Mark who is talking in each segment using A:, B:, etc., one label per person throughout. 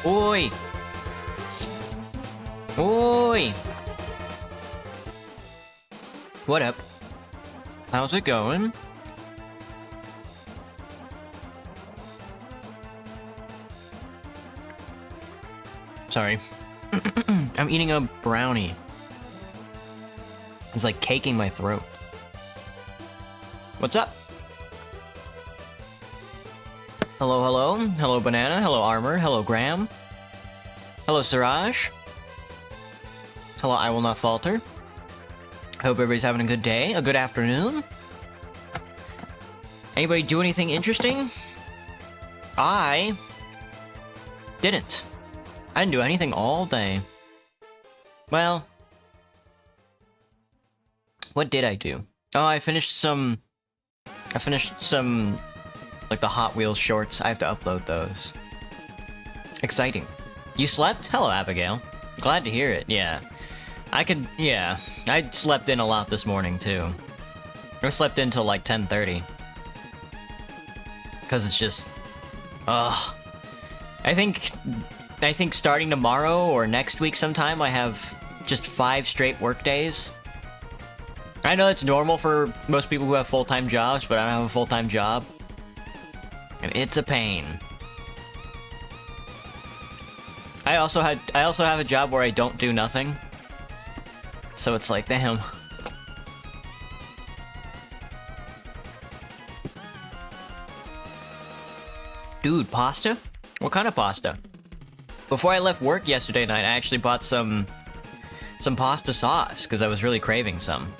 A: Oi! Oi! What up? How's it going? Sorry. I'm eating a brownie. It's like caking my throat. What's up? Hello, hello. Hello, Banana. Hello, Armor. Hello, Graham. Hello, Siraj. Hello, I Will Not Falter. Hope everybody's having a good day, a good afternoon. Anybody do anything interesting? I didn't. I didn't do anything all day. Well, what did I do? Oh, I finished some, like, the Hot Wheels shorts. I have to upload those. Exciting. You slept? Hello, Abigail. Glad to hear it, yeah. Yeah. I slept in a lot this morning, too. I slept in till, like, 10:30. Because it's just... Ugh. I think starting tomorrow or next week sometime, I have just 5 straight work days. I know it's normal for most people who have full-time jobs, but I don't have a full-time job. And it's a pain. I also have a job where I don't do nothing. So it's like, damn. Dude, pasta? What kind of pasta? Before I left work yesterday night, I actually bought some pasta sauce, because I was really craving some.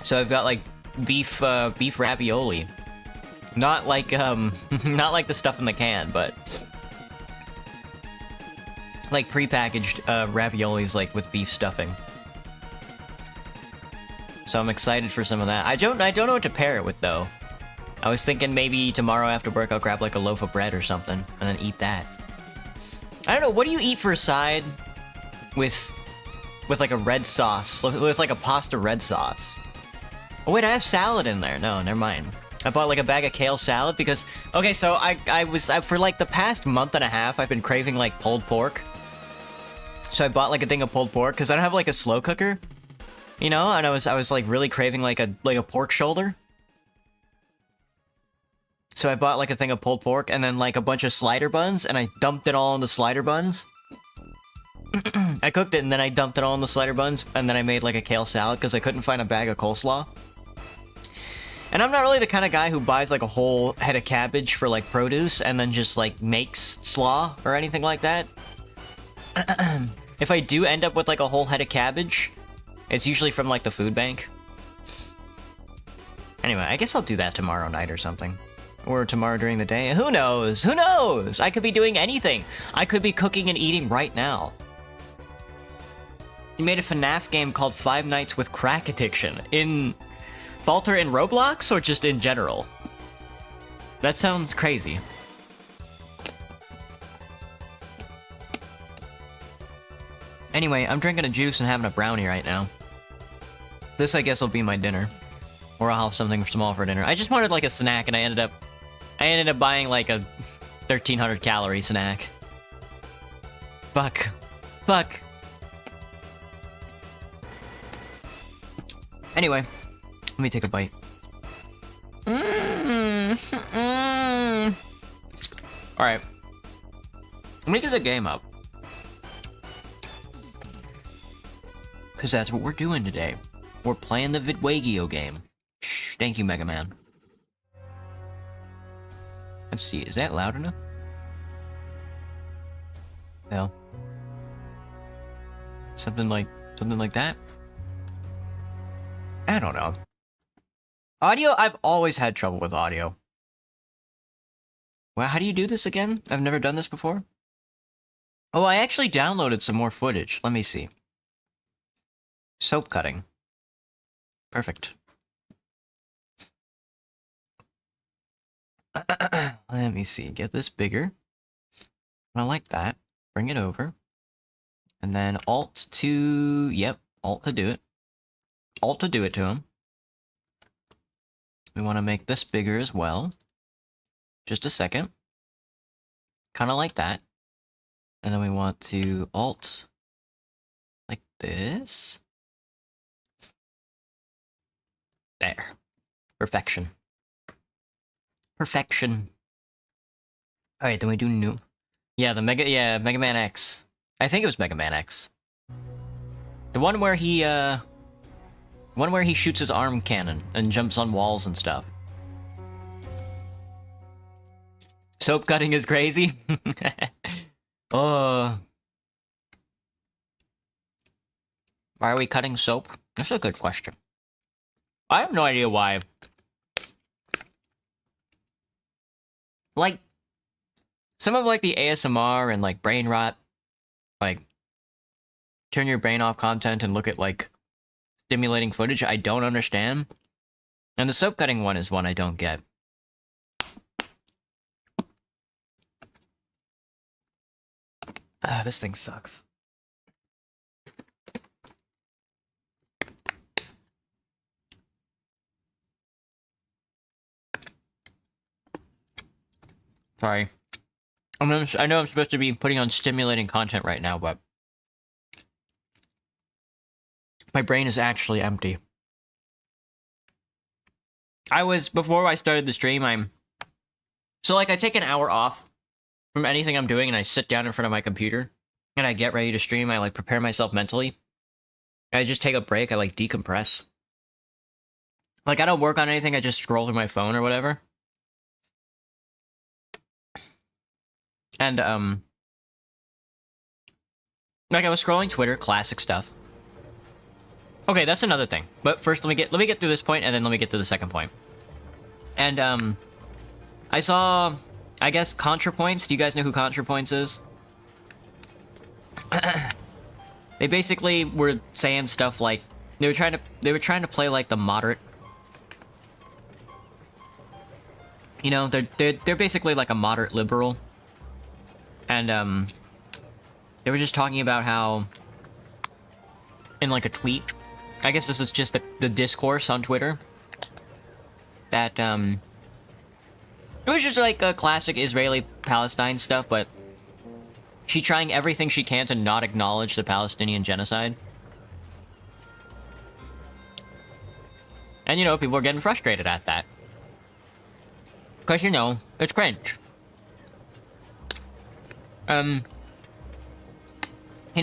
A: So I've got, like, beef ravioli. Not like, not like the stuff in the can, but... like, prepackaged, raviolis, like, with beef stuffing. So I'm excited for some of that. I don't know what to pair it with, though. I was thinking maybe tomorrow after work I'll grab, like, a loaf of bread or something, and then eat that. I don't know, what do you eat for a side with like, a red sauce? With, like, a pasta red sauce? Oh, wait, I have salad in there. No, never mind. I bought, like, a bag of kale salad because... Okay, so I for, like, the past month and a half, I've been craving, like, pulled pork. So I bought, like, a thing of pulled pork, because I don't have, like, a slow cooker. You know? And I was, like, really craving, like a pork shoulder. So I bought, like, a thing of pulled pork, and then, like, a bunch of slider buns, and I dumped it all in the slider buns. I cooked it, and then I dumped it all in the slider buns, and then I made, like, a kale salad, because I couldn't find a bag of coleslaw. And I'm not really the kind of guy who buys, like, a whole head of cabbage for, like, produce, and then just, like, makes slaw, or anything like that. If I do end up with, like, a whole head of cabbage, it's usually from, like, the food bank. Anyway, I guess I'll do that tomorrow night or something. Or tomorrow during the day. Who knows? Who knows? I could be doing anything. I could be cooking and eating right now. You made a FNAF game called Five Nights with Crack Addiction. In... Falter in Roblox, or just in general? That sounds crazy. Anyway, I'm drinking a juice and having a brownie right now. This, I guess, will be my dinner. Or I'll have something small for dinner. I just wanted, like, a snack, and I ended up buying, like, a 1,300 calorie snack. Fuck. Fuck. Anyway, let me take a bite. Alright. Let me get the game up. Because that's what we're doing today. We're playing the Vidwagio game. Shh, thank you, Mega Man. Let's see, is that loud enough? No. Something like that? I don't know. Audio, I've always had trouble with audio. Well, how do you do this again? I've never done this before. Oh, I actually downloaded some more footage. Let me see. Soap cutting. Perfect. Let me see. Get this bigger. I like that. Bring it over. And then Alt to... Yep, Alt to do it. Alt to do it to him. We want to make this bigger as well. Just a second. Kind of like that. And then we want to alt like this. There. Perfection. Perfection. Alright, then we do new. Yeah, Mega Man X. I think it was Mega Man X. The one where he shoots his arm cannon and jumps on walls and stuff. Soap cutting is crazy. Oh. Why are we cutting soap? That's a good question. I have no idea why. Like, some of like the ASMR and like brain rot, like turn your brain off content and look at like stimulating footage, I don't understand. And the soap cutting one is one I don't get. This thing sucks. Sorry. I know I'm supposed to be putting on stimulating content right now, but my brain is actually empty. Before I started the stream, I take an hour off from anything I'm doing and I sit down in front of my computer and I get ready to stream. I like prepare myself mentally. I just take a break. I like decompress. Like I don't work on anything. I just scroll through my phone or whatever. And like I was scrolling Twitter, classic stuff. Okay, that's another thing. But first let me get through this point and then let me get to the second point. And I saw, I guess, ContraPoints. Do you guys know who ContraPoints is? They basically were saying stuff like they were trying to play like the moderate. You know, they're basically like a moderate liberal. And they were just talking about how in like a tweet, I guess this is just the discourse on Twitter, that it was just like a classic Israeli-Palestine stuff, but she trying everything she can to not acknowledge the Palestinian genocide. And, you know, people are getting frustrated at that. Because, you know, it's cringe. You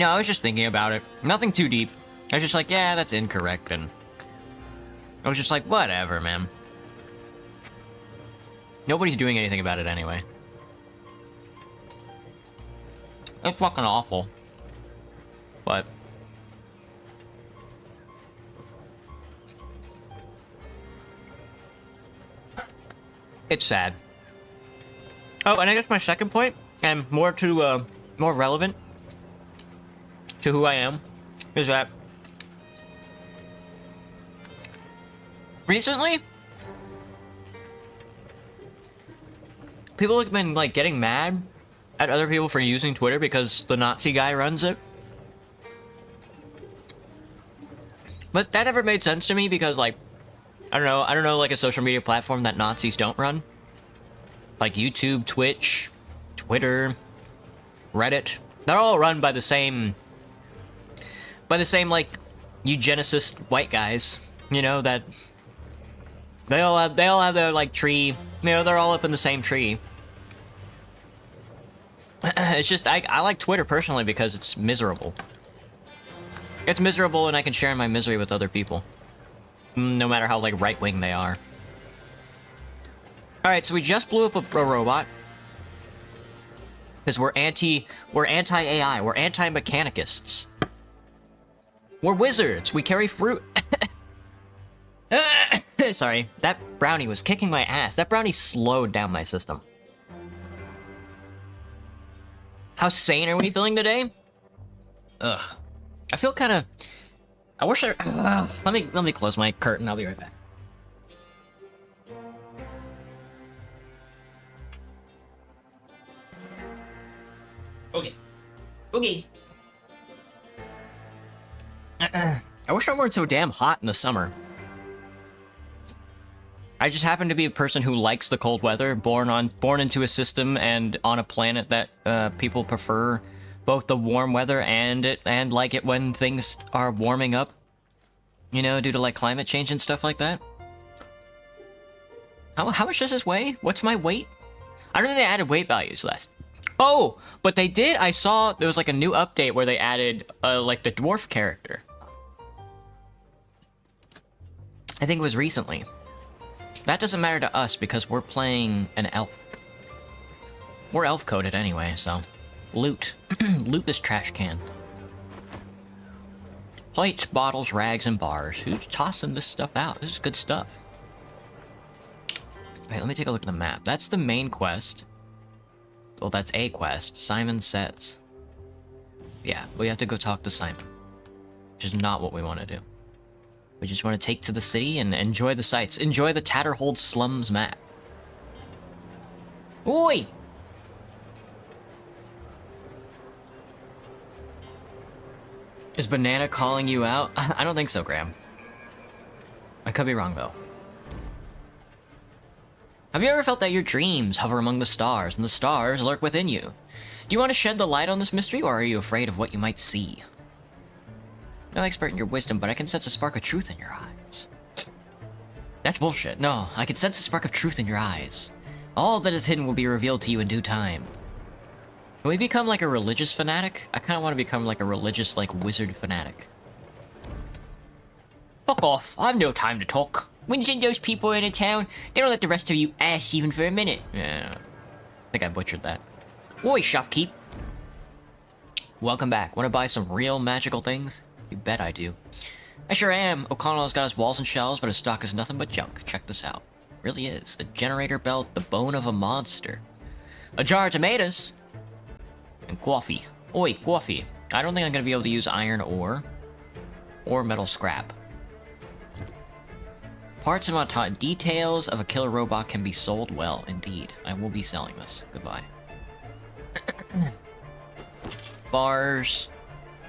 A: know, I was just thinking about it. Nothing too deep. I was just like, yeah, that's incorrect, and I was just like, whatever, man. Nobody's doing anything about it anyway. It's fucking awful. But it's sad. Oh, and I guess my second point, and more relevant to who I am, is that recently people have been like getting mad at other people for using Twitter because the Nazi guy runs it. But that never made sense to me because, like, I don't know like a social media platform that Nazis don't run. Like YouTube, Twitch, Twitter, Reddit. They're all run by the same like eugenicist white guys, you know, that they all have their like tree, you know, they're all up in the same tree. It's just I like Twitter personally because it's miserable. It's miserable and I can share my misery with other people. No matter how like right-wing they are. Alright, so we just blew up a robot. Because we're anti-AI, we're anti-mechanicists. We're wizards, we carry fruit. Sorry, that brownie was kicking my ass. That brownie slowed down my system. How sane are we feeling today? Ugh. I feel kind of... I wish I... let me close my curtain, I'll be right back. Okay. Okay. I wish I weren't so damn hot in the summer. I just happen to be a person who likes the cold weather, born into a system and on a planet that people prefer both the warm weather and like it when things are warming up. You know, due to like climate change and stuff like that. How much does this weigh? What's my weight? I don't think they added weight values last. Oh, but they did. I saw there was like a new update where they added like the dwarf character. I think it was recently. That doesn't matter to us because we're playing an elf. We're elf coded anyway, so loot. Loot this trash can. Plates, bottles, rags, and bars. Who's tossing this stuff out? This is good stuff. Wait, let me take a look at the map. That's the main quest. Well, that's a quest. Simon says. Yeah, we have to go talk to Simon. Which is not what we want to do. We just want to take to the city and enjoy the sights. Enjoy the Tatterhold Slums map. Oi! Is Banana calling you out? I don't think so, Graham. I could be wrong, though. Have you ever felt that your dreams hover among the stars, and the stars lurk within you? Do you want to shed the light on this mystery, or are you afraid of what you might see? No expert in your wisdom, but I can sense a spark of truth in your eyes. That's bullshit. No, I can sense a spark of truth in your eyes. All that is hidden will be revealed to you in due time. Can we become like a religious fanatic? I kind of want to become like a religious, like, wizard fanatic. Fuck off. I have no time to talk. When you send those people into town, they don't let the rest of you ask even for a minute. Yeah, I think I butchered that. Oi, shopkeep. Welcome back. Want to buy some real magical things? You bet I do. I sure am. O'Connell has got his walls and shelves, but his stock is nothing but junk. Check this out. It really is. A generator belt, the bone of a monster. A jar of tomatoes. And coffee. Oi, coffee. I don't think I'm going to be able to use iron ore. Or metal scrap. Parts and details of a killer robot can be sold well. Indeed. I will be selling this. Goodbye. Bars.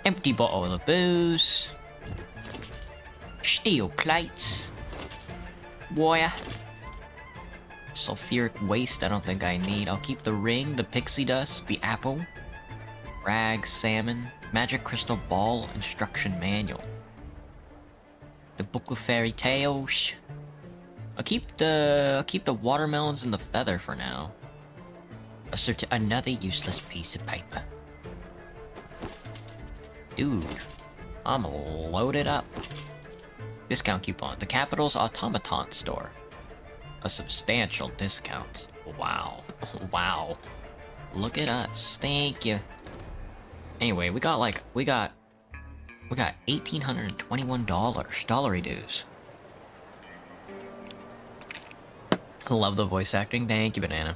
A: Empty bottle of booze. Steel plates. Wire. Sulfuric waste, I don't think I need. I'll keep the ring, the pixie dust, the apple. Rag, salmon. Magic crystal ball instruction manual. The book of fairy tales. I'll keep the watermelons and the feather for now. Another useless piece of paper. Dude, I'm loaded up. Discount coupon. The Capital's Automaton store. A substantial discount. Wow. Wow. Look at us. Thank you. Anyway, we got $1,821 dollary dues. Love the voice acting. Thank you, Banana.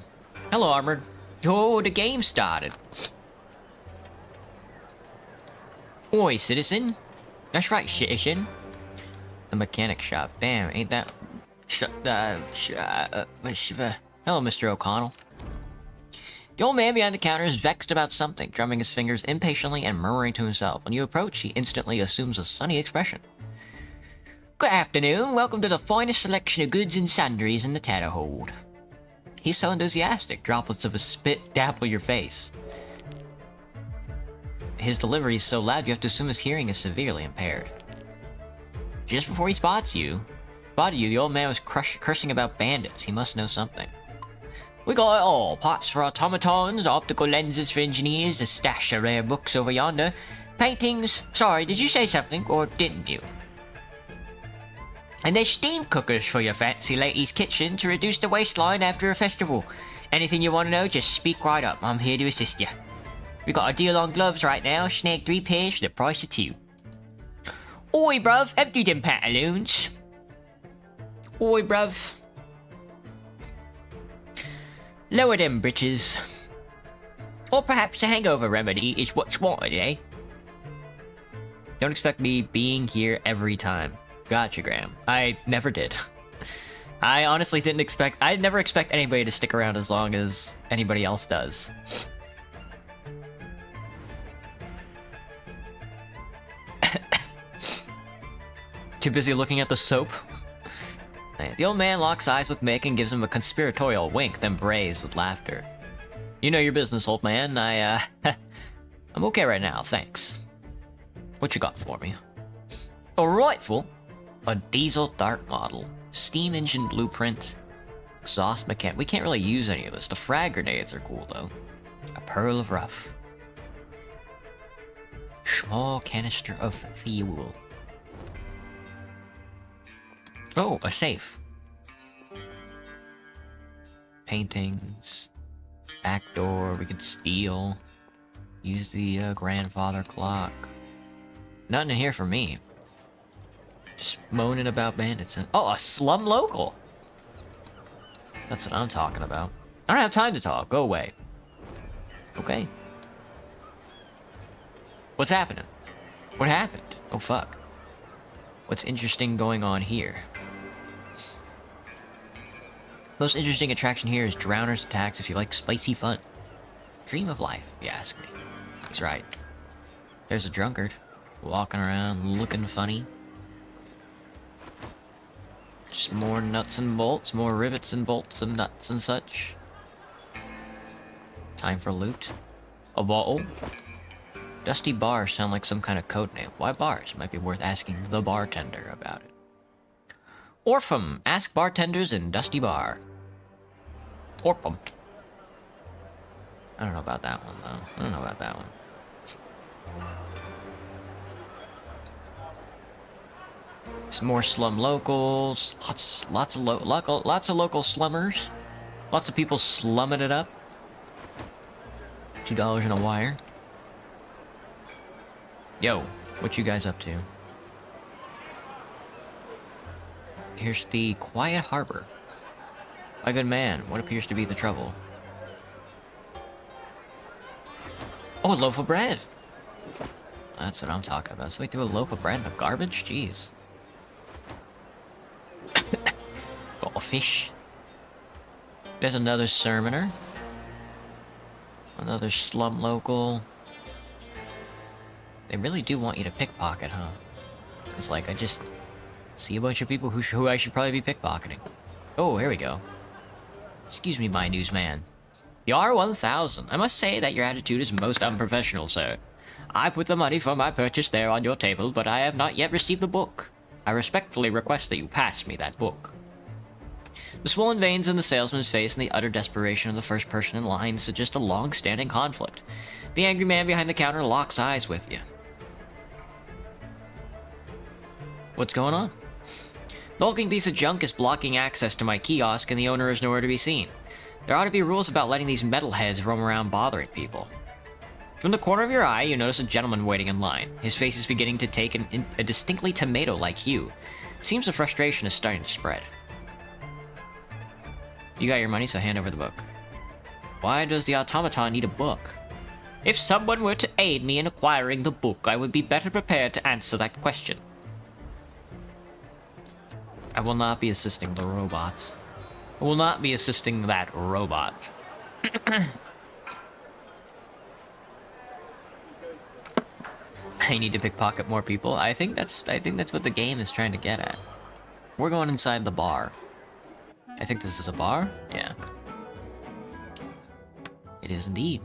A: Hello, Armored. Yo, the game started. Oi, citizen. That's right, citizen. The mechanic shop. Damn, ain't that... Hello, Mr. O'Connell. The old man behind the counter is vexed about something, drumming his fingers impatiently and murmuring to himself. When you approach, he instantly assumes a sunny expression. Good afternoon. Welcome to the finest selection of goods and sundries in the Tatterhold. He's so enthusiastic, droplets of his spit dapple your face. His delivery is so loud you have to assume his hearing is severely impaired. Just before he spotted you, the old man was cursing about bandits. He must know something. We got it all. Pots for automatons, optical lenses for engineers, a stash of rare books over yonder. Paintings... Sorry, did you say something, or didn't you? And there's steam cookers for your fancy lady's kitchen to reduce the waistline after a festival. Anything you want to know, just speak right up. I'm here to assist you. We got a deal on gloves right now. Snag 3 pairs for the price of 2. Oi, bruv. Empty them pantaloons. Oi, bruv. Lower them britches. Or perhaps a hangover remedy is what's wanted, eh? Don't expect me being here every time. Gotcha, Graham. I never did. I honestly didn't expect... I never expect anybody to stick around as long as anybody else does. Too busy looking at the soap? The old man locks eyes with Mick and gives him a conspiratorial wink, then brays with laughter. You know your business, old man. I'm okay right now, thanks. What you got for me? A rifle, a diesel dart model, steam engine blueprint, exhaust mechanic. We can't really use any of this. The frag grenades are cool though. A pearl of rough. Small canister of fuel. Oh, a safe. Paintings. Back door, we could steal. Use the grandfather clock. Nothing in here for me. Just moaning about bandits and... Oh, a slum local! That's what I'm talking about. I don't have time to talk. Go away. Okay. What's happening? What happened? Oh, fuck. What's interesting going on here? Most interesting attraction here is Drowner's Attacks if you like spicy fun. Dream of life, if you ask me. He's right. There's a drunkard. Walking around, looking funny. Just more nuts and bolts, more rivets and bolts and nuts and such. Time for loot. A bottle. Dusty bars sound like some kind of code name. Why bars? Might be worth asking the bartender about it. Orphum. Ask bartenders in Dusty Bar. Orphum. I don't know about that one, though. I don't know about that one. Some more slum locals. Lots of local slummers. Lots of people slumming it up. $2 in a wire. Yo, what you guys up to? Here's the Quiet Harbor. My good man, what appears to be the trouble? Oh, a loaf of bread! That's what I'm talking about. So we threw a loaf of bread in the garbage? Jeez. Got a fish. There's another sermoner. Another slum local. They really do want you to pickpocket, huh? It's like, I just see a bunch of people who I should probably be pickpocketing. Oh, here we go. Excuse me, my newsman. The R1000. I must say that your attitude is most unprofessional, sir. I put the money for my purchase there on your table, but I have not yet received the book. I respectfully request that you pass me that book. The swollen veins in the salesman's face and the utter desperation of the first person in line suggest a long-standing conflict. The angry man behind the counter locks eyes with you. What's going on? The hulking piece of junk is blocking access to my kiosk and the owner is nowhere to be seen. There ought to be rules about letting these metalheads roam around bothering people. From the corner of your eye, you notice a gentleman waiting in line. His face is beginning to take a distinctly tomato-like hue. Seems the frustration is starting to spread. You got your money, so hand over the book. Why does the automaton need a book? If someone were to aid me in acquiring the book, I would be better prepared to answer that question. I will not be assisting the robots. I will not be assisting that robot. I need to pickpocket more people. I think that's what the game is trying to get at. We're going inside the bar. I think this is a bar? Yeah. It is indeed.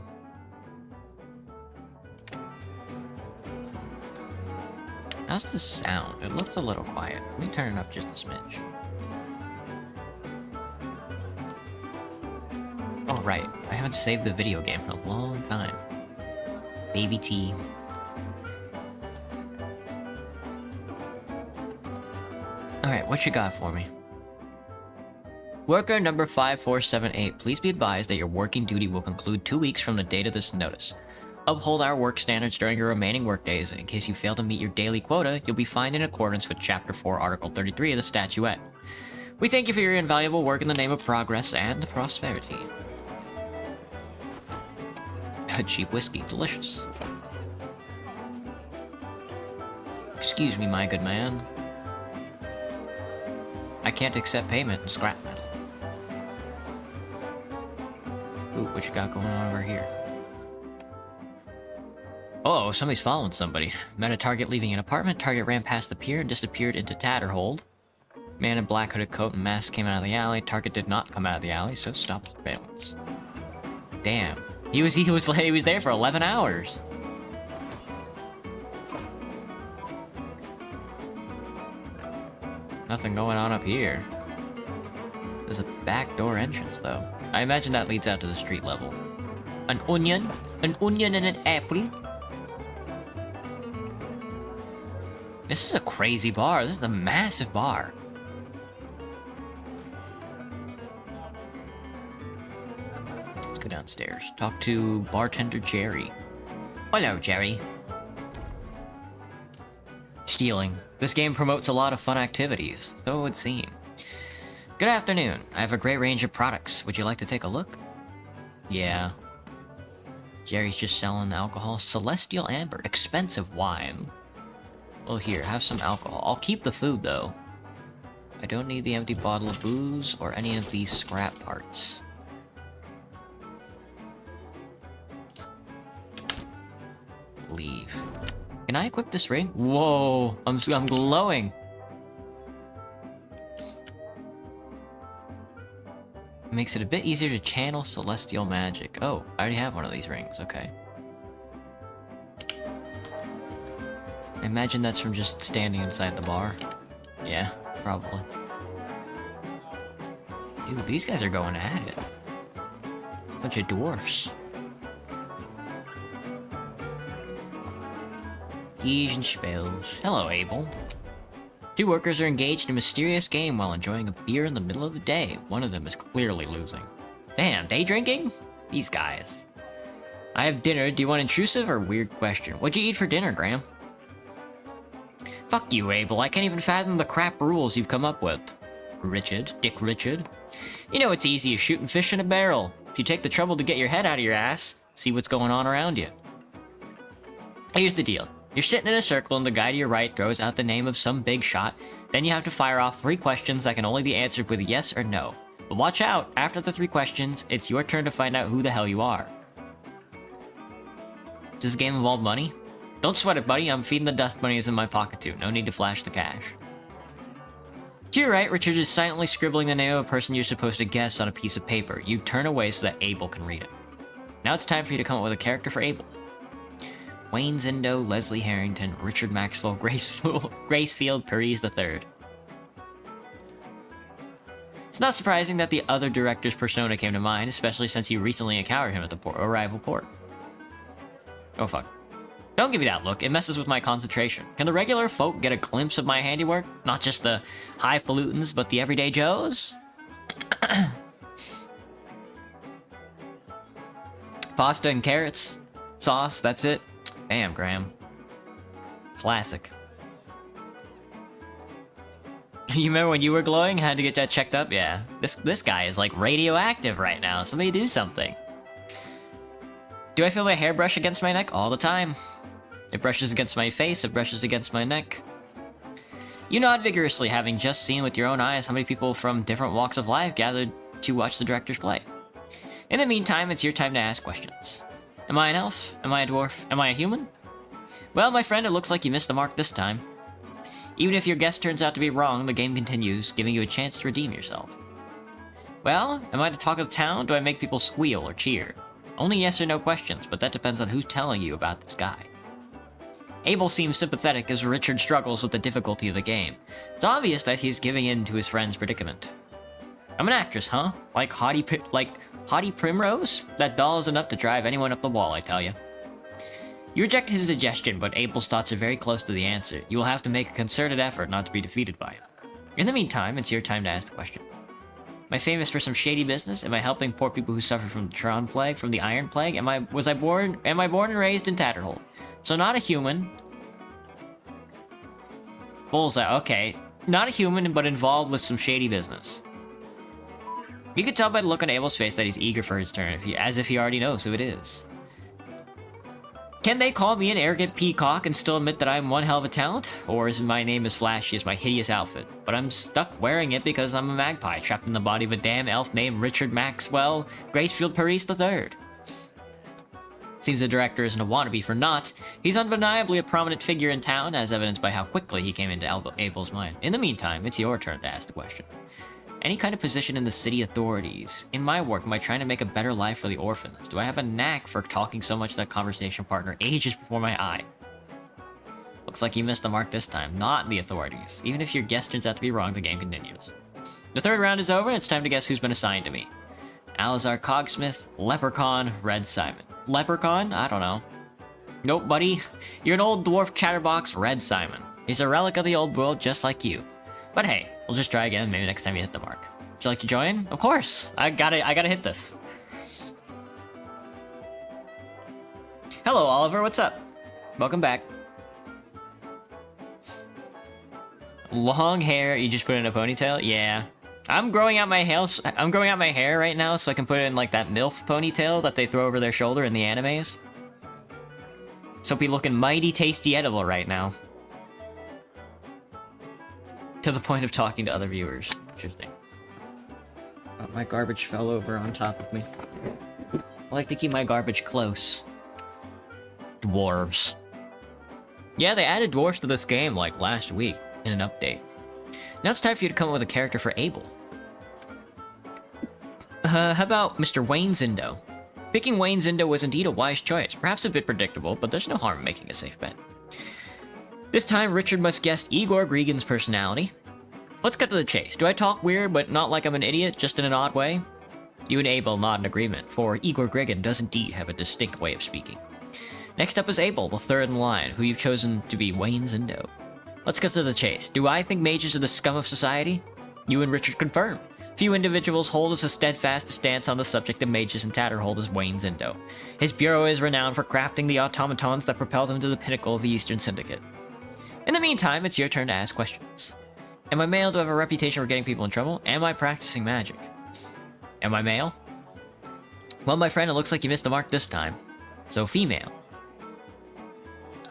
A: How's the sound? It looks a little quiet. Let me turn it up just a smidge. Oh, right. I haven't saved the video game in a long time. Baby T. Alright, what you got for me? Worker number 5478, please be advised that your working duty will conclude 2 weeks from the date of this notice. Uphold our work standards during your remaining workdays. In case you fail to meet your daily quota, you'll be fined in accordance with Chapter 4, Article 33 of the Statuette. We thank you for your invaluable work in the name of progress and prosperity. A cheap whiskey, delicious. Excuse me, my good man. I can't accept payment in scrap metal. Ooh, what you got going on over here? Oh, somebody's following somebody. Met a target leaving an apartment. Target ran past the pier and disappeared into Tatterhold. Man in black hooded coat and mask came out of the alley. Target did not come out of the alley, so stopped surveillance. Damn. He was there for 11 hours. Nothing going on up here. There's a back door entrance, though. I imagine that leads out to the street level. An onion and an apple. This is a crazy bar. This is a massive bar. Let's go downstairs. Talk to bartender Jerry. Hello, Jerry. Stealing. This game promotes a lot of fun activities, so it would seem. Good afternoon. I have a great range of products. Would you like to take a look? Yeah. Jerry's just selling alcohol. Celestial Amber. Expensive wine. Well, here, have some alcohol. I'll keep the food, though. I don't need the empty bottle of booze or any of these scrap parts. Leave. Can I equip this ring? Whoa, I'm glowing. Makes it a bit easier to channel celestial magic. Oh, I already have one of these rings, okay. I imagine that's from just standing inside the bar. Yeah, probably. Dude, these guys are going at it. Bunch of dwarfs. Keys and spells. Hello, Abel. Two workers are engaged in a mysterious game while enjoying a beer in the middle of the day. One of them is clearly losing. Damn, day drinking? These guys. I have dinner. Do you want intrusive or weird question? What'd you eat for dinner, Graham? Fuck you, Abel. I can't even fathom the crap rules you've come up with. Richard. Dick Richard. You know it's easy as shooting fish in a barrel. If you take the trouble to get your head out of your ass, see what's going on around you. Here's the deal. You're sitting in a circle and the guy to your right throws out the name of some big shot. Then you have to fire off 3 questions that can only be answered with yes or no. But watch out, after the 3 questions, it's your turn to find out who the hell you are. Does this game involve money? Don't sweat it, buddy. I'm feeding the dust bunnies in my pocket too. No need to flash the cash. To your right, Richard is silently scribbling the name of a person you're supposed to guess on a piece of paper. You turn away so that Abel can read it. Now it's time for you to come up with a character for Abel. Wayne Zindo, Leslie Harrington, Richard Maxwell, Gracefield, Paris III. It's not surprising that the other director's persona came to mind, especially since you recently encountered him at the arrival port. Oh fuck. Don't give me that look, it messes with my concentration. Can the regular folk get a glimpse of my handiwork? Not just the highfalutins, but the everyday Joes? Pasta and carrots. Sauce, that's it. Damn, Graham. Classic. You remember when you were glowing? Had to get that checked up? Yeah. This guy is like radioactive right now. Somebody do something. Do I feel my hair brush against my neck? All the time. It brushes against my face, it brushes against my neck. You nod vigorously, having just seen with your own eyes how many people from different walks of life gathered to watch the directors play. In the meantime, it's your time to ask questions. Am I an elf? Am I a dwarf? Am I a human? Well, my friend, it looks like you missed the mark this time. Even if your guess turns out to be wrong, the game continues, giving you a chance to redeem yourself. Well, am I the talk of the town? Do I make people squeal or cheer? Only yes or no questions, but that depends on who's telling you about this guy. Abel seems sympathetic as Richard struggles with the difficulty of the game. It's obvious that he's giving in to his friend's predicament. I'm an actress, huh? Like Hottie Primrose? That doll is enough to drive anyone up the wall, I tell you. You reject his suggestion, but Abel's thoughts are very close to the answer. You will have to make a concerted effort not to be defeated by him. In the meantime, it's your time to ask the question. Am I famous for some shady business? Am I helping poor people who suffer from the Tron Plague, from the Iron Plague? Am I born and raised in Tatterholt? So not a human. Bullseye, okay. Not a human, but involved with some shady business. You can tell by the look on Abel's face that he's eager for his turn, as if he already knows who it is. Can they call me an arrogant peacock and still admit that I'm one hell of a talent? Or is my name as flashy as my hideous outfit? But I'm stuck wearing it because I'm a magpie trapped in the body of a damn elf named Richard Maxwell, Gracefield Paris III. Seems the director isn't a wannabe for naught. He's undeniably a prominent figure in town, as evidenced by how quickly he came into Abel's mind. In the meantime, it's your turn to ask the question. Any kind of position in the city authorities. In my work, am I trying to make a better life for the orphans? Do I have a knack for talking so much that conversation partner ages before my eye? What Looks like you missed the mark this time, not the authorities. Even if your guess turns out to be wrong, the game continues. The third round is over, and it's time to guess who's been assigned to me. Alizar Cogsmith, Leprechaun, Red Simon. Leprechaun? I don't know. Nope, buddy. You're an old dwarf chatterbox, Red Simon. He's a relic of the old world, just like you. But hey, we'll just try again, maybe next time you hit the mark. Would you like to join? Of course! I gotta hit this. Hello, Oliver, what's up? Welcome back. Long hair, you just put it in a ponytail? Yeah. I'm growing out my hair right now so I can put it in like that MILF ponytail that they throw over their shoulder in the animes. So be looking mighty tasty edible right now. To the point of talking to other viewers. Interesting. Oh, my garbage fell over on top of me. I like to keep my garbage close. Dwarves. Yeah, they added dwarves to this game like last week in an update. Now it's time for you to come up with a character for Abel. How about Mr. Wayne Zindo? Picking Wayne Zindo was indeed a wise choice, perhaps a bit predictable, but there's no harm in making a safe bet. This time, Richard must guess Igor Grigan's personality. Let's cut to the chase. Do I talk weird, but not like I'm an idiot, just in an odd way? You and Abel nod in agreement, for Igor Grigan does indeed have a distinct way of speaking. Next up is Abel, the third in line, who you've chosen to be Wayne Zindo. Let's get to the chase. Do I think mages are the scum of society? You and Richard confirm. Few individuals hold as a steadfast stance on the subject of mages and Tatterhold as Wayne Zindo. His bureau is renowned for crafting the automatons that propelled him to the pinnacle of the Eastern Syndicate. In the meantime, it's your turn to ask questions. Am I male? Do I have a reputation for getting people in trouble? Am I practicing magic? Am I male? Well, my friend, it looks like you missed the mark this time. So, female.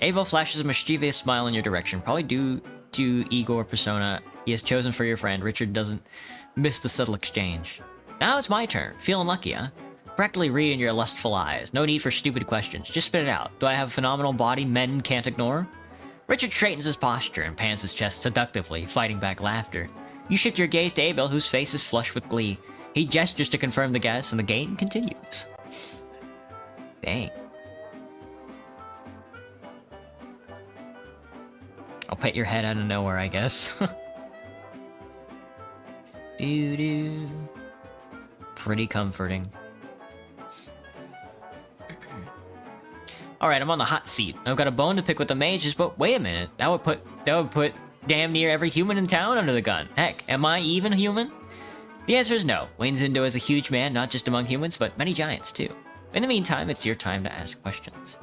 A: Abel flashes a mischievous smile in your direction, probably due to Igor persona he has chosen for your friend. Richard doesn't miss the subtle exchange. Now it's my turn. Feeling lucky, huh? Correctly read in your lustful eyes. No need for stupid questions. Just spit it out. Do I have a phenomenal body men can't ignore? Richard straightens his posture and pans his chest seductively, fighting back laughter. You shift your gaze to Abel, whose face is flushed with glee. He gestures to confirm the guess, and the game continues. Dang. I'll pet your head out of nowhere, I guess. Doo-doo. Pretty comforting. Alright, I'm on the hot seat. I've got a bone to pick with the mages, but wait a minute. That would put damn near every human in town under the gun. Heck, am I even human? The answer is no. Wayne Zindo is a huge man, not just among humans, but many giants too. In the meantime, it's your time to ask questions.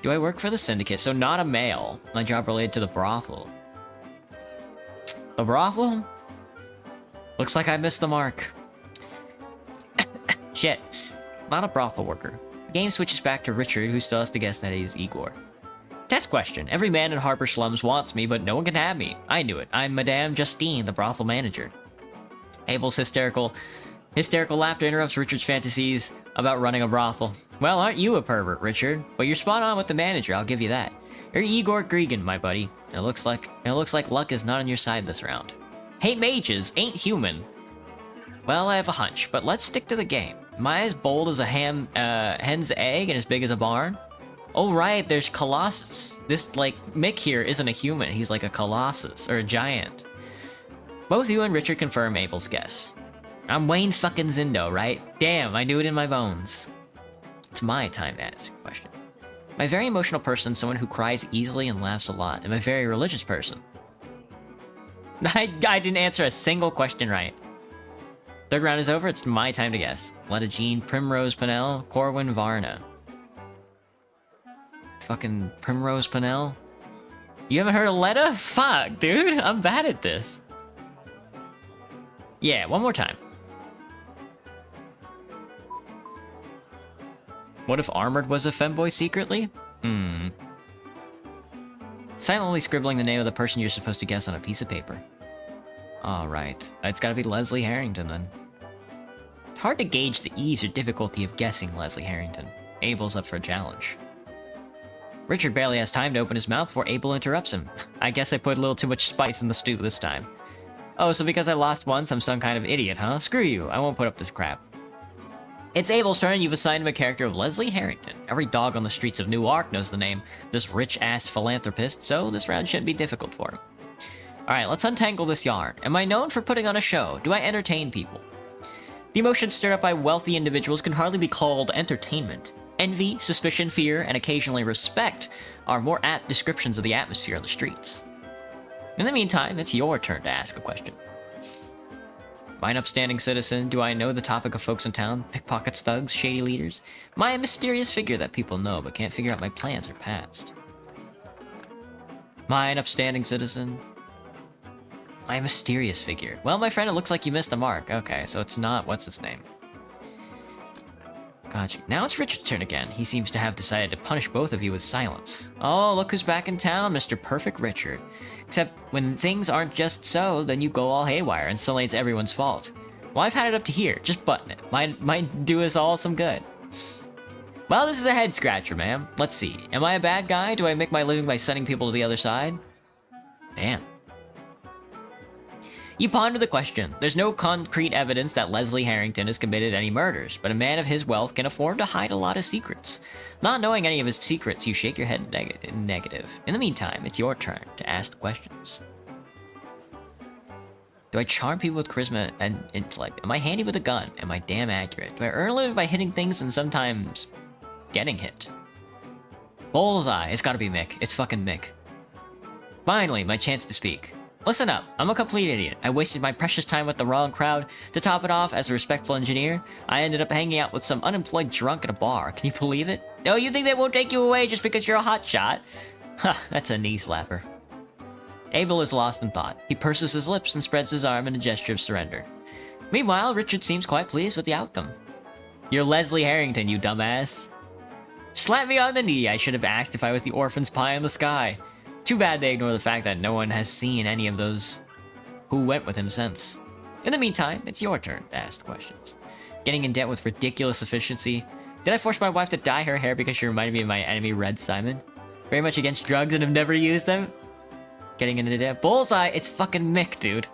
A: Do I work for the Syndicate? So not a male. My job related to the brothel. The brothel? Looks like I missed the mark. Shit. Not a brothel worker. The game switches back to Richard, who still has to guess that he is Igor. Test question. Every man in Harper Slums wants me, but no one can have me. I knew it. I'm Madame Justine, the brothel manager. Abel's hysterical laughter interrupts Richard's fantasies about running a brothel. Well, aren't you a pervert, Richard? But you're spot on with the manager, I'll give you that. You're Igor Grigan, my buddy. It looks like luck is not on your side this round. Hey, mages, ain't human. Well, I have a hunch, but let's stick to the game. Am I as bold as a hen's egg and as big as a barn? Oh, right, there's Colossus. This, like, Mick here isn't a human. He's like a Colossus, or a giant. Both you and Richard confirm Abel's guess. I'm Wayne fucking Zindo, right? Damn, I knew it in my bones. It's my time to ask a question. Am I a very emotional person, someone who cries easily and laughs a lot? Am I a very religious person? I didn't answer a single question right. Third round is over, it's my time to guess. Letta Jean, Primrose Pennell, Corwin Varna. Fucking Primrose Pennell? You haven't heard of Letta? Fuck, dude, I'm bad at this. Yeah, one more time. What if Armored was a femboy secretly? Silently scribbling the name of the person you're supposed to guess on a piece of paper. Alright. It's gotta be Leslie Harrington, then. It's hard to gauge the ease or difficulty of guessing Leslie Harrington. Abel's up for a challenge. Richard barely has time to open his mouth before Abel interrupts him. I guess I put a little too much spice in the stew this time. Oh, so because I lost once, I'm some kind of idiot, huh? Screw you, I won't put up this crap. It's Abel's turn. You've assigned him a character of Leslie Harrington. Every dog on the streets of Newark knows the name, this rich-ass philanthropist, so this round shouldn't be difficult for him. Alright, let's untangle this yarn. Am I known for putting on a show? Do I entertain people? The emotions stirred up by wealthy individuals can hardly be called entertainment. Envy, suspicion, fear, and occasionally respect are more apt descriptions of the atmosphere on the streets. In the meantime, it's your turn to ask a question. Am I an upstanding citizen? Do I know the topic of folks in town? Pickpockets, thugs, shady leaders? Am I a mysterious figure that people know but can't figure out my plans or past? Am I an upstanding citizen? Am I a mysterious figure? Well, my friend, it looks like you missed the mark. Okay, so it's not... what's his name? Gotcha. Now it's Richard's turn again. He seems to have decided to punish both of you with silence. Oh, look who's back in town, Mr. Perfect Richard. Except when things aren't just so, then you go all haywire and suddenly it's everyone's fault. Well, I've had it up to here. Just button it. Might do us all some good. Well, this is a head scratcher, ma'am. Let's see. Am I a bad guy? Do I make my living by sending people to the other side? Damn. You ponder the question. There's no concrete evidence that Leslie Harrington has committed any murders, but a man of his wealth can afford to hide a lot of secrets. Not knowing any of his secrets, you shake your head negative. In the meantime, it's your turn to ask the questions. Do I charm people with charisma and intellect? Am I handy with a gun? Am I damn accurate? Do I earn a living by hitting things and sometimes getting hit? Bullseye. It's gotta be Mick. It's fucking Mick. Finally, my chance to speak. Listen up, I'm a complete idiot. I wasted my precious time with the wrong crowd. To top it off, as a respectful engineer, I ended up hanging out with some unemployed drunk at a bar. Can you believe it? No, you think they won't take you away just because you're a hotshot? Ha, that's a knee slapper. Abel is lost in thought. He purses his lips and spreads his arm in a gesture of surrender. Meanwhile, Richard seems quite pleased with the outcome. You're Leslie Harrington, you dumbass. Slap me on the knee. I should have asked if I was the orphan's pie in the sky. Too bad they ignore the fact that no one has seen any of those who went with him since. In the meantime, it's your turn to ask the questions. Getting in debt with ridiculous efficiency. Did I force my wife to dye her hair because she reminded me of my enemy Red Simon? Very much against drugs and have never used them? Getting into debt. Bullseye, it's fucking Mick, dude.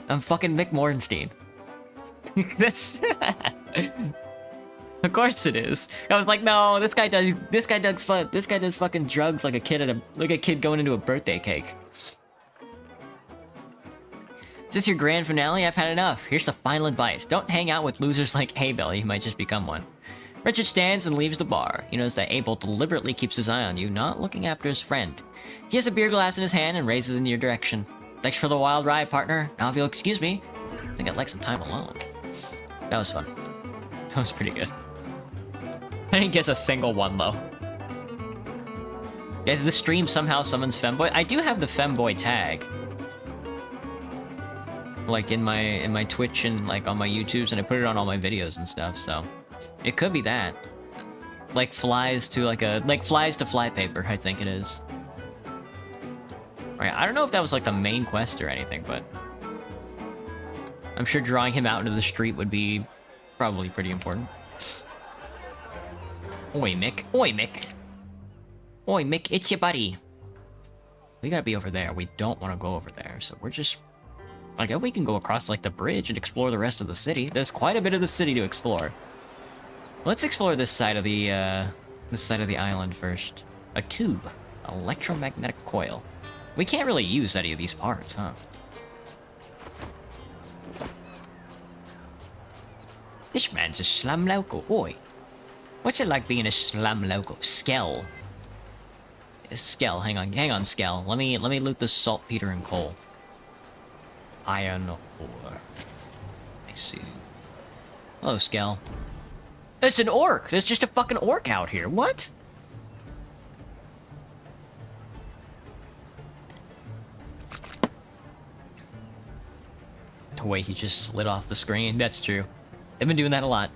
A: I'm fucking Mick Morgenstein. That's... Of course it is. I was like, no, this guy does fucking drugs like a kid going into a birthday cake. Is this your grand finale? I've had enough. Here's the final advice. Don't hang out with losers like Haybelly, you might just become one. Richard stands and leaves the bar. He knows that Abel deliberately keeps his eye on you, not looking after his friend. He has a beer glass in his hand and raises in your direction. Thanks for the wild ride, partner. Now if you'll excuse me, I think I'd like some time alone. That was fun. That was pretty good. I didn't guess a single one, though. Yeah, the stream somehow summons Femboy. I do have the Femboy tag. Like, in my Twitch and, like, on my YouTubes, and I put it on all my videos and stuff, so... It could be that. Like, flies to, flies to flypaper, I think it is. Right, I don't know if that was, like, the main quest or anything, but... I'm sure drawing him out into the street would be probably pretty important. Oi, Mick. Oi, Mick. Oi, Mick, it's your buddy. We gotta be over there. We don't want to go over there, so we're just... I guess we can go across, like, the bridge and explore the rest of the city. There's quite a bit of the city to explore. Let's explore this side of the island first. A tube. Electromagnetic coil. We can't really use any of these parts, huh? This man's a slum local. Oi. What's it like being a slum local? Skell. Skell, hang on, Skell. Let me loot the saltpeter and coal. Iron ore. I see. Hello, Skell. It's an orc! There's just a fucking orc out here. What? The way he just slid off the screen. That's true. They've been doing that a lot.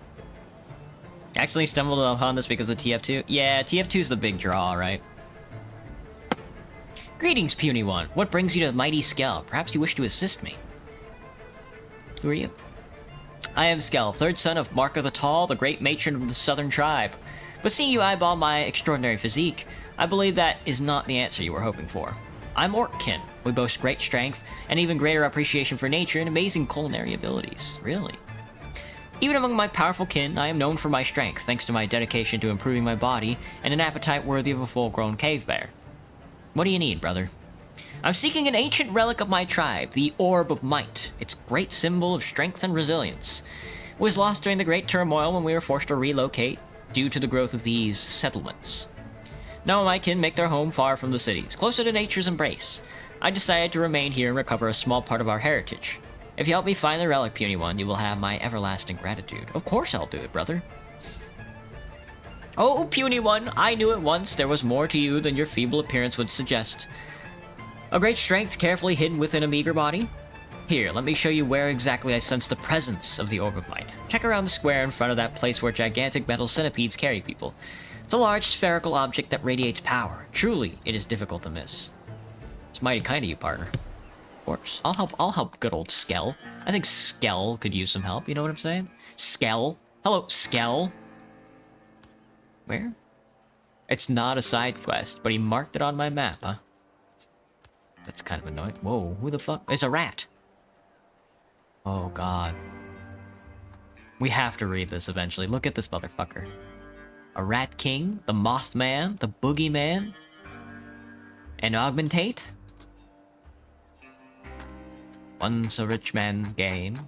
A: Actually stumbled upon this because of TF2? Yeah, TF2's the big draw, right? Greetings, puny one. What brings you to mighty Skell? Perhaps you wish to assist me. Who are you? I am Skell, third son of Marka the Tall, the great matron of the southern tribe. But seeing you eyeball my extraordinary physique, I believe that is not the answer you were hoping for. I'm Orkkin. We boast great strength, and even greater appreciation for nature and amazing culinary abilities. Really? Even among my powerful kin, I am known for my strength, thanks to my dedication to improving my body and an appetite worthy of a full-grown cave bear. What do you need, brother? I'm seeking an ancient relic of my tribe, the Orb of Might, its great symbol of strength and resilience. It was lost during the Great Turmoil when we were forced to relocate due to the growth of these settlements. Now my kin make their home far from the cities, closer to nature's embrace. I decided to remain here and recover a small part of our heritage. If you help me find the relic, Puny One, you will have my everlasting gratitude. Of course I'll do it, brother. Oh, Puny One, I knew at once there was more to you than your feeble appearance would suggest. A great strength carefully hidden within a meager body? Here, let me show you where exactly I sense the presence of the Orb of Might. Check around the square in front of that place where gigantic metal centipedes carry people. It's a large spherical object that radiates power. Truly, it is difficult to miss. It's mighty kind of you, partner. Of course. I'll help good old Skell. I think Skell could use some help, you know what I'm saying? Skell. Hello, Skell. Where? It's not a side quest, but he marked it on my map, huh? That's kind of annoying. Whoa, who the fuck? It's a rat. Oh, God. We have to read this eventually. Look at this motherfucker. A Rat King, the Mothman, the Boogeyman, and Augmentate? Once a rich man's game.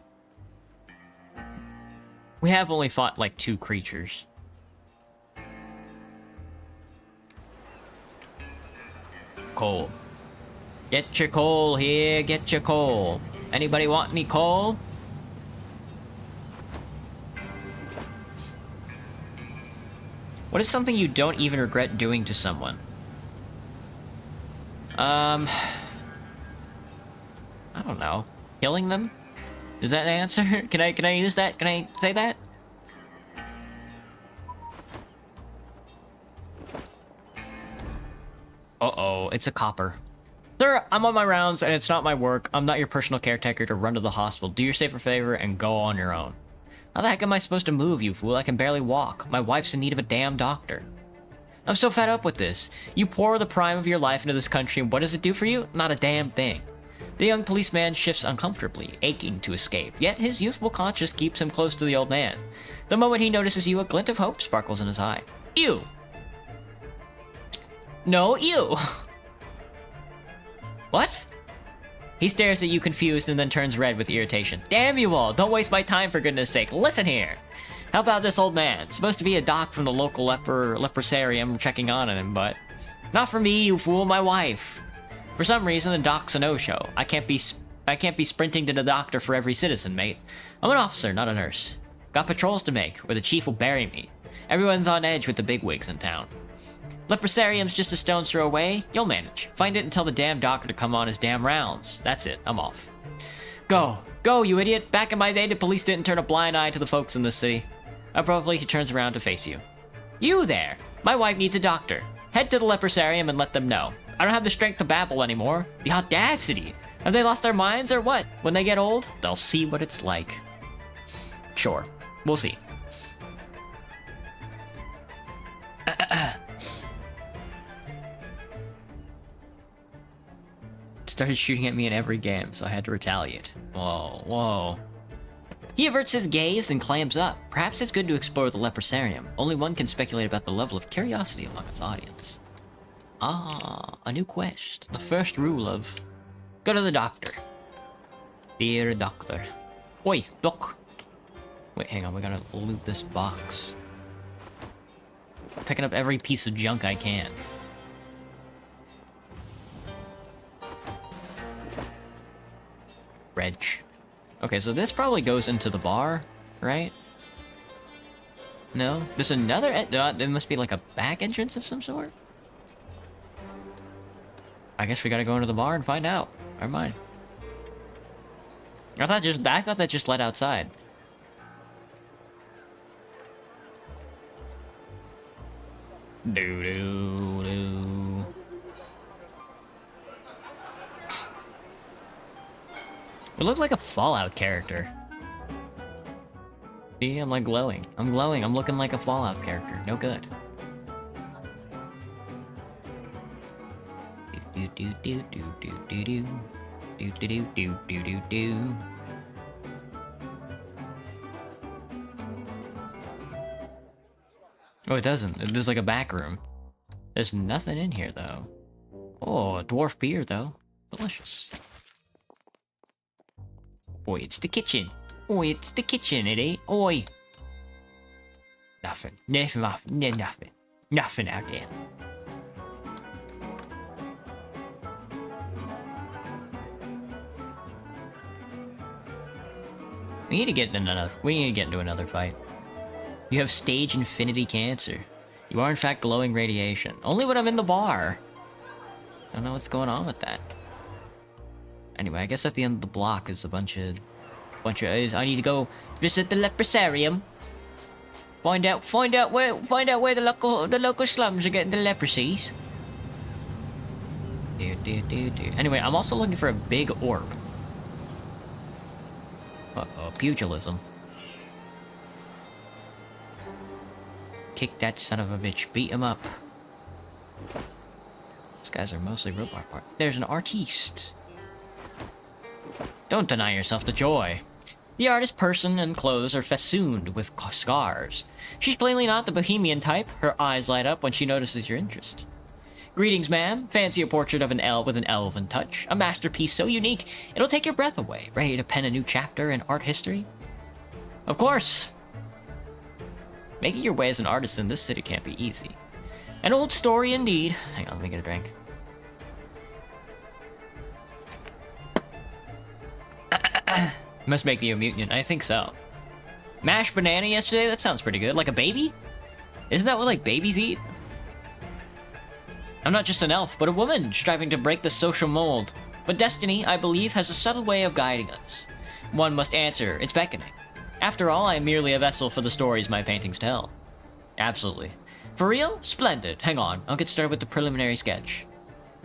A: We have only fought like 2 creatures. Coal. Get your coal here, get your coal. Anybody want any coal? What is something you don't even regret doing to someone? I don't know. Killing them? Is that the answer? Can I use that? Can I say that? Uh-oh, it's a copper. Sir, I'm on my rounds and it's not my work. I'm not your personal caretaker to run to the hospital. Do yourself a favor and go on your own. How the heck am I supposed to move, you fool? I can barely walk. My wife's in need of a damn doctor. I'm so fed up with this. You pour the prime of your life into this country and what does it do for you? Not a damn thing. The young policeman shifts uncomfortably, aching to escape, yet his youthful conscience keeps him close to the old man. The moment he notices you, a glint of hope sparkles in his eye. Ew. No, ew. What? He stares at you confused and then turns red with irritation. Damn you all, don't waste my time for goodness sake. Listen here. How about this old man? It's supposed to be a doc from the local leprosarium checking on him, but... Not for me, you fool, my wife. For some reason, the doc's a no-show. I can't be sprinting to the doctor for every citizen, mate. I'm an officer, not a nurse. Got patrols to make, where the chief will bury me. Everyone's on edge with the bigwigs in town. Leprosarium's just a stone's throw away. You'll manage. Find it and tell the damn doctor to come on his damn rounds. That's it. I'm off. Go. Go, you idiot. Back in my day, the police didn't turn a blind eye to the folks in this city. Abruptly, he turns around to face you. You there! My wife needs a doctor. Head to the Leprosarium and let them know. I don't have the strength to babble anymore. The audacity! Have they lost their minds or what? When they get old, they'll see what it's like. Sure. We'll see. Started shooting at me in every game, so I had to retaliate. Whoa, whoa. He averts his gaze and clams up. Perhaps it's good to explore the Leprosarium. Only one can speculate about the level of curiosity among its audience. Ah, a new quest. The first rule of... Go to the doctor. Dear doctor. Oi, doc. Wait, hang on, we gotta loot this box. Picking up every piece of junk I can. Reg. Okay, so this probably goes into the bar, right? No? There's another... there must be like a back entrance of some sort? I guess we gotta go into the bar and find out. Never mind. I thought that just led outside. Doo-doo-doo. We look like a Fallout character. See, I'm like glowing. I'm glowing. I'm looking like a Fallout character. No good. Do do do do do do do do do do do do do do. Oh, it doesn't. There's like a back room. There's nothing in here, though. Oh, a dwarf beer, though. Delicious. Oi, it's the kitchen. Oi, it's the kitchen, it ain't. Oi. Nothing. Nothing. Nothing out there. We need to get into another fight. You have stage infinity cancer. You are in fact glowing radiation. Only when I'm in the bar. I don't know what's going on with that. Anyway, I guess at the end of the block is a bunch of I need to go visit the leprosarium. Find out where the local slums are getting the leprosies. Anyway, I'm also looking for a big orb. Uh-oh, pugilism. Kick that son of a bitch. Beat him up. These guys are mostly robot parts. There's an artiste. Don't deny yourself the joy. The artist's person and clothes are festooned with scars. She's plainly not the bohemian type. Her eyes light up when she notices your interest. Greetings, ma'am. Fancy a portrait of an elf with an elven touch. A masterpiece so unique, it'll take your breath away. Ready to pen a new chapter in art history? Of course. Making your way as an artist in this city can't be easy. An old story indeed. Hang on, let me get a drink. Must make me a mutant. I think so. Mashed banana yesterday? That sounds pretty good. Like a baby? Isn't that what, like, babies eat? I'm not just an elf, but a woman striving to break the social mold. But destiny, I believe, has a subtle way of guiding us. One must answer its beckoning. After all, I am merely a vessel for the stories my paintings tell. Absolutely. For real? Splendid. Hang on, I'll get started with the preliminary sketch.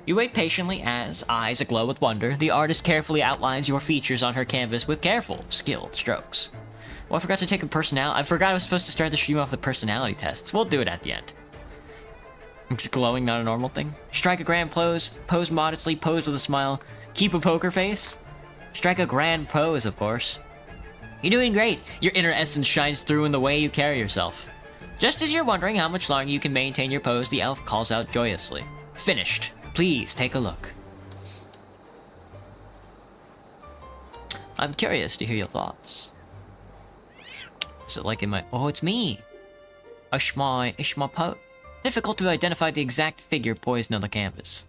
A: You wait patiently as, eyes aglow with wonder, the artist carefully outlines your features on her canvas with careful, skilled strokes. Well, I forgot to take a personality. I forgot I was supposed to start the stream off with personality tests. We'll do it at the end. It's glowing, not a normal thing. Strike a grand pose. Pose modestly. Pose with a smile. Keep a poker face. Strike a grand pose, of course. You're doing great. Your inner essence shines through in the way you carry yourself. Just as you're wondering how much longer you can maintain your pose, the elf calls out joyously. Finished. Please take a look. I'm curious to hear your thoughts. Is it like in my... Oh, it's me! Ishma po... Difficult to identify the exact figure poised on the canvas.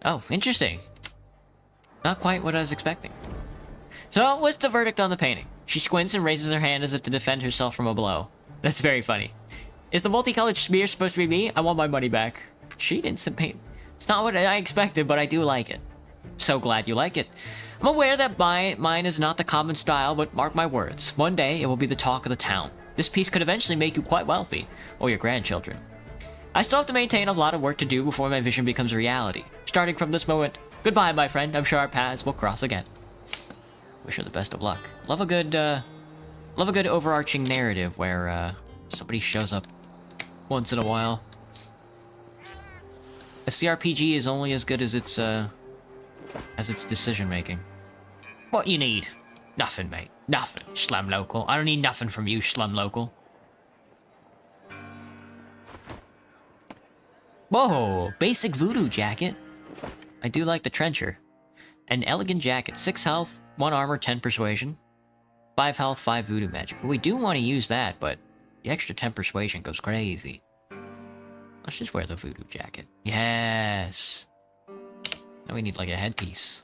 A: Oh, interesting. Not quite what I was expecting. So, what's the verdict on the painting? She squints and raises her hand as if to defend herself from a blow. That's very funny. Is the multicolored smear supposed to be me? I want my money back. Cheat instant paint. It's not what I expected, but I do like it. So glad you like it. I'm aware that mine is not the common style, but mark my words. One day, it will be the talk of the town. This piece could eventually make you quite wealthy, or your grandchildren. I still have to maintain a lot of work to do before my vision becomes a reality. Starting from this moment, goodbye, my friend. I'm sure our paths will cross again. Wish her the best of luck. Love a good overarching narrative where somebody shows up once in a while. A CRPG is only as good as its decision making. What you need? Nothing, mate. Nothing, Slum Local. I don't need nothing from you, Slum Local. Whoa, basic voodoo jacket. I do like the trencher. An elegant jacket. 6 health, 1 armor, 10 persuasion. 5 health, 5 voodoo magic. We do want to use that, but the extra 10 persuasion goes crazy. Let's just wear the voodoo jacket. Yes! Now we need like a headpiece.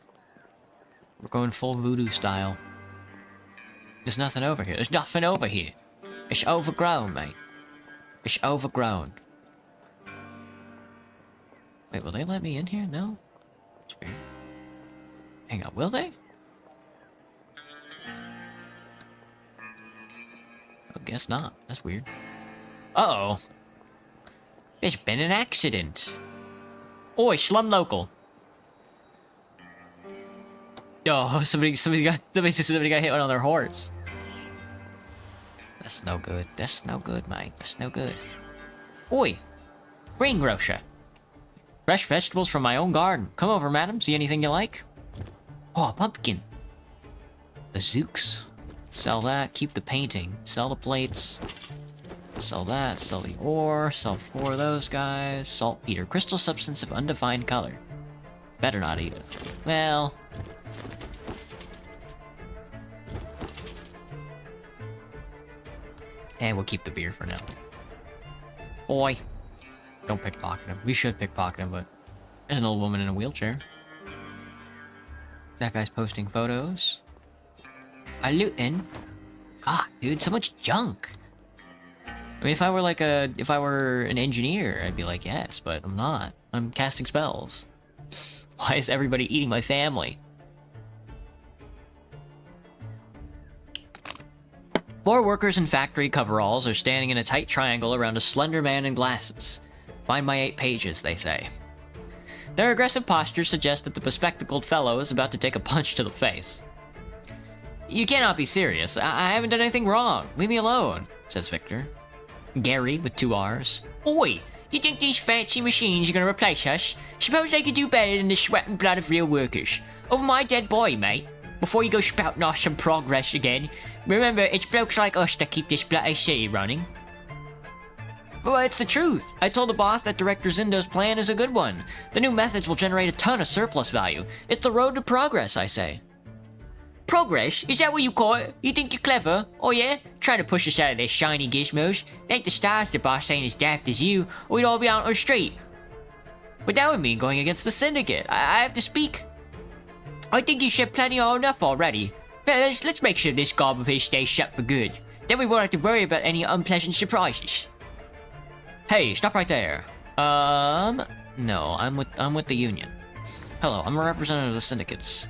A: We're going full voodoo style. There's nothing over here. There's nothing over here. It's overgrown, mate. It's overgrown. Wait, will they let me in here? No? It's weird. Hang on, will they? I guess not. That's weird. Uh-oh. There's been an accident. Oi, Slum Local. Oh, somebody got hit on their horse. That's no good. That's no good, mate. That's no good. Oi, greengrocer. Fresh vegetables from my own garden. Come over, madam. See anything you like? Oh, a pumpkin. Bazooks. Sell that, keep the painting. Sell the plates. Sell that, sell the ore, sell 4 of those guys. Saltpeter, crystal substance of undefined color. Better not eat it. Well... and we'll keep the beer for now. Boy. Don't pickpocket him. We should pickpocket him, but... there's an old woman in a wheelchair. That guy's posting photos. I lootin'. God, dude, so much junk. I mean, if I were an engineer, I'd be like, yes, but I'm not. I'm casting spells. Why is everybody eating my family? 4 workers in factory coveralls are standing in a tight triangle around a slender man in glasses. Find my 8 pages, they say. Their aggressive posture suggests that the bespectacled fellow is about to take a punch to the face. You cannot be serious. I haven't done anything wrong. Leave me alone, says Victor. Gary, with 2 R's. Oi, you think these fancy machines are gonna replace us? Suppose they could do better than the sweat and blood of real workers. Over my dead boy, mate. Before you go spouting off some progress again, remember, it's blokes like us that keep this bloody city running. Well, it's the truth. I told the boss that Director Zindo's plan is a good one. The new methods will generate a ton of surplus value. It's the road to progress, I say. Progress? Is that what you call it? You think you're clever? Oh yeah? Trying to push us out of their shiny gizmos. Thank the stars the boss ain't as daft as you, or we'd all be out on the street. But that would mean going against the Syndicate. I have to speak. I think you said plenty or enough already. Fellas, let's make sure this gob of his stays shut for good. Then we won't have to worry about any unpleasant surprises. Hey, stop right there. No, I'm with the Union. Hello, I'm a representative of the Syndicates.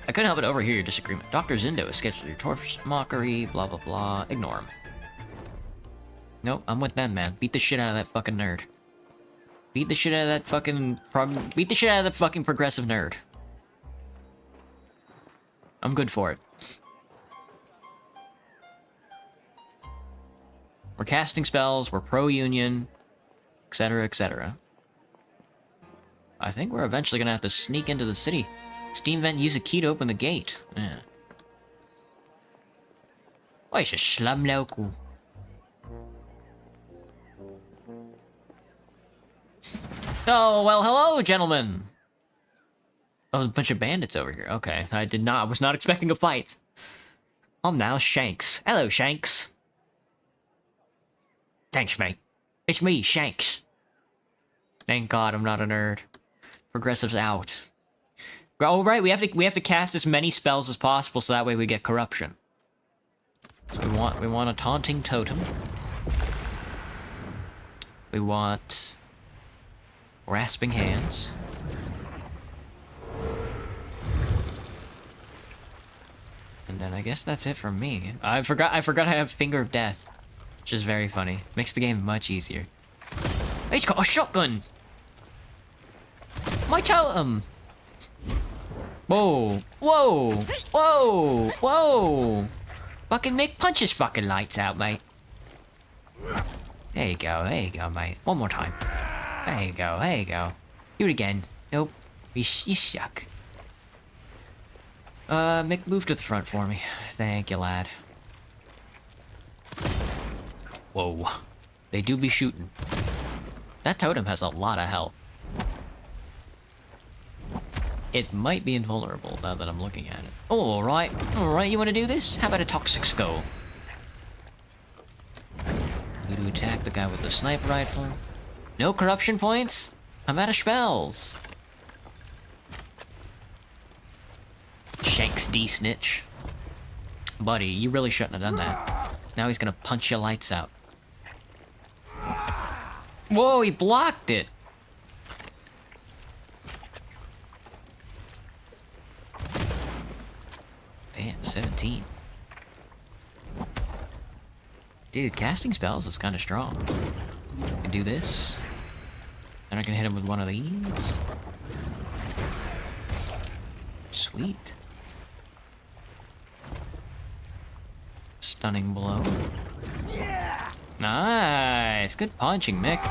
A: I couldn't help but overhear your disagreement. Dr. Zindo is scheduled your tour mockery, blah blah blah. Ignore him. Nope, I'm with them, man. Beat the shit out of that fucking nerd. Beat the shit out of that fucking progressive nerd. I'm good for it. We're casting spells, we're pro-union, etc, etc. I think we're eventually gonna have to sneak into the city. Steam vent, use a key to open the gate. Yeah. Why is a slum local? Oh, well, hello, gentlemen! Oh, a bunch of bandits over here. Okay, I was not expecting a fight. I'm now Shanks. Hello, Shanks. Thanks, mate. It's me, Shanks. Thank God I'm not a nerd. Progressives out. Oh, right, we have to cast as many spells as possible so that way we get corruption. So we want a taunting totem. We want grasping hands. And then I guess that's it from me. I forgot I have Finger of Death, which is very funny. Makes the game much easier. He's got a shotgun! My totem! Whoa! Whoa! Whoa! Whoa! Fucking make punch his fucking lights out, mate. There you go, mate. One more time. There you go. Do it again. Nope. You suck. Mick, move to the front for me. Thank you, lad. Whoa. They do be shooting. That totem has a lot of health. It might be invulnerable now that I'm looking at it. Alright, you wanna do this? How about a toxic skull? I'm gonna attack the guy with the sniper rifle. No corruption points? I'm out of spells. Shanks D-snitch. Buddy, you really shouldn't have done that. Now he's gonna punch your lights out. Whoa, he blocked it! Damn, 17. Dude, casting spells is kind of strong. I can do this. Then I can hit him with one of these. Sweet. Stunning blow. Nice! Good punching, Mick.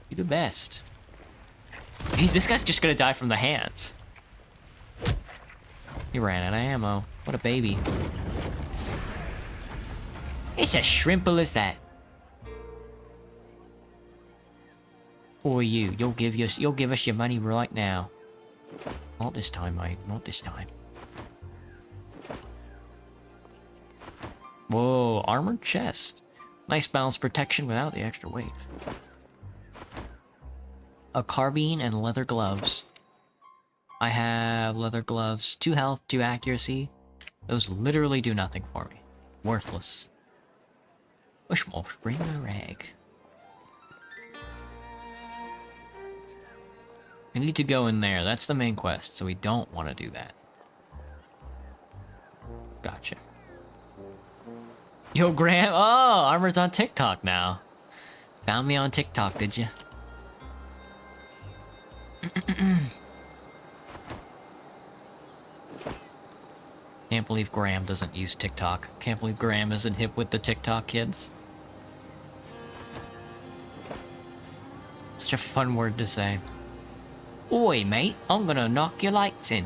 A: You're the best. This guy's just gonna die from the hands. He ran out of ammo. What a baby. It's as shrimple as that. Or you'll give us your money right now. Not this time, mate. Not this time. Whoa, armored chest. Nice balanced protection without the extra weight. A carbine and leather gloves. I have leather gloves. 2 health, 2 accuracy. Those literally do nothing for me. Worthless. Bushwolf, bring a rag. We need to go in there. That's the main quest, so we don't want to do that. Gotcha. Yo, Graham. Oh, Armor's on TikTok now. Found me on TikTok, did you? Can't believe Graham doesn't use TikTok. Can't believe Graham isn't hip with the TikTok kids. Such a fun word to say. Oi, mate, I'm gonna knock your lights in.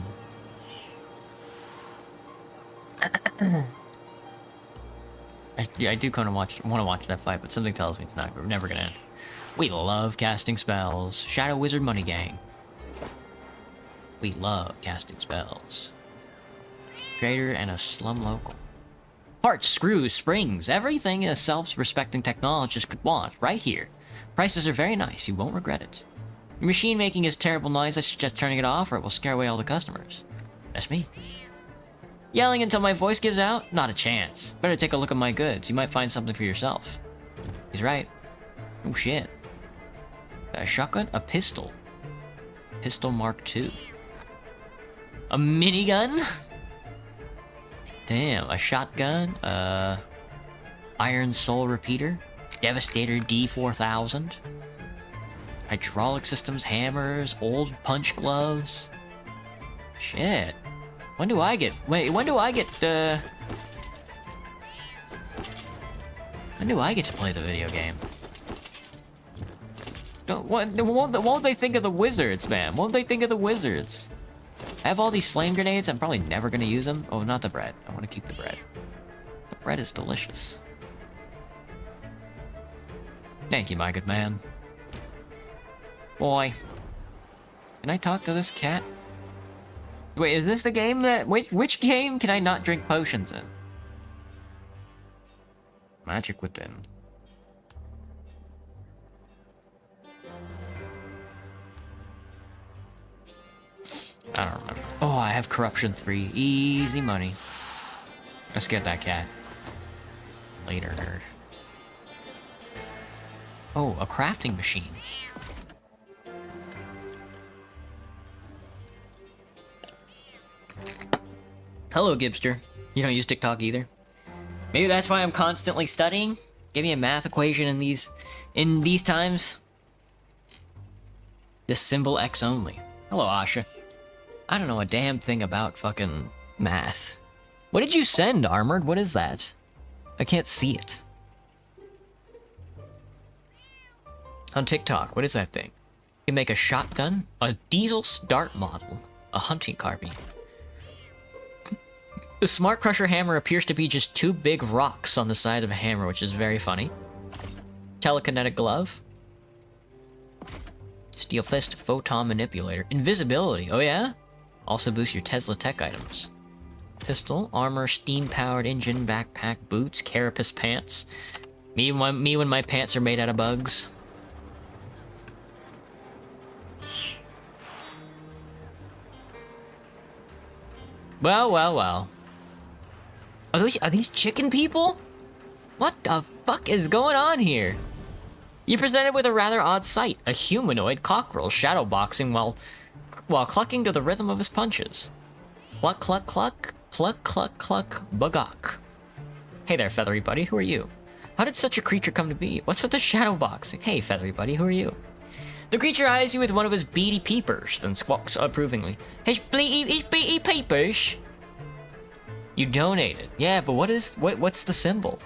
A: I do kind of want to watch that fight, but something tells me it's never gonna end. We love casting spells. Shadow Wizard Money Gang. We love casting spells. Trader and a slum local. Parts, screws, springs, everything a self-respecting technologist could want, right here. Prices are very nice, you won't regret it. Your machine making is terrible noise, I suggest turning it off or it will scare away all the customers. That's me. Yelling until my voice gives out? Not a chance. Better take a look at my goods, you might find something for yourself. He's right. Oh shit. A shotgun? A pistol. Pistol Mark II. A minigun? Damn, a shotgun? Iron Soul Repeater? Devastator D4000? Hydraulic systems, hammers, old punch gloves? Shit. When do I get... Wait, when do I get to play the video game? Won't they think of the wizards, man? Won't they think of the wizards? I have all these flame grenades, I'm probably never gonna use them. Oh, not the bread. I want to keep the bread. The bread is delicious. Thank you, my good man. Boy. Can I talk to this cat? Wait, is this the game that... Which game can I not drink potions in? Magic Within. I don't remember. Oh, I have Corruption 3. Easy money. Let's get that cat. Later, nerd. Oh, a crafting machine. Hello, Gibster. You don't use TikTok either? Maybe that's why I'm constantly studying? Give me a math equation in these times? This symbol X only. Hello, Asha. I don't know a damn thing about fucking math. What did you send, Armored? What is that? I can't see it. On TikTok, what is that thing? You can make a shotgun, a diesel start model, a hunting carbine. The Smart Crusher hammer appears to be just 2 big rocks on the side of a hammer, which is very funny. Telekinetic glove. Steel fist, photon manipulator. Invisibility, oh yeah? Also boosts your Tesla tech items. Pistol, armor, steam-powered engine, backpack, boots, carapace pants. Me when my pants are made out of bugs. Well. Are these chicken people? What the fuck is going on here? You're presented with a rather odd sight. A humanoid cockerel shadowboxing while clucking to the rhythm of his punches. Cluck, cluck, cluck. Cluck, cluck, cluck. Bugok. Hey there, feathery buddy. Who are you? How did such a creature come to be? What's with the shadowboxing? Hey, feathery buddy. Who are you? The creature eyes you with one of his beady peepers, then squawks approvingly. His beady peepers? You donated. Yeah, but what's the symbol?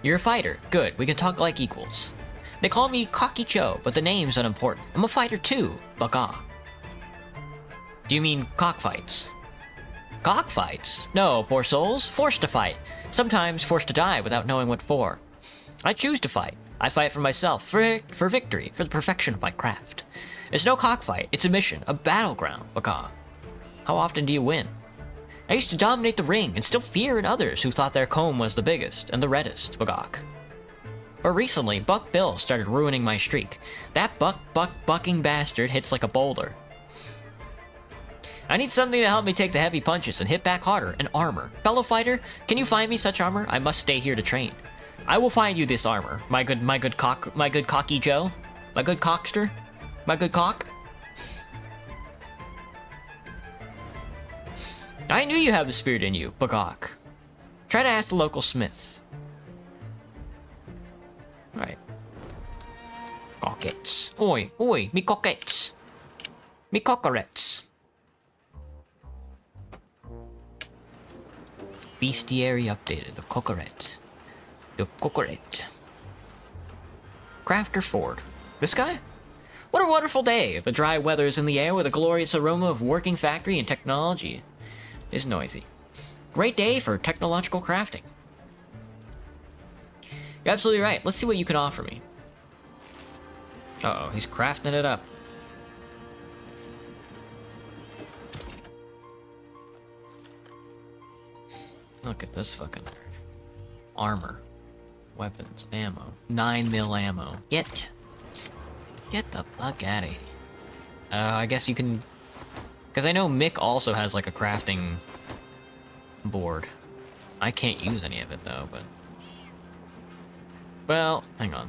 A: You're a fighter. Good, we can talk like equals. They call me Cocky Joe, but the name's unimportant. I'm a fighter too, Baka. Do you mean cockfights? Cockfights? No, poor souls. Forced to fight. Sometimes forced to die without knowing what for. I choose to fight. I fight for myself, for victory, for the perfection of my craft. It's no cockfight, it's a mission, a battleground, Baka. How often do you win? I used to dominate the ring and still fear in others who thought their comb was the biggest and the reddest, Bagok. But recently, Buck Bill started ruining my streak. That bucking bastard hits like a boulder. I need something to help me take the heavy punches and hit back harder, and armor. Fellow fighter, can you find me such armor? I must stay here to train. I will find you this armor, my good cocky Joe. My good cockster. My good cock. I knew you have the spirit in you, Bagok. Try to ask the local smiths. Alright. Cockets. Oi, oi, me cockets. Me cockerets. Bestiary updated. The cockeret. The cockeret. Crafter Ford. This guy? What a wonderful day. The dry weather is in the air with a glorious aroma of working factory and technology. It's noisy. Great day for technological crafting. You're absolutely right. Let's see what you can offer me. Uh-oh, he's crafting it up. Look at this fucking nerd. Armor. Weapons. Ammo. 9mm ammo. Get the fuck out of here. I guess you can... Because I know Mick also has like a crafting board. I can't use any of it though, but... Well, hang on.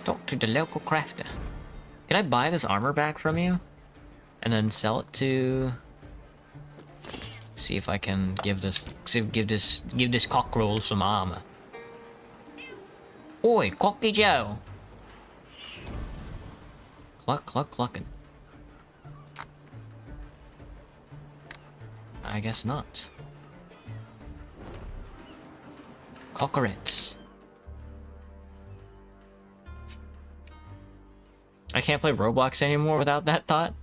A: Talk to the local crafter. Can I buy this armor back from you? And then sell it to... See if I can give this cockerel some armor. Oi, Cocky Joe! Clucking. I guess not. Cockerets. I can't play Roblox anymore without that thought.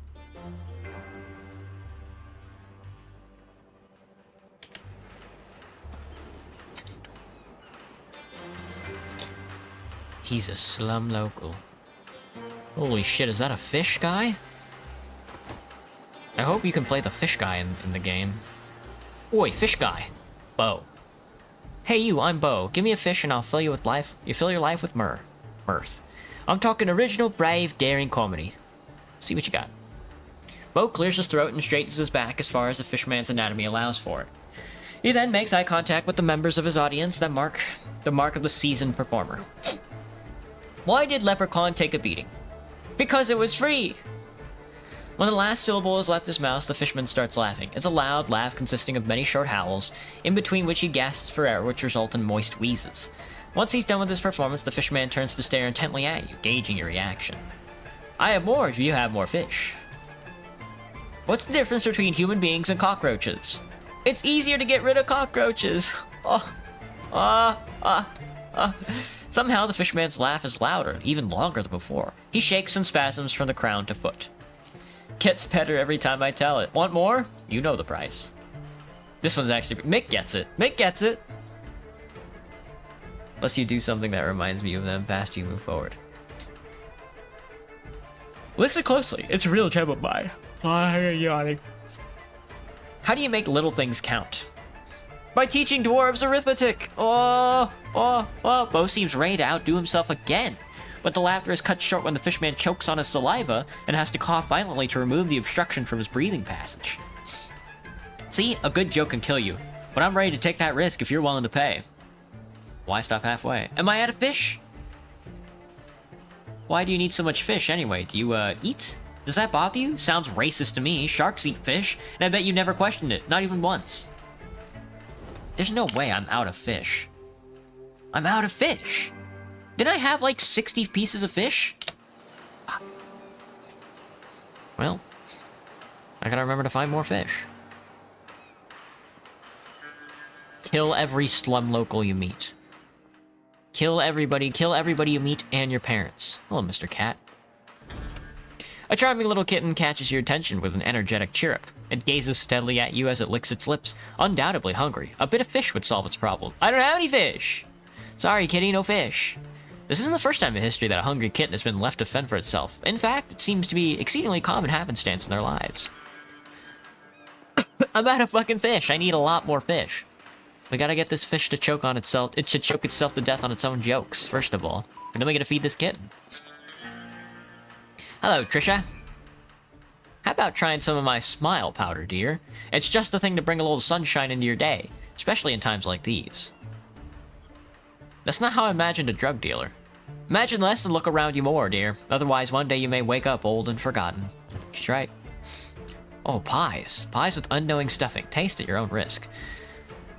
A: He's a slum local. Holy shit, is that a fish guy? I hope you can play the fish guy in the game. Oi, fish guy. Bo. Hey you, I'm Bo. Give me a fish and I'll fill you with life. You fill your life with mirth. I'm talking original, brave, daring comedy. See what you got. Bo clears his throat and straightens his back as far as the fishman's anatomy allows for it. He then makes eye contact with the members of his audience that mark the mark of the seasoned performer. Why did Leprechaun take a beating? Because it was free! When the last syllable has left his mouth, the fishman starts laughing. It's a loud laugh consisting of many short howls, in between which he gasps for air, which result in moist wheezes. Once he's done with his performance, the fishman turns to stare intently at you, gauging your reaction. I have more if you have more fish. What's the difference between human beings and cockroaches? It's easier to get rid of cockroaches. Somehow the fishman's laugh is louder, even longer than before. He shakes and spasms from the crown to foot. Gets better every time I tell it. Want more? You know the price. This one's actually... Mick gets it. Mick gets it! Unless you do something that reminds me of them fast you move forward. Listen closely. It's a real gem of mine. Yawning. How do you make little things count? By teaching dwarves arithmetic! Bo seems ready to outdo himself again. But the laughter is cut short when the fishman chokes on his saliva and has to cough violently to remove the obstruction from his breathing passage. See, a good joke can kill you, but I'm ready to take that risk if you're willing to pay. Why stop halfway? Am I out of fish? Why do you need so much fish anyway? Do you, eat? Does that bother you? Sounds racist to me. Sharks eat fish, and I bet you never questioned it, not even once. There's no way I'm out of fish. I'm out of fish! Didn't I have like 60 pieces of fish? Fuck. Well, I gotta remember to find more fish. Kill every slum local you meet. Kill everybody you meet and your parents. Hello, Mr. Cat. A charming little kitten catches your attention with an energetic chirrup. It gazes steadily at you as it licks its lips, undoubtedly hungry. A bit of fish would solve its problem. I don't have any fish! Sorry, kitty, no fish. This isn't the first time in history that a hungry kitten has been left to fend for itself. In fact, it seems to be exceedingly common happenstance in their lives. I'm out of fucking fish. I need a lot more fish. We gotta get this fish to choke on itself. It should choke itself to death on its own jokes, first of all. And then we gotta feed this kitten. Hello, Trisha. How about trying some of my smile powder, dear? It's just the thing to bring a little sunshine into your day, especially in times like these. That's not how I imagined a drug dealer. Imagine less and look around you more, dear. Otherwise, one day you may wake up old and forgotten. She's right. Oh, pies. Pies with unknowing stuffing. Taste at your own risk.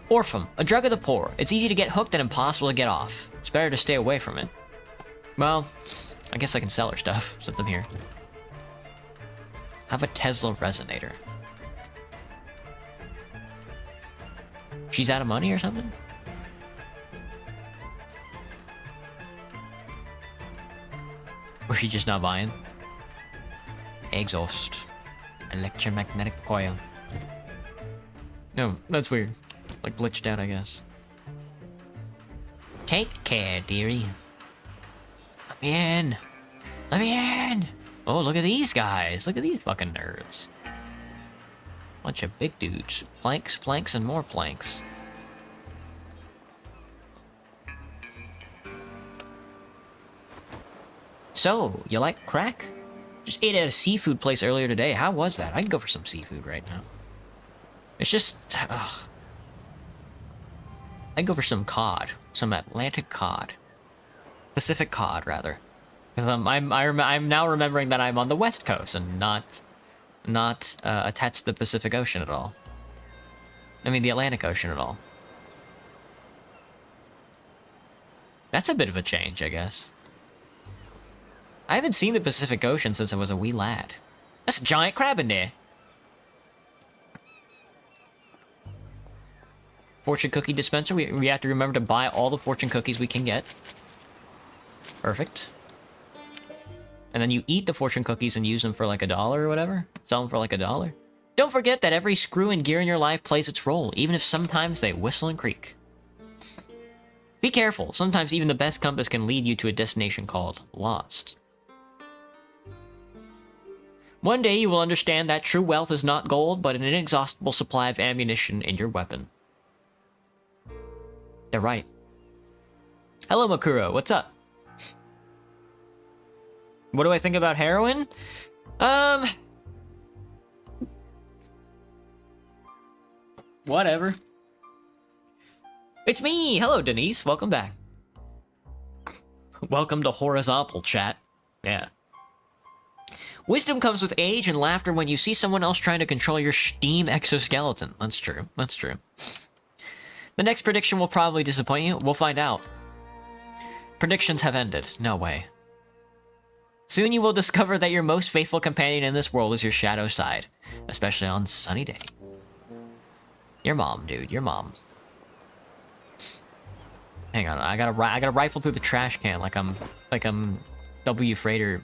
A: Orphan, a drug of the poor. It's easy to get hooked and impossible to get off. It's better to stay away from it. Well, I guess I can sell her stuff since I'm here. Have a Tesla resonator. She's out of money or something? Or she just not buying? Exhaust. Electromagnetic coil. No, that's weird. Like glitched out, I guess. Take care, dearie. Let me in. Let me in. Oh, look at these guys. Look at these fucking nerds. Bunch of big dudes. Planks, planks, and more planks. So, you like crack? Just ate at a seafood place earlier today. How was that? I can go for some seafood right now. It's just... ugh. I'd go for some cod. Some Atlantic cod. Pacific cod, rather. Because I'm now remembering that I'm on the West Coast and not attached to the Pacific Ocean at all. I mean, the Atlantic Ocean at all. That's a bit of a change, I guess. I haven't seen the Pacific Ocean since I was a wee lad. That's a giant crab in there. Fortune cookie dispenser. We have to remember to buy all the fortune cookies we can get. Perfect. And then you eat the fortune cookies and use them for like $1 or whatever. Sell them for like $1. Don't forget that every screw and gear in your life plays its role, even if sometimes they whistle and creak. Be careful. Sometimes even the best compass can lead you to a destination called lost. One day you will understand that true wealth is not gold, but an inexhaustible supply of ammunition in your weapon. They're right. Hello, Makuro. What's up? What do I think about heroin? Whatever. It's me! Hello, Denise. Welcome back. Welcome to horizontal chat. Yeah. Wisdom comes with age and laughter when you see someone else trying to control your steam exoskeleton. That's true. That's true. The next prediction will probably disappoint you. We'll find out. Predictions have ended. No way. Soon you will discover that your most faithful companion in this world is your shadow side. Especially on sunny day. Your mom, dude. Your mom. Hang on. I gotta rifle through the trash can like I'm W. Freighter.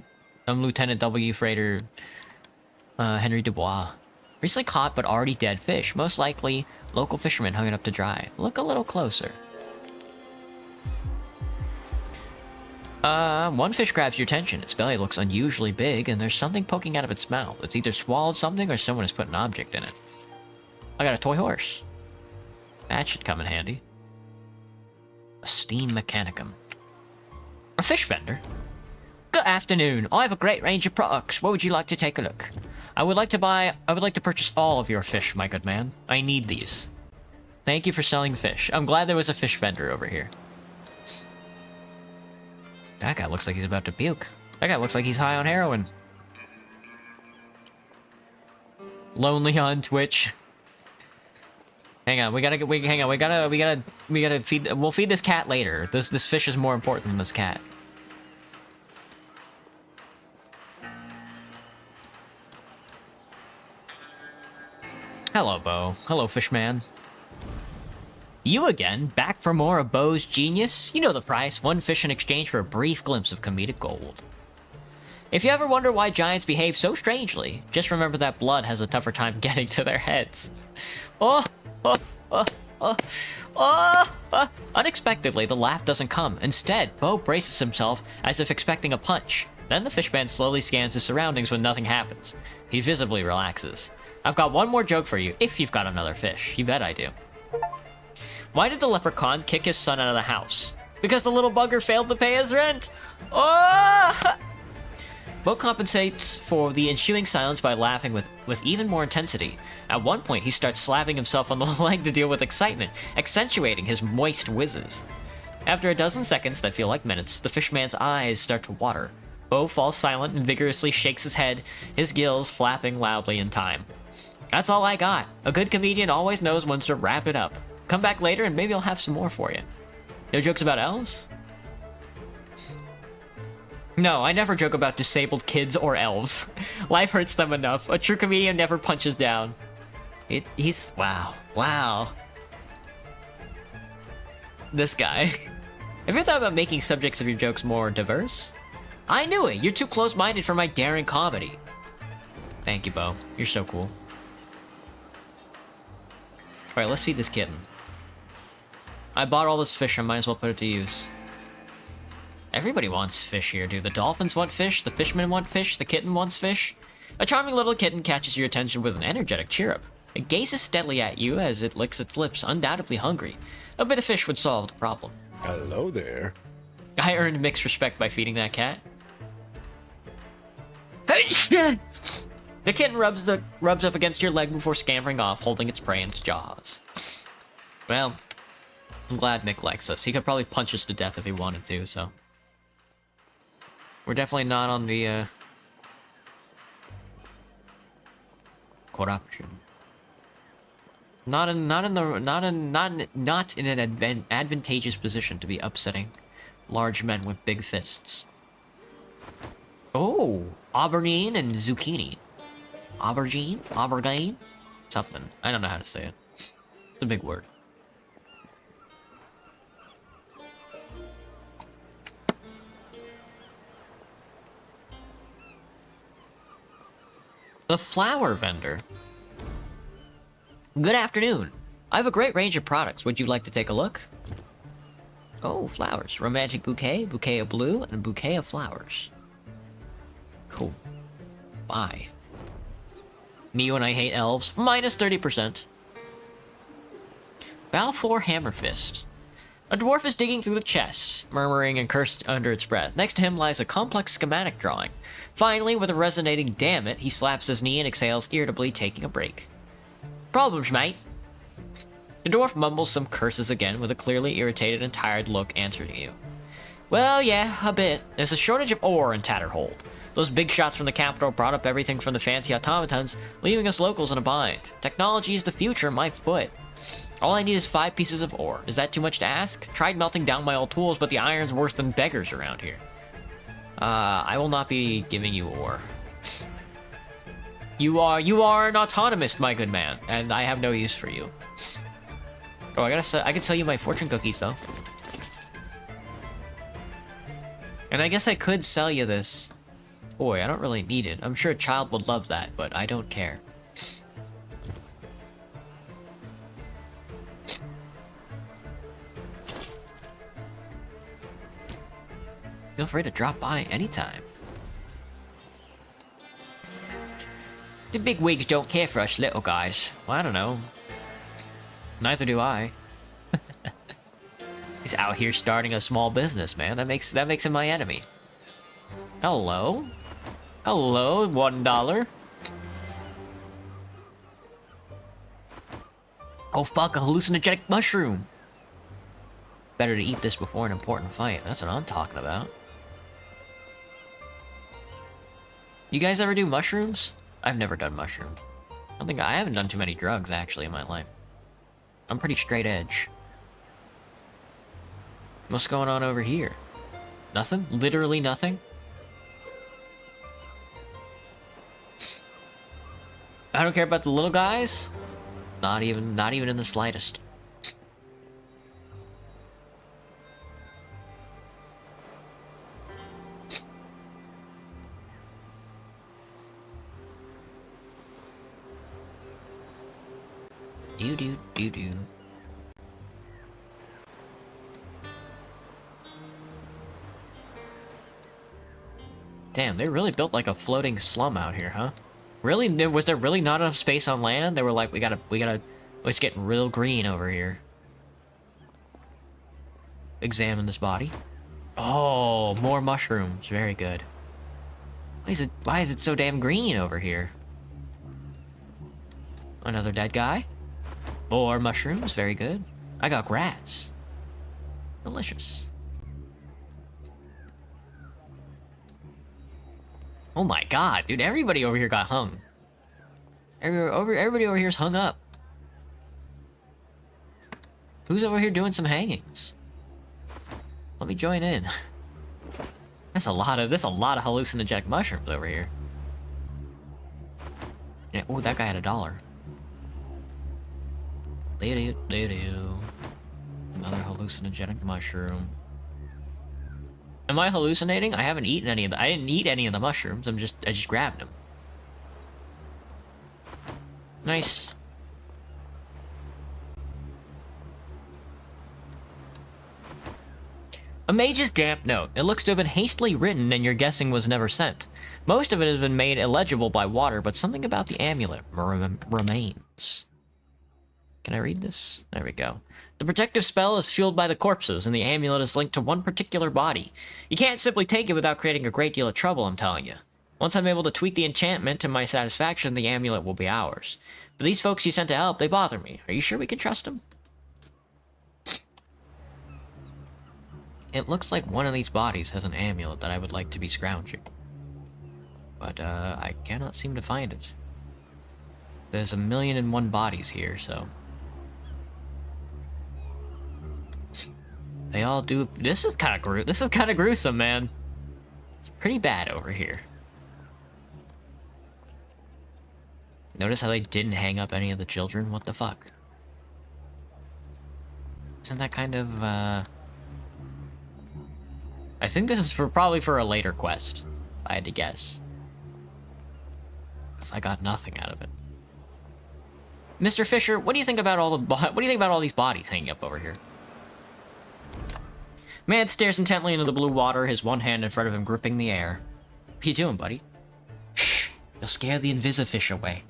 A: I'm Lieutenant W. Freighter, Henry Dubois. Recently caught but already dead fish. Most likely, local fishermen hung it up to dry. Look a little closer. One fish grabs your attention. Its belly looks unusually big, and there's something poking out of its mouth. It's either swallowed something or someone has put an object in it. I got a toy horse. That should come in handy. A steam mechanicum. A fish vendor. Good afternoon. I have a great range of products. What would you like to take a look? I would like to purchase all of your fish, my good man. I need these. Thank you for selling fish. I'm glad there was a fish vendor over here. That guy looks like he's about to puke. That guy looks like he's high on heroin. Lonely on Twitch. Hang on, we gotta feed. We'll feed this cat later. This fish is more important than this cat. Hello, Bo. Hello, Fishman. You again? Back for more of Bo's genius? You know the price. One fish in exchange for a brief glimpse of comedic gold. If you ever wonder why giants behave so strangely, just remember that blood has a tougher time getting to their heads. Oh, oh, oh, oh, oh, oh. Unexpectedly, the laugh doesn't come. Instead, Bo braces himself as if expecting a punch. Then the fishman slowly scans his surroundings when nothing happens. He visibly relaxes. I've got one more joke for you, if you've got another fish. You bet I do. Why did the leprechaun kick his son out of the house? Because the little bugger failed to pay his rent. Oh! Bo compensates for the ensuing silence by laughing with even more intensity. At one point, he starts slapping himself on the leg to deal with excitement, accentuating his moist whizzes. After a dozen seconds that feel like minutes, the fishman's eyes start to water. Bo falls silent and vigorously shakes his head, his gills flapping loudly in time. That's all I got. A good comedian always knows when to wrap it up. Come back later and maybe I'll have some more for you. No jokes about elves? No, I never joke about disabled kids or elves. Life hurts them enough. A true comedian never punches down. Wow. This guy. Have you ever thought about making subjects of your jokes more diverse? I knew it! You're too close-minded for my daring comedy. Thank you, Bo. You're so cool. Alright, let's feed this kitten. I bought all this fish, I might as well put it to use. Everybody wants fish here, dude. The dolphins want fish, the fishermen want fish, the kitten wants fish. A charming little kitten catches your attention with an energetic chirrup. It gazes steadily at you as it licks its lips, undoubtedly hungry. A bit of fish would solve the problem.
B: Hello there.
A: I earned mixed respect by feeding that cat. The kitten rubs up against your leg before scampering off, holding its prey in its jaws. Well, I'm glad Mick likes us. He could probably punch us to death if he wanted to, so... We're definitely not on the, corruption. Not in an advantageous position to be upsetting large men with big fists. Oh, aubergine and zucchini. Aubergine? Something. I don't know how to say it. It's a big word. The flower vendor. Good afternoon. I have a great range of products. Would you like to take a look? Oh, flowers. Romantic bouquet, bouquet of blue, and a bouquet of flowers. Cool. Bye. Me when I hate elves. Minus 30%. Balfour Hammer Fist. A dwarf is digging through the chest, murmuring and cursed under its breath. Next to him lies a complex schematic drawing. Finally, with a resonating damn it, he slaps his knee and exhales irritably, taking a break. Problems, mate? The dwarf mumbles some curses again, with a clearly irritated and tired look answering you. Well, yeah, a bit. There's a shortage of ore in Tatterhold. Those big shots from the capital brought up everything from the fancy automatons, leaving us locals in a bind. Technology is the future, my foot. All I need is 5 pieces of ore. Is that too much to ask? Tried melting down my old tools, but the iron's worse than beggars around here. I will not be giving you ore. You are an autonomist, my good man, and I have no use for you. Oh, I can sell you my fortune cookies, though. And I guess I could sell you this. Boy, I don't really need it. I'm sure a child would love that, but I don't care. Feel free to drop by anytime. The big wigs don't care for us little guys. Well, I don't know. Neither do I. He's out here starting a small business, man. That makes him my enemy. Hello? Hello, $1. Oh fuck, a hallucinogenic mushroom! Better to eat this before an important fight. That's what I'm talking about. You guys ever do mushrooms? I've never done mushrooms. I haven't done too many drugs, actually, in my life. I'm pretty straight edge. What's going on over here? Nothing? Literally nothing? I don't care about the little guys? Not even in the slightest. Do do do do. Damn, they really built like a floating slum out here, huh? Really? Was there really not enough space on land? They were like, we gotta, let's get real green over here. Examine this body. Oh, more mushrooms. Very good. Why is it so damn green over here? Another dead guy. More mushrooms. Very good. I got grass. Delicious. Oh my god, dude, everybody over here got hung. Everybody over here's hung up. Who's over here doing some hangings? Let me join in. There's a lot of hallucinogenic mushrooms over here. Yeah, oh, that guy had $1. Another hallucinogenic mushroom. Am I hallucinating? I haven't eaten any of the. I didn't eat any of the mushrooms. I just grabbed them. Nice. A mage's damp note. It looks to have been hastily written and your guessing was never sent. Most of it has been made illegible by water, but something about the amulet remains. Can I read this? There we go. The protective spell is fueled by the corpses, and the amulet is linked to one particular body. You can't simply take it without creating a great deal of trouble, I'm telling you. Once I'm able to tweak the enchantment to my satisfaction, the amulet will be ours. But these folks you sent to help, they bother me. Are you sure we can trust them? It looks like one of these bodies has an amulet that I would like to be scrounging. But, I cannot seem to find it. There's 1,000,001 bodies here, so... They all do... This is kind of gruesome, man. It's pretty bad over here. Notice how they didn't hang up any of the children? What the fuck? Isn't that kind of, I think this is probably for a later quest, if I had to guess. Because I got nothing out of it. Mr. Fisher, what do you think about all these bodies hanging up over here? Man stares intently into the blue water, his one hand in front of him gripping the air. What are you doing, buddy? Shh! You'll scare the invisifish away.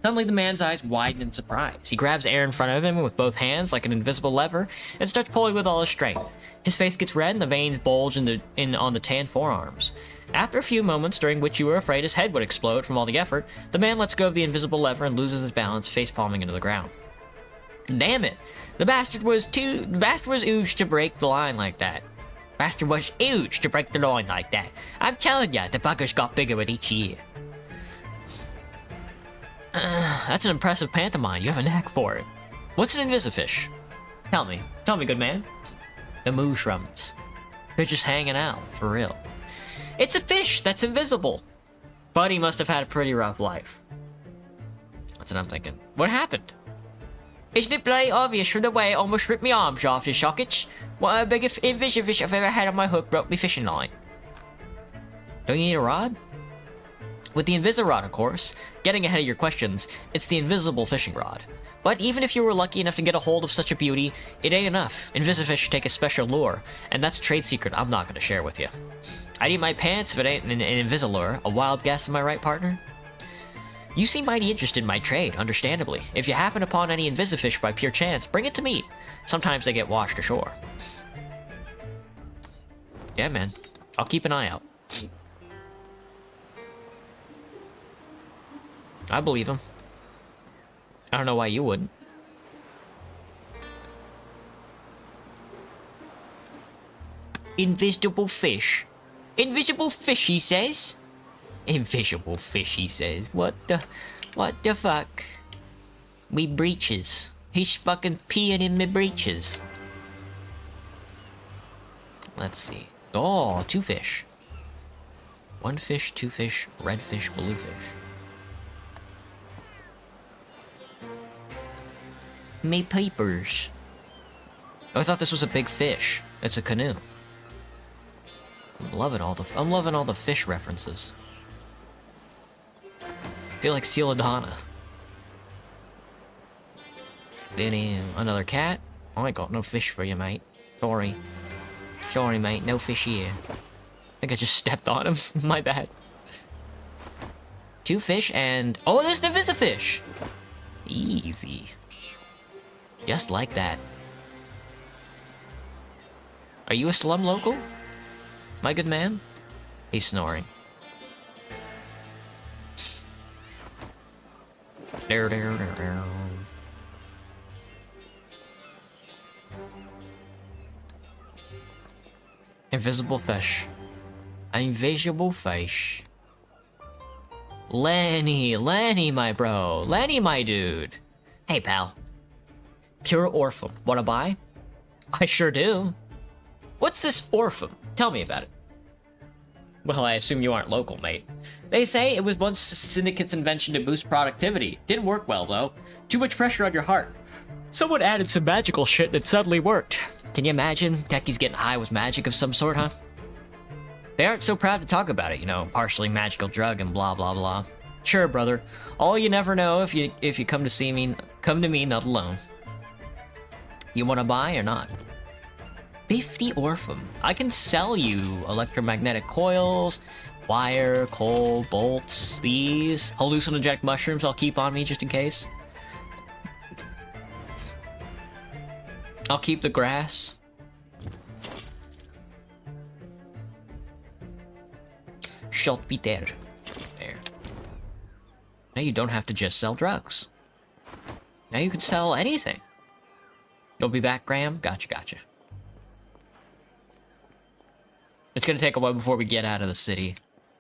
A: Suddenly, the man's eyes widen in surprise. He grabs air in front of him with both hands like an invisible lever and starts pulling with all his strength. His face gets red and the veins bulge on the tan forearms. After a few moments, during which you were afraid his head would explode from all the effort, the man lets go of the invisible lever and loses his balance, face-palming into the ground. Damn it! The bastard was huge to break the line like that. Bastard was huge to break the line like that. I'm telling ya, the buggers got bigger with each year. That's an impressive pantomime. You have a knack for it. What's an invisifish? Tell me, good man. The mushrooms. They're just hanging out, for real. It's a fish that's invisible. Buddy must have had a pretty rough life. That's what I'm thinking. What happened? Isn't it bloody obvious from the way it almost ripped me arms off, you sockets? What a biggest invisifish I've ever had on my hook broke me fishing line. Don't you need a rod? With the Invisirod, of course. Getting ahead of your questions, it's the invisible fishing rod. But even if you were lucky enough to get a hold of such a beauty, it ain't enough. Invisifish take a special lure, and that's a trade secret I'm not going to share with you. I'd eat my pants if it ain't an Invisilure. A wild guess, am I right, partner? You seem mighty interested in my trade, understandably. If you happen upon any Invisifish by pure chance, bring it to me. Sometimes they get washed ashore. Yeah, man. I'll keep an eye out. I believe him. I don't know why you wouldn't. Invisible fish. Invisible fish, he says. Invisible fish, he says. What the fuck? Me breeches. He's fucking peeing in me breeches. Let's see. Oh, 2 fish. 1 fish, 2 fish, red fish, blue fish. Me papers. Oh, I thought this was a big fish. It's a canoe. I'm loving all the fish references. I feel like Celadonna. Then another cat. I got no fish for you, mate. Sorry. Sorry, mate. No fish here. I think I just stepped on him. My bad. 2 fish and... Oh, there's the Visifish! Easy. Just like that. Are you a slum local? My good man? He's snoring. There. Invisible fish. Invisible fish. Lenny, my bro. Lenny, my dude. Hey, pal. Pure Orphan. Wanna buy? I sure do. What's this Orphan? Tell me about it. Well, I assume you aren't local, mate. They say it was once Syndicate's invention to boost productivity. Didn't work well, though. Too much pressure on your heart. Someone added some magical shit and it suddenly worked. Can you imagine? Techies getting high with magic of some sort, huh? They aren't so proud to talk about it, you know, partially magical drug and blah blah blah. Sure, brother. All you never know if you come to me not alone. You wanna buy or not? 50 Orphan. I can sell you electromagnetic coils, wire, coal, bolts, these hallucinogenic mushrooms I'll keep on me just in case. I'll keep the grass. Should be there. There. Now you don't have to just sell drugs. Now you can sell anything. You'll be back, Graham? Gotcha. It's gonna take a while before we get out of the city.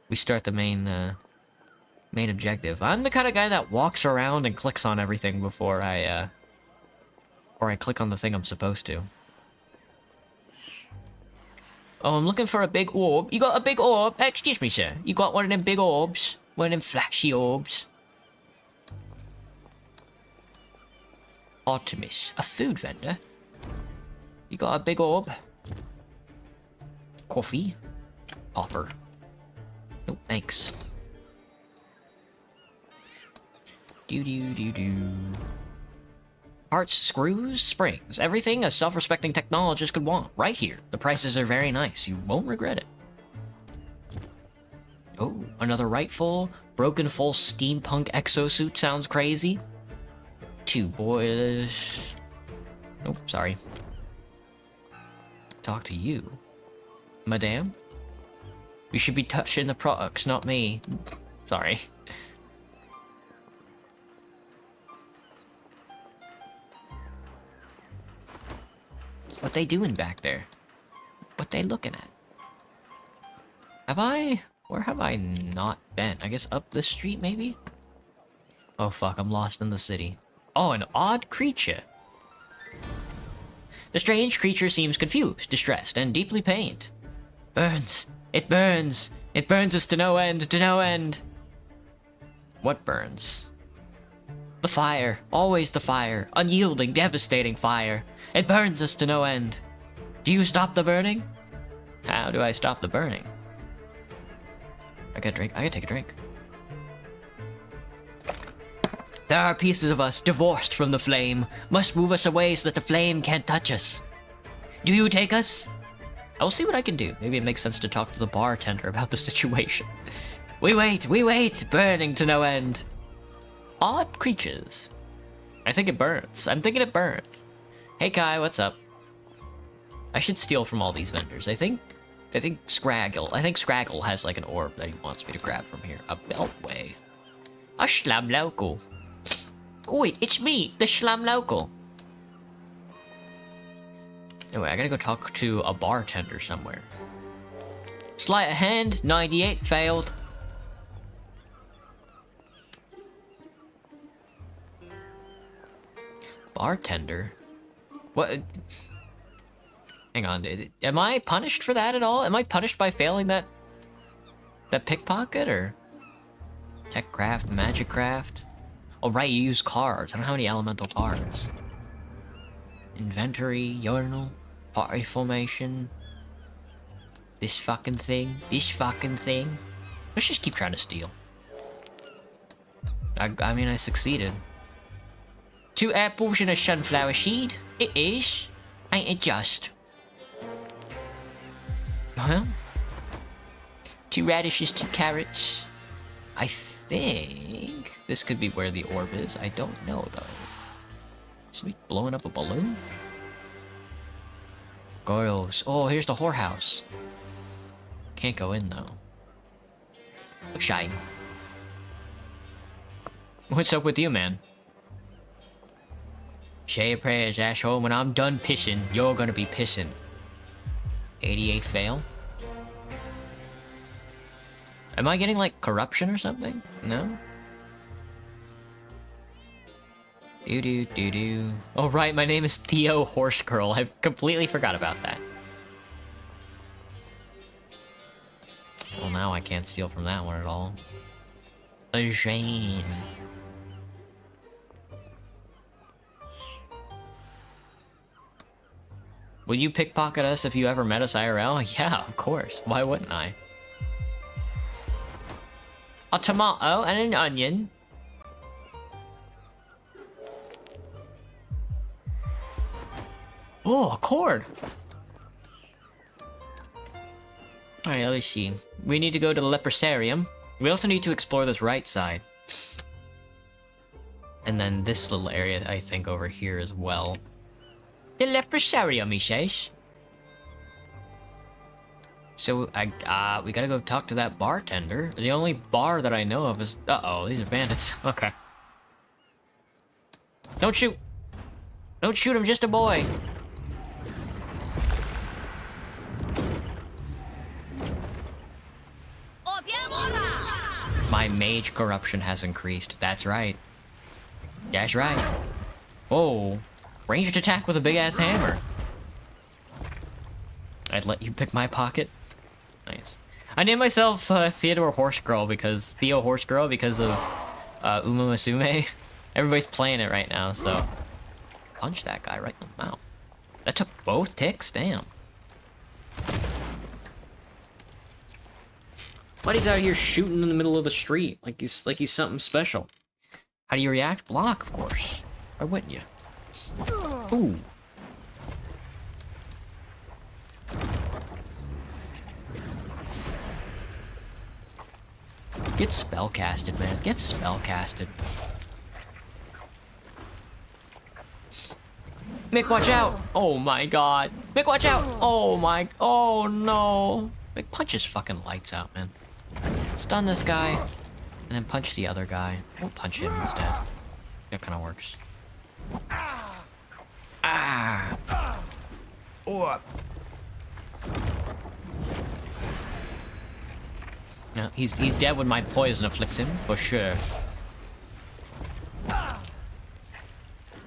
A: We start the main objective. I'm the kind of guy that walks around and clicks on everything before I click on the thing I'm supposed to. Oh, I'm looking for a big orb. You got a big orb? Excuse me, sir. You got one of them big orbs? One of them flashy orbs? Artemis, a food vendor. You got a big orb? Coffee? Copper. Nope, thanks. Do. Parts, screws, springs, everything a self-respecting technologist could want, right here. The prices are very nice, you won't regret it. Oh, another rightful, broken full steampunk exosuit sounds crazy. 2 boilers. Nope, sorry. Talk to you. Madame? You should be touching the products, not me. Sorry. What they doing back there? What they looking at? Where have I not been? I guess up this street, maybe? Oh fuck, I'm lost in the city. Oh, an odd creature. The strange creature seems confused, distressed, and deeply pained. Burns. It burns. It burns us to no end, to no end. What burns? The fire. Always the fire. Unyielding, devastating fire. It burns us to no end. Do you stop the burning? How do I stop the burning? I gotta drink. I gotta take a drink. There are pieces of us divorced from the flame. Must move us away so that the flame can't touch us. Do you take us? I will see what I can do. Maybe it makes sense to talk to the bartender about the situation. We wait, burning to no end. Odd creatures. I think it burns. I'm thinking it burns. Hey Kai, what's up? I should steal from all these vendors. I think Scraggle has like an orb that he wants me to grab from here. A beltway. A Schlam local. Oh wait, it's me, the Schlam local. Anyway, I gotta go talk to a bartender somewhere. Sleight of hand, 98, failed. Bartender? What? Hang on, am I punished for that at all? Am I punished by failing that pickpocket, or? Techcraft, Magicraft? Oh right, you use cards. I don't have any elemental cards. Inventory, urinal, party formation. This fucking thing. Let's just keep trying to steal. I mean, I succeeded. 2 apples and a sunflower seed. It is. Ain't it just? Well, 2 radishes, 2 carrots. I think this could be where the orb is. I don't know though. Is we blowing up a balloon? Gross. Oh, here's the whorehouse. Can't go in though. Look shy. What's up with you, man? Say your prayers, asshole. When I'm done pissing, you're gonna be pissing. 88 fail. Am I getting like corruption or something? No? Do. Oh right, my name is Theo Horse Girl. I completely forgot about that. Well, now I can't steal from that one at all. A Jane. Will you pickpocket us if you ever met us IRL? Yeah, of course. Why wouldn't I? A tomato and an onion. Oh, a cord. Alright, let's see. We need to go to the leprosarium. We also need to explore this right side. And then this little area, I think, over here as well. The leprosarium, he says. So, we gotta go talk to that bartender. The only bar that I know of is... Uh-oh, these are bandits. Okay. Don't shoot! Don't shoot, I'm just a boy! My mage corruption has increased. That's right. That's right. Whoa. Ranged attack with a big-ass hammer. I'd let you pick my pocket. Nice. I named myself Theodore Horse Girl because... Theo Horse Girl because of Uma Musume. Everybody's playing it right now, so... Punch that guy right in the mouth. That took both ticks? Damn. Buddy's out here shooting in the middle of the street like he's something special. How do you react? Block, of course. Why wouldn't you? Ooh. Get spellcasted, man. Get spellcasted. Mick, watch out! Oh my god. Mick, watch out! Oh my... Oh no. Mick, punch his fucking lights out, man. Stun this guy, and then punch the other guy. We'll punch him instead. That kind of works. Ah! Oh! No, he's dead when my poison afflicts him, for sure.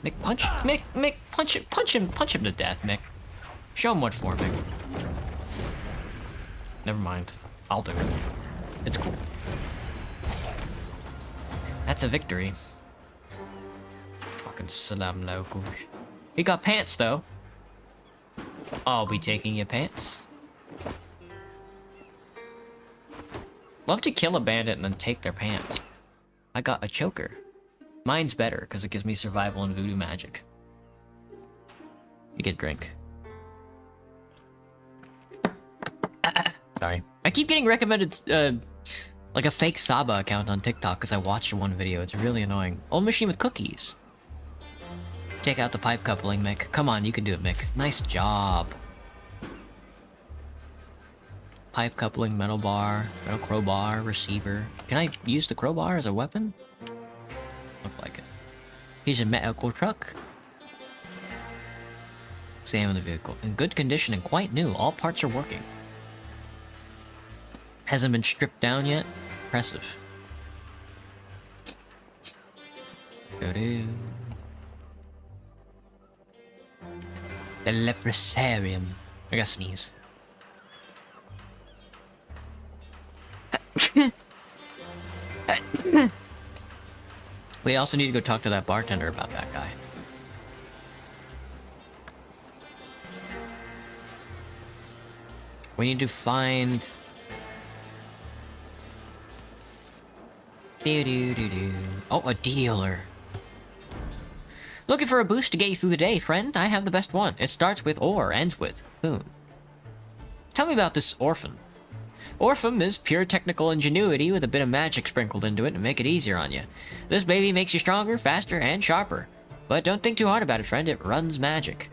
A: Mick, punch him to death, Mick. Show him what for, Mick. Never mind. I'll do it. It's cool. That's a victory. Fucking salam alaikum. He got pants, though. I'll be taking your pants. Love to kill a bandit and then take their pants. I got a choker. Mine's better, because it gives me survival and voodoo magic. You get a drink. Sorry. I keep getting recommended, like a fake Saba account on TikTok because I watched one video. It's really annoying. Old machine with cookies. Take out the pipe coupling, Mick. Come on, you can do it, Mick. Nice job. Pipe coupling, metal bar, metal crowbar, receiver. Can I use the crowbar as a weapon? Look like it. Here's a medical truck. Examine the vehicle. In good condition and quite new. All parts are working. Hasn't been stripped down yet. Impressive. The leprosarium. I gotta sneeze. We also need to go talk to that bartender about that guy. We need to find... Oh, a dealer. Looking for a boost to get you through the day, friend? I have the best one. It starts with or ends with boon. Tell me about this Orphan. Orphan is pure technical ingenuity with a bit of magic sprinkled into it to make it easier on you. This baby makes you stronger, faster, and sharper. But don't think too hard about it, friend. It runs magic.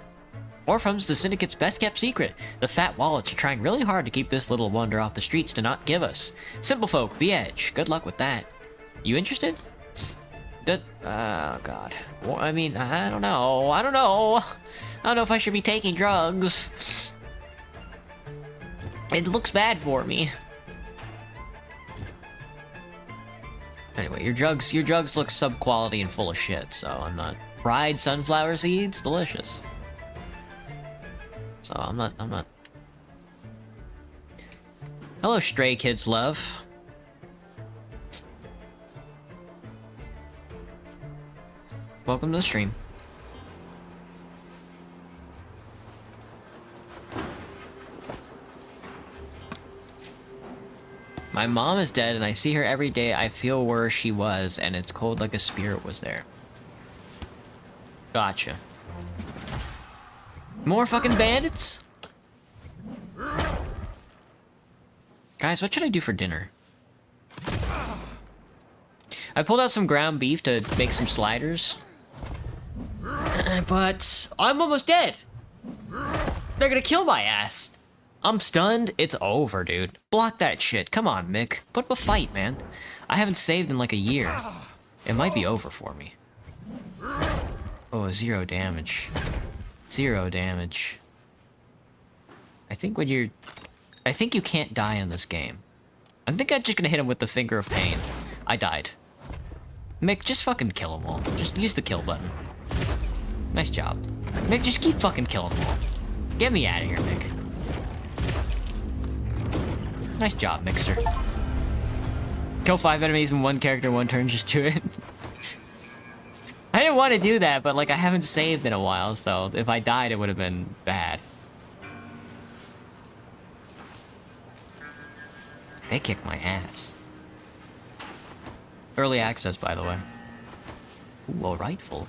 A: Orphan's the Syndicate's best-kept secret. The fat wallets are trying really hard to keep this little wonder off the streets to not give us. Simple folk, the edge. Good luck with that. You interested? Oh, God. Well, I mean, I don't know. I don't know if I should be taking drugs. It looks bad for me. Anyway, your drugs look sub-quality and full of shit, so I'm not... Fried sunflower seeds? Delicious. So, I'm not... Hello, Stray Kids Love. Welcome to the stream. My mom is dead and I see her every day. I feel where she was and it's cold like a spirit was there. Gotcha. More fucking bandits? Guys, what should I do for dinner? I pulled out some ground beef to make some sliders. But I'm almost dead. They're gonna kill my ass. I'm stunned. It's over, dude. Block that shit. Come on, Mick. Put up a fight, man. I haven't saved in like a year. It might be over for me. Oh, 0 damage. 0 damage. I think you can't die in this game. I think I'm just gonna hit him with the Finger of Pain. I died. Mick, just fucking kill them all. Just use the kill button. Nice job. Mick, just keep fucking killing them all. Get me out of here, Mick. Nice job, Mixter. Kill 5 enemies in 1 character, 1 turn, just do it. I didn't want to do that, but like I haven't saved in a while, so if I died, it would have been bad. They kicked my ass. Early access, by the way. Ooh, a rifle.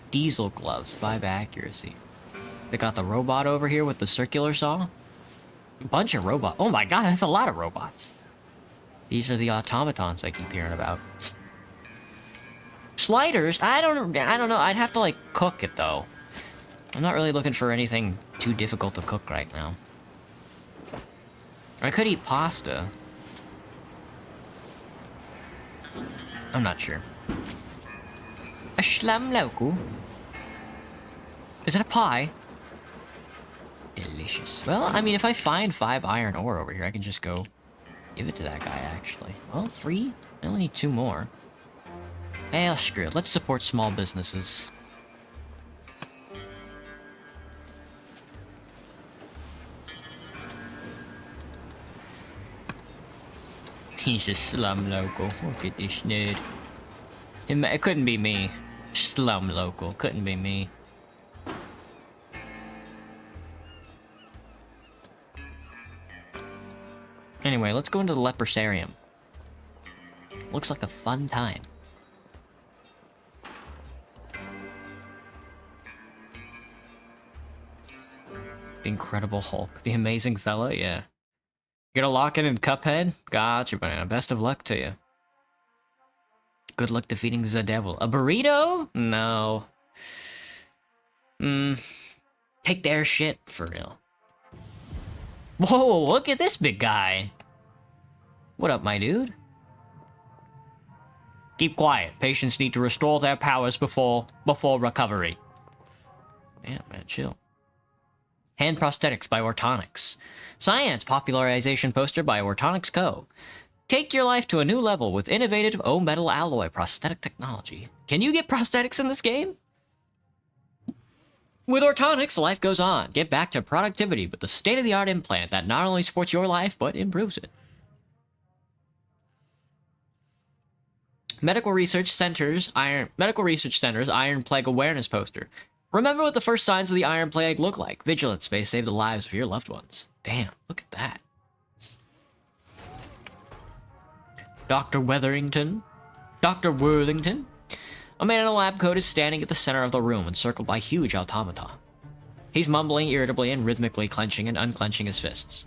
A: Diesel gloves, 5 accuracy. They got the robot over here with the circular saw. A bunch of robots. Oh my god, that's a lot of robots. These are the automatons I keep hearing about. Sliders? I don't know. I'd have to like cook it though. I'm not really looking for anything too difficult to cook right now. I could eat pasta. I'm not sure. A shlam loku? Is that a pie? Delicious. Well, I mean, if I find 5 iron ore over here, I can just go give it to that guy, actually. Well, 3? I only need 2 more. Well, screw it. Let's support small businesses. He's a slum local. Look at this nerd. It couldn't be me. Slum local. Couldn't be me. Anyway, let's go into the Leprosarium. Looks like a fun time. The Incredible Hulk. The Amazing Fella? Yeah. You gonna lock in Cuphead? Gotcha, banana. Best of luck to you. Good luck defeating the devil. A burrito? No. Take their shit, for real. Whoa, look at this big guy. What up, my dude? Keep quiet. Patients need to restore their powers before recovery. Yeah, man, chill. Hand prosthetics by Ortonics. Science popularization poster by Ortonics Co. Take your life to a new level with innovative O-metal alloy prosthetic technology. Can you get prosthetics in this game? With Ortonics, life goes on. Get back to productivity with the state-of-the-art implant that not only supports your life, but improves it. Medical Research Center's Iron Plague Awareness poster. Remember what the first signs of the Iron Plague look like. Vigilance may save the lives of your loved ones. Damn, look at that. Dr. Weatherington Dr. Worthington. A man in a lab coat is standing at the center of the room, encircled by huge automata. He's mumbling irritably and rhythmically clenching and unclenching his fists.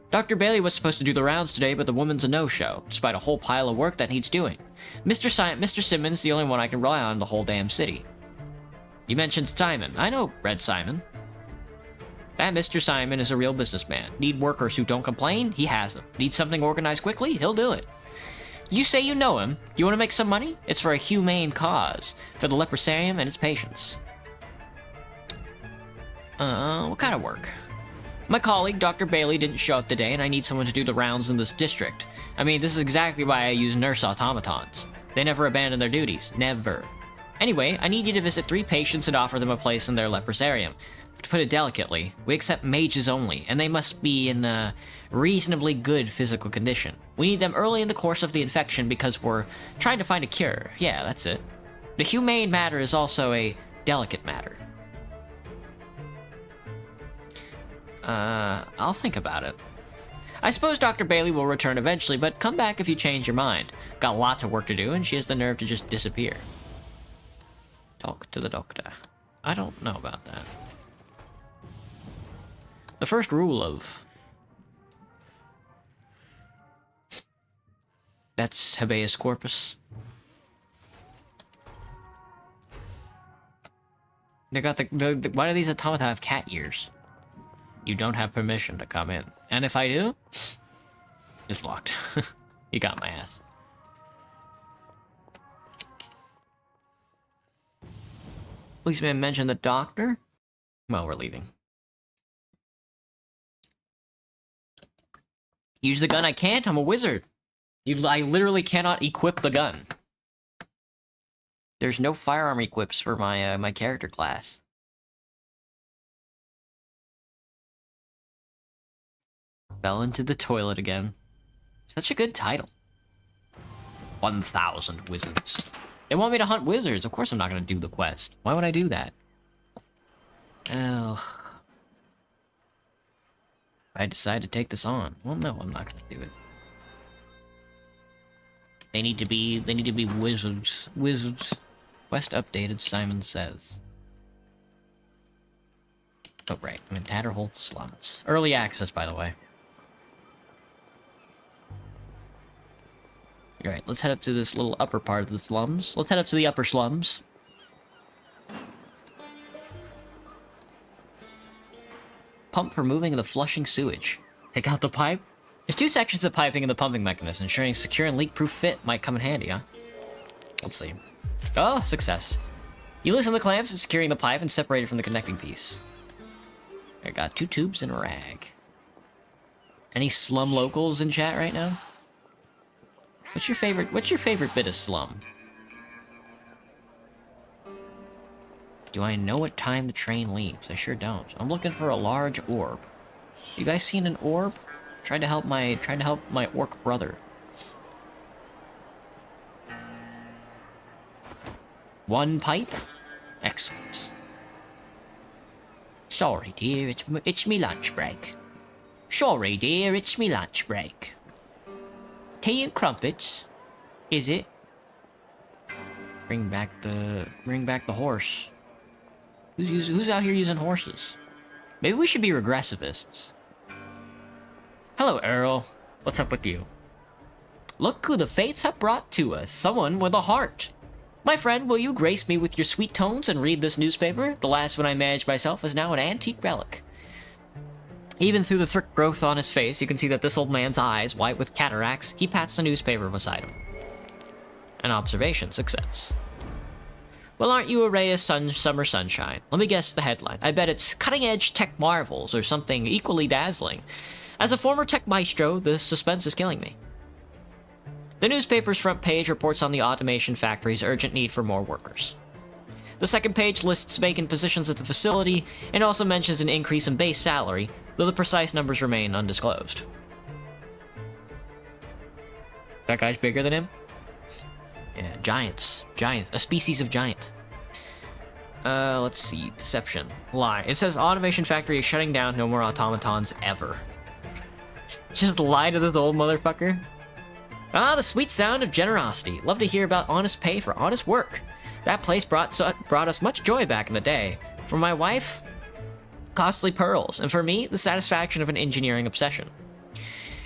A: Dr. Bailey was supposed to do the rounds today, but the woman's a no-show, despite a whole pile of work that needs doing. Mr. Simmons, the only one I can rely on in the whole damn city. You mentioned Simon. I know Red Simon. That Mr. Simon is a real businessman. Need workers who don't complain? He has them. Need something organized quickly? He'll do it. You say you know him. You want to make some money? It's for a humane cause. For the leprosarium and its patients. What kind of work? My colleague, Dr. Bailey, didn't show up today, and I need someone to do the rounds in this district. I mean, this is exactly why I use nurse automatons. They never abandon their duties. Never. Anyway, I need you to visit 3 patients and offer them a place in their leprosarium. To put it delicately, we accept mages only, and they must be in a reasonably good physical condition. We need them early in the course of the infection because we're trying to find a cure. Yeah, that's it. The humane matter is also a delicate matter. I'll think about it. I suppose Dr. Bailey will return eventually, but come back if you change your mind. Got lots of work to do, and she has the nerve to just disappear. Talk to the doctor. I don't know about that. The first rule of... That's habeas corpus. They got why do these automata have cat ears? You don't have permission to come in. And if I do, it's locked. You got my ass. Policeman mentioned the doctor? Well, we're leaving. Use the gun I can't? I'm a wizard. I literally cannot equip the gun. There's no firearm equips for my my character class. Fell into the toilet again. Such a good title. 1,000 wizards. They want me to hunt wizards. Of course I'm not going to do the quest. Why would I do that? Oh. I decide to take this on. Well, no, I'm not going to do it. They need to be wizards. Wizards. Quest updated, Simon says. Oh, right. I'm in Tatterholt Slums. Early access, by the way. Alright, let's head up to this little upper part of the slums. Let's head up to the upper slums. Pump for moving the flushing sewage. Take out the pipe. There's 2 sections of piping in the pumping mechanism. Ensuring secure and leak-proof fit might come in handy, huh? Let's see. Oh, success. You loosen the clamps and securing the pipe and separate it from the connecting piece. I got 2 tubes and a rag. Any slum locals in chat right now? What's your favorite bit of slum? Do I know what time the train leaves? I sure don't. I'm looking for a large orb. You guys seen an orb? Trying to help my orc brother. One pipe? Excellent. Sorry, dear, it's me lunch break. Sorry, dear, it's me lunch break. Tea and crumpets, is it? Bring back the horse. Who's out here using horses? Maybe we should be regressivists. Hello, Earl. What's up with you? Look who the fates have brought to us. Someone with a heart. My friend, will you grace me with your sweet tones and read this newspaper? The last one I managed myself is now an antique relic. Even through the thick growth on his face, you can see that this old man's eyes, white with cataracts, he pats the newspaper beside him. An observation success. Well, aren't you a ray of summer sunshine? Let me guess the headline. I bet it's cutting-edge tech marvels or something equally dazzling. As a former tech maestro, the suspense is killing me. The newspaper's front page reports on the automation factory's urgent need for more workers. The second page lists vacant positions at the facility and also mentions an increase in base salary, though the precise numbers remain undisclosed. That guy's bigger than him? Yeah, giants. Giant. A species of giant. Let's see. Deception. Lie. It says automation factory is shutting down, no more automatons ever. Just lie to this old motherfucker? Ah, the sweet sound of generosity. Love to hear about honest pay for honest work. That place brought us much joy back in the day. For my wife, costly pearls, and for me, the satisfaction of an engineering obsession.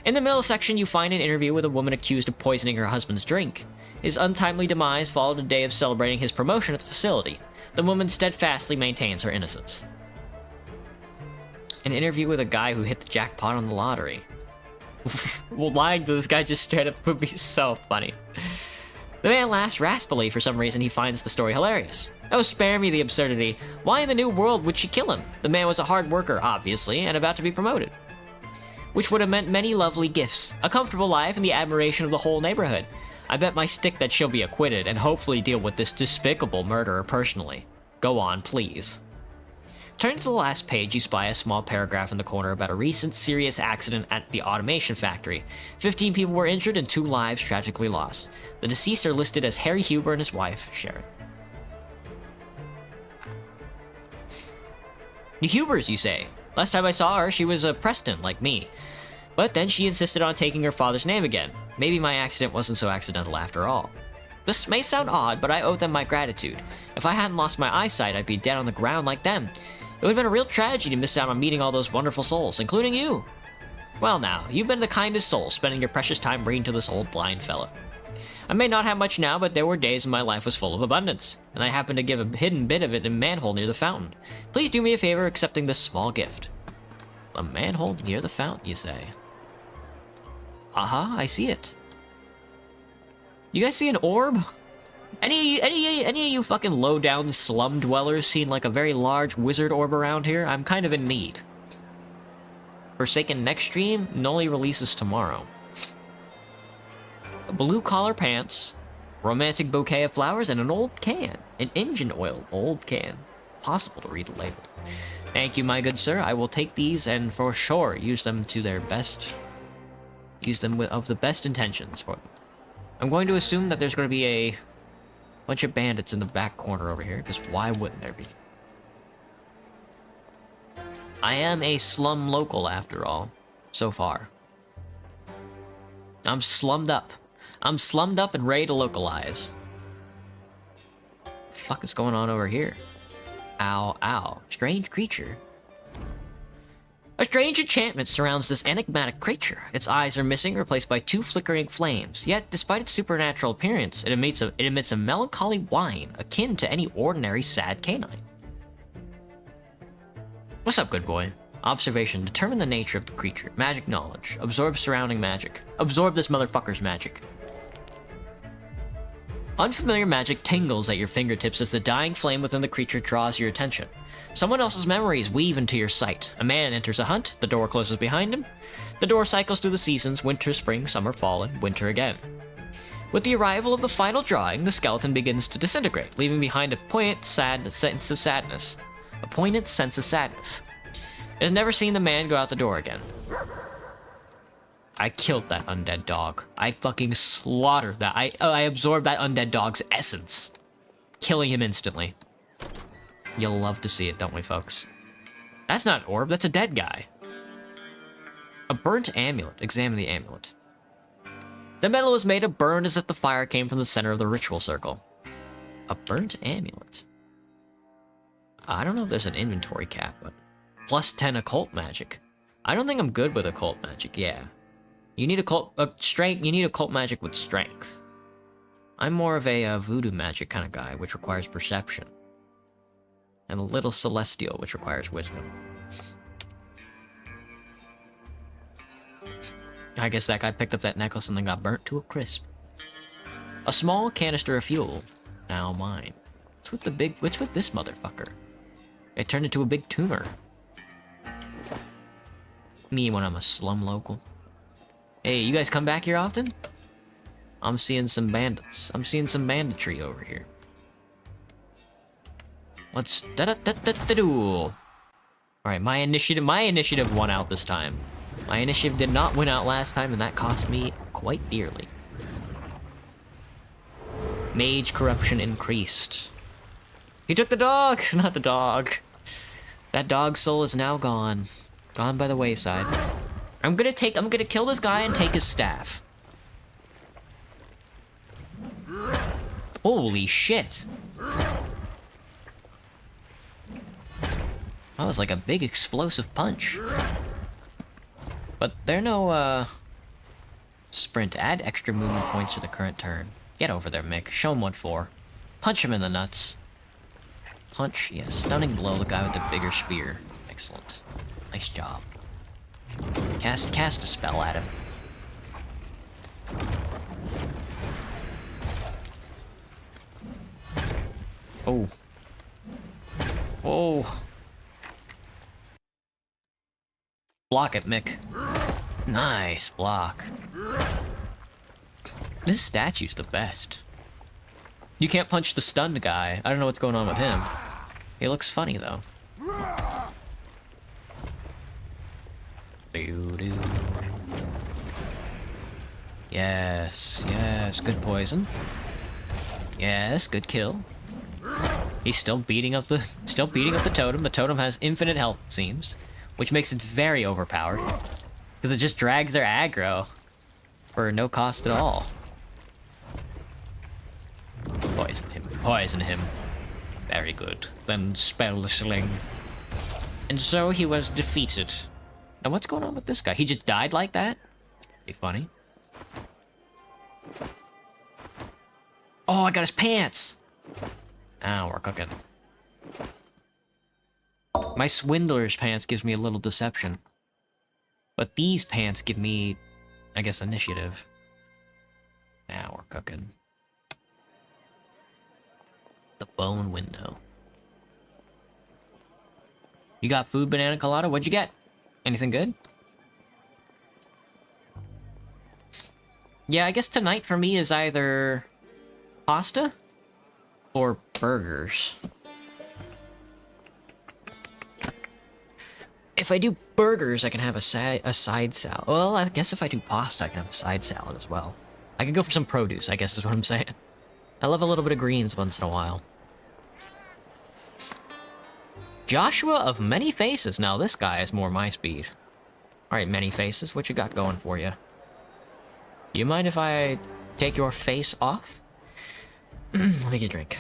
A: In the middle section, you find an interview with a woman accused of poisoning her husband's drink. His untimely demise followed a day of celebrating his promotion at the facility. The woman steadfastly maintains her innocence. An interview with a guy who hit the jackpot on the lottery. Well, lying to this guy just straight up would be so funny. The man laughs raspily. For some reason, he finds the story hilarious. Oh, spare me the absurdity. Why in the new world would she kill him? The man was a hard worker, obviously, and about to be promoted. Which would have meant many lovely gifts, a comfortable life, and the admiration of the whole neighborhood. I bet my stick that she'll be acquitted and hopefully deal with this despicable murderer personally. Go on, please. Turning to the last page, you spy a small paragraph in the corner about a recent serious accident at the automation factory. 15 people were injured and 2 lives tragically lost. The deceased are listed as Harry Huber and his wife, Sharon. The Hubers, you say? Last time I saw her, she was a Preston, like me. But then she insisted on taking her father's name again. Maybe my accident wasn't so accidental after all. This may sound odd, but I owe them my gratitude. If I hadn't lost my eyesight, I'd be dead on the ground like them. It would have been a real tragedy to miss out on meeting all those wonderful souls, including you. Well now, you've been the kindest soul, spending your precious time reading to this old blind fella. I may not have much now, but there were days when my life was full of abundance, and I happened to give a hidden bit of it in a manhole near the fountain. Please do me a favor accepting this small gift. A manhole near the fountain, you say? Aha, I see it. You guys see an orb? Any of you fucking low-down slum dwellers seen like a very large wizard orb around here? I'm kind of in need. Forsaken next stream, Noli releases tomorrow. Blue collar pants, romantic bouquet of flowers, and an old can. An engine oil old can. Possible to read the label. Thank you, my good sir. I will take these and for sure use them to their best. Use them of the best intentions for them. I'm going to assume that there's going to be a bunch of bandits in the back corner over here, because why wouldn't there be? I am a slum local after all, so far. I'm slummed up. I'm slummed up and ready to localize. What the fuck is going on over here? Ow, ow. Strange creature. A strange enchantment surrounds this enigmatic creature. Its eyes are missing, replaced by 2 flickering flames. Yet, despite its supernatural appearance, it emits a melancholy whine, akin to any ordinary sad canine. What's up, good boy? Observation. Determine the nature of the creature. Magic knowledge. Absorb surrounding magic. Absorb this motherfucker's magic. Unfamiliar magic tingles at your fingertips as the dying flame within the creature draws your attention. Someone else's memories weave into your sight. A man enters a hunt, the door closes behind him. The door cycles through the seasons, winter, spring, summer, fall, and winter again. With the arrival of the final drawing, the skeleton begins to disintegrate, leaving behind a poignant sense of sadness. A poignant sense of sadness. It has never seen the man go out the door again. I killed that undead dog. I fucking slaughtered that. I absorbed that undead dog's essence. Killing him instantly. You'll love to see it, don't we, folks? That's not an orb, that's a dead guy. A burnt amulet. Examine the amulet. The metal was made of burn as if the fire came from the center of the ritual circle. A burnt amulet. I don't know if there's an inventory cap, but... Plus 10 occult magic. I don't think I'm good with occult magic, yeah. You need strength. You need occult magic with strength. I'm more of a voodoo magic kind of guy, which requires perception. And a little celestial, which requires wisdom. I guess that guy picked up that necklace and then got burnt to a crisp. A small canister of fuel. Now mine. What's with this motherfucker? It turned into a big tumor. Me when I'm a slum local. Hey, you guys come back here often? I'm seeing some bandits. I'm seeing some banditry over here. Let's da-da-da-da-da-do. Alright, my initiative won out this time. My initiative did not win out last time, and that cost me quite dearly. Mage corruption increased. He took the dog! Not the dog. That dog's soul is now gone. Gone by the wayside. I'm gonna kill this guy and take his staff. Holy shit. That was like a big explosive punch. But there are no, sprint. Add extra movement points to the current turn. Get over there, Mick. Show him what for. Punch him in the nuts. Punch, yeah, stunning blow the guy with the bigger spear. Excellent. Nice job. Cast a spell at him. Oh. Oh. Block it, Mick. Nice block. This statue's the best. You can't punch the stunned guy. I don't know what's going on with him. He looks funny, though. Yes, yes, good poison. Yes, good kill. He's still beating up the totem. The totem has infinite health, it seems, which makes it very overpowered because it just drags their aggro for no cost at all. Poison him. Poison him. Very good. Then spell the sling. And so he was defeated. Now what's going on with this guy? He just died like that? Be funny. Oh, I got his pants! Now we're cooking. My swindler's pants gives me a little deception. But these pants give me, I guess, initiative. Now we're cooking. The bone window. You got food, banana colada? What'd you get? Anything good? Yeah, I guess tonight for me is either pasta or burgers. If I do burgers, I can have a side salad. Well, I guess if I do pasta, I can have a side salad as well. I could go for some produce, I guess is what I'm saying. I love a little bit of greens once in a while. Joshua of Many Faces. Now this guy is more my speed. Alright, Many Faces, what you got going for you? You mind if I take your face off? Let me get a drink.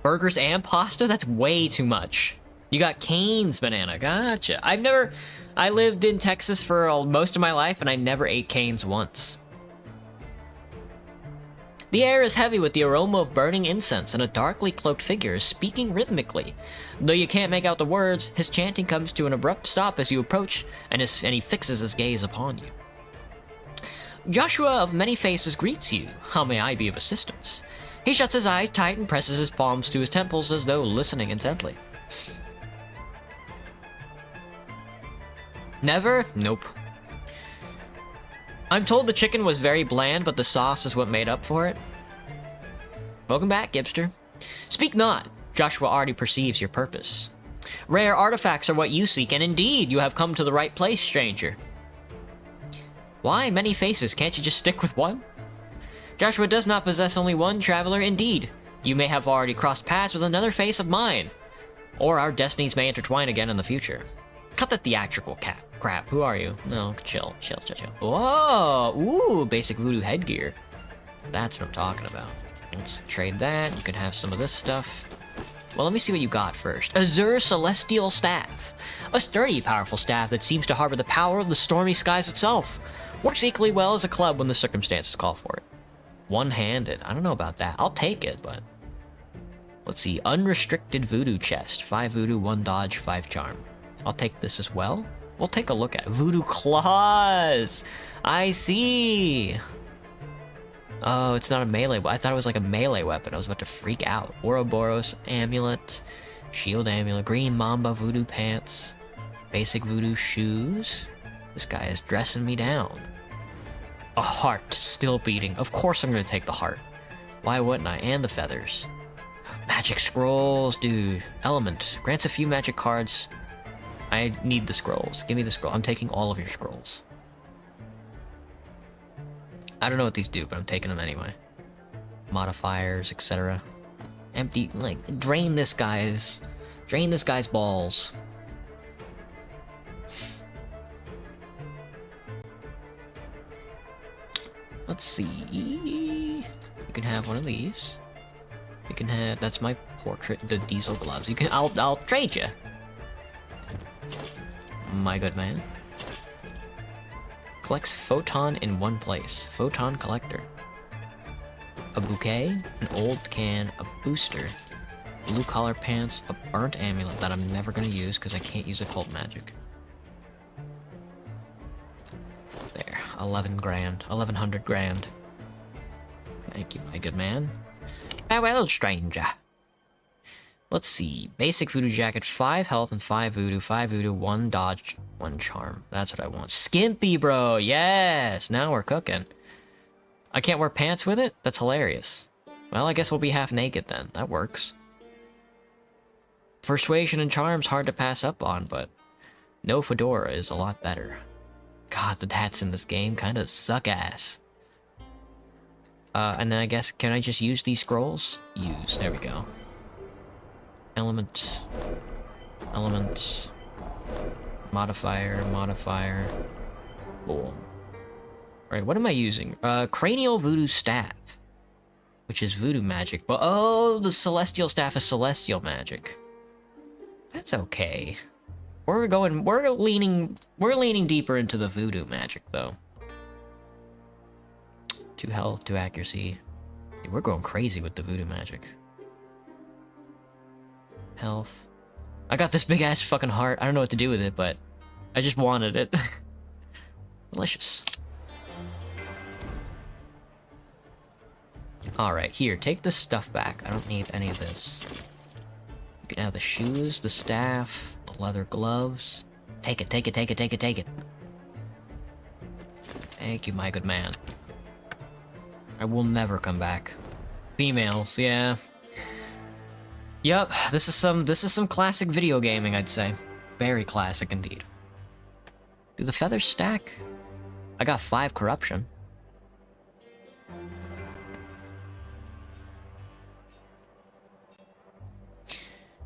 A: Burgers and pasta? That's way too much. You got Cane's banana. Gotcha. I lived in Texas for most of my life, and I never ate Cane's once. The air is heavy with the aroma of burning incense, and a darkly cloaked figure is speaking rhythmically. Though you can't make out the words, his chanting comes to an abrupt stop as you approach, and he fixes his gaze upon you. Joshua of Many Faces greets you. How may I be of assistance? He shuts his eyes tight and presses his palms to his temples as though listening intently. Never? Nope. I'm told the chicken was very bland, but the sauce is what made up for it. Welcome back, Gibster. Speak not. Joshua already perceives your purpose. Rare artifacts are what you seek, and indeed, you have come to the right place, stranger. Why Many Faces? Can't you just stick with one? Joshua does not possess only one traveler, indeed. You may have already crossed paths with another face of mine. Or our destinies may intertwine again in the future. Cut the theatrical crap. Who are you? No, chill. Whoa! Ooh, basic voodoo headgear. That's what I'm talking about. Let's trade that. You can have some of this stuff. Well, let me see what you got first. Azure Celestial Staff. A sturdy, powerful staff that seems to harbor the power of the stormy skies itself. Works equally well as a club when the circumstances call for it. One-handed. I don't know about that. I'll take it, but... Let's see. Unrestricted Voodoo Chest. 5 Voodoo, 1 Dodge, 5 Charm. I'll take this as well. We'll take a look at it. Voodoo Claws! I see! Oh, it's not a melee. I thought it was like a melee weapon. I was about to freak out. Ouroboros Amulet. Shield Amulet. Green Mamba Voodoo Pants. Basic Voodoo Shoes. This guy is dressing me down. A heart still beating. Of course I'm gonna take the heart. Why wouldn't I? And the feathers. Magic scrolls, dude. Element. Grants a few magic cards. I need the scrolls. Give me the scroll. I'm taking all of your scrolls. I don't know what these do, but I'm taking them anyway. Modifiers, etc. Empty, like, drain this guy's balls. Let's see. You can have one of these. You can have. That's my portrait. The diesel gloves. You can. I'll trade you. My good man. Collects photon in one place. Photon collector. A bouquet, an old can, a booster, blue collar pants, a burnt amulet that I'm never gonna use because I can't use occult magic. There, 11 grand, 1100 grand. Thank you, my good man. Farewell, stranger. Let's see. Basic voodoo jacket, 5 health and 5 voodoo, 1 dodge, 1 charm. That's what I want. Skimpy, bro. Yes. Now we're cooking. I can't wear pants with it? That's hilarious. Well, I guess we'll be half naked then. That works. Persuasion and charm's hard to pass up on, but no fedora is a lot better. God, the hats in this game kind of suck ass. And then I guess, can I just use these scrolls? Use. There we go. Element, modifier, boom. Alright, what am I using? Cranial Voodoo Staff, which is voodoo magic, but oh, the Celestial Staff is celestial magic. That's okay. We're leaning deeper into the voodoo magic, though. 2 health, 2 accuracy. Dude, we're going crazy with the voodoo magic. Health. I got this big ass fucking heart. I don't know what to do with it, but I just wanted it. Delicious. Alright, here, take this stuff back. I don't need any of this. You can have the shoes, the staff, the leather gloves. Take it, take it, take it, take it, take it. Thank you, my good man. I will never come back. Females, yeah. Yup, this is some classic video gaming, I'd say. Very classic indeed. Do the feathers stack? I got 5 corruption.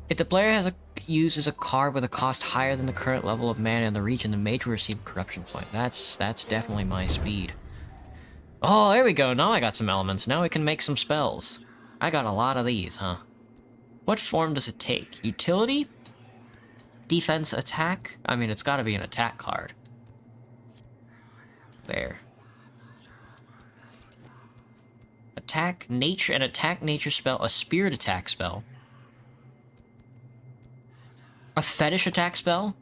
A: If the player uses a card with a cost higher than the current level of mana in the region, the mage will receive a corruption point. That's definitely my speed. Oh, there we go. Now I got some elements. Now we can make some spells. I got a lot of these, huh? What form does it take? Utility? Defense, attack? I mean, it's gotta be an attack card. There. Attack, nature, an attack nature spell, a spirit attack spell. A fetish attack spell?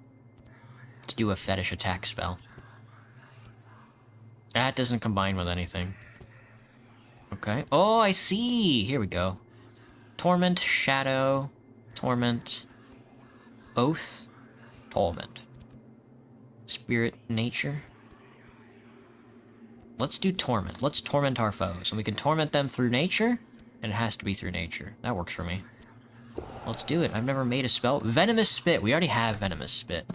A: Let's do a fetish attack spell. That doesn't combine with anything. Okay. Oh, I see! Here we go. Torment, Shadow, Torment, Oath, Torment. Spirit, Nature. Let's do Torment. Let's torment our foes. And we can torment them through nature, and it has to be through nature. That works for me. Let's do it. I've never made a spell. Venomous Spit. We already have Venomous Spit.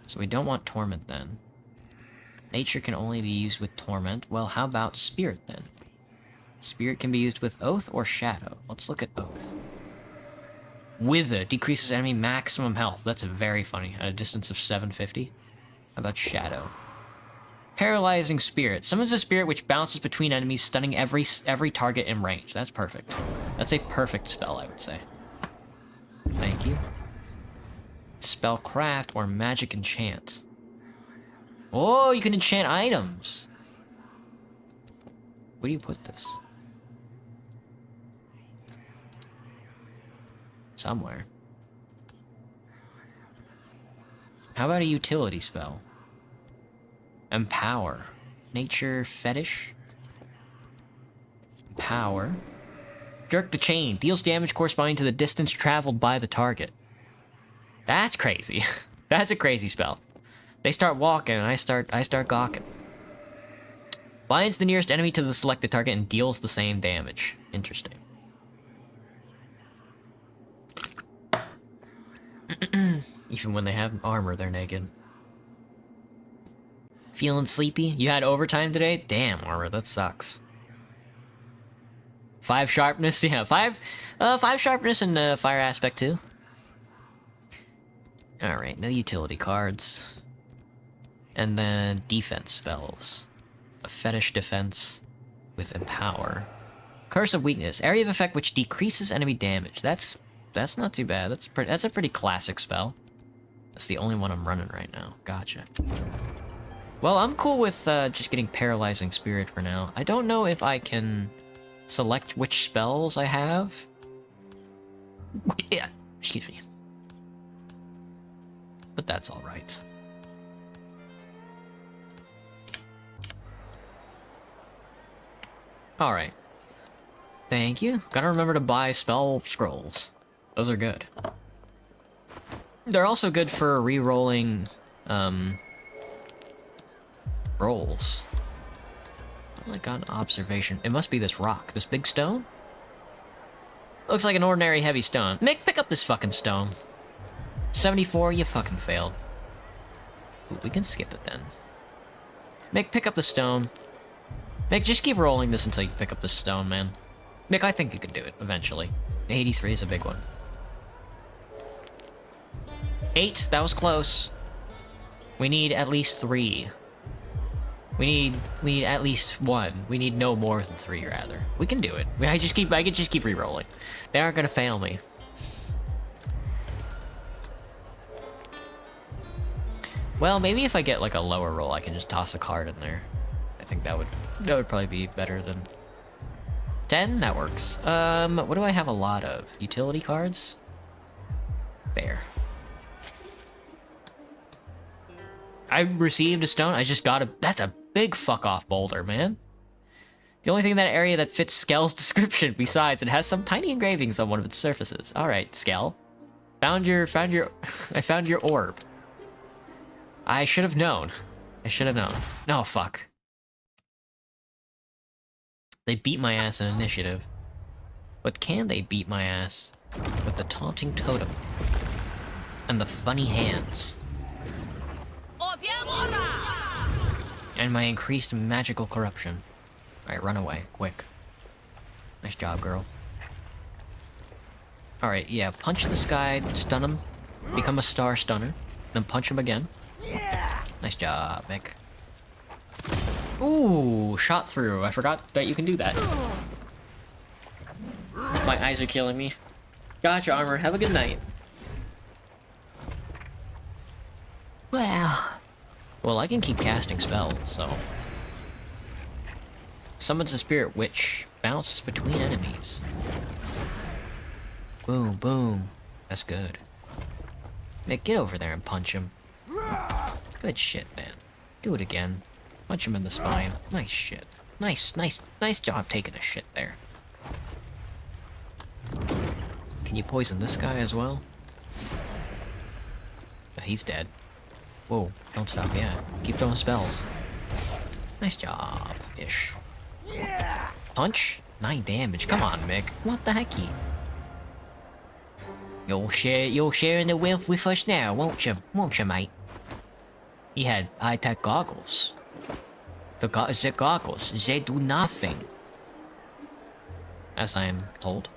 A: So we don't want Torment then. Nature can only be used with Torment. Well, how about Spirit then? Spirit can be used with Oath or Shadow. Let's look at Oath. Wither decreases enemy maximum health. That's very funny. At a distance of 750. How about Shadow? Paralyzing Spirit. Summons a spirit which bounces between enemies, stunning every target in range. That's perfect. That's a perfect spell, I would say. Thank you. Spellcraft or Magic Enchant. Oh, you can enchant items. Where do you put this? Somewhere. How about a utility spell? Empower. Nature Fetish. Empower. Jerk the Chain. Deals damage corresponding to the distance traveled by the target. That's crazy. That's a crazy spell. They start walking and I start gawking. Binds the nearest enemy to the selected target and deals the same damage. Interesting. Even when they have armor, they're naked. Feeling sleepy? You had overtime today? Damn, Armor, that sucks. 5 sharpness? Yeah, 5 sharpness and fire aspect too. Alright, no utility cards. And then defense spells. A fetish defense with empower. Curse of weakness. Area of effect which decreases enemy damage. That's not too bad. That's a pretty classic spell. That's the only one I'm running right now. Gotcha. Well, I'm cool with just getting Paralyzing Spirit for now. I don't know if I can select which spells I have. Yeah, excuse me. But that's alright. Alright. Thank you. Gotta remember to buy spell scrolls. Those are good. They're also good for re-rolling, rolls. Oh, I got an observation. It must be this rock. This big stone? Looks like an ordinary heavy stone. Mick, pick up this fucking stone. 74, you fucking failed. Ooh, we can skip it then. Mick, pick up the stone. Mick, just keep rolling this until you pick up the stone, man. Mick, I think you can do it, eventually. 83 is a big one. 8, that was close. We need at least 3. We need at least 1. We need no more than 3, rather. We can do it. I can just keep re-rolling. They aren't gonna fail me. Well, maybe if I get like a lower roll, I can just toss a card in there. I think that would probably be better than 10. That works. What do I have a lot of? Utility cards? There. I received a stone. I just got a... That's a big fuck-off boulder, man. The only thing in that area that fits Skell's description, besides it has some tiny engravings on one of its surfaces. Alright, Skell. I found your orb. I should have known. I should have known. No, fuck. They beat my ass in initiative. But can they beat my ass with the taunting totem and the funny hands? And my increased magical corruption. Alright, run away, quick. Nice job, girl. Alright, yeah, punch this guy, stun him, become a star stunner, then punch him again. Nice job, Mick. Ooh, shot through. I forgot that you can do that. My eyes are killing me. Gotcha, Armor. Have a good night. Well, I can keep casting spells, so... Summons a Spirit Witch. Bounces between enemies. Boom, boom. That's good. Mick, get over there and punch him. Good shit, man. Do it again. Punch him in the spine. Nice shit. Nice job taking a shit there. Can you poison this guy as well? He's dead. Whoa, don't stop yet. Keep throwing spells. Nice job-ish. Punch? 9 damage. Come on, Mick. What the hecky? You'll share in the wealth with us now, won't you? Won't you, mate? He had high-tech goggles. The goggles, they do nothing. As I am told.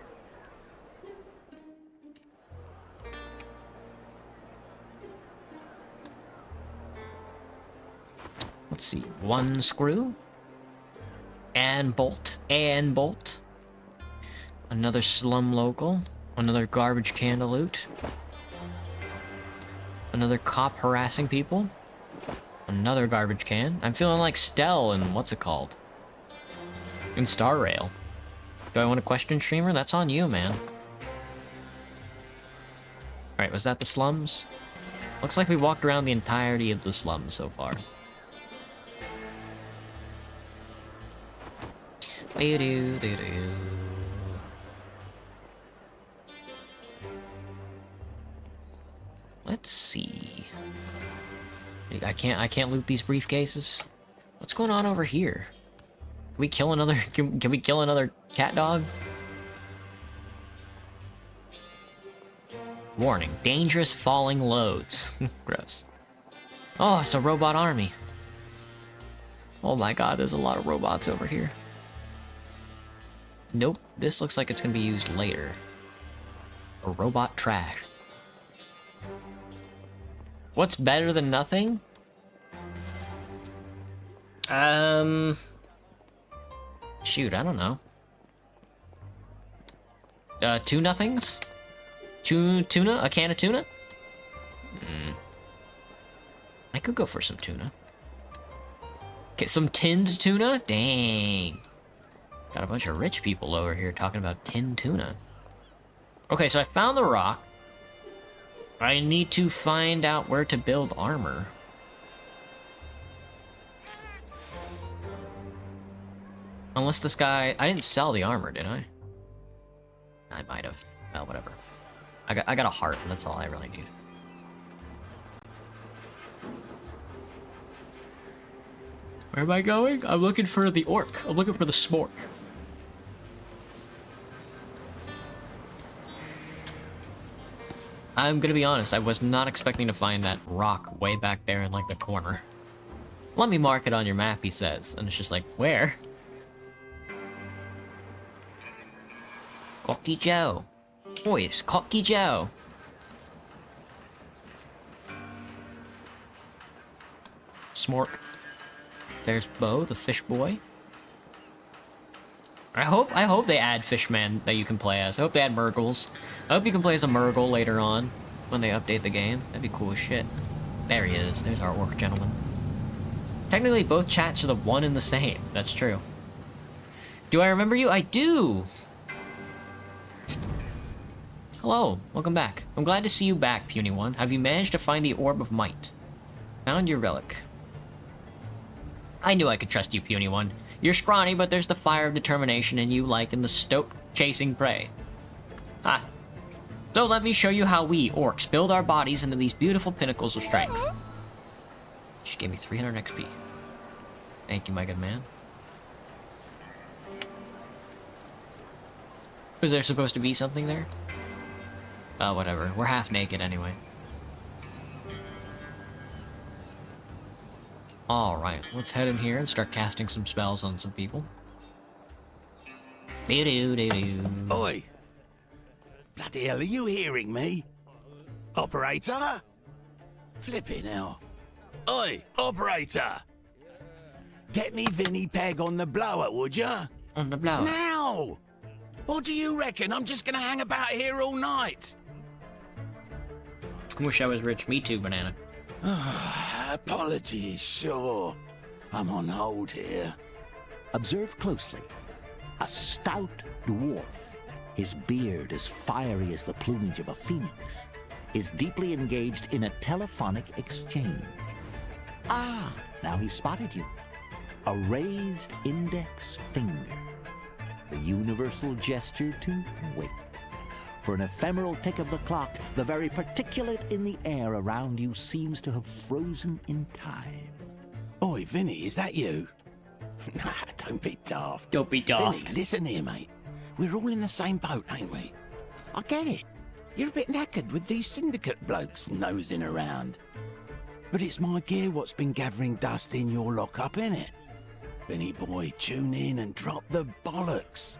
A: Let's see. 1 screw. And bolt. And bolt. Another slum local. Another garbage can to loot. Another cop harassing people. Another garbage can. I'm feeling like Stell and what's it called? In Star Rail. Do I want a question streamer? That's on you, man. Alright, was that the slums? Looks like we walked around the entirety of the slums so far. Let's see. I can't loot these briefcases. What's going on over here? Can we kill another? Can we kill another cat dog? Warning: dangerous falling loads. Gross. Oh, it's a robot army. Oh my god, there's a lot of robots over here. Nope, this looks like it's gonna be used later. A robot trash. What's better than nothing? Shoot, I don't know. Two nothings? Tuna? A can of tuna? I could go for some tuna. Okay, some tinned tuna? Dang. Got a bunch of rich people over here talking about tinned tuna. Okay, so I found the rock. I need to find out where to build armor. Unless this guy... I didn't sell the armor, did I? I might have. Well, whatever. I got a heart, and that's all I really need. Where am I going? I'm looking for the orc. I'm looking for the smork. I'm gonna be honest, I was not expecting to find that rock way back there in, like, the corner. Let me mark it on your map, he says. And it's just like, where? Cocky Joe. Boys, Cocky Joe. Smork. There's Bo, the fish boy. I hope they add Fishman that you can play as. I hope they add Murgles. I hope you can play as a Murgle later on when they update the game. That'd be cool as shit. There he is. There's our orc gentleman. Technically, both chats are the one and the same. That's true. Do I remember you? I do! Hello. Welcome back. I'm glad to see you back, Puny One. Have you managed to find the Orb of Might? Found your relic. I knew I could trust you, Puny One. You're scrawny, but there's the fire of determination in you, like in the stoat chasing prey. Ah. So let me show you how we, orcs, build our bodies into these beautiful pinnacles of strength. She gave me 300 XP. Thank you, my good man. Was there supposed to be something there? Oh, whatever. We're half naked anyway. Alright, let's head in here and start casting some spells on some people. Doo-doo-doo-doo.
B: Oi! Bloody hell, are you hearing me? Operator? Flipping hell. Oi, operator! Get me Vinny Peg on the blower, would ya?
A: On the blower?
B: Now! What do you reckon? I'm just gonna hang about here all night.
A: I wish I was rich. Me too, Banana.
B: Apologies, sure. I'm on hold here.
C: Observe closely. A stout dwarf, his beard as fiery as the plumage of a phoenix, is deeply engaged in a telephonic exchange. Ah, now he spotted you. A raised index finger. The universal gesture to wait. For an ephemeral tick of the clock, the very particulate in the air around you seems to have frozen in time.
B: Oi, Vinny, is that you? Nah, don't be daft.
A: Don't be daft.
B: Vinny, listen here, mate. We're all in the same boat, ain't we? I get it. You're a bit knackered with these syndicate blokes nosing around. But it's my gear what's been gathering dust in your lockup, innit? Vinny boy, tune in and drop the bollocks.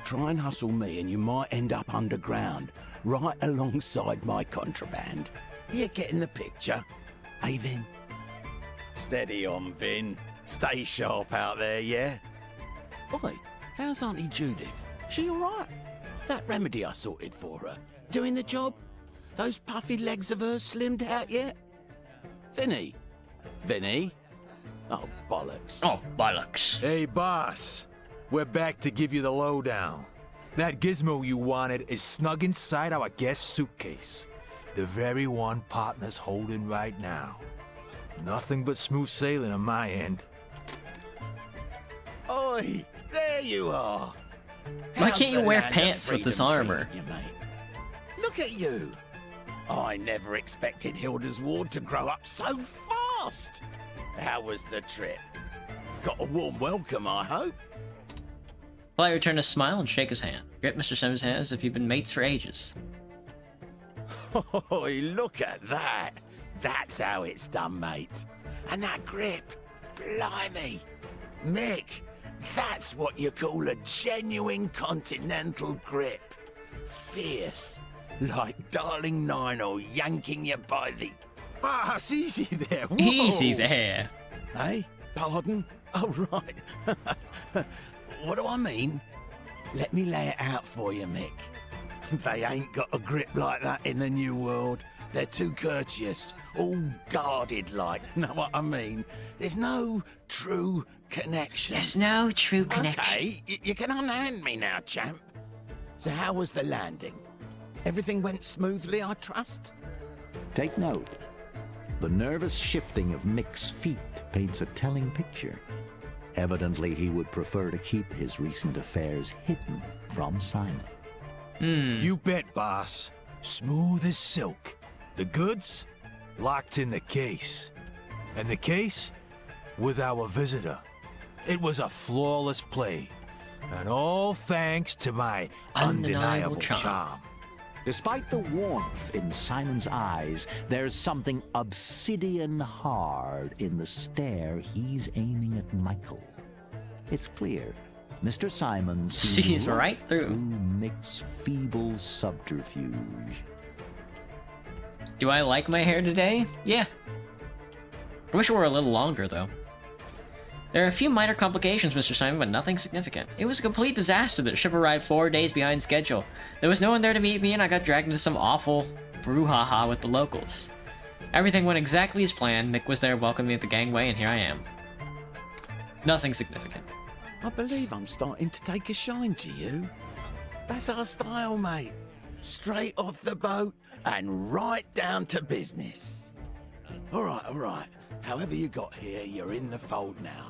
B: Try and hustle me and you might end up underground, right alongside my contraband. You getting the picture? Hey, Vin? Steady on, Vin. Stay sharp out there, yeah? Oi, how's Auntie Judith? She alright? That remedy I sorted for her, doing the job? Those puffy legs of hers slimmed out yet? Vinny? Vinny? Oh, bollocks.
A: Oh, bollocks.
D: Hey, boss. We're back to give you the lowdown. That gizmo you wanted is snug inside our guest suitcase. The very one partner's holding right now. Nothing but smooth sailing on my end.
B: Oi, there you are.
A: Why
B: How's
A: can't you
B: the
A: wear
B: land of
A: pants with this
B: freedom
A: armor?
B: treating you, mate? Look at you. I never expected Hilda's ward to grow up so fast. How was the trip? Got a warm welcome, I hope.
A: Player returned to smile and shake his hand. Grip Mr. Sims' hand as if you've been mates for ages.
B: Oi, look at that. That's how it's done, mate. And that grip. Blimey. Mick, that's what you call a genuine continental grip. Fierce. Like Darling Ninal yanking you by the...
D: Boss, easy there. Whoa.
A: Easy there.
B: Hey, Pardon? Oh, right. What do I mean? Let me lay it out for you, Mick. They ain't got a grip like that in the New World. They're too courteous, all guarded like. Know what I mean? There's no true connection.
A: There's no true connection.
B: Okay, you can unhand me now, champ. So how was the landing? Everything went smoothly, I trust?
C: Take note. The nervous shifting of Mick's feet paints a telling picture. Evidently, he would prefer to keep his recent affairs hidden from Simon.
D: You bet, boss. Smooth as silk. The goods locked in the case. And the case with our visitor. It was a flawless play. And all thanks to my undeniable charm.
C: Despite the warmth in Simon's eyes, there's something obsidian hard in the stare he's aiming at Michael. It's clear, Mr. Simon
A: Sees right through
C: Mick's feeble subterfuge.
A: Do I like my hair today? Yeah. I wish it were a little longer, though. There are a few minor complications, Mr. Simon, but nothing significant. It was a complete disaster. The ship arrived 4 days behind schedule. There was no one there to meet me, and I got dragged into some awful brouhaha with the locals. Everything went exactly as planned. Mick was there welcoming me at the gangway, and here I am. Nothing significant.
B: I believe I'm starting to take a shine to you. That's our style, mate. Straight off the boat and right down to business. All right. However you got here, you're in the fold now.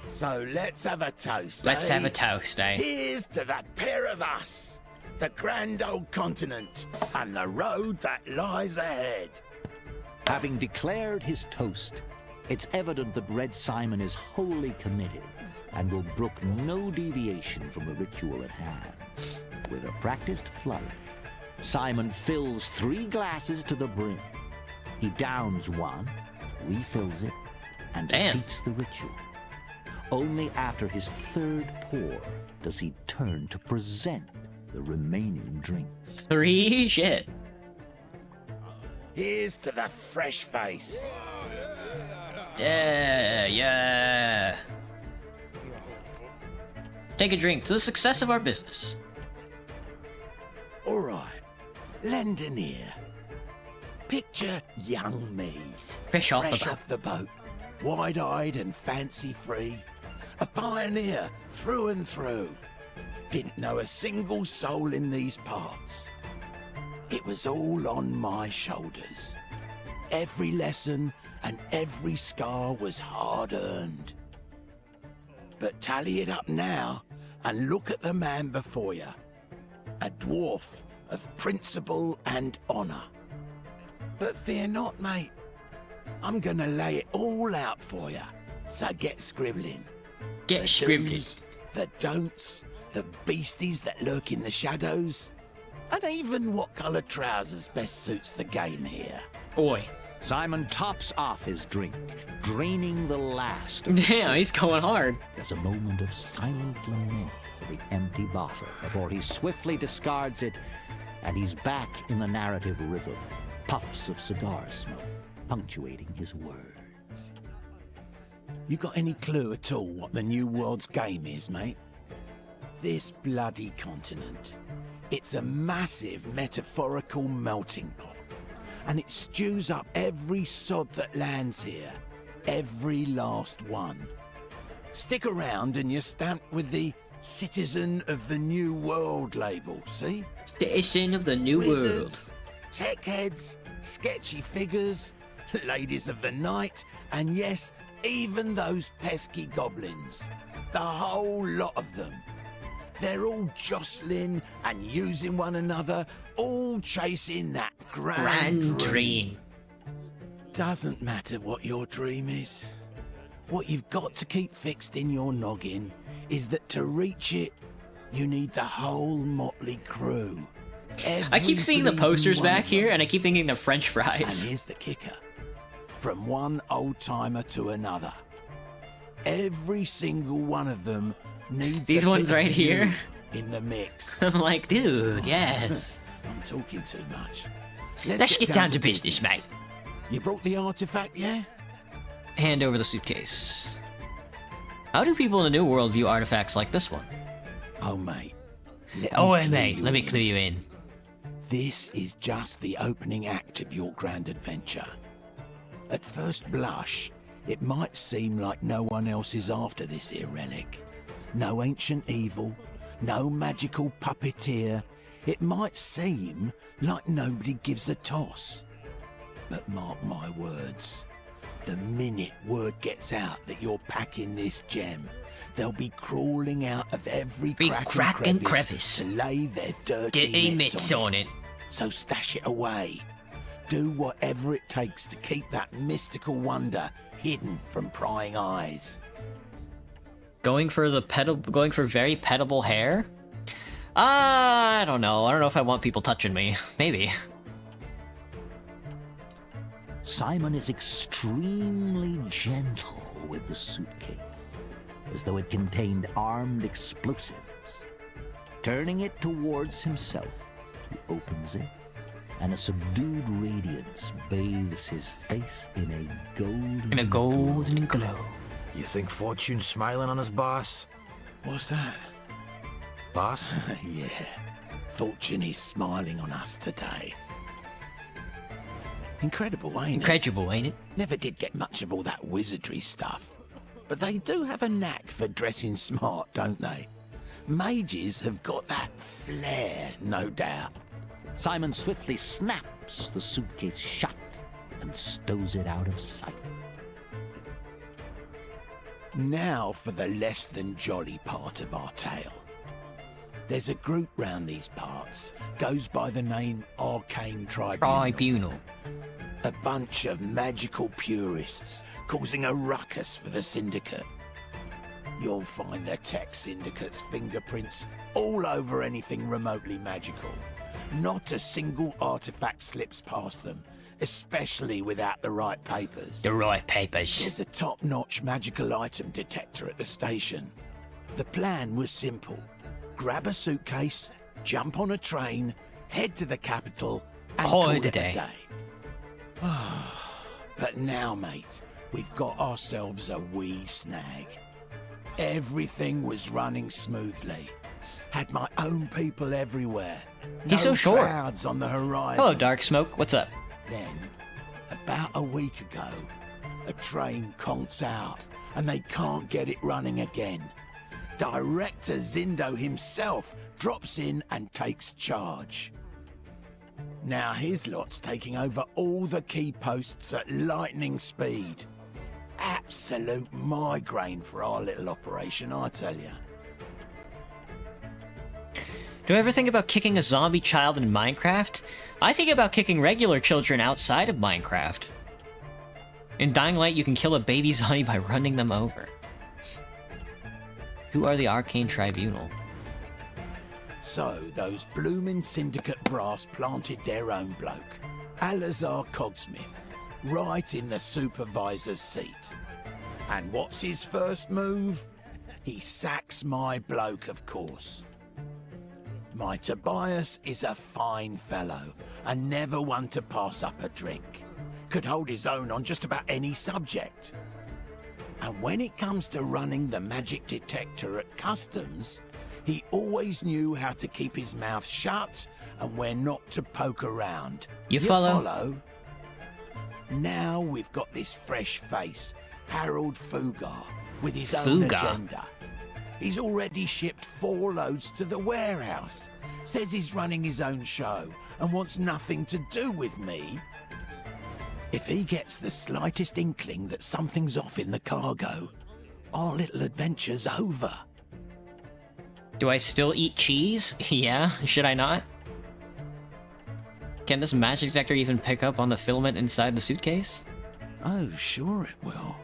B: So let's have a toast,
A: Let's
B: eh?
A: have a toast, eh?
B: Here's to the pair of us, the grand old continent, and the road that lies ahead.
C: Having declared his toast, it's evident that Red Simon is wholly committed and will brook no deviation from the ritual at hand. With a practiced flourish, Simon fills 3 glasses to the brim. He downs one, refills it, and
A: Damn.
C: repeats the ritual. Only after his 3rd pour does he turn to present the remaining drinks.
A: 3 shit.
B: Here's to the fresh face.
A: Yeah. Take a drink to the success of our business.
B: All right, lend an ear. Picture young me.
A: Fresh off the boat.
B: boat, wide-eyed and fancy-free. A pioneer through and through. Didn't know a single soul in these parts. It was all on my shoulders. Every lesson and every scar was hard-earned. But tally it up now and look at the man before you. A dwarf of principle and honor. But fear not, mate. I'm gonna lay it all out for you. So get scribbling.
A: Get
B: The
A: scribbling.
B: do's, the don'ts, the beasties that lurk in the shadows, and even what colour trousers best suits the game here.
A: Oi.
C: Simon tops off his drink, draining the last of the
A: Damn,
C: spirit.
A: he's going hard.
C: There's a moment of silent lament for the empty bottle before he swiftly discards it, and he's back in the narrative rhythm, puffs of cigar smoke punctuating his words.
B: You got any clue at all what the New World's game is, mate? This bloody continent. It's a massive metaphorical melting pot. And it stews up every sod that lands here. Every last one. Stick around and you're stamped with the Citizen of the New World label, see?
A: Citizen of the New World.
B: Wizards, tech heads, sketchy figures, ladies of the night, and yes, even those pesky goblins. The whole lot of them. They're all jostling and using one another, all chasing that grand dream. Doesn't matter what your dream is. What you've got to keep fixed in your noggin is that to reach it, you need the whole motley crew.
A: I keep seeing the
B: Every
A: posters
B: bleeding
A: back
B: one
A: here,
B: of them.
A: and I keep thinking they're French
B: And
A: fries.
B: here's the kicker. From one old-timer to another. Every single one of them needs
A: These
B: a
A: ones
B: bit of
A: right here?
B: you in the mix.
A: I'm like, dude, yes.
B: I'm talking too much.
A: Let's get down to business, mate.
B: You brought the artifact, yeah?
A: Hand over the suitcase. How do people in the New World view artifacts like this one?
B: Oh, mate.
A: Let me clue you in.
B: This is just the opening act of your grand adventure. At first blush, it might seem like no one else is after this here relic. No ancient evil, no magical puppeteer. It might seem like nobody gives a toss. But mark my words, the minute word gets out that you're packing this gem, they'll be crawling out of every crack and crevice to lay their dirty mitts on it. So stash it away. Do whatever it takes to keep that mystical wonder hidden from prying eyes.
A: Going for very petable hair? I don't know. I don't know if I want people touching me. Maybe.
C: Simon is extremely gentle with the suitcase, as though it contained armed explosives. Turning it towards himself, he opens it, and a subdued radiance bathes his face in a golden
A: glow.
D: You think Fortune's smiling on us, boss?
B: What's that?
D: Boss?
B: Yeah, Fortune is smiling on us today. Incredible, ain't it?
A: Incredible, ain't it?
B: Never did get much of all that wizardry stuff. But they do have a knack for dressing smart, don't they? Mages have got that flair, no doubt.
C: Simon swiftly snaps the suitcase shut and stows it out of sight.
B: Now for the less than jolly part of our tale. There's a group round these parts, goes by the name Arcane Tribunal. A bunch of magical purists causing a ruckus for the Syndicate. You'll find the Tech Syndicate's fingerprints all over anything remotely magical. Not a single artifact slips past them, especially without the right papers.
A: The right papers.
B: There's a top-notch magical item detector at the station. The plan was simple. Grab a suitcase, jump on a train, head to the capital, and call it a day. But now, mate, we've got ourselves a wee snag. Everything was running smoothly. Had my own people everywhere.
A: He's so short.
B: Clouds on the horizon.
A: Hello, Dark Smoke. What's up?
B: Then, about a week ago, a train conks out, and they can't get it running again. Director Zindo himself drops in and takes charge. Now his lot's taking over all the key posts at lightning speed. Absolute migraine for our little operation, I tell you.
A: Do I ever think about kicking a zombie child in Minecraft? I think about kicking regular children outside of Minecraft. In Dying Light, you can kill a baby zombie by running them over. Who are the Arcane Tribunal?
B: So, those bloomin' Syndicate brass planted their own bloke, Alazar Cogsmith, right in the supervisor's seat. And what's his first move? He sacks my bloke, of course. My Tobias is a fine fellow, and never one to pass up a drink. Could hold his own on just about any subject. And when it comes to running the magic detector at customs, he always knew how to keep his mouth shut and where not to poke around.
A: You follow?
B: Now we've got this fresh face, Harold Fugar, with his own agenda. He's already shipped 4 loads to the warehouse. Says he's running his own show and wants nothing to do with me. If he gets the slightest inkling that something's off in the cargo, our little adventure's over.
A: Do I still eat cheese? Yeah, should I not? Can this magic detector even pick up on the filament inside the suitcase?
B: Oh, sure it will.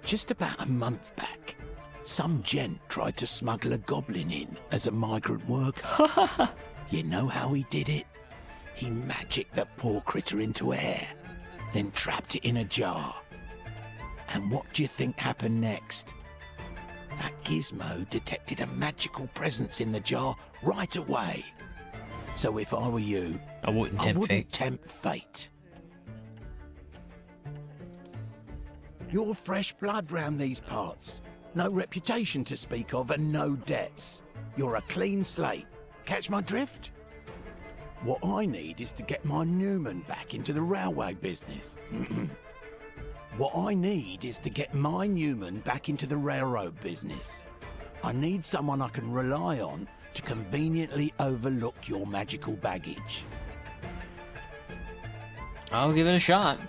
B: Just about a month back, some gent tried to smuggle a goblin in as a migrant worker. You know how he did it? He magicked the poor critter into air, then trapped it in a jar. And what do you think happened next? That gizmo detected a magical presence in the jar right away. So if I were you,
A: I wouldn't
B: tempt fate. You're fresh blood round these parts. No reputation to speak of and no debts. You're a clean slate. Catch my drift? What I need is to get my Newman back into the railway business. What I need is to get my Newman back into the railroad business. I need someone I can rely on to conveniently overlook your magical baggage.
A: I'll give it a shot.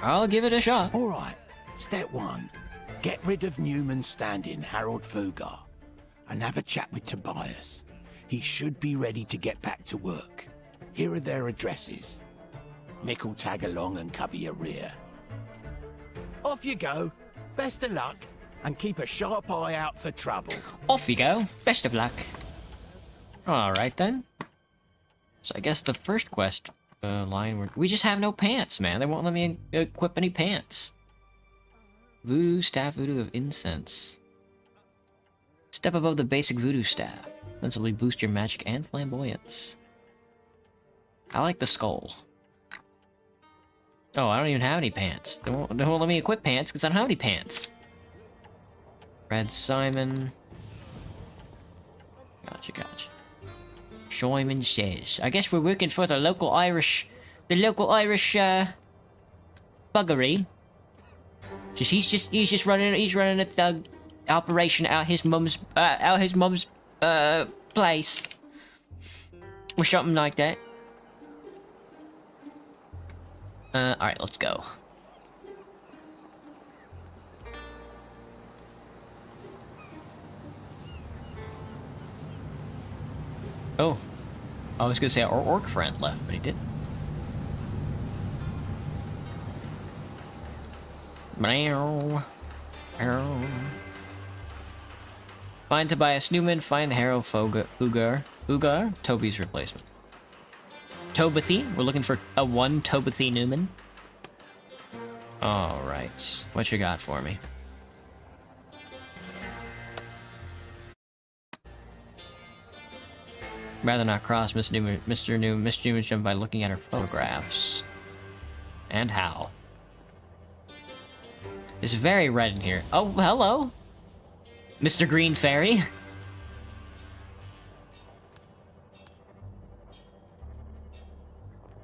A: I'll give it a shot.
B: All right, step one. Get rid of Newman's stand-in, Harold Fugger, and have a chat with Tobias. He should be ready to get back to work. Here are their addresses. Nick will tag along and cover your rear. Off you go. Best of luck, and keep a sharp eye out for trouble.
A: Off you go. Best of luck. Alright then. So I guess the first quest line, we just have no pants, man. They won't let me equip any pants. Voodoo staff, voodoo of incense. Step above the basic voodoo staff. Sensibly boost your magic and flamboyance. I like the skull. Oh, I don't even have any pants. They won't let me equip pants because I don't have any pants. Red Simon. Gotcha. Scheumann says, I guess we're working for the local Irish buggery. He's just running a thug operation out his mum's place. Or something like that. Alright, let's go. Oh. I was gonna say our orc friend left, but he didn't. Meow. Find Tobias Newman, find Harold Fugger, Toby's replacement. Tobathy? We're looking for a one Tobathy Newman. Alright. What you got for me? Rather not cross Miss Newman's jump by looking at her photographs. And how? It's very red in here. Oh, hello! Mr. Green Fairy.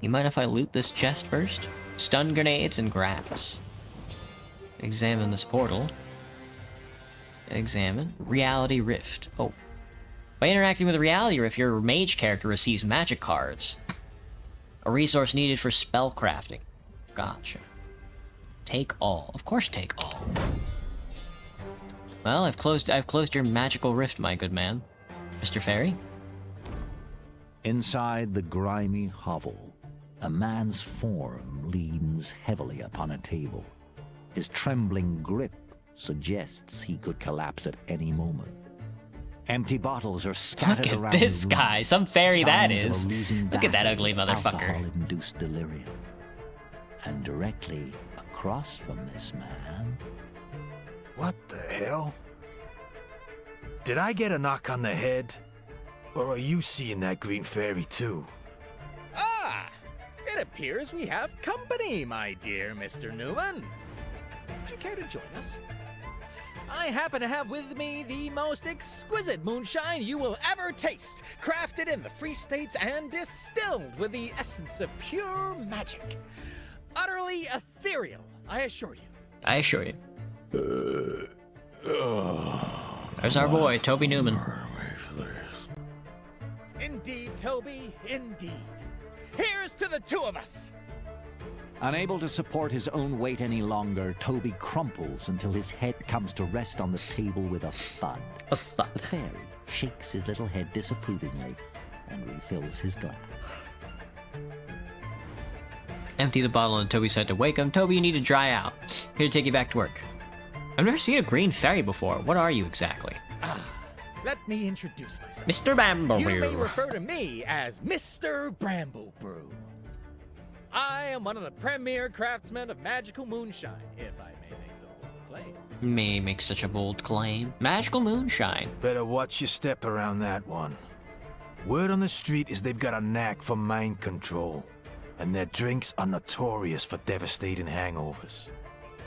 A: You mind if I loot this chest first? Stun grenades and grass. Examine this portal. Examine. Reality Rift. Oh. By interacting with the Reality Rift, your mage character receives magic cards. A resource needed for spell crafting. Gotcha. Take all. Of course take all. Well, I've closed your magical rift, my good man. Mr. Fairy?
C: Inside the grimy hovel, a man's form leans heavily upon a table. His trembling grip suggests he could collapse at any moment. Empty bottles are scattered around.
A: Look at this guy, some fairy that is.
C: Look
A: Look at that ugly motherfucker.
C: Alcohol-induced delirium. And directly across from this man...
D: What the hell? Did I get a knock on the head? Or are you seeing that green fairy too?
E: Ah! It appears we have company, my dear Mr. Newman. Would you care to join us? I happen to have with me the most exquisite moonshine you will ever taste, crafted in the Free States and distilled with the essence of pure magic. Utterly ethereal, I assure you.
A: I assure you. There's our boy, Toby Newman.
E: Indeed, Toby, indeed. Here's to the two of us!
C: Unable to support his own weight any longer, Toby crumples until his head comes to rest on the table with a thud.
A: A thud.
C: The fairy shakes his little head disapprovingly and refills his glass.
A: Empty the bottle and Toby said to wake him. Toby, you need to dry out. Here to take you back to work. I've never seen a green fairy before. What are you exactly?
E: Let me introduce myself.
A: Mr. Bramble
E: You may
A: Brew.
E: refer to me as Mr. Bramble Brew. I am one of the premier craftsmen of magical moonshine, if I may make so bold a claim.
A: May make such a bold claim. Magical moonshine.
D: Better watch your step around that one. Word on the street is they've got a knack for mind control, and their drinks are notorious for devastating hangovers.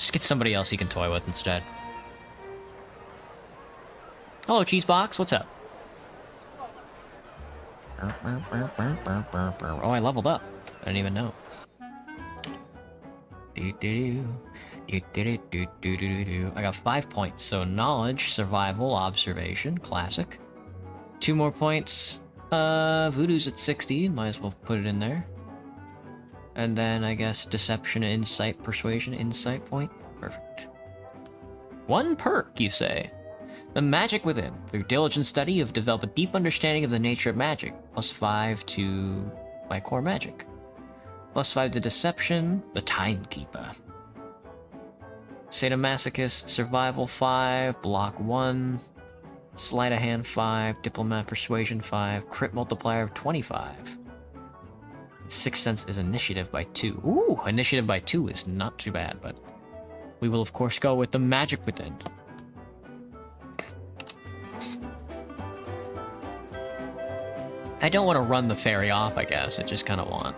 A: Just get somebody else he can toy with instead. Hello, Cheesebox. What's up? Oh, I leveled up. I didn't even know. I got 5 points. So knowledge, survival, observation, classic. 2 more points. Voodoo's at 60. Might as well put it in there. And then I guess deception, insight, persuasion, insight point. Perfect. 1 perk, you say? The magic within. Through diligent study, you've developed a deep understanding of the nature of magic. +5 to my core magic. +5 to deception, the timekeeper. Sadomasochist, survival 5, block 1, sleight of hand 5, diplomat persuasion 5, crit multiplier of 25. Sixth Sense is initiative by 2. Ooh, initiative by 2 is not too bad, but we will of course go with the magic within. I don't want to run the fairy off, I guess. I just kind of want.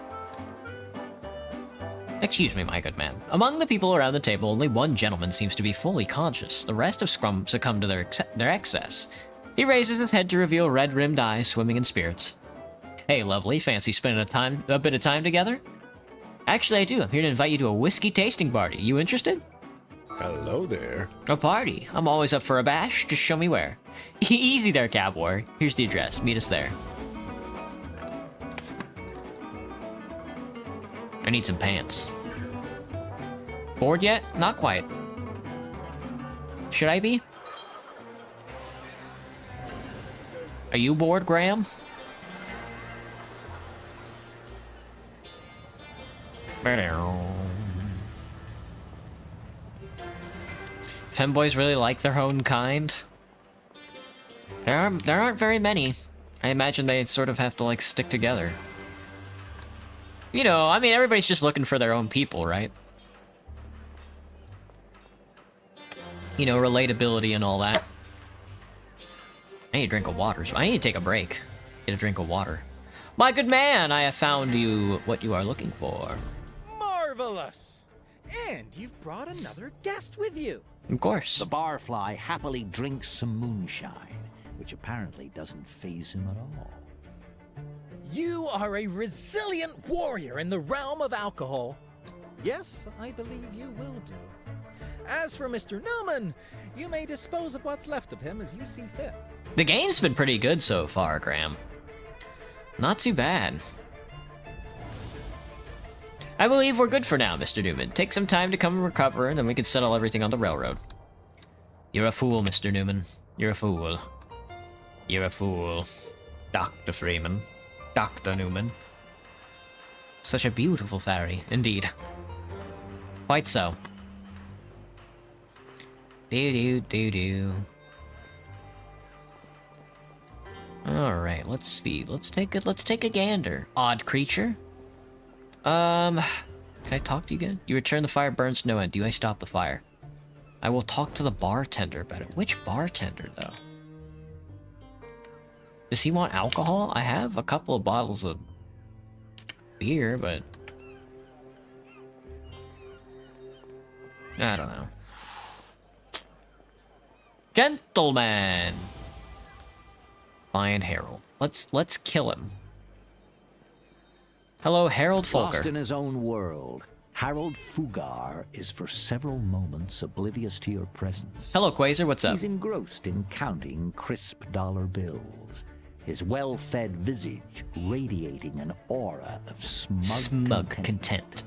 A: Excuse me, my good man. Among the people around the table, only one gentleman seems to be fully conscious. The rest have succumbed to their excess. He raises his head to reveal red-rimmed eyes swimming in spirits. Hey, lovely. Fancy spending a bit of time together? Actually, I do. I'm here to invite you to a whiskey tasting party. You interested?
F: Hello there.
A: A party? I'm always up for a bash. Just show me where. Easy there, cowboy. Here's the address. Meet us there. I need some pants. Bored yet? Not quite. Should I be? Are you bored, Graham? Femboys really like their own kind. There aren't very many. I imagine they sort of have to like stick together. You know, I mean, everybody's just looking for their own people, right? You know, relatability and all that. I need a drink of water, so I need to take a break. Get a drink of water. My good man, I have found you what you are looking for.
E: Marvelous! And you've brought another guest with you.
A: Of course.
C: The barfly happily drinks some moonshine, which apparently doesn't faze him at all.
E: You are a resilient warrior in the realm of alcohol. Yes, I believe you will do. As for Mr. Newman, you may dispose of what's left of him as you see fit.
A: The game's been pretty good so far, Graham. Not too bad. I believe we're good for now, Mr. Newman. Take some time to come and recover, and then we can settle everything on the railroad. You're a fool, Mr. Newman. You're a fool. You're a fool. Dr. Freeman. Dr. Newman. Such a beautiful fairy, indeed. Quite so. Do-do-do-do. Alright, let's see. Let's take a gander. Odd creature. Can I talk to you again? You return the fire burns to no end. Do I stop the fire? I will talk to the bartender about it. Which bartender, though? Does he want alcohol? I have a couple of bottles of beer, but I don't know. Gentleman! Lion Harold. Let's kill him. Hello, Harold Folker.
C: Lost in his own world, Harold Fugar is for several moments oblivious to your presence.
A: Hello, Quasar. What's up?
C: He's engrossed in counting crisp dollar bills, his well-fed visage radiating an aura of smug
A: content.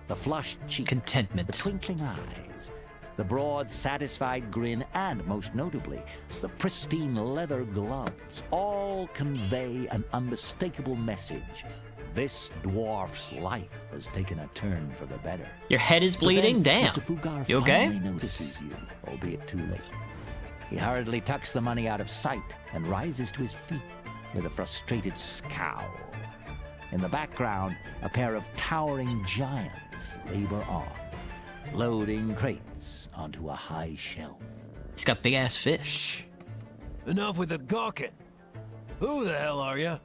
C: The flushed cheeks,
A: Contentment.
C: the twinkling eyes, the broad, satisfied grin, and, most notably, the pristine leather gloves all convey an unmistakable message. This dwarf's life has taken a turn for the better.
A: Your head is bleeding?
C: But then
A: Damn.
C: Mr. Fugar
A: You okay?
C: finally notices you, albeit too late. He hurriedly tucks the money out of sight and rises to his feet with a frustrated scowl. In the background, a pair of towering giants labor on, loading crates onto a high shelf.
A: He's got big ass fists.
F: Enough with the gawking. Who the hell are you?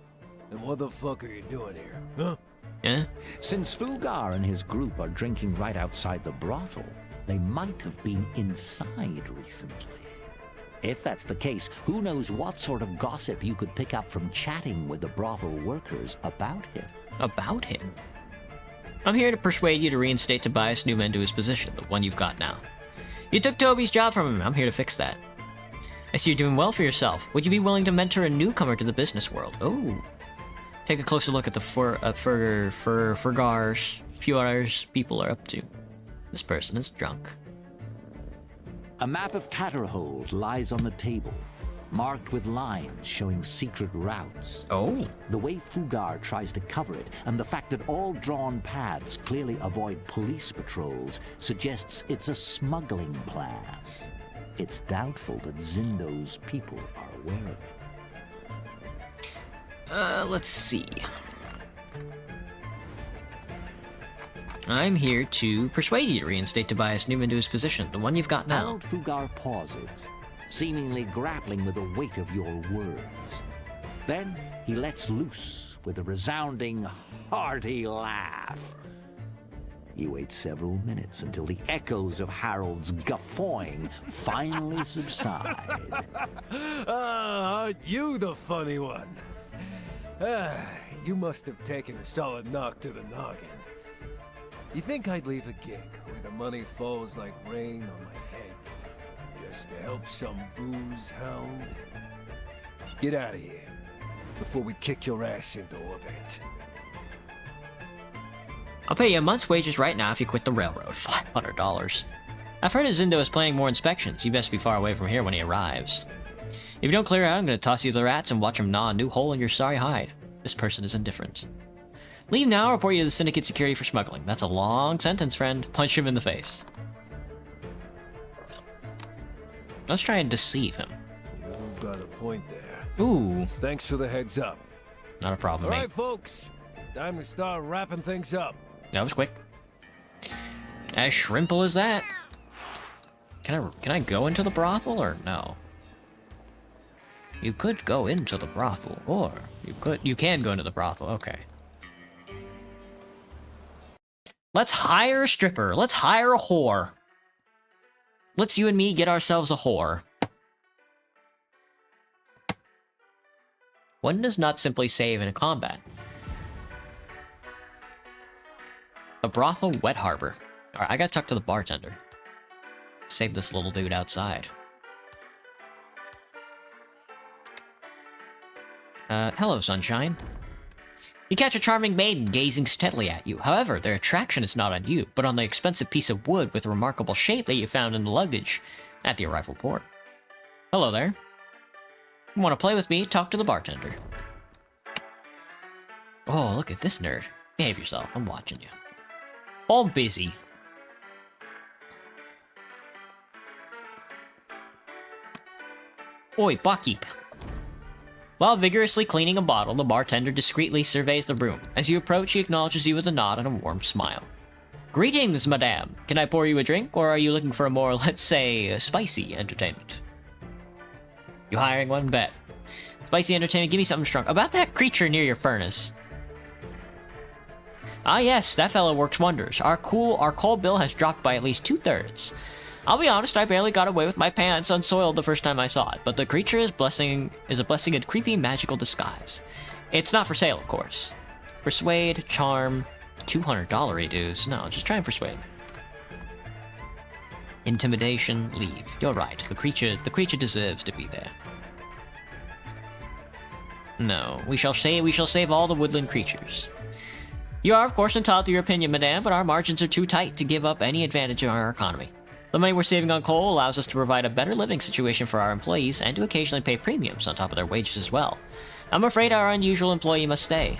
F: And what the fuck are you doing here, huh?
A: Yeah?
C: Since Fugar and his group are drinking right outside the brothel, They might have been inside recently. If that's the case, who knows what sort of gossip you could pick up from chatting with the brothel workers about him.
A: About him? I'm here to persuade you to reinstate Tobias Newman to his position, the one you've got now. You took Toby's job from him. I'm here to fix that. I see you're doing well for yourself. Would you be willing to mentor a newcomer to the business world? Oh. Take a closer look at the few others people are up to. This person is drunk.
C: A map of Tatterhold lies on the table, marked with lines showing secret routes.
A: Oh.
C: The way Fugar tries to cover it, and the fact that all drawn paths clearly avoid police patrols, suggests it's a smuggling plan. It's doubtful that Zindo's people are aware of it.
A: Let's see. I'm here to persuade you to reinstate Tobias Newman to his position, the one you've got now.
C: Harold Fugar pauses, seemingly grappling with the weight of your words. Then he lets loose with a resounding, hearty laugh. You wait several minutes until the echoes of Harold's guffawing finally subside.
F: Aren't you the funny one? You must have taken a solid knock to the noggin. You think I'd leave a gig where the money falls like rain on my head just to help some booze hound? Get out of here before we kick your ass into orbit.
A: I'll pay you a month's wages right now if you quit the railroad. $500. I've heard Zindo is planning more inspections. You best be far away from here when he arrives. If you don't clear out, I'm gonna toss you to the rats and watch them gnaw a new hole in your sorry hide. This person is indifferent. Leave now or report you to the Syndicate Security for smuggling. That's a long sentence, friend. Punch him in the face. Let's try and deceive him.
F: You've got a point there.
A: Ooh.
F: Thanks for the heads up.
A: Not a problem,
F: All
A: mate.
F: right, folks. Time to start wrapping things up.
A: That was quick. As shrimple as that. Can I go into the brothel or no? You could go into the brothel, or you can go into the brothel, okay. Let's hire a stripper. Let's hire a whore. Let's you and me get ourselves a whore. One does not simply save in a combat. A brothel wet harbor. Alright, I gotta talk to the bartender. Save this little dude outside. Hello, sunshine. You catch a charming maiden gazing steadily at you. However, their attraction is not on you, but on the expensive piece of wood with remarkable shape that you found in the luggage at the arrival port. Hello there. You want to play with me? Talk to the bartender. Oh, look at this nerd. Behave yourself. I'm watching you. All busy. Oi, barkeep. While vigorously cleaning a bottle, the bartender discreetly surveys the room. As you approach, he acknowledges you with a nod and a warm smile. Greetings, madame. Can I pour you a drink, or are you looking for a more, let's say, spicy entertainment? You hiring one? Bet. Spicy entertainment, give me something strong. About that creature near your furnace. Ah yes, that fellow works wonders. Our coal bill has dropped by at least 2/3. I'll be honest, I barely got away with my pants unsoiled the first time I saw it, but the creature is a blessing in creepy magical disguise. It's not for sale, of course. Persuade, charm, $200 reduce. No, just try and persuade. Intimidation, leave. You're right. The creature deserves to be there. No, we shall save all the woodland creatures. You are, of course, entitled to your opinion, madame, but our margins are too tight to give up any advantage in our economy. The money we're saving on coal allows us to provide a better living situation for our employees and to occasionally pay premiums on top of their wages as well. I'm afraid our unusual employee must stay.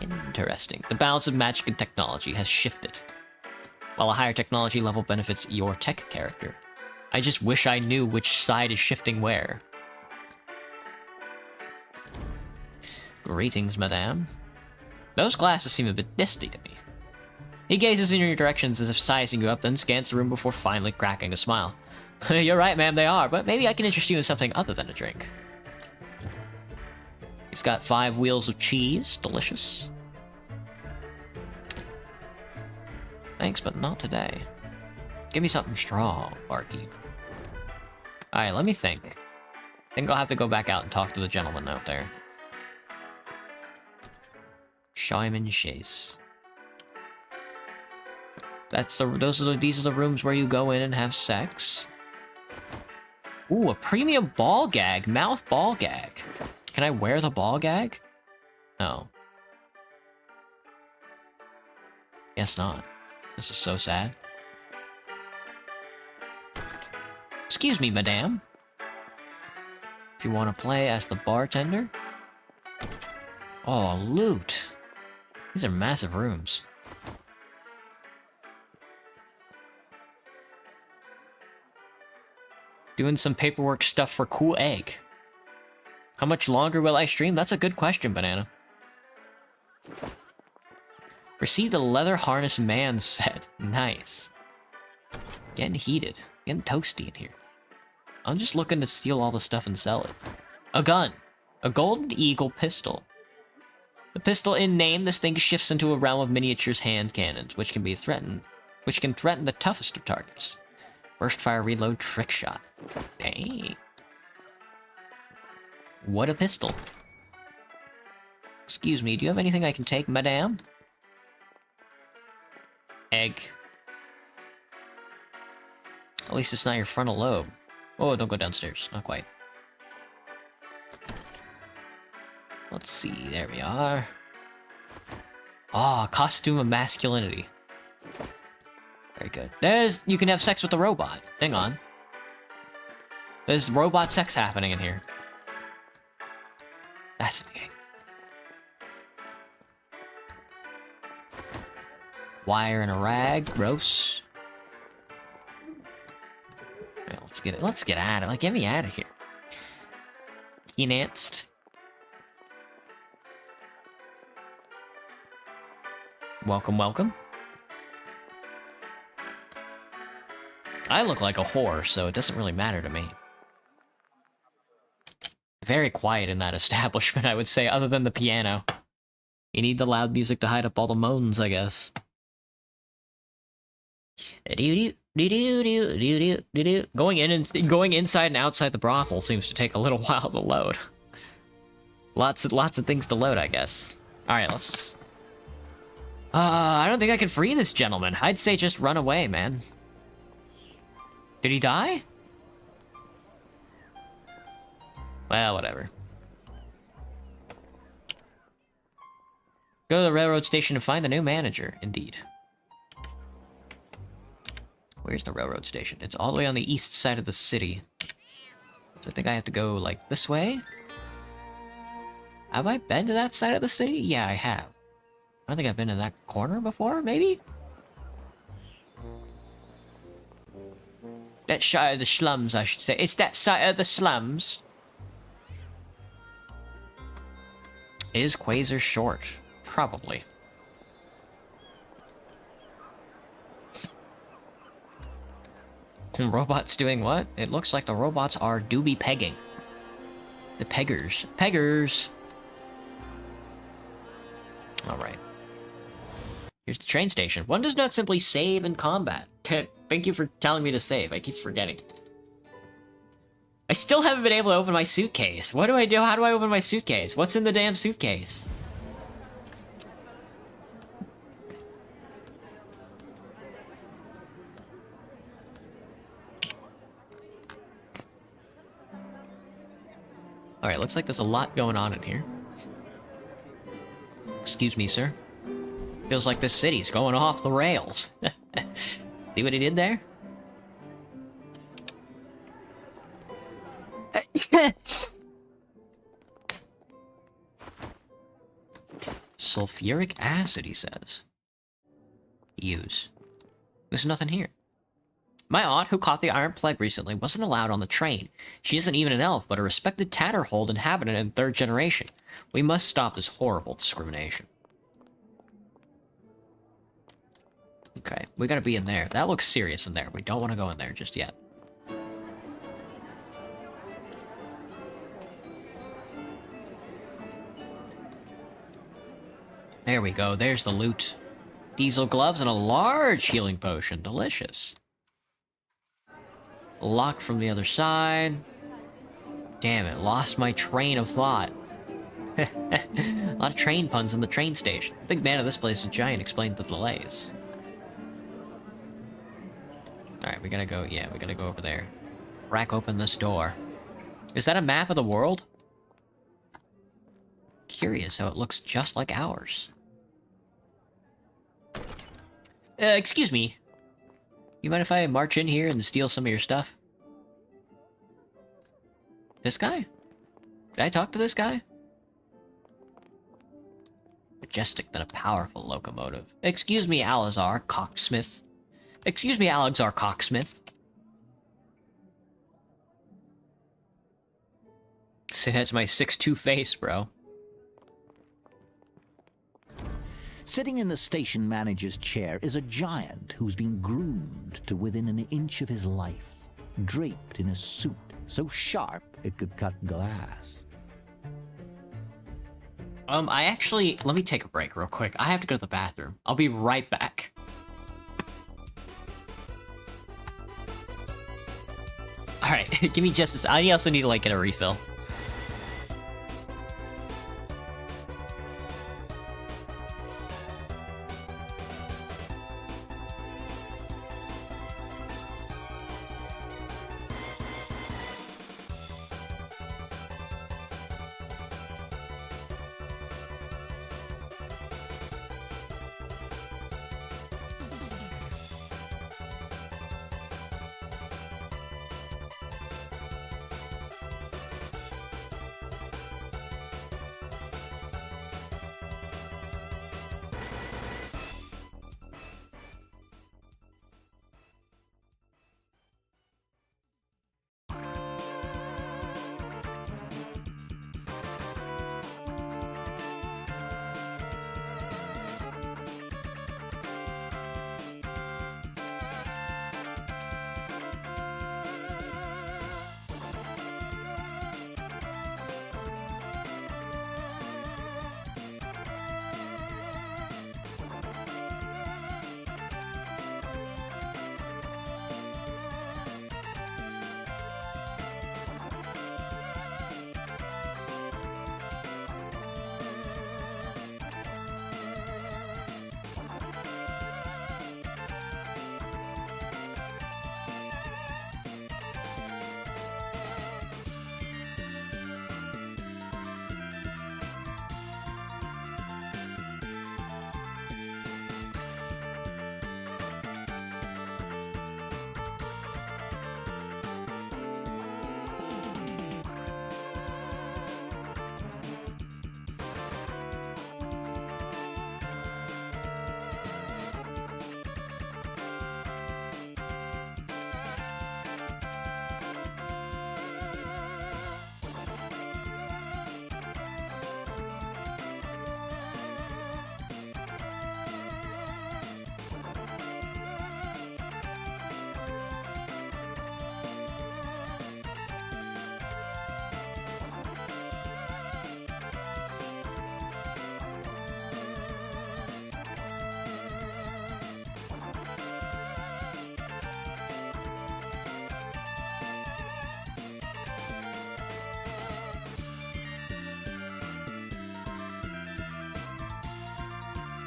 A: Interesting. The balance of magic and technology has shifted. While a higher technology level benefits your tech character. I just wish I knew which side is shifting where. Greetings, madame. Those glasses seem a bit disty to me. He gazes in your directions as if sizing you up, then scans the room before finally cracking a smile. You're right, ma'am, they are, but maybe I can interest you in something other than a drink. He's got 5 wheels of cheese. Delicious. Thanks, but not today. Give me something strong, barkeep. Alright, let me think. I think I'll have to go back out and talk to the gentleman out there. Simon Chase. These are the rooms where you go in and have sex. Ooh, a premium ball gag. Mouth ball gag. Can I wear the ball gag? No. Guess not. This is so sad. Excuse me, madame. If you want to play as the bartender. Oh, loot. These are massive rooms. Doing some paperwork stuff for Cool Egg. How much longer will I stream? That's a good question, Banana. Receive the leather harness man set. Nice. Getting heated. Getting toasty in here. I'm just looking to steal all the stuff and sell it. A gun. A Golden Eagle pistol. The pistol in name, this thing shifts into a realm of miniatures hand cannons, which can threaten the toughest of targets. Burst fire reload trick shot. Dang. What a pistol. Excuse me, do you have anything I can take, madame? Egg. At least it's not your frontal lobe. Oh, don't go downstairs. Not quite. Let's see. There we are. Ah, costume of masculinity. Very good. You can have sex with the robot. Hang on. There's robot sex happening in here. Fascinating. Wire and a rag. Gross. Yeah, let's get out of it. Like, get me out of here. Enhanced. Welcome, welcome. I look like a whore, so it doesn't really matter to me. Very quiet in that establishment, I would say, other than the piano. You need the loud music to hide up all the moans, I guess. Going inside and outside the brothel seems to take a little while to load. Lots of things to load, I guess. Alright, let's... I don't think I can free this gentleman. I'd say just run away, man. Did he die? Well, whatever. Go to the railroad station to find the new manager. Indeed. Where's the railroad station? It's all the way on the east side of the city. So I think I have to go, like, this way? Have I been to that side of the city? Yeah, I have. I don't think I've been in that corner before, maybe? That side of the slums, I should say. It's that side of the slums. Is Quasar short? Probably. Robots doing what? It looks like the robots are doobie pegging. The peggers. Peggers! Alright. Here's the train station. One does not simply save in combat. Thank you for telling me to save. I keep forgetting. I still haven't been able to open my suitcase. What do I do? How do I open my suitcase? What's in the damn suitcase? Alright, looks like there's a lot going on in here. Excuse me, sir. Feels like this city's going off the rails. See what he did there? Sulfuric acid, he says. Use. There's nothing here. My aunt, who caught the Iron Plague recently, wasn't allowed on the train. She isn't even an elf, but a respected Tatterhold inhabitant in 3rd generation. We must stop this horrible discrimination. Okay, we gotta be in there. That looks serious in there. We don't want to go in there just yet. There we go. There's the loot. Diesel gloves and a large healing potion. Delicious. Locked from the other side. Damn it, lost my train of thought. A lot of train puns in the train station. Big man of this place, a giant, explained the delays. Alright, we gotta go, yeah, we gotta go over there. Crack open this door. Is that a map of the world? Curious how it looks just like ours. Excuse me. You mind if I march in here and steal some of your stuff? This guy? Did I talk to this guy? Majestic than a powerful locomotive. Excuse me, Alazar Cocksmith. Excuse me, Alexar Cocksmith. Say that to my 6'2" face, bro.
C: Sitting in the station manager's chair is a giant who's been groomed to within an inch of his life, draped in a suit so sharp it could cut glass.
A: Let me take a break real quick. I have to go to the bathroom. I'll be right back. Alright, give me just this. I also need to, like, get a refill.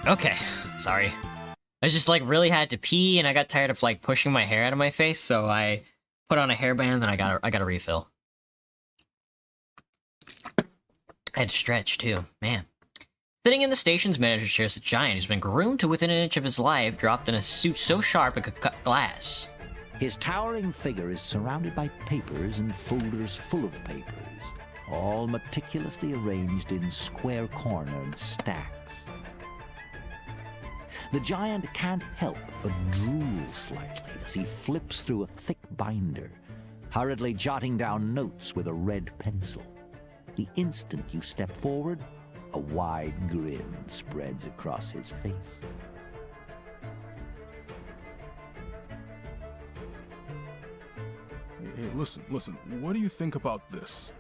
A: Okay, sorry. I just, like, really had to pee, and I got tired of, like, pushing my hair out of my face, so I put on a hairband, and I got a refill. I had to stretch, too. Man. Sitting in the station's manager's chair is a giant who's been groomed to within an inch of his life, dropped in a suit so sharp it could cut glass.
C: His towering figure is surrounded by papers and folders full of papers, all meticulously arranged in square-cornered stacks. The giant can't help but drool slightly as he flips through a thick binder, hurriedly jotting down notes with a red pencil. The instant you step forward, a wide grin spreads across his face.
G: Hey, listen, what do you think about this?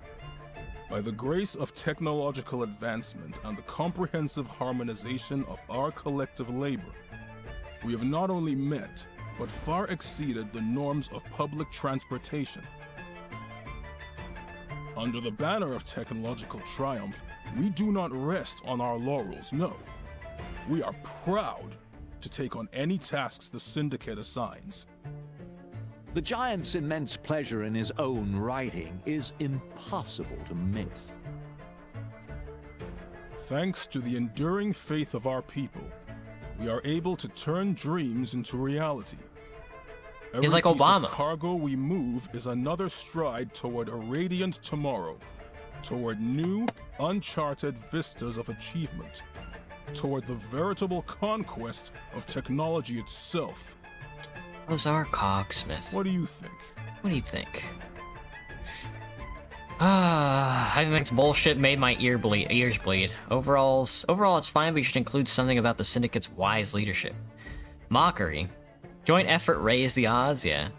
G: By the grace of technological advancement and the comprehensive harmonization of our collective labor, we have not only met, but far exceeded the norms of public transportation. Under the banner of technological triumph, we do not rest on our laurels, no. We are proud to take on any tasks the Syndicate assigns.
C: The giant's immense pleasure in his own writing is impossible to miss.
G: Thanks to the enduring faith of our people, we are able to turn dreams into reality. Every
A: He's like
G: piece
A: Obama.
G: of cargo we move is another stride toward a radiant tomorrow, toward new, uncharted vistas of achievement, toward the veritable conquest of technology itself.
A: Lazar Cogsmith.
G: What do you think?
A: What do you think? I think this bullshit made my ears bleed. Overall, it's fine, but you should include something about the Syndicate's wise leadership. Mockery. Joint effort raised the odds, yeah.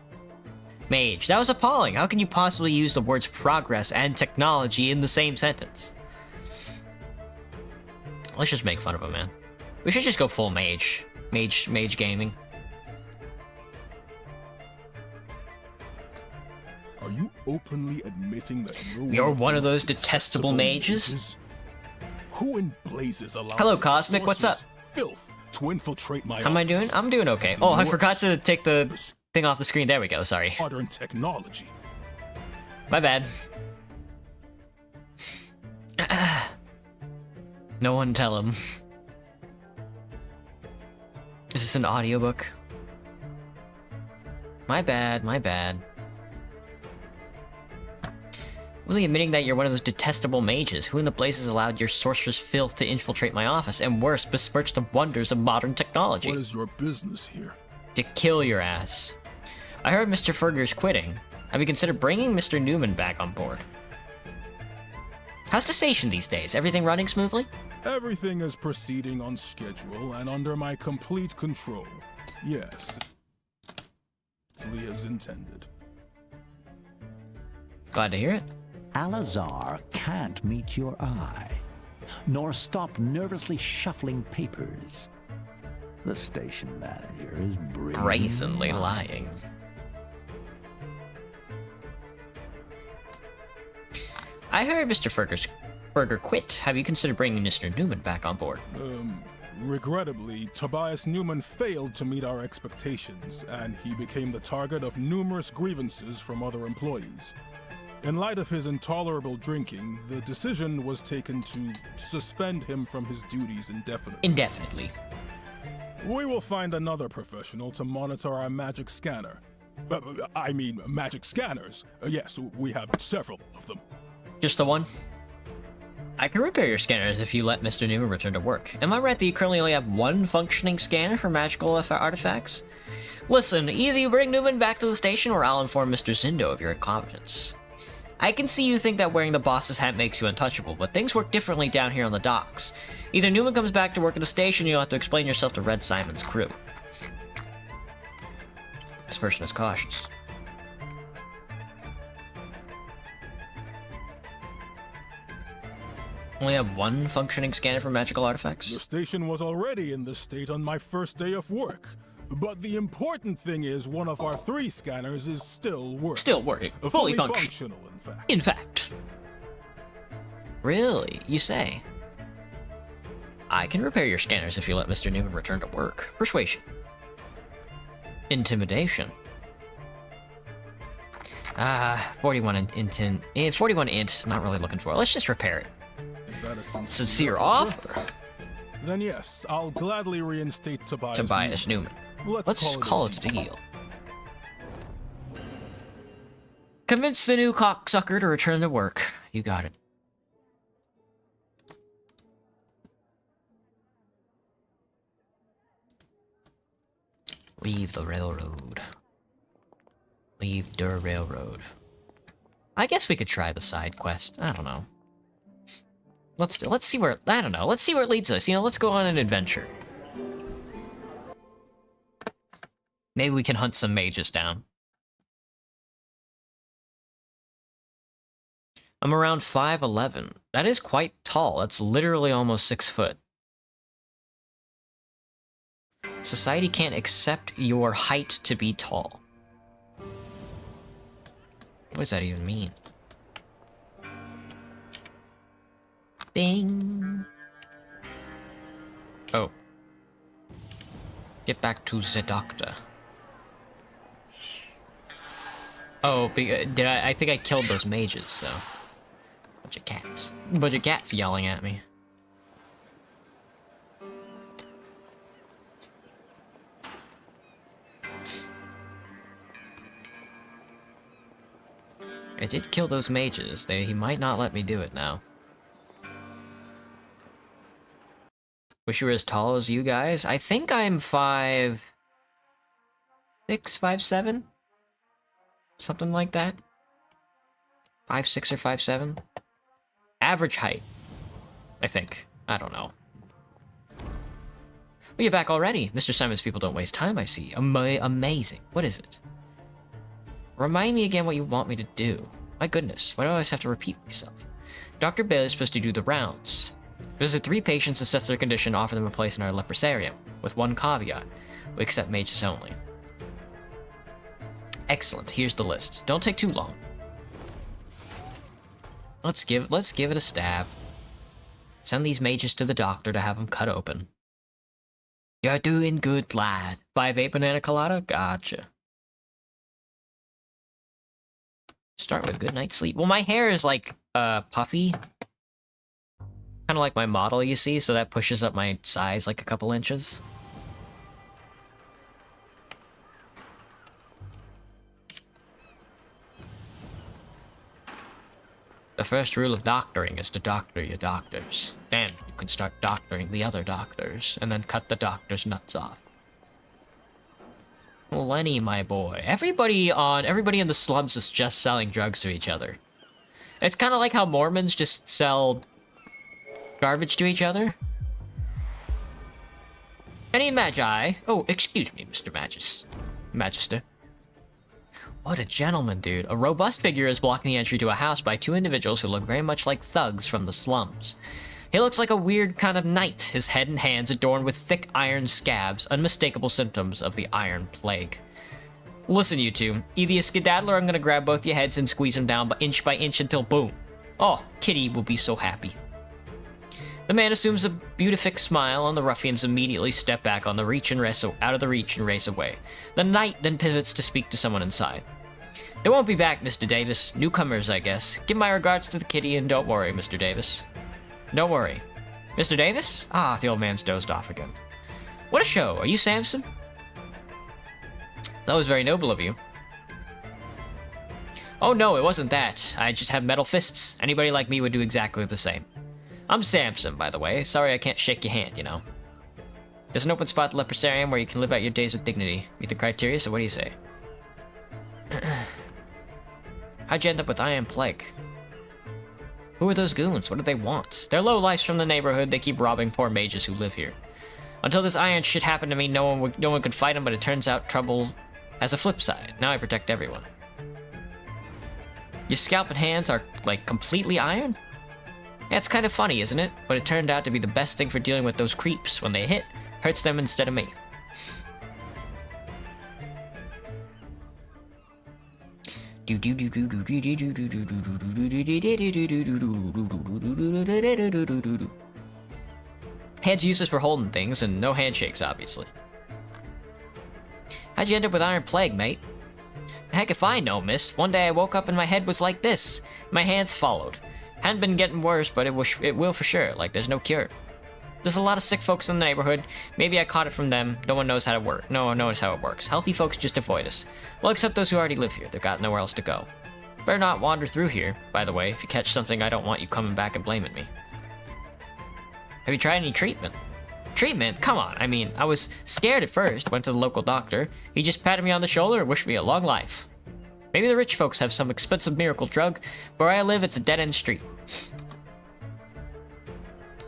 A: Mage. That was appalling. How can you possibly use the words progress and technology in the same sentence? Let's just make fun of him, man. We should just go full mage. Mage gaming.
G: Are you openly admitting that
A: You're one of those detestable mages?
G: Who in blazes allowed
A: Hello,
G: this
A: Cosmic, what's up?
G: sorcerer's filth to infiltrate my
A: How am I
G: office?
A: doing? I'm doing okay. Oh, I forgot to take the thing off the screen. There we go, sorry.
G: Modern technology.
A: My bad. No one tell him. Is this an audiobook? My bad, my bad. Really admitting that you're one of those detestable mages. Who in the blazes allowed your sorceress filth to infiltrate my office, and worse, besmirch the wonders of modern technology?
G: What is your business here?
A: To kill your ass. I heard Mr. Ferger's quitting. Have you considered bringing Mr. Newman back on board? How's the station these days? Everything running smoothly?
G: Everything is proceeding on schedule and under my complete control. Yes. As intended.
A: Glad to hear it.
C: Alazar can't meet your eye, nor stop nervously shuffling papers. The station manager is
A: Brazenly lying. I heard Mr. Ferger quit. Have you considered bringing Mr. Newman back on board?
G: Regrettably, Tobias Newman failed to meet our expectations, and he became the target of numerous grievances from other employees. In light of his intolerable drinking, the decision was taken to suspend him from his duties indefinitely.
A: Indefinitely.
G: We will find another professional to monitor our magic scanner. I mean, magic scanners. Yes, we have several of them.
A: Just the one? I can repair your scanners if you let Mr. Newman return to work. Am I right that you currently only have one functioning scanner for magical artifacts? Listen, either you bring Newman back to the station or I'll inform Mr. Zindo of your incompetence. I can see you think that wearing the boss's hat makes you untouchable, but things work differently down here on the docks. Either Newman comes back to work at the station or you'll have to explain yourself to Red Simon's crew. This person is cautious. Only have one functioning scanner for magical artifacts?
G: The station was already in this state on my first day of work. But the important thing is one of our 3 scanners is still working.
A: Still working. Fully
G: functional, in fact.
A: In fact. Really? You say? I can repair your scanners if you let Mr. Newman return to work. Persuasion. Intimidation. 41 int. 41 int. Not really looking for it. Let's just repair it.
G: Is that a
A: Sincere offer?
G: Then yes, I'll gladly reinstate
A: Tobias Newman. Let's call it a deal. Convince the new cocksucker to return to work. You got it. Leave the railroad. Leave the railroad. I guess we could try the side quest. I don't know. Let's see where, I don't know. Let's see where it leads us. You know, let's go on an adventure. Maybe we can hunt some mages down. I'm around 5'11". That is quite tall. That's literally almost 6 foot. Society can't accept your height to be tall. What does that even mean? Ding. Oh. Get back to the doctor. Oh, I think I killed those mages, so... Bunch of cats. Bunch of cats yelling at me. I did kill those mages. He might not let me do it now. Wish you were as tall as you guys. I think I'm 5'6", 5'7"? Something like that. 5'6" or 5'7". Average height, I think. I don't know. Well, you're back already. Mr. Simon's people don't waste time, I see. Amazing. What is it? Remind me again what you want me to do. My goodness, why do I always have to repeat myself? Dr. Bailey is supposed to do the rounds. Visit 3 patients, assess their condition, offer them a place in our leprosarium. With one caveat. We accept mages only. Excellent, here's the list. Don't take too long. Let's give it a stab. Send these mages to the doctor to have them cut open. You're doing good, lad. 5'8" banana colada? Gotcha. Start with a good night's sleep. Well, my hair is like, puffy. Kind of like my model, you see, so that pushes up my size like a couple inches. The first rule of doctoring is to doctor your doctors. Then you can start doctoring the other doctors, and then cut the doctor's nuts off. Lenny, my boy. Everybody in the slums is just selling drugs to each other. It's kind of like how Mormons just sell garbage to each other. Any magi? Oh, excuse me, Mr. Magister. What a gentleman, dude. A robust figure is blocking the entry to a house by 2 individuals who look very much like thugs from the slums. He looks like a weird kind of knight, his head and hands adorned with thick iron scabs, unmistakable symptoms of the Iron Plague. Listen, you two. Either you skedaddle or I'm gonna grab both your heads and squeeze them down by inch until boom. Oh, Kitty will be so happy. The man assumes a beatific smile, and the ruffians immediately step back out of the reach and race away. The knight then pivots to speak to someone inside. They won't be back, Mr. Davis. Newcomers, I guess. Give my regards to the kitty, and don't worry, Mr. Davis. Don't worry. Mr. Davis? Ah, the old man's dozed off again. What a show. Are you Samson? That was very noble of you. Oh no, it wasn't that. I just have metal fists. Anybody like me would do exactly the same. I'm Samson, by the way. Sorry I can't shake your hand, you know. There's an open spot at the leprosarium where you can live out your days with dignity. Meet the criteria, so what do you say? How'd you end up with Iron Plague? Who are those goons? What do they want? They're lowlifes from the neighborhood. They keep robbing poor mages who live here. Until this iron shit happened to me, no one could fight them, but it turns out trouble has a flip side. Now I protect everyone. Your scalp and hands are, like, completely iron? Yeah, it's kind of funny, isn't it? But it turned out to be the best thing for dealing with those creeps. When they hit, hurts them instead of me. Hands useless for holding things, and no handshakes, obviously. How'd you end up with Iron Plague, mate? Heck if I know, miss. One day I woke up and my head was like this. My hands followed. Hadn't been getting worse, but it will for sure. Like, there's no cure. There's a lot of sick folks in the neighborhood. Maybe I caught it from them. No one knows how to work. No one knows how it works. Healthy folks just avoid us. Well, except those who already live here. They've got nowhere else to go. Better not wander through here, by the way. If you catch something, I don't want you coming back and blaming me. Have you tried any treatment? Treatment? Come on. I mean, I was scared at first. Went to the local doctor. He just patted me on the shoulder and wished me a long life. Maybe the rich folks have some expensive miracle drug, but where I live, it's a dead-end street.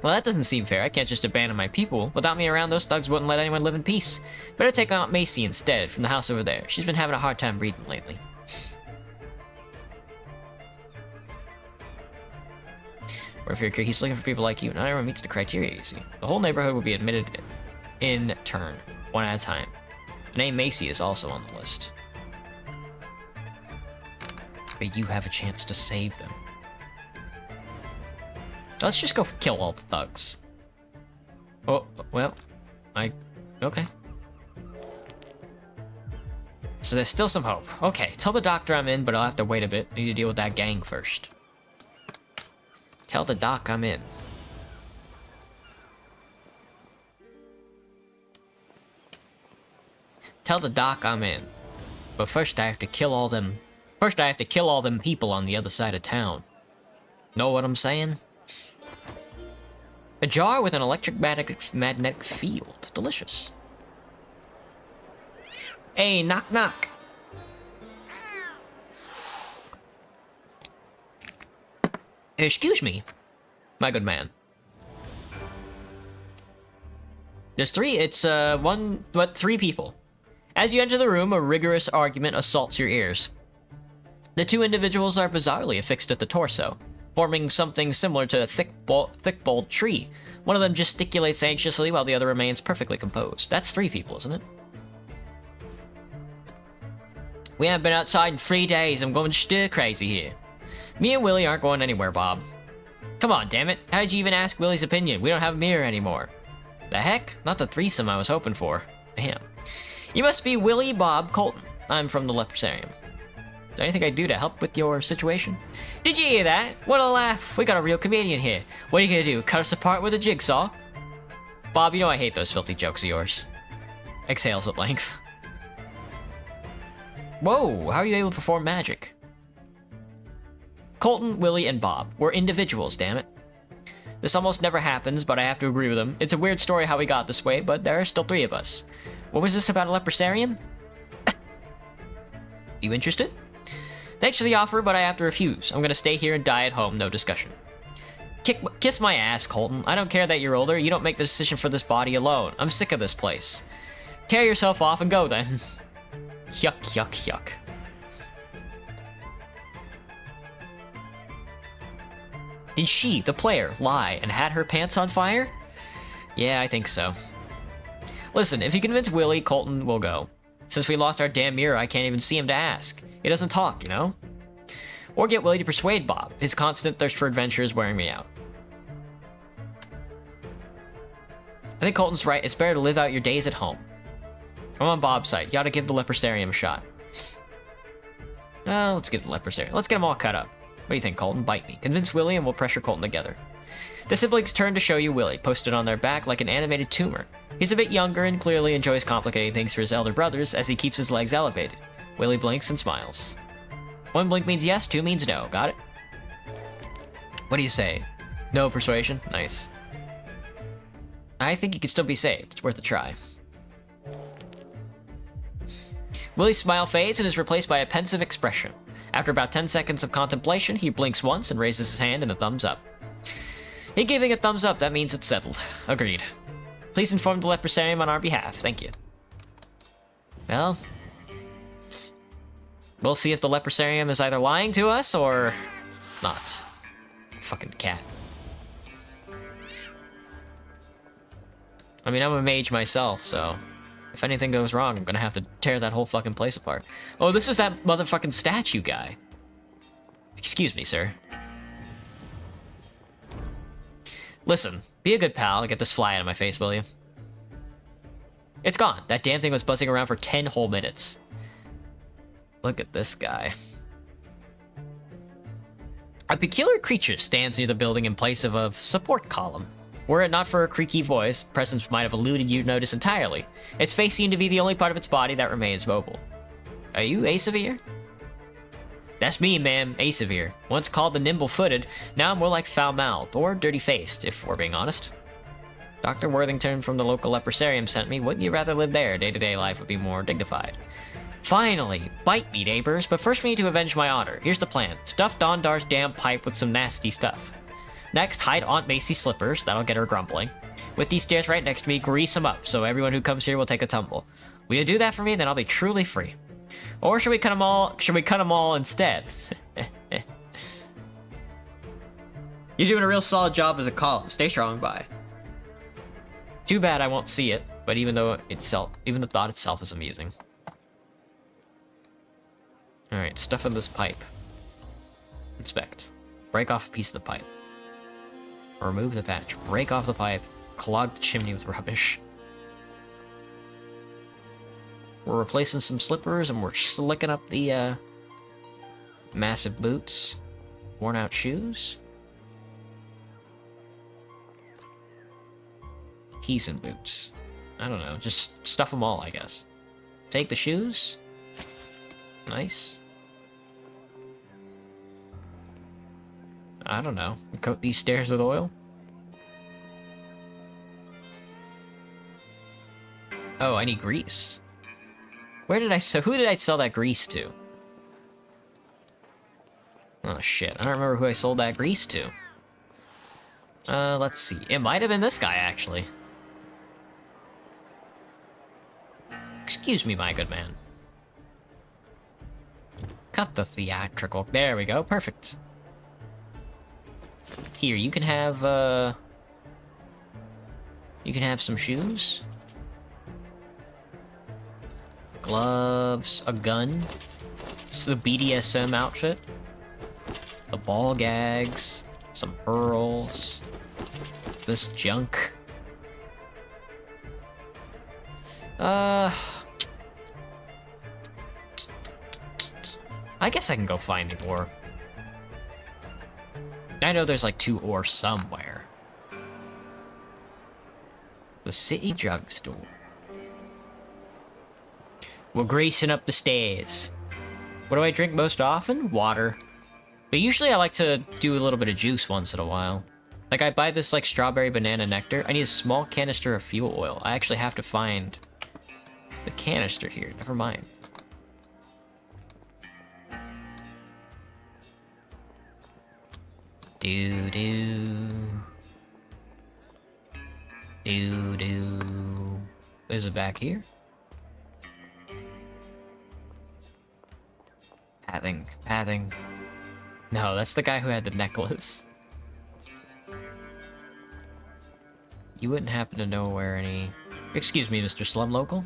A: Well, that doesn't seem fair. I can't just abandon my people. Without me around, those thugs wouldn't let anyone live in peace. Better take Aunt Macy instead, from the house over there. She's been having a hard time breathing lately. Or if you're he's looking for people like you. Not everyone meets the criteria, you see. The whole neighborhood will be admitted in turn. one at a time. The name Macy is also on the list. But you have a chance to save them. Let's just go kill all the thugs. Oh, well, okay. So there's still some hope. Okay, tell the doctor I'm in, but I'll have to wait a bit. I need to deal with that gang first. Tell the doc I'm in. Tell the doc I'm in. But first I have to kill all them... First I have to kill all them people on the other side of town. Know what I'm saying? A jar with an electromagnetic field. Delicious. Hey, knock knock. Excuse me, my good man. There's three people. As you enter the room, a rigorous argument assaults your ears. The two individuals are bizarrely affixed at the torso, forming something similar to a thick-boled tree. One of them gesticulates anxiously while the other remains perfectly composed. That's three people, isn't it? We haven't been outside in 3 days. I'm going stir-crazy here. Me and Willie aren't going anywhere, Bob. Come on, damn it. How did you even ask Willie's opinion? We don't have a mirror anymore. The heck? Not the threesome I was hoping for. Damn. You must be Willie Bob Colton. I'm from the Leprosarium. Is there anything I do to help with your situation? Did you hear that? What a laugh. We got a real comedian here. What are you gonna do? Cut us apart with a jigsaw? Bob, you know I hate those filthy jokes of yours. Exhales at length. Whoa, how are you able to perform magic? Colton, Willie, and Bob. We're individuals, damn it. This almost never happens, but I have to agree with him. It's a weird story how we got this way, but there are still three of us. What was this about a leprosarium? You interested? Thanks for the offer, but I have to refuse. I'm gonna stay here and die at home, no discussion. Kiss my ass, Colton. I don't care that you're older. You don't make the decision for this body alone. I'm sick of this place. Tear yourself off and go, then. Yuck, yuck, yuck. Did she, the player, lie and had her pants on fire? Yeah, I think so. Listen, if you convince Willie, Colton will go. Since we lost our damn mirror, I can't even see him to ask. He doesn't talk, you know? Or get Willie to persuade Bob. His constant thirst for adventure is wearing me out. I think Colton's right. It's better to live out your days at home. I'm on Bob's side. You ought to give the Leprosarium a shot. Let's get the Leprosarium. Let's get them all cut up. What do you think, Colton? Bite me. Convince Willie and we'll pressure Colton together. The siblings turn to show you Willie, posted on their back like an animated tumor. He's a bit younger and clearly enjoys complicating things for his elder brothers as he keeps his legs elevated. Willie blinks and smiles. 1 blink means yes, 2 means no. Got it? What do you say? No persuasion? Nice. I think he could still be saved. It's worth a try. Willie's smile fades and is replaced by a pensive expression. After about 10 seconds of contemplation, he blinks once and raises his hand in a thumbs up. He giving a thumbs up, that means it's settled. Agreed. Please inform the Leprosarium on our behalf. Thank you. Well, we'll see if the Leprosarium is either lying to us or not. Fucking cat. I mean, I'm a mage myself, so if anything goes wrong, I'm gonna have to tear that whole fucking place apart. Oh, this was that motherfucking statue guy. Excuse me, sir. Listen, be a good pal and get this fly out of my face, will you? It's gone. That damn thing was buzzing around for 10 whole minutes. Look at this guy. A peculiar creature stands near the building in place of a support column. Were it not for a creaky voice, presence might have eluded you notice entirely. Its face seemed to be the only part of its body that remains mobile. Are you Asevere? That's me, ma'am, Asevere. Once called the nimble-footed, now more like foul-mouthed, or dirty-faced, if we're being honest. Dr. Worthington from the local Leprosarium sent me. Wouldn't you rather live there? Day-to-day life would be more dignified. Finally! Bite me, neighbors, but first we need to avenge my honor. Here's the plan. Stuff Dondar's damn pipe with some nasty stuff. Next, hide Aunt Macy's slippers. That'll get her grumbling. With these stairs right next to me, grease them up, so everyone who comes here will take a tumble. Will you do that for me? Then I'll be truly free. Or should we cut them all? Should we cut them all instead? You're doing a real solid job as a column. Stay strong, bye. Too bad I won't see it. But even the thought itself is amusing. Alright, stuff in this pipe. Inspect. Break off a piece of the pipe. Remove the patch. Break off the pipe. Clog the chimney with rubbish. We're replacing some slippers and we're slicking up the massive boots. Worn out shoes. Keys and boots. I don't know, just stuff them all, I guess. Take the shoes. Nice. I don't know. Coat these stairs with oil. Oh, I need grease. Who did I sell that grease to? Oh shit, I don't remember who I sold that grease to. Let's see. It might have been this guy, actually. Excuse me, my good man. Cut the theatrical. There we go, perfect. Here, you can have some shoes. Gloves, a gun. This is a BDSM outfit. The ball gags, some pearls, this junk. I guess I can go find the ore. I know there's like 2 ore somewhere. The city drugstore. We're greasing up the stairs. What do I drink most often? Water. But usually I like to do a little bit of juice once in a while. Like I buy this like strawberry banana nectar. I need a small canister of fuel oil. I actually have to find the canister here. Never mind. Is it back here? Pathing. No, that's the guy who had the necklace. You wouldn't happen to know where any... Excuse me, Mr. Slum Local?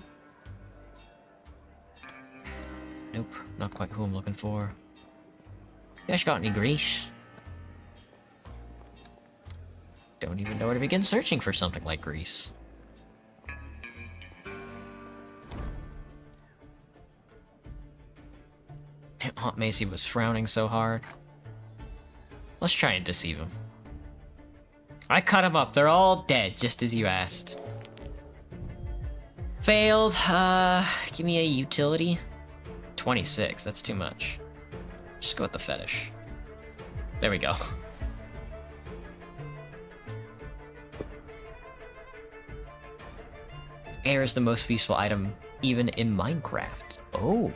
A: Nope, not quite who I'm looking for. You guys got any grease? Don't even know where to begin searching for something like grease. Aunt Macy was frowning so hard. Let's try and deceive him. I cut him up. They're all dead, just as you asked. Failed. Give me a utility. 26. That's too much. Just go with the fetish. There we go. Air is the most useful item, even in Minecraft. Oh.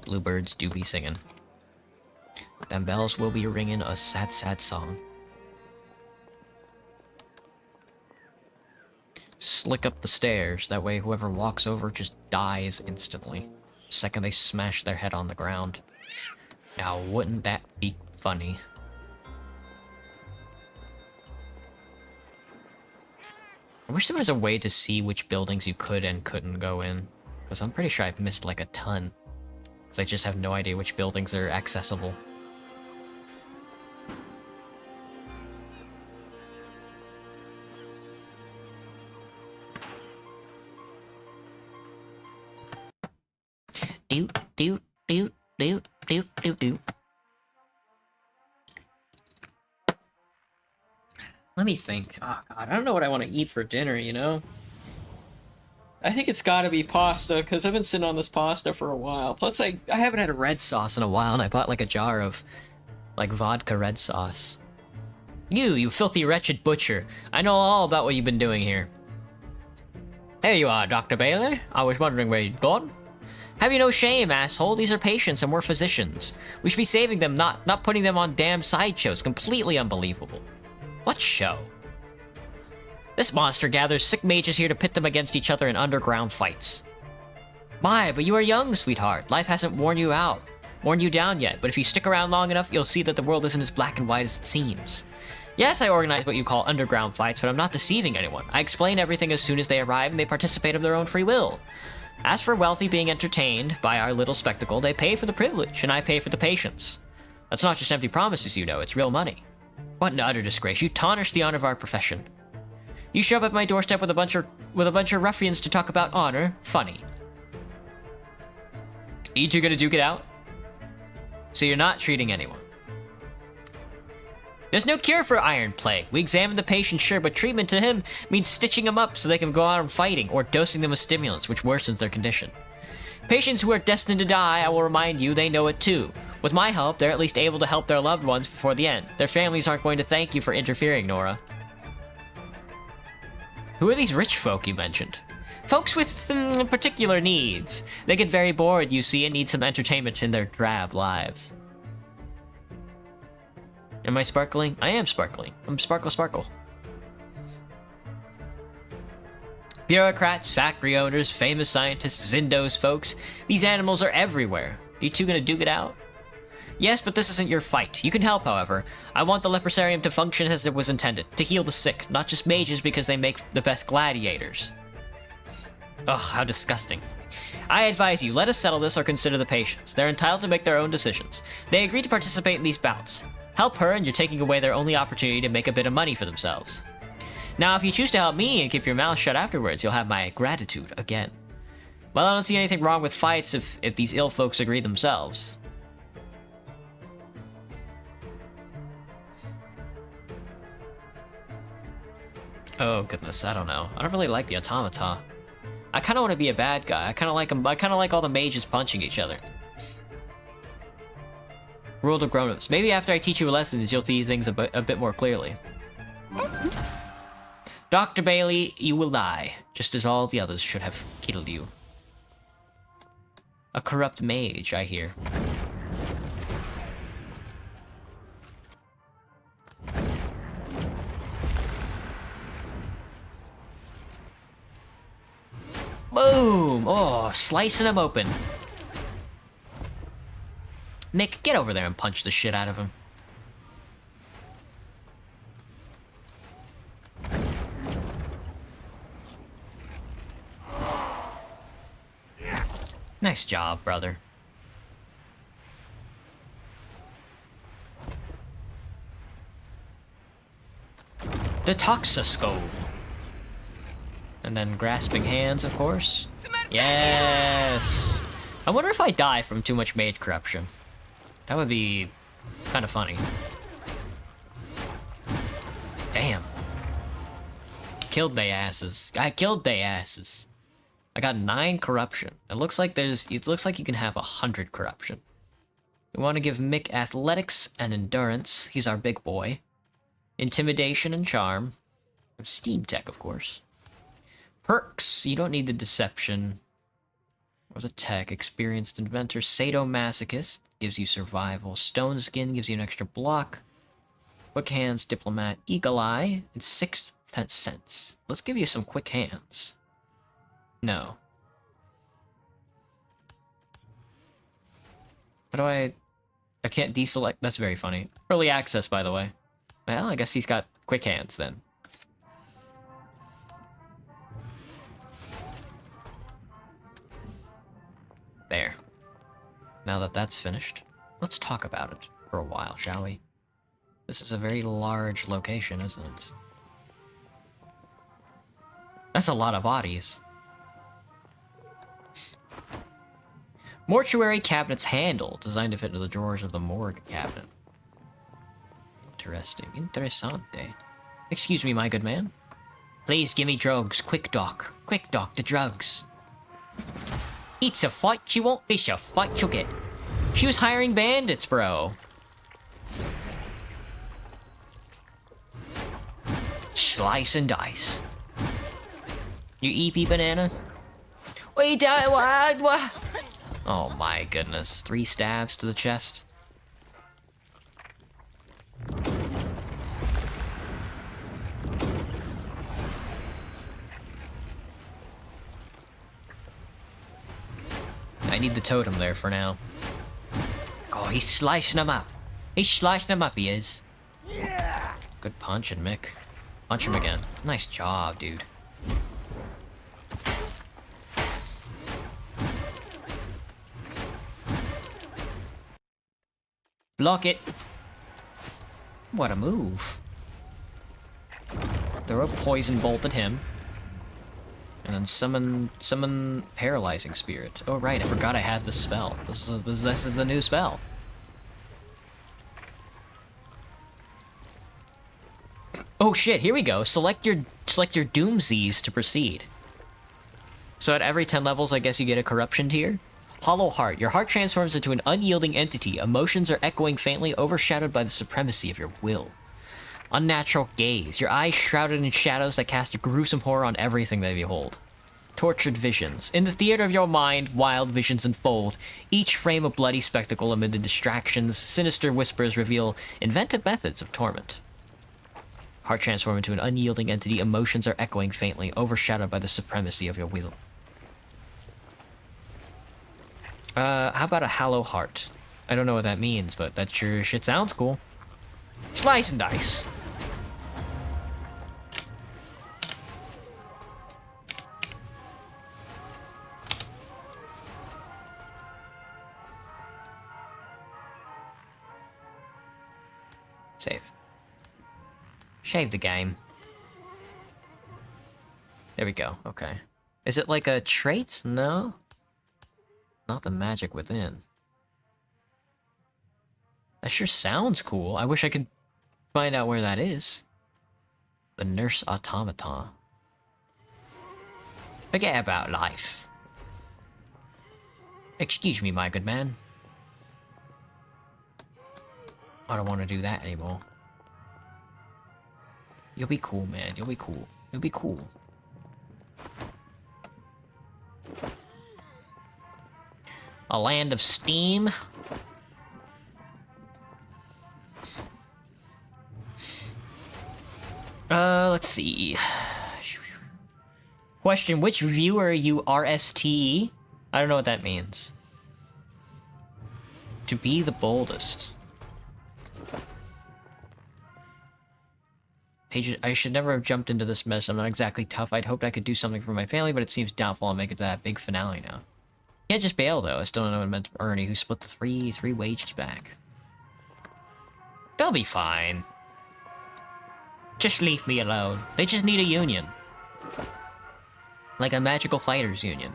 A: Bluebirds do be singing. Them bells will be ringing a sad, sad song. Slick up the stairs, that way whoever walks over just dies instantly. The second they smash their head on the ground. Now, wouldn't that be funny? I wish there was a way to see which buildings you could and couldn't go in. Because I'm pretty sure I've missed like a ton. Because I just have no idea which buildings are accessible. Doot, doot, doot, doot, doot, doot, doot. Let me think. Oh god, I don't know what I want to eat for dinner, you know? I think it's gotta be pasta, because I've been sitting on this pasta for a while. Plus, I haven't had a red sauce in a while, and I bought like a jar of, like, vodka red sauce. You filthy wretched butcher. I know all about what you've been doing here. There you are, Dr. Bailey. I was wondering where you'd gone. Have you no shame, asshole? These are patients and we're physicians. We should be saving them, not putting them on damn sideshows. Completely unbelievable. What show? This monster gathers sick mages here to pit them against each other in underground fights. My, but you are young, sweetheart. Life hasn't worn you down yet, but if you stick around long enough, you'll see that the world isn't as black and white as it seems. Yes, I organize what you call underground fights, but I'm not deceiving anyone. I explain everything as soon as they arrive, and they participate of their own free will. As for wealthy being entertained by our little spectacle, they pay for the privilege, and I pay for the patience. That's not just empty promises, you know, it's real money. What an utter disgrace. You tarnish the honor of our profession. You show up at my doorstep with a bunch of ruffians to talk about honor? Funny. You two gonna duke it out? So you're not treating anyone. There's no cure for iron plague. We examine the patient, sure, but treatment to him means stitching them up so they can go out and fighting, or dosing them with stimulants, which worsens their condition. Patients who are destined to die, I will remind you, they know it too. With my help, they're at least able to help their loved ones before the end. Their families aren't going to thank you for interfering, Nora. Who are these rich folk you mentioned? Folks with particular needs. They get very bored, you see, and need some entertainment in their drab lives. Am I sparkling? I am sparkling. I'm sparkle. Bureaucrats, factory owners, famous scientists, Zindos folks. These animals are everywhere. You two gonna duke it out? Yes, but this isn't your fight. You can help, however. I want the Leprosarium to function as it was intended, to heal the sick, not just mages because they make the best gladiators. Ugh, how disgusting. I advise you, let us settle this or consider the patients. They're entitled to make their own decisions. They agreed to participate in these bouts. Help her, and you're taking away their only opportunity to make a bit of money for themselves. Now, if you choose to help me and keep your mouth shut afterwards, you'll have my gratitude again. Well, I don't see anything wrong with fights if these ill folks agree themselves. Oh goodness, I don't know. I don't really like the automata. I kind of want to be a bad guy. I kind of like them. I kind of like all the mages punching each other. World of grown-ups. Maybe after I teach you lessons, you'll see things a bit more clearly. Dr. Bailey, you will die, just as all the others should have killed you. A corrupt mage, I hear. Boom! Oh, slicing him open. Nick, get over there and punch the shit out of him. Nice job, brother. The Toxoscope. And then grasping hands, of course. Yes! I wonder if I die from too much maid corruption. That would be kind of funny. Damn. Killed they asses. I killed they asses. I got 9 corruption. It looks like you can have 100 corruption. We want to give Mick athletics and endurance. He's our big boy. Intimidation and charm. And steam tech, of course. Perks. You don't need the deception. Or the tech. Experienced inventor. Sadomasochist. Gives you survival. Stone skin gives you an extra block. Quick hands. Diplomat. Eagle eye. And 6th sense. Let's give you some quick hands. No. How do I can't deselect. That's very funny. Early access, by the way. Well, I guess he's got quick hands then. There. Now that that's finished, let's talk about it for a while, shall we? This is a very large location, isn't it? That's a lot of bodies. Mortuary cabinet's handle, designed to fit into the drawers of the morgue cabinet. Interesting. Interessante. Excuse me, my good man. Please give me drugs. Quick, Doc. Quick, Doc, the drugs. It's a fight you want, it's a fight you'll get. She was hiring bandits, bro. Slice and dice. You EP banana? Wait, what? Oh my goodness. 3 stabs to the chest. I need the totem there for now. Oh, he's slicing them up. He's slicing them up, he is. Good punching, Mick. Punch him again. Nice job, dude. Block it. What a move. Throw a poison bolt at him. And then summon Paralyzing Spirit. Oh right, I forgot I had this spell. This is the new spell. Oh shit, here we go. Select your Doomsies to proceed. So at every 10 levels, I guess you get a corruption tier. Hollow Heart. Your heart transforms into an unyielding entity. Emotions are echoing faintly, overshadowed by the supremacy of your will. Unnatural Gaze. Your eyes shrouded in shadows that cast a gruesome horror on everything they behold. Tortured Visions. In the theater of your mind, wild visions unfold. Each frame a bloody spectacle amid the distractions. Sinister whispers reveal inventive methods of torment. Heart transform into an unyielding entity. Emotions are echoing faintly, overshadowed by the supremacy of your will. How about a Hollow Heart? I don't know what that means, but that sure shit sounds cool. Slice and dice. Save. Save the game. There we go, okay. Is it like a trait? No? Not the magic within. That sure sounds cool. I wish I could find out where that is. The Nurse Automaton. Forget about life. Excuse me, my good man. I don't want to do that anymore. You'll be cool, man. You'll be cool. You'll be cool. A land of steam. Let's see. Question, which viewer are you RSTE? I don't know what that means. To be the boldest. Page, I should never have jumped into this mess. I'm not exactly tough. I'd hoped I could do something for my family, but it seems doubtful I'll make it to that big finale now. Can't just bail, though. I still don't know what it meant to Ernie, who split the three wages back. They'll be fine. Just leave me alone. They just need a union. Like a magical fighters union.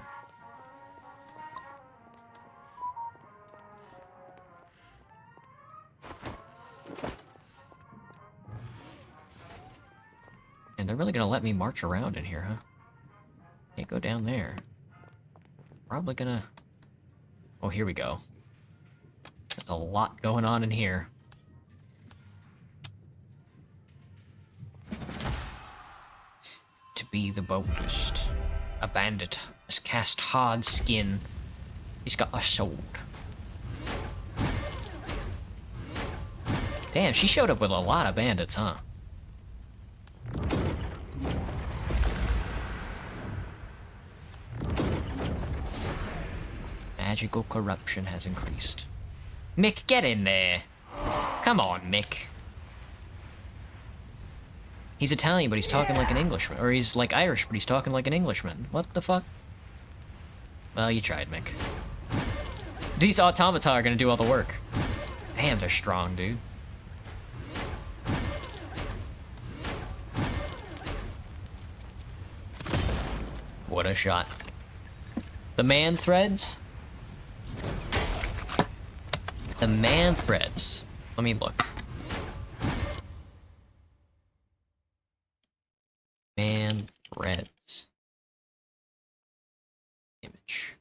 A: And they're really gonna let me march around in here, huh? Can't go down there. Probably gonna... Oh, here we go. There's a lot going on in here. To be the boldest. A bandit has cast hard skin. He's got a sword. Damn, she showed up with a lot of bandits, huh? Magical corruption has increased. Mick, get in there. Come on, Mick. He's Italian, but he's talking like an Englishman. Or he's like Irish, but he's talking like an Englishman. What the fuck? Well, you tried, Mick. These automata are gonna do all the work. Damn, they're strong, dude. What a shot. The man threads? The man threads. Let me look. Man threads. Image.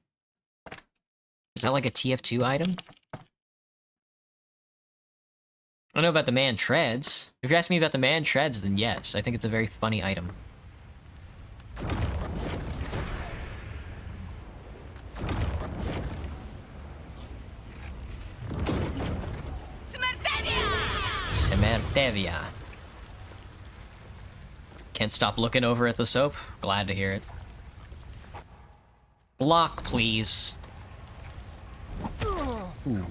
A: Is that like a TF2 item? I don't know about the man treads. If you ask me about the man treads, then yes. I think it's a very funny item. Semertevia. Can't stop looking over at the soap. Glad to hear it. Block, please. Ooh.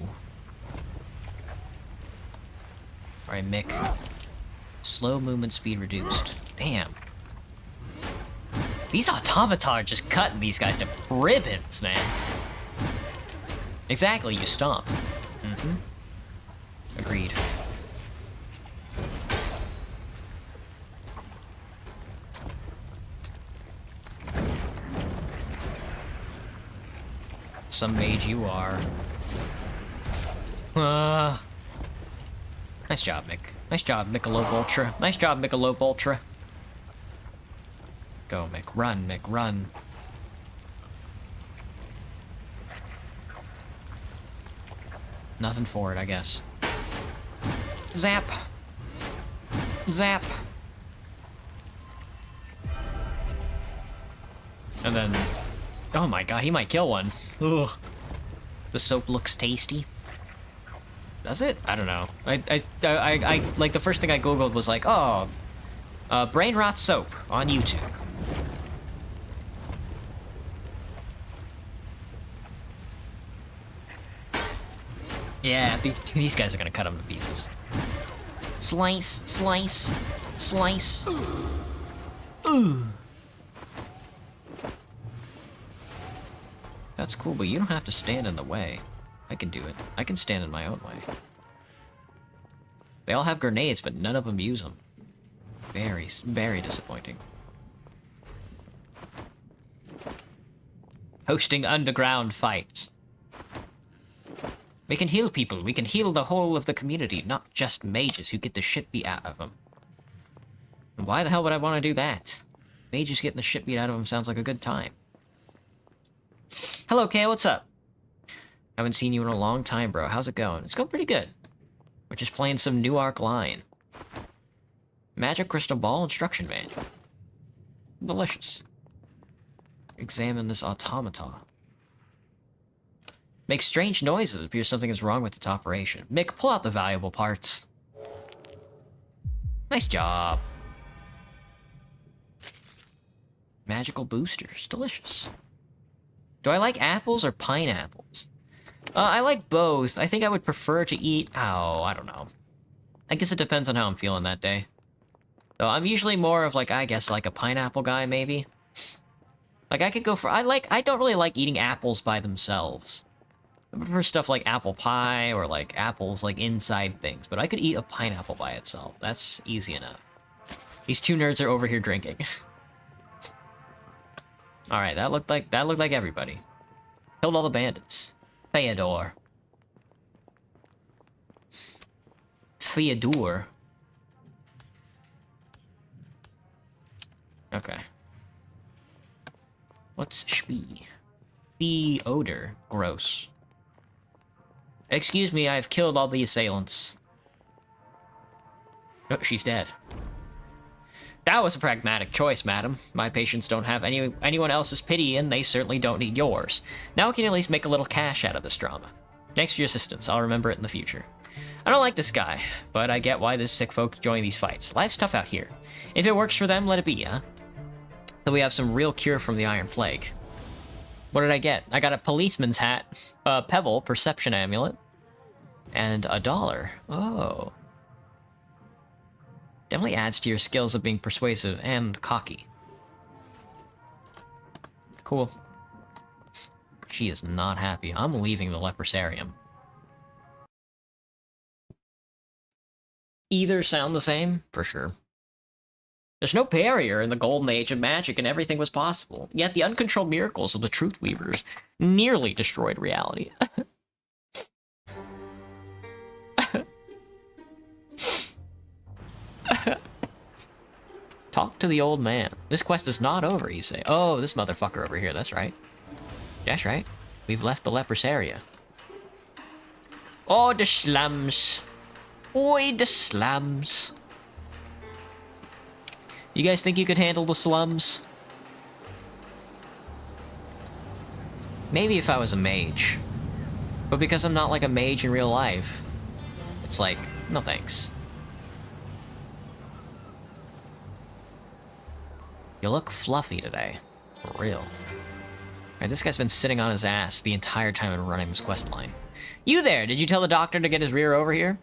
A: Alright, Mick. Slow movement speed reduced. Damn. These automata are just cutting these guys to ribbons, man. Exactly, you stomp. Agreed. Some mage you are. Nice job, Mick. Nice job, Michelob Ultra. Nice job, Michelob Ultra. Go, Mick. Run, Mick. Run. Nothing for it, I guess. Zap. Zap. And then... Oh my god, he might kill one. Ugh. The soap looks tasty. Does it? I don't know. I like, the first thing I googled was like, oh, brain rot soap on YouTube. Yeah, these guys are gonna cut them to pieces. Slice, slice, slice. Ooh. That's cool, but you don't have to stand in the way. I can do it. I can stand in my own way. They all have grenades, but none of them use them. Very, very disappointing. Hosting underground fights. We can heal people. We can heal the whole of the community, not just mages who get the shit beat out of them. And why the hell would I want to do that? Mages getting the shit beat out of them sounds like a good time. Hello, Kale, what's up? Haven't seen you in a long time, bro. How's it going? It's going pretty good. We're just playing some New Arc Line. Magic Crystal Ball Instruction Manual. Delicious. Examine this automata. Makes strange noises. Appears something is wrong with its operation. Mick, pull out the valuable parts. Nice job. Magical boosters. Delicious. Do I like apples or pineapples? I like both. I think I would prefer to eat... Oh, I don't know. I guess it depends on how I'm feeling that day. So I'm usually more of like, I guess, like a pineapple guy, maybe. Like, I could go for... I don't really like eating apples by themselves. I prefer stuff like apple pie or like apples like inside things. But I could eat a pineapple by itself. That's easy enough. These two nerds are over here drinking. Alright, that looked like everybody. Killed all the bandits. Theodore. Theodore. Okay. What's Shpee? The odor. Gross. Excuse me, I've killed all the assailants. Oh, she's dead. That was a pragmatic choice, madam. My patients don't have anyone else's pity, and they certainly don't need yours. Now we can at least make a little cash out of this drama. Thanks for your assistance. I'll remember it in the future. I don't like this guy, but I get why this sick folk join these fights. Life's tough out here. If it works for them, let it be, huh? So we have some real cure from the Iron Plague. What did I get? I got a policeman's hat, a pebble, perception amulet, and $1. Oh. Definitely adds to your skills of being persuasive and cocky. Cool. She is not happy. I'm leaving the leprosarium. Either sound the same? For sure. There's no barrier in the golden age of magic and everything was possible. Yet the uncontrolled miracles of the Truth Weavers nearly destroyed reality. Talk to the old man. This quest is not over, you say. Oh, this motherfucker over here, that's right. That's right. We've left the leprosaria. Oh, the slums. Oi, the slums. You guys think you could handle the slums? Maybe if I was a mage. But because I'm not like a mage in real life, it's like, no thanks. You look fluffy today. For real. Alright, this guy's been sitting on his ass the entire time and running this quest line. You there! Did you tell the doctor to get his rear over here?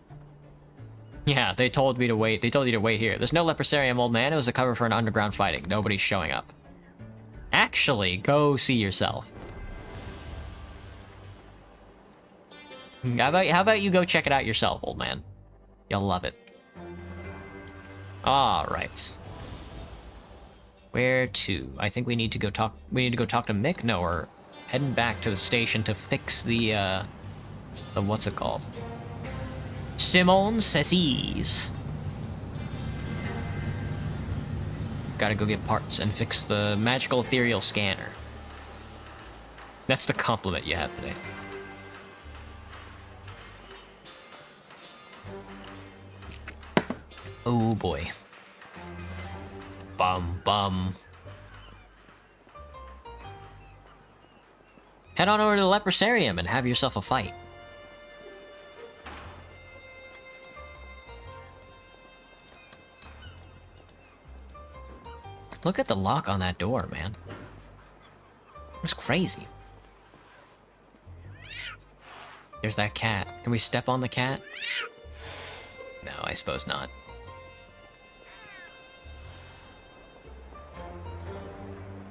A: Yeah, they told me to wait. They told you to wait here. There's no leprosarium, old man. It was a cover for an underground fighting. Nobody's showing up. Actually, go see yourself. How about you go check it out yourself, old man? You'll love it. All right. Where to? I think we need to go talk. We need to go talk to Mick. No, we're heading back to the station to fix the what's it called? Simon Says. Gotta go get parts and fix the magical ethereal scanner. That's the compliment you have today. Oh boy. Bum bum. Head on over to the leprosarium and have yourself a fight. Look at the lock on that door, man. It's crazy. There's that cat. Can we step on the cat? No, I suppose not.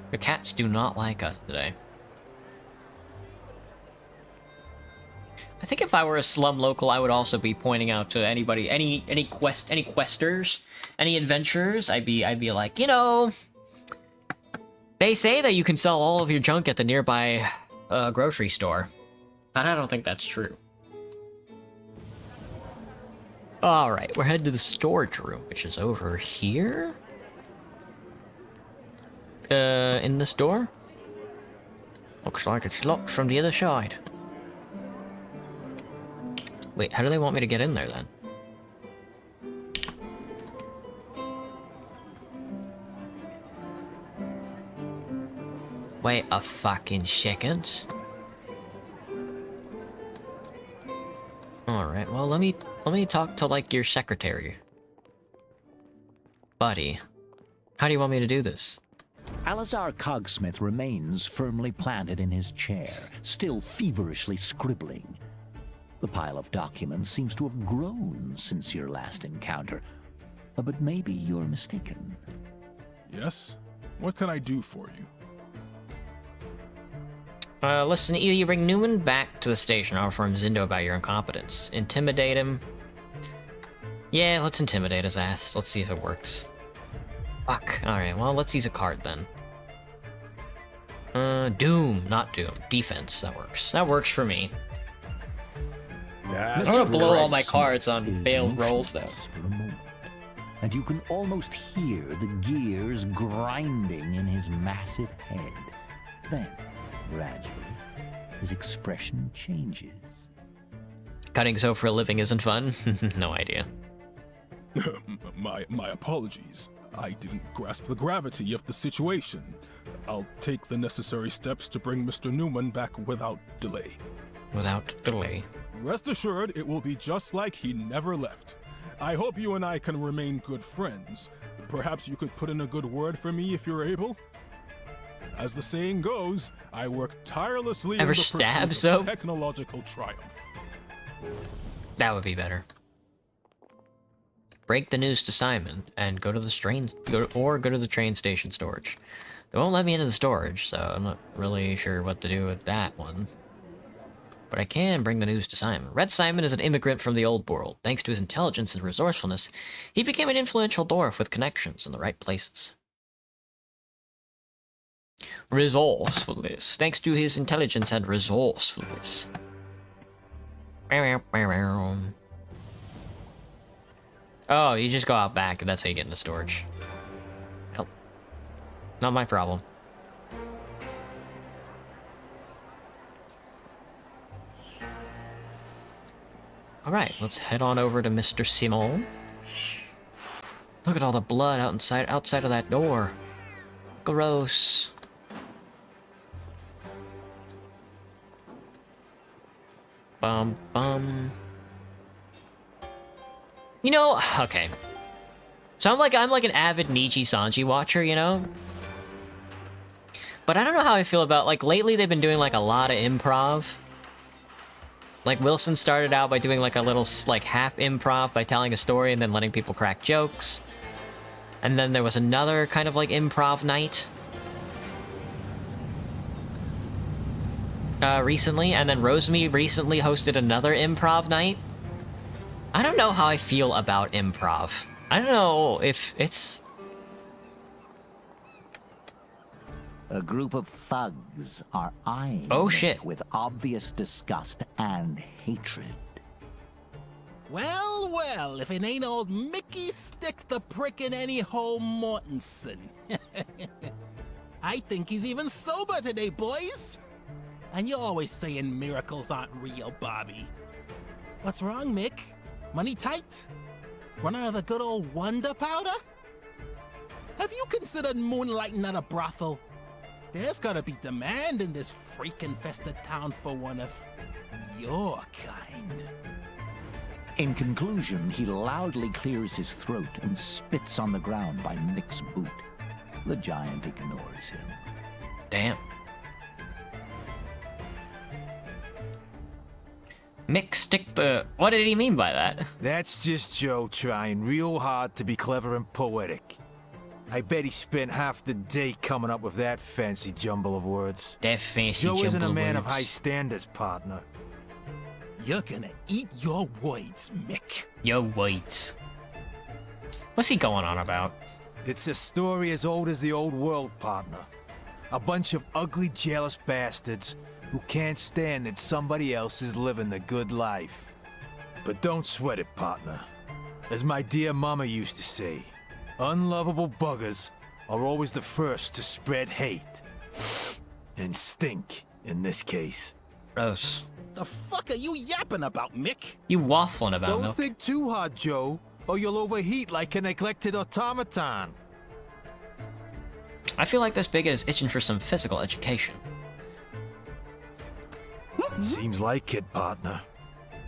A: The cats do not like us today. I think if I were a slum local, I would also be pointing out to anybody, any questers, any adventurers. I'd be like, you know, they say that you can sell all of your junk at the nearby grocery store, but I don't think that's true. All right, we're headed to the storage room, which is over here. In this door. Looks like it's locked from the other side. Wait, how do they want me to get in there then? Wait a fucking second. Alright, well let me talk to like your secretary. Buddy. How do you want me to do this?
C: Alizar Cogsmith remains firmly planted in his chair, still feverishly scribbling. The pile of documents seems to have grown since your last encounter, but maybe you're mistaken.
G: Yes? What can I do for you?
A: Listen, either you bring Newman back to the station or inform Zindo about your incompetence. Intimidate him. Yeah, let's intimidate his ass. Let's see if it works. Fuck. Alright, well, let's use a card then. Doom, not Doom. Defense, that works. That works for me. I'm gonna blow all my cards on failed rolls, though.
C: For a moment, and you can almost hear the gears grinding in his massive head. Then, gradually, his expression changes.
A: Cutting so for a living isn't fun? No idea.
G: My apologies. I didn't grasp the gravity of the situation. I'll take the necessary steps to bring Mr. Newman back without delay.
A: Without delay.
G: Rest assured, it will be just like he never left. I hope you and I can remain good friends. Perhaps you could put in a good word for me if you're able? As the saying goes, I work tirelessly in the pursuit of technological triumph.
A: That would be better. Break the news to Simon and go to the train station storage. They won't let me into the storage, so I'm not really sure what to do with that one. But I can bring the news to Simon. Red Simon is an immigrant from the old world. Thanks to his intelligence and resourcefulness, he became an influential dwarf with connections in the right places. Resourcefulness. Thanks to his intelligence and resourcefulness. Oh, you just go out back, and that's how you get into storage. Nope. Not my problem. Alright, let's head on over to Mr. Simon. Look at all the blood outside of that door. Gross. Bum bum. You know, okay. So I'm like an avid Nichi Sanji watcher, you know? But I don't know how I feel about, like, lately they've been doing, like, a lot of improv. Like, Wilson started out by doing like a little, like, half improv by telling a story and then letting people crack jokes. And then there was another kind of like improv night. Recently, and then Rosemi recently hosted another improv night. I don't know how I feel about improv. I don't know if it's...
C: A group of thugs are eyeing
A: Oh,
C: Mick
A: shit.
C: with obvious disgust and hatred.
H: Well, well, if it ain't old Mickey Stick the Prickin' Any Hole Mortensen. I think he's even sober today, boys. And you're always saying miracles aren't real, Bobby. What's wrong, Mick? Money tight? Run out of the good old wonder powder? Have you considered moonlighting at a brothel? There's gotta be demand in this freak-infested town for one of your kind.
C: In conclusion, he loudly clears his throat and spits on the ground by Mick's boot. The giant ignores him.
A: Damn. Mick Stick the... What did he mean by that?
D: That's just Joe trying real hard to be clever and poetic. I bet he spent half the day coming up with that fancy jumble of words.
A: That fancy
D: Joe isn't a
A: jumble
D: man
A: words.
D: of high standards, partner.
H: You're gonna eat your words, Mick.
A: Yo, wait. What's he going on about?
D: It's a story as old as the old world, partner. A bunch of ugly, jealous bastards who can't stand that somebody else is living the good life. But don't sweat it, partner. As my dear mama used to say, unlovable buggers are always the first to spread hate. And stink, in this case.
A: Gross.
H: The fuck are you yapping about, Mick?
A: You waffling about
D: Don't
A: milk.
D: think too hard, Joe, or you'll overheat like a neglected automaton.
A: I feel like this bigot is itching for some physical education.
D: Seems like it, partner.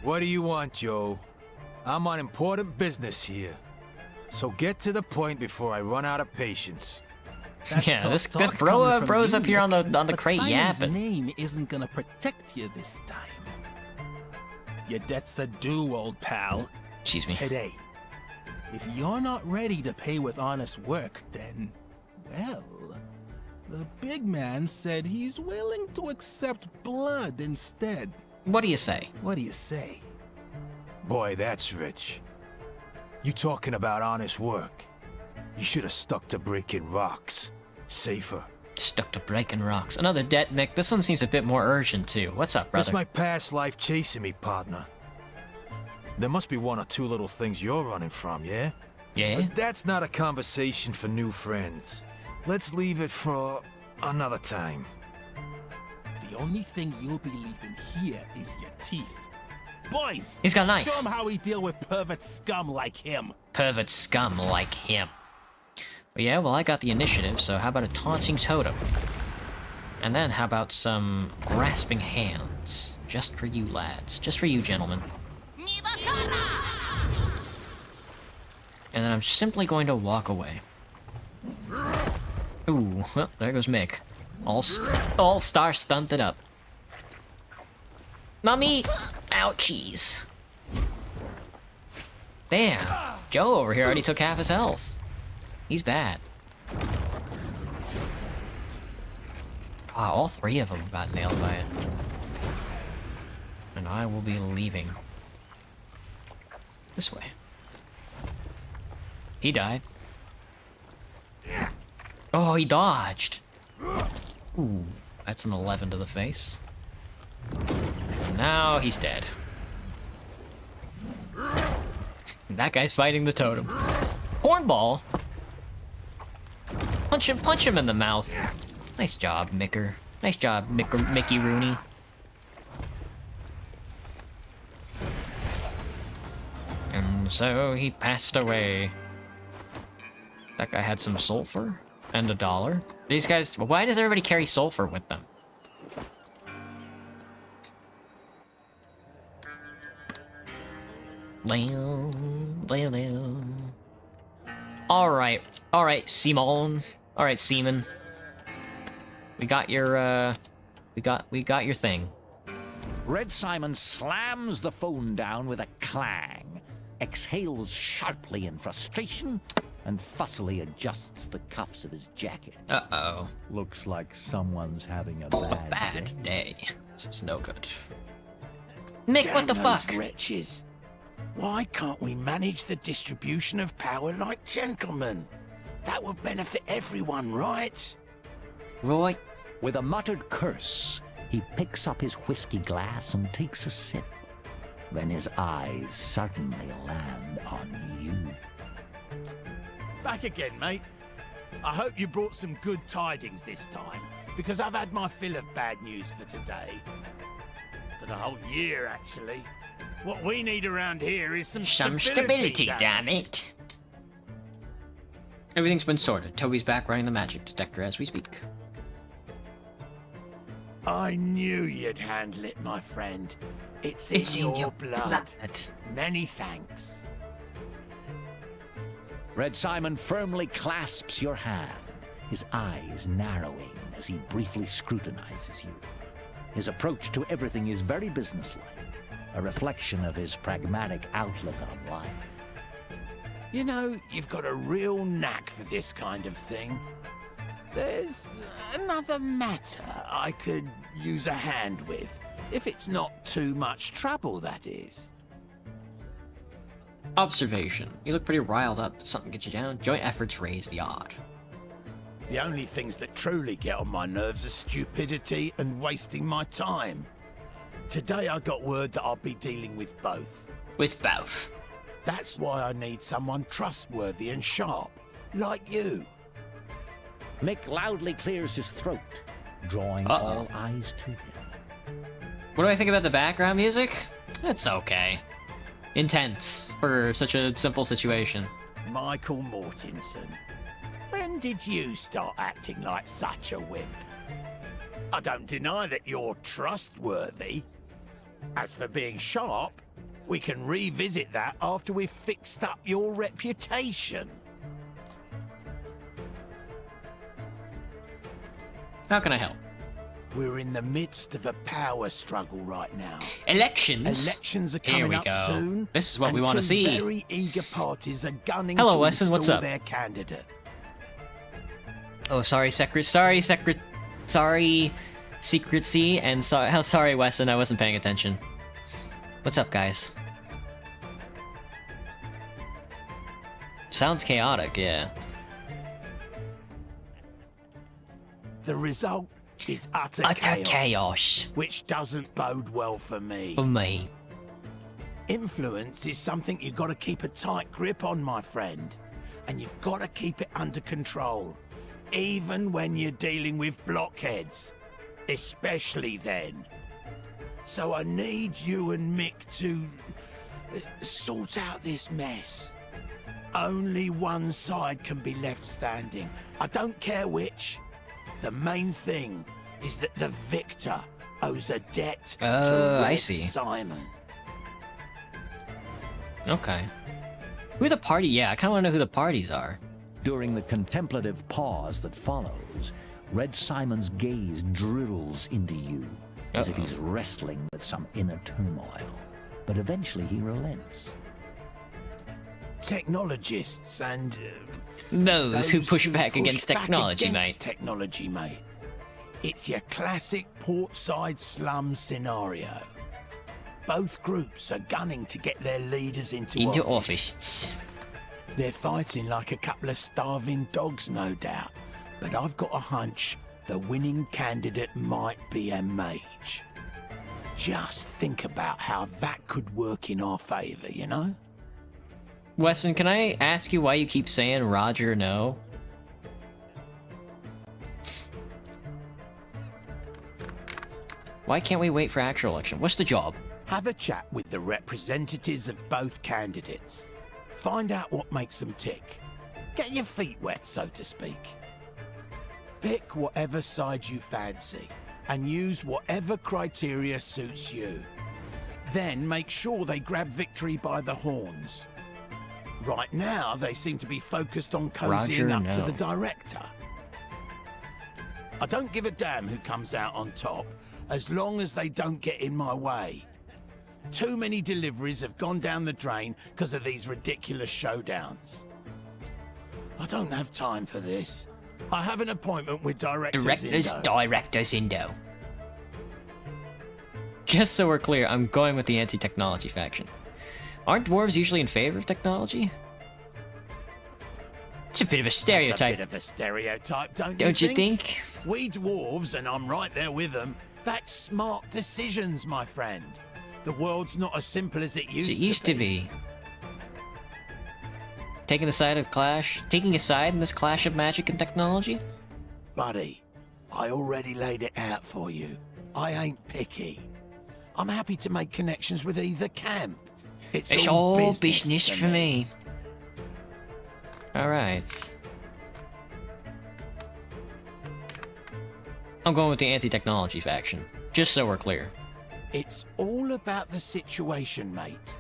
D: What do you want, Joe? I'm on important business here. So get to the point before I run out of patience.
H: That's
A: Yeah,
H: tough
A: this
H: talk
A: good
H: coming from
A: bro's
H: you,
A: up here on the
H: Mick,
A: crate
H: but Simon's
A: yapping.
H: name isn't gonna protect you this time. Your debts are due, old pal.
A: Excuse me.
H: Today. If you're not ready to pay with honest work, then, well, the big man said he's willing to accept blood instead.
A: What do you say?
H: What do you say?
D: Boy, that's rich. You talking about honest work? You should have stuck to breaking rocks. Safer.
A: Stuck to breaking rocks. Another debt, Mick. This one seems a bit more urgent, too. What's up,
D: It's
A: brother?
D: my past life chasing me, partner. There must be one or two little things you're running from, yeah?
A: Yeah?
D: But that's not a conversation for new friends. Let's leave it for another time.
H: The only thing you'll be leaving here is your teeth. Boys!
A: He's got a knife.
H: Show him how we deal with pervert scum like him.
A: Pervert scum like him. But yeah, well, I got the initiative, so how about a taunting totem? And then how about some grasping hands? Just for you, lads. Just for you, gentlemen. And then I'm simply going to walk away. Ooh, well, there goes Mick. All star stunted up. Not me! Ouchies. Damn. Joe over here already took half his health. He's bad. Wow, all three of them got nailed by it. And I will be leaving. This way. He died. Oh, he dodged. Ooh, that's an 11 to the face. And now he's dead. That guy's fighting the totem. Hornball? Punch him in the mouth. Nice job, Micker. Nice job, Mickey Rooney. And so he passed away. That guy had some sulfur and $1. These guys, why does everybody carry sulfur with them? Alright, Simon. Alright, Seaman. We got your, we got your thing.
C: Red Simon slams the phone down with a clang, exhales sharply in frustration, and fussily adjusts the cuffs of his jacket.
A: Uh-oh.
C: Looks like someone's having a
A: Bad day. This is no good. Mick, what the
B: Damn
A: fuck?
B: those wretches. Why can't we manage the distribution of power like gentlemen? That would benefit everyone, right?
A: Roy.
C: With a muttered curse, he picks up his whiskey glass and takes a sip. Then his eyes suddenly land on you.
B: Back again, mate. I hope you brought some good tidings this time, because I've had my fill of bad news for today. For the whole year, actually. What we need around here is some stability,
A: damn it. Everything's been sorted. Toby's back running the magic detector as we speak.
B: I knew you'd handle it, my friend. It's in your blood. Many thanks.
C: Red Simon firmly clasps your hand, his eyes narrowing as he briefly scrutinizes you. His approach to everything is very businesslike, a reflection of his pragmatic outlook on life.
B: You know, you've got a real knack for this kind of thing. There's another matter I could use a hand with, if it's not too much trouble, that is.
A: Observation. You look pretty riled up. Does something get you down? Joint efforts raise the odd.
B: The only things that truly get on my nerves are stupidity and wasting my time. Today I got word that I'll be dealing with both.
A: With both.
B: That's why I need someone trustworthy and sharp, like you.
C: Mick loudly clears his throat, drawing all eyes to him.
A: What do I think about the background music? It's okay. Intense for such a simple situation.
B: Michael Mortensen, when did you start acting like such a wimp? I don't deny that you're trustworthy. As for being sharp, we can revisit that after we've fixed up your reputation.
A: How can I help?
B: We're in the midst of a power struggle right now.
A: Elections?
B: Elections are
A: Here
B: coming
A: we
B: up
A: go.
B: soon.
A: This is what we
B: and
A: want to
B: two
A: see.
B: very eager parties are gunning
A: Hello,
B: to
A: Weston, what's
B: install
A: up?
B: their candidate.
A: Oh, sorry, Secrecy, and sorry, Weston, I wasn't paying attention. What's up, guys? Sounds chaotic, yeah.
B: The result is utter
A: chaos.
B: which doesn't bode well for me.
A: For me.
B: Influence is something you've got to keep a tight grip on, my friend. And you've got to keep it under control. Even when you're dealing with blockheads. Especially then. So I need you and Mick to sort out this mess. Only one side can be left standing. I don't care which. The main thing is that the victor owes a debt to
A: I
B: Red
A: see.
B: Simon.
A: Okay. Who are the party? Yeah, I kind of want to know who the parties are.
C: During the contemplative pause that follows, Red Simon's gaze drills into you, as if he's wrestling with some inner turmoil. But eventually he relents.
B: Technologists and
A: Those who push
B: who
A: back
B: push
A: against
B: back
A: technology,
B: against
A: mate.
B: technology, mate. It's your classic portside slum scenario. Both groups are gunning to get their leaders into
A: office.
B: They're fighting like a couple of starving dogs, no doubt. But I've got a hunch the winning candidate might be a mage. Just think about how that could work in our favor, you know?
A: Weston, can I ask you why you keep saying Roger no? Why can't we wait for actual election? What's the job?
B: Have a chat with the representatives of both candidates. Find out what makes them tick. Get your feet wet, so to speak. Pick whatever side you fancy, and use whatever criteria suits you. Then make sure they grab victory by the horns. Right now, they seem to be focused on cozying up to the director. I don't give a damn who comes out on top. as long as they don't get in my way. Too many deliveries have gone down the drain because of these ridiculous showdowns. I don't have time for this. I have an appointment with Director
A: Director Zindo. Just so we're clear, I'm going with the anti-technology faction. Aren't dwarves usually in favor of technology? It's a bit of a stereotype.
B: That's a bit of a stereotype, don't
A: you think?
B: We dwarves, and I'm right there with them, back smart decisions, my friend. The world's not as simple as it used to be.
A: Taking a side in this clash of magic and technology?
B: Buddy, I already laid it out for you. I ain't picky. I'm happy to make connections with either camp. It's all business
A: for me. Alright. I'm going with the anti-technology faction, just so we're clear.
B: It's all about the situation, mate.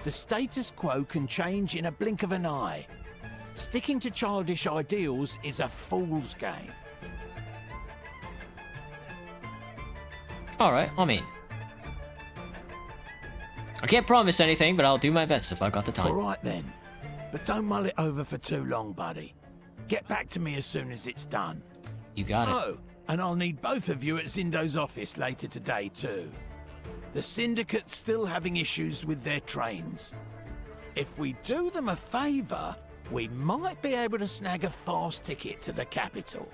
B: The status quo can change in a blink of an eye. Sticking to childish ideals is a fool's game.
A: Alright, I mean, I can't promise anything, but I'll do my best if I've got the time.
B: Alright then. But don't mull it over for too long, buddy. Get back to me as soon as it's done.
A: You got it.
B: Oh, and I'll need both of you at Zindo's office later today, too. The Syndicate's still having issues with their trains. If we do them a favor, we might be able to snag a fast ticket to the capital.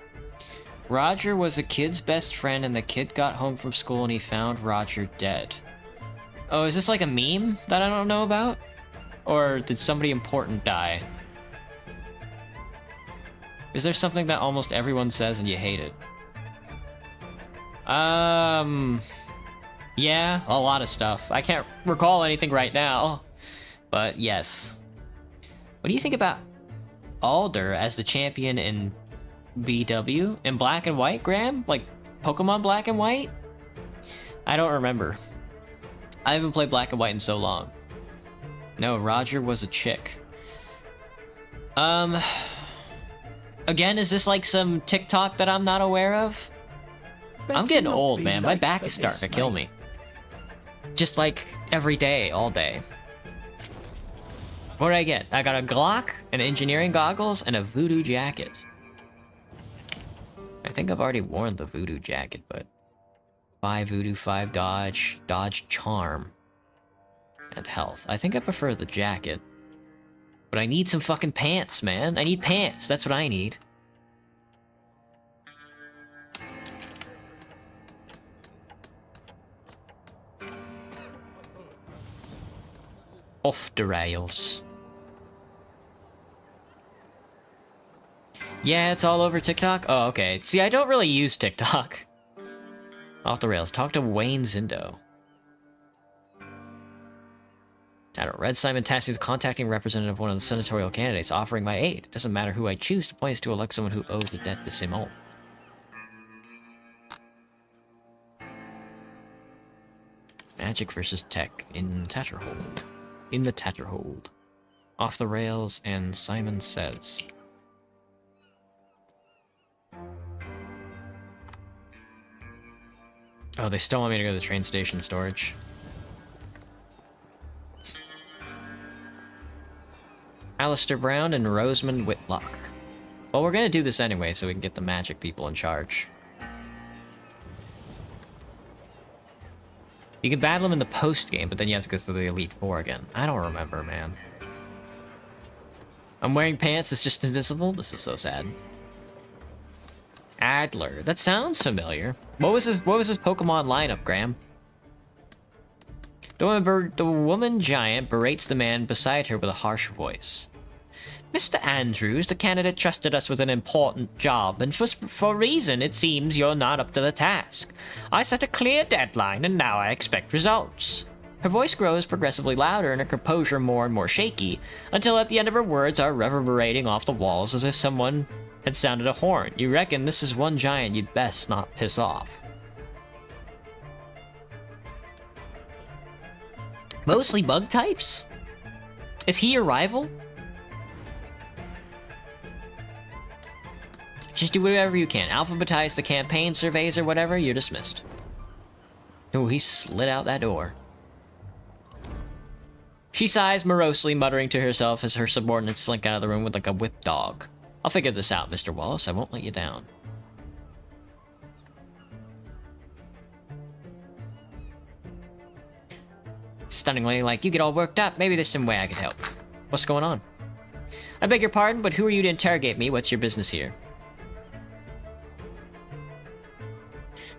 A: Roger was a kid's best friend, and the kid got home from school and he found Roger dead. Oh, is this like a meme that I don't know about? Or did somebody important die? Is there something that almost everyone says and you hate it? Yeah, a lot of stuff. I can't recall anything right now, but yes. What do you think about Alder as the champion in VW? In Black and White, Graham? Like Pokemon Black and White? I don't remember. I haven't played Black and White in so long. No, Roger was a chick. Again, is this like some TikTok that I'm not aware of? I'm getting old, man. My back is starting to kill me. Just like every day, all day. What did I get? I got a Glock, an engineering goggles, and a voodoo jacket. I think I've already worn the voodoo jacket, but 5 voodoo, 5 dodge, dodge charm, and health. I think I prefer the jacket. But I need some fucking pants, man. I need pants. That's what I need. Off the rails. Yeah, it's all over TikTok? Oh, okay. See, I don't really use TikTok. Off the rails. Talk to Wayne Zindo. Red Simon tasked me with contacting a representative of one of the senatorial candidates, offering my aid. It doesn't matter who I choose. The point is to elect someone who owes a debt to Simon. Magic versus tech in Tatterhold. In the Tatterhold. Off the rails, and Simon says. Oh, they still want me to go to the train station storage. Alistair Brown and Rosamund Whitlock. Well, we're gonna do this anyway, so we can get the magic people in charge. You can battle them in the post-game, but then you have to go through the Elite Four again. I don't remember, man. I'm wearing pants that's just invisible? This is so sad. Adler. That sounds familiar. What was his Pokemon lineup, Graham? The woman giant berates the man beside her with a harsh voice. Mr. Andrews, the candidate trusted us with an important job, and for reason it seems you're not up to the task. I set a clear deadline, and now I expect results. Her voice grows progressively louder and her composure more and more shaky, until at the end of her words are reverberating off the walls as if someone had sounded a horn. You reckon this is one giant you'd best not piss off. Mostly bug types? Is he your rival? Just do whatever you can. Alphabetize the campaign surveys or whatever, you're dismissed. Oh, he slid out that door. She sighs morosely, muttering to herself as her subordinates slink out of the room with like a whipped dog. I'll figure this out, Mr. Wallace. I won't let you down. Stunningly, like, you get all worked up. Maybe there's some way I could help. What's going on? I beg your pardon, but who are you to interrogate me? What's your business here?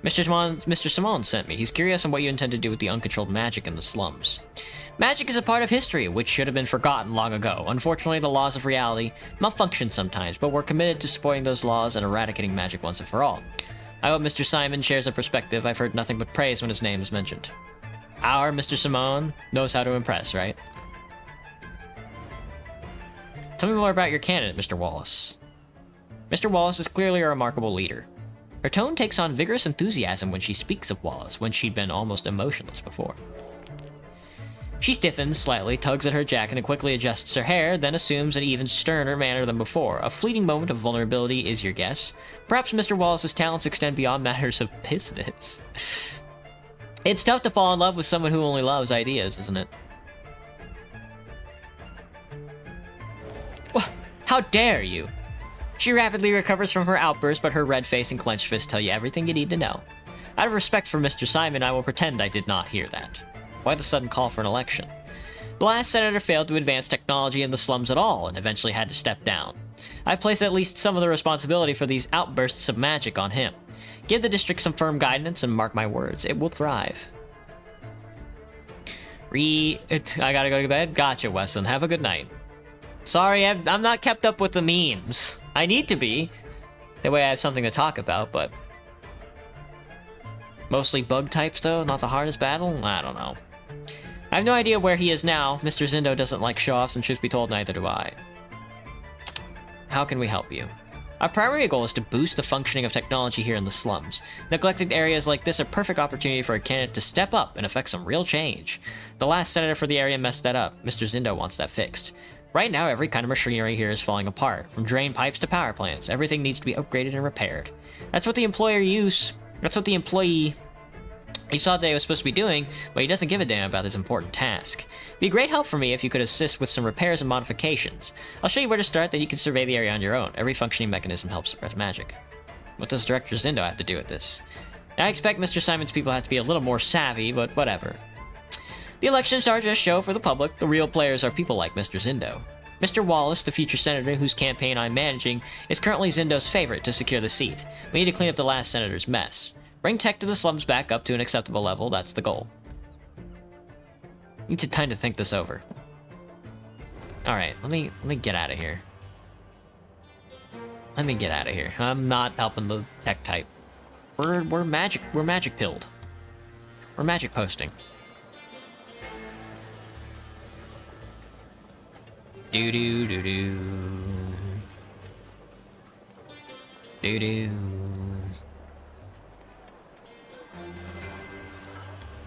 A: Mr. Simon sent me. He's curious on what you intend to do with the uncontrolled magic in the slums. Magic is a part of history, which should have been forgotten long ago. Unfortunately, the laws of reality malfunction sometimes, but we're committed to supporting those laws and eradicating magic once and for all. I hope Mr. Simon shares a perspective. I've heard nothing but praise when his name is mentioned. Our Mr. Simon knows how to impress, right? Tell me more about your candidate, Mr. Wallace. Mr. Wallace is clearly a remarkable leader. Her tone takes on vigorous enthusiasm when she speaks of Wallace, when she'd been almost emotionless before. She stiffens slightly, tugs at her jacket, and quickly adjusts her hair, then assumes an even sterner manner than before. A fleeting moment of vulnerability is your guess. Perhaps Mr. Wallace's talents extend beyond matters of business. It's tough to fall in love with someone who only loves ideas, isn't it? Well, how dare you? She rapidly recovers from her outburst, but her red face and clenched fist tell you everything you need to know. Out of respect for Mr. Simon, I will pretend I did not hear that. Why the sudden call for an election? The last senator failed to advance technology in the slums at all, and eventually had to step down. I place at least some of the responsibility for these outbursts of magic on him. Give the district some firm guidance, and mark my words, it will thrive. I gotta go to bed? Gotcha, Wesson. Have a good night. Sorry, I'm not kept up with the memes. I need to be. That way I have something to talk about, but... Mostly bug types, though? Not the hardest battle? I don't know. I have no idea where he is now. Mr. Zindo doesn't like show-offs, and truth be told, neither do I. How can we help you? Our primary goal is to boost the functioning of technology here in the slums. Neglected areas like this are a perfect opportunity for a candidate to step up and effect some real change. The last senator for the area messed that up. Mr. Zindo wants that fixed. Right now, every kind of machinery here is falling apart. From drain pipes to power plants, everything needs to be upgraded and repaired. That's what the employee he saw that he was supposed to be doing, but he doesn't give a damn about this important task. It'd be a great help for me if you could assist with some repairs and modifications. I'll show you where to start, then you can survey the area on your own. Every functioning mechanism helps suppress magic. What does Director Zindo have to do with this? I expect Mr. Simon's people have to be a little more savvy, but whatever. The elections are just a show for the public. The real players are people like Mr. Zindo. Mr. Wallace, the future senator whose campaign I'm managing, is currently Zindo's favorite to secure the seat. We need to clean up the last senator's mess. Bring tech to the slums back up to an acceptable level, that's the goal. Need some time to think this over. Alright, let me get out of here. Let me get out of here. I'm not helping the tech type. We're magic pilled. We're magic posting. Do do do do. Do do.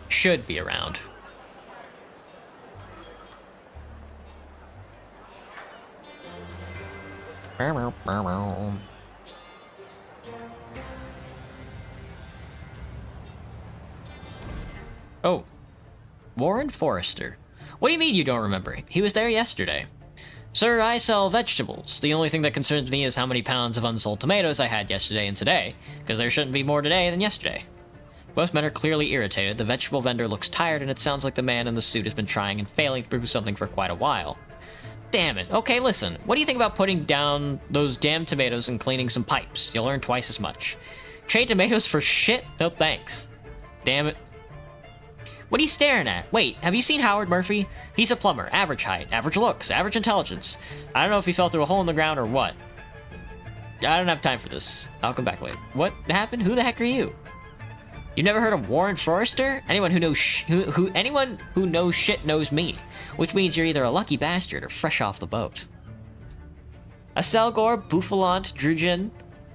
A: Should be around. Oh, Warren Forrester. What do you mean you don't remember? He was there yesterday. Sir, I sell vegetables. The only thing that concerns me is how many pounds of unsold tomatoes I had yesterday and today, because there shouldn't be more today than yesterday. Both men are clearly irritated. The vegetable vendor looks tired, and it sounds like the man in the suit has been trying and failing to prove something for quite a while. Damn it. Okay, listen. What do you think about putting down those damn tomatoes and cleaning some pipes? You'll earn twice as much. Trade tomatoes for shit? No thanks. Damn it. What are you staring at? Wait, have you seen Howard Murphy? He's a plumber. Average height, average looks, average intelligence. I don't know if he fell through a hole in the ground or what. I don't have time for this. I'll come back later. What happened? Who the heck are you? You've never heard of Warren Forrester? Anyone who knows anyone who knows shit knows me, which means you're either a lucky bastard or fresh off the boat. Aselgor, Buffalant, Drujin,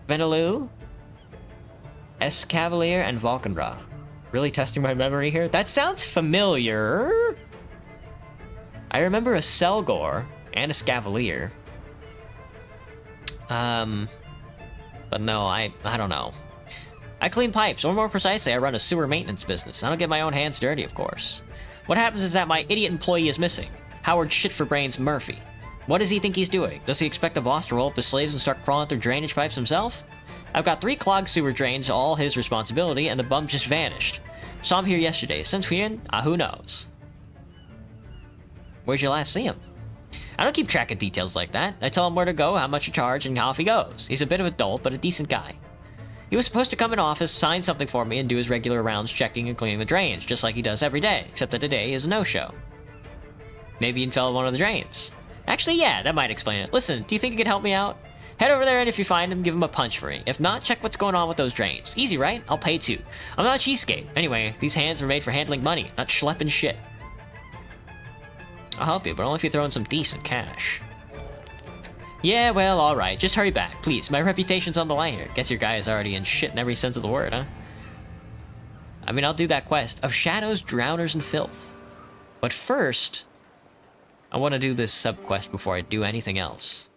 A: Venelu, Escavalier, and Valkenra. Really testing my memory here? That sounds familiar. I remember a Selgor and a Scavalier. But no, I don't know. I clean pipes, or more precisely, I run a sewer maintenance business. I don't get my own hands dirty, of course. What happens is that my idiot employee is missing. Howard Shit-for-Brains Murphy. What does he think he's doing? Does he expect the boss to roll up his sleeves and start crawling through drainage pipes himself? I've got 3 clogged sewer drains, all his responsibility, and the bum just vanished. Saw him here yesterday. Since when? Who knows? Where'd you last see him? I don't keep track of details like that. I tell him where to go, how much to charge, and how off he goes. He's a bit of a dolt, but a decent guy. He was supposed to come in office, sign something for me, and do his regular rounds checking and cleaning the drains, just like he does every day, except that today is a no-show. Maybe he fell in one of the drains. Actually, yeah, that might explain it. Listen, do you think you could help me out? Head over there, and if you find him, give him a punch for me. If not, check what's going on with those drains. Easy, right? I'll pay too. I'm not a cheapskate. Anyway, these hands were made for handling money, not schlepping shit. I'll help you, but only if you throw in some decent cash. Yeah, well, alright. Just hurry back, please. My reputation's on the line here. Guess your guy is already in shit in every sense of the word, huh? I mean, I'll do that quest. Of shadows, drowners, and filth. But first, I want to do this sub-quest before I do anything else.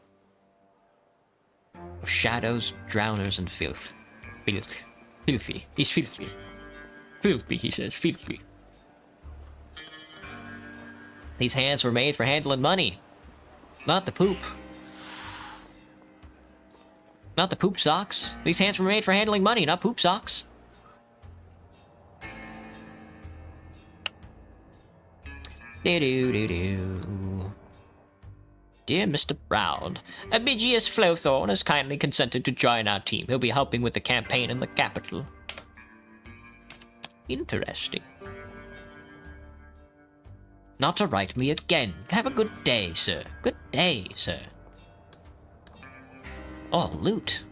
A: Of shadows, drowners, and filth. Filth. Filthy. He's filthy. Filthy, he says. Filthy. These hands were made for handling money. Not the poop. Not the poop socks. These hands were made for handling money, not poop socks. Do-do-do-do. Dear Mr. Brown, Abigius Flowthorn has kindly consented to join our team. He'll be helping with the campaign in the capital. Interesting. Not to write me again. Have a good day, sir. Good day, sir. Oh, loot.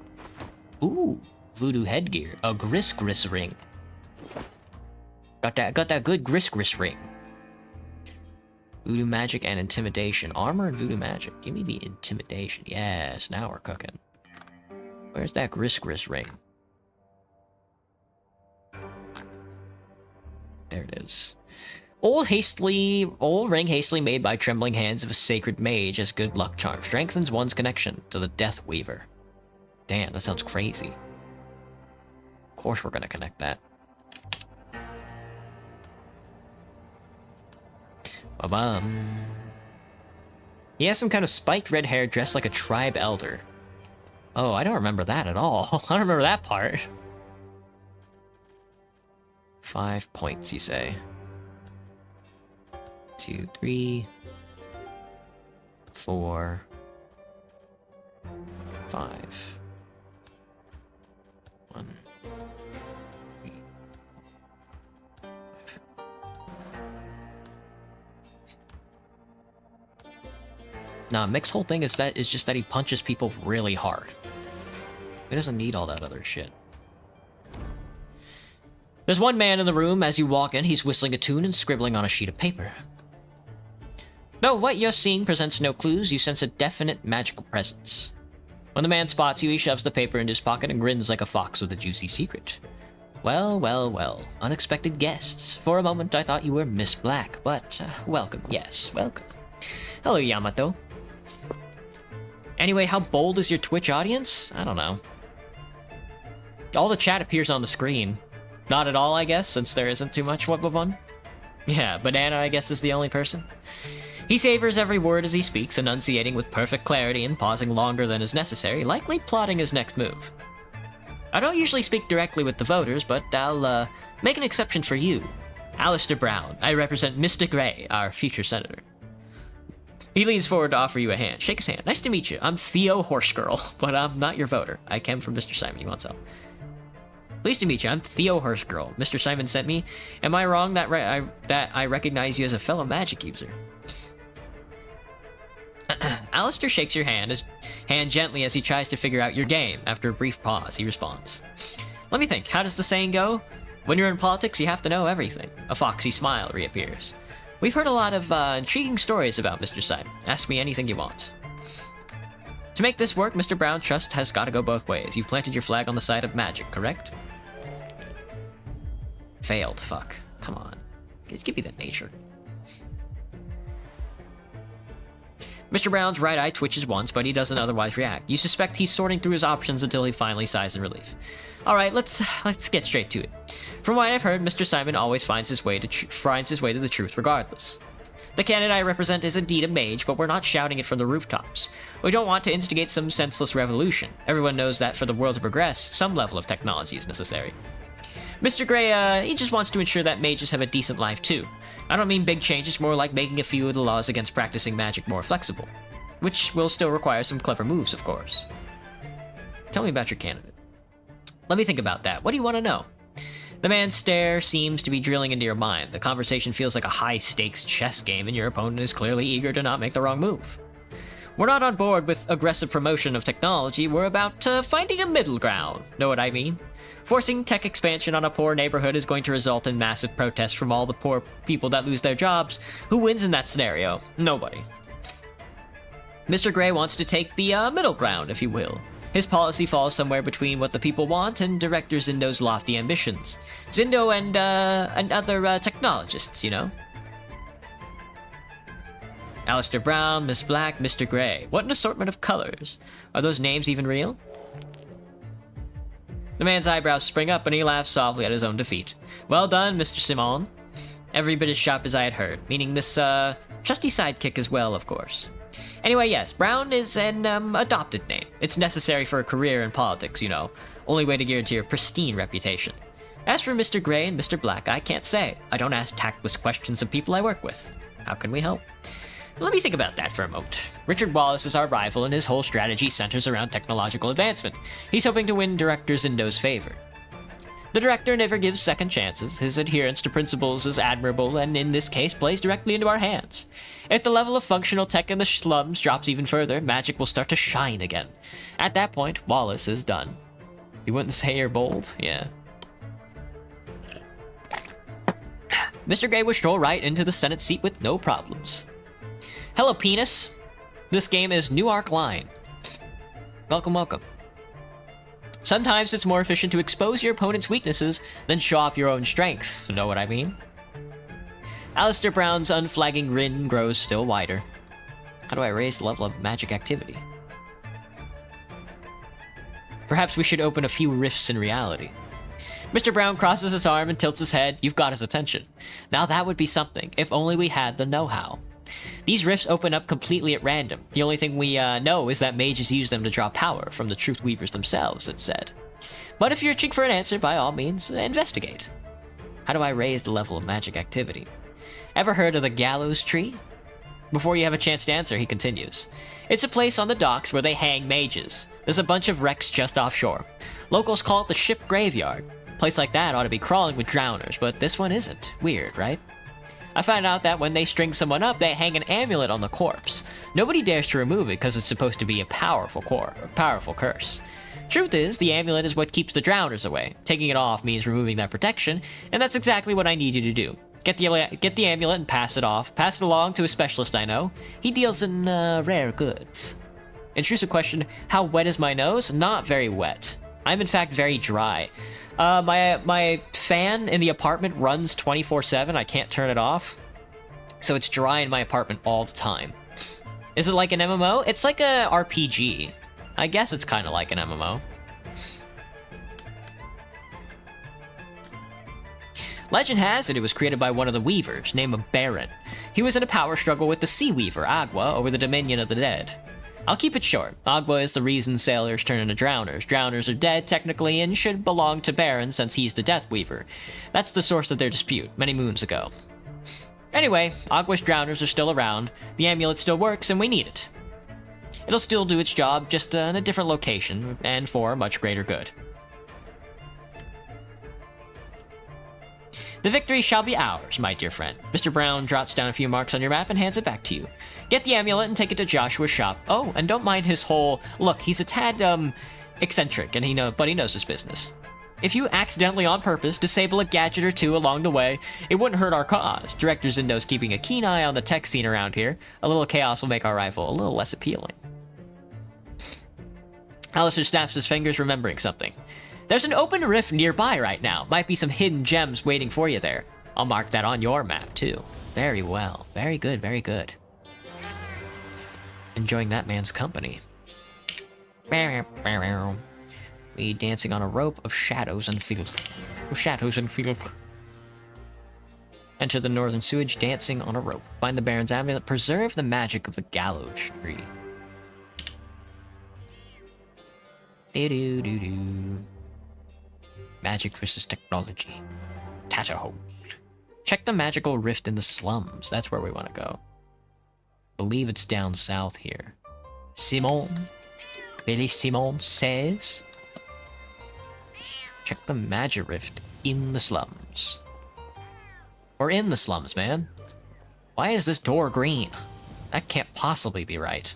A: Ooh, voodoo headgear. A Gris ring. Got that good Gris ring. Voodoo magic and intimidation. Armor and voodoo magic. Give me the intimidation. Yes, now we're cooking. Where's that Gris ring? There it is. Old ring hastily made by trembling hands of a sacred mage as good luck charm. Strengthens one's connection to the Death Weaver. Damn, that sounds crazy. Of course we're gonna connect that. Ba-bum. He has some kind of spiked red hair dressed like a tribe elder. Oh, I don't remember that at all. I don't remember that part. 5 points, you say? 2, 3, 4, 5. 1, 3. Nah, Mick's whole thing is just that he punches people really hard. He doesn't need all that other shit. There's one man in the room. As you walk in, he's whistling a tune and scribbling on a sheet of paper. Though what you're seeing presents no clues, you sense a definite magical presence. When the man spots you, he shoves the paper in his pocket and grins like a fox with a juicy secret. Well, well, well. Unexpected guests. For a moment, I thought you were Miss Black, but welcome. Yes, welcome. Hello, Yamato. Anyway, how bold is your Twitch audience? I don't know. All the chat appears on the screen. Not at all, I guess, since there isn't too much one. Yeah, Banana, I guess, is the only person. He savors every word as he speaks, enunciating with perfect clarity and pausing longer than is necessary, likely plotting his next move. I don't usually speak directly with the voters, but I'll make an exception for you. Alistair Brown. I represent Mr. Gray, our future senator. He leans forward to offer you a hand. Shake his hand. Nice to meet you. I'm Theo Horsegirl, but I'm not your voter. I came from Mr. Simon. You want some? Pleased to meet you. I'm Theo Horsegirl. Mr. Simon sent me. Am I wrong that I recognize you as a fellow magic user? Alistair shakes your hand gently as he tries to figure out your game. After a brief pause, he responds. Let me think. How does the saying go? When you're in politics, you have to know everything. A foxy smile reappears. We've heard a lot of intriguing stories about Mr. Simon. Ask me anything you want. To make this work, Mr. Brown, trust has got to go both ways. You've planted your flag on the side of magic, correct? Failed. Fuck. Come on. Just give me that nature. Mr. Brown's right eye twitches once, but he doesn't otherwise react. You suspect he's sorting through his options until he finally sighs in relief. Alright, let's get straight to it. From what I've heard, Mr. Simon always finds his way to the truth regardless. The candidate I represent is indeed a mage, but we're not shouting it from the rooftops. We don't want to instigate some senseless revolution. Everyone knows that for the world to progress, some level of technology is necessary. Mr. Gray, he just wants to ensure that mages have a decent life too. I don't mean big changes, more like making a few of the laws against practicing magic more flexible. Which will still require some clever moves, of course. Tell me about your candidate. Let me think about that. What do you want to know? The man's stare seems to be drilling into your mind. The conversation feels like a high-stakes chess game, and your opponent is clearly eager to not make the wrong move. We're not on board with aggressive promotion of technology, we're about finding a middle ground. Know what I mean? Forcing tech expansion on a poor neighborhood is going to result in massive protests from all the poor people that lose their jobs. Who wins in that scenario? Nobody. Mr. Gray wants to take the middle ground, if you will. His policy falls somewhere between what the people want and Director Zindo's lofty ambitions. Zindo and other technologists, you know? Alistair Brown, Miss Black, Mr. Gray. What an assortment of colors. Are those names even real? The man's eyebrows spring up and he laughs softly at his own defeat. Well done, Mr. Simon. Every bit as sharp as I had heard, meaning this trusty sidekick as well, of course. Anyway, yes, Brown is an adopted name. It's necessary for a career in politics, you know. Only way to guarantee a pristine reputation. As for Mr. Gray and Mr. Black, I can't say. I don't ask tactless questions of people I work with. How can we help? Let me think about that for a moment. Richard Wallace is our rival, and his whole strategy centers around technological advancement. He's hoping to win Director Zindo's favor. The director never gives second chances. His adherence to principles is admirable, and in this case plays directly into our hands. If the level of functional tech in the slums drops even further, magic will start to shine again. At that point, Wallace is done. You wouldn't say you're bold? Yeah. Mr. Gray would stroll right into the Senate seat with no problems. Hello, penis. This game is Newark Line. Welcome, welcome. Sometimes it's more efficient to expose your opponent's weaknesses than show off your own strength. Know what I mean? Alistair Brown's unflagging grin grows still wider. How do I raise the level of magic activity? Perhaps we should open a few rifts in reality. Mr. Brown crosses his arm and tilts his head. You've got his attention. Now that would be something, if only we had the know-how. These rifts open up completely at random. The only thing we know is that mages use them to draw power from the Truth Weavers themselves, it's said. But if you're itching for an answer, by all means, investigate. How do I raise the level of magic activity? Ever heard of the Gallows Tree? Before you have a chance to answer, he continues. It's a place on the docks where they hang mages. There's a bunch of wrecks just offshore. Locals call it the ship graveyard. A place like that ought to be crawling with drowners, but this one isn't. Weird, right? I found out that when they string someone up, they hang an amulet on the corpse. Nobody dares to remove it because it's supposed to be a powerful curse. Truth is, the amulet is what keeps the drowners away. Taking it off means removing that protection, and that's exactly what I need you to do. Get the amulet and pass it off. Pass it along to a specialist I know. He deals in rare goods. Intrusive question, how wet is my nose? Not very wet. I'm in fact very dry. My fan in the apartment runs 24/7. I can't turn it off. So it's dry in my apartment all the time. Is it like an MMO? It's like a RPG. I guess it's kind of like an MMO. Legend has it was created by one of the Weavers, named Baron. He was in a power struggle with the Sea Weaver, Agua, over the Dominion of the Dead. I'll keep it short. Agua is the reason sailors turn into drowners. Drowners are dead, technically, and should belong to Baron since he's the Death Weaver. That's the source of their dispute, many moons ago. Anyway, Agua's drowners are still around, the amulet still works, and we need it. It'll still do its job, just in a different location, and for much greater good. The victory shall be ours, my dear friend. Mr. Brown jots down a few marks on your map and hands it back to you. Get the amulet and take it to Joshua's shop. Oh, and don't mind his whole... Look, he's a tad, eccentric, but he knows his business. If you accidentally on purpose disable a gadget or two along the way, it wouldn't hurt our cause. Director Zindo's keeping a keen eye on the tech scene around here. A little chaos will make our rival a little less appealing. Alistair snaps his fingers, remembering something. There's an open rift nearby right now. Might be some hidden gems waiting for you there. I'll mark that on your map, too. Very well. Very good, very good. enjoying that man's company. Me dancing on a rope of shadows and filth. Shadows and filth. Enter the northern sewage, dancing on a rope. Find the Baron's amulet. Preserve the magic of the gallows tree. Do-do-do-do. Magic versus technology. Tatterhold. Check the magical rift in the slums. That's where we want to go. Believe it's down south here. Simon. Billy Simon says. Check the magic rift in the slums. We're in the slums, man. Why is this door green? That can't possibly be right.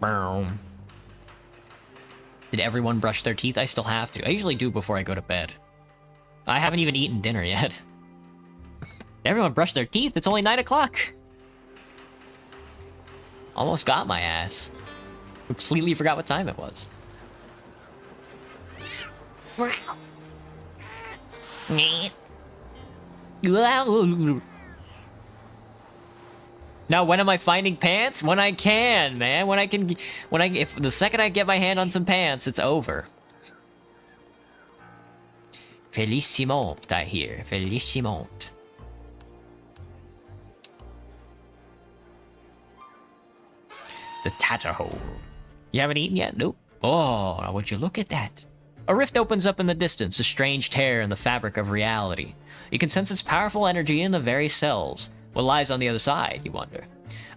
A: Boom. Did everyone brush their teeth? I still have to. I usually do before I go to bed. I haven't even eaten dinner yet. Everyone brushed their teeth. It's only 9 o'clock. Almost got my ass. Completely forgot what time it was. Now, when am I finding pants? When I can, man. If the second I get my hand on some pants, it's over. Felicimont, I hear. Felicimont. The Tatterhole. You haven't eaten yet? Nope. Oh, would you look at that? A rift opens up in the distance, a strange tear in the fabric of reality. You can sense its powerful energy in the very cells. What lies on the other side, you wonder?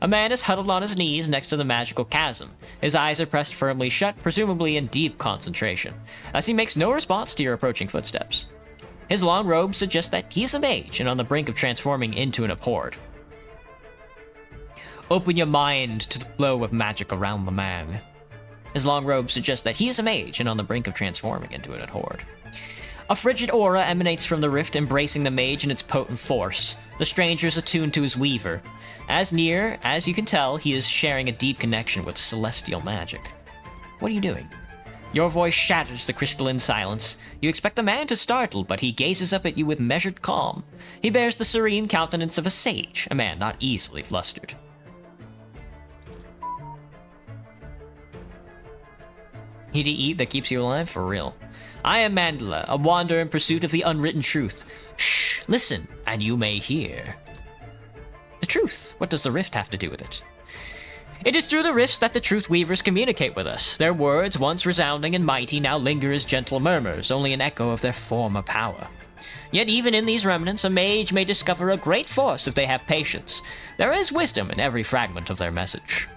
A: A man is huddled on his knees next to the magical chasm. His eyes are pressed firmly shut, presumably in deep concentration, as he makes no response to your approaching footsteps. His long robe suggests that he is a mage and on the brink of transforming into an abhorred. Open your mind to the flow of magic around the man. His long robe suggests that he is a mage and on the brink of transforming into an abhorred. A frigid aura emanates from the rift, embracing the mage in its potent force. The stranger is attuned to his weaver. As near as you can tell, he is sharing a deep connection with celestial magic. What are you doing? Your voice shatters the crystalline silence. You expect the man to startle, but he gazes up at you with measured calm. He bears the serene countenance of a sage, a man not easily flustered. He to eat that keeps you alive? For real. I am Mandela, a wanderer in pursuit of the unwritten truth. Shh, listen, and you may hear. The truth. What does the rift have to do with it? It is through the rifts that the truth weavers communicate with us. Their words, once resounding and mighty, now linger as gentle murmurs, only an echo of their former power. Yet even in these remnants, a mage may discover a great force if they have patience. There is wisdom in every fragment of their message.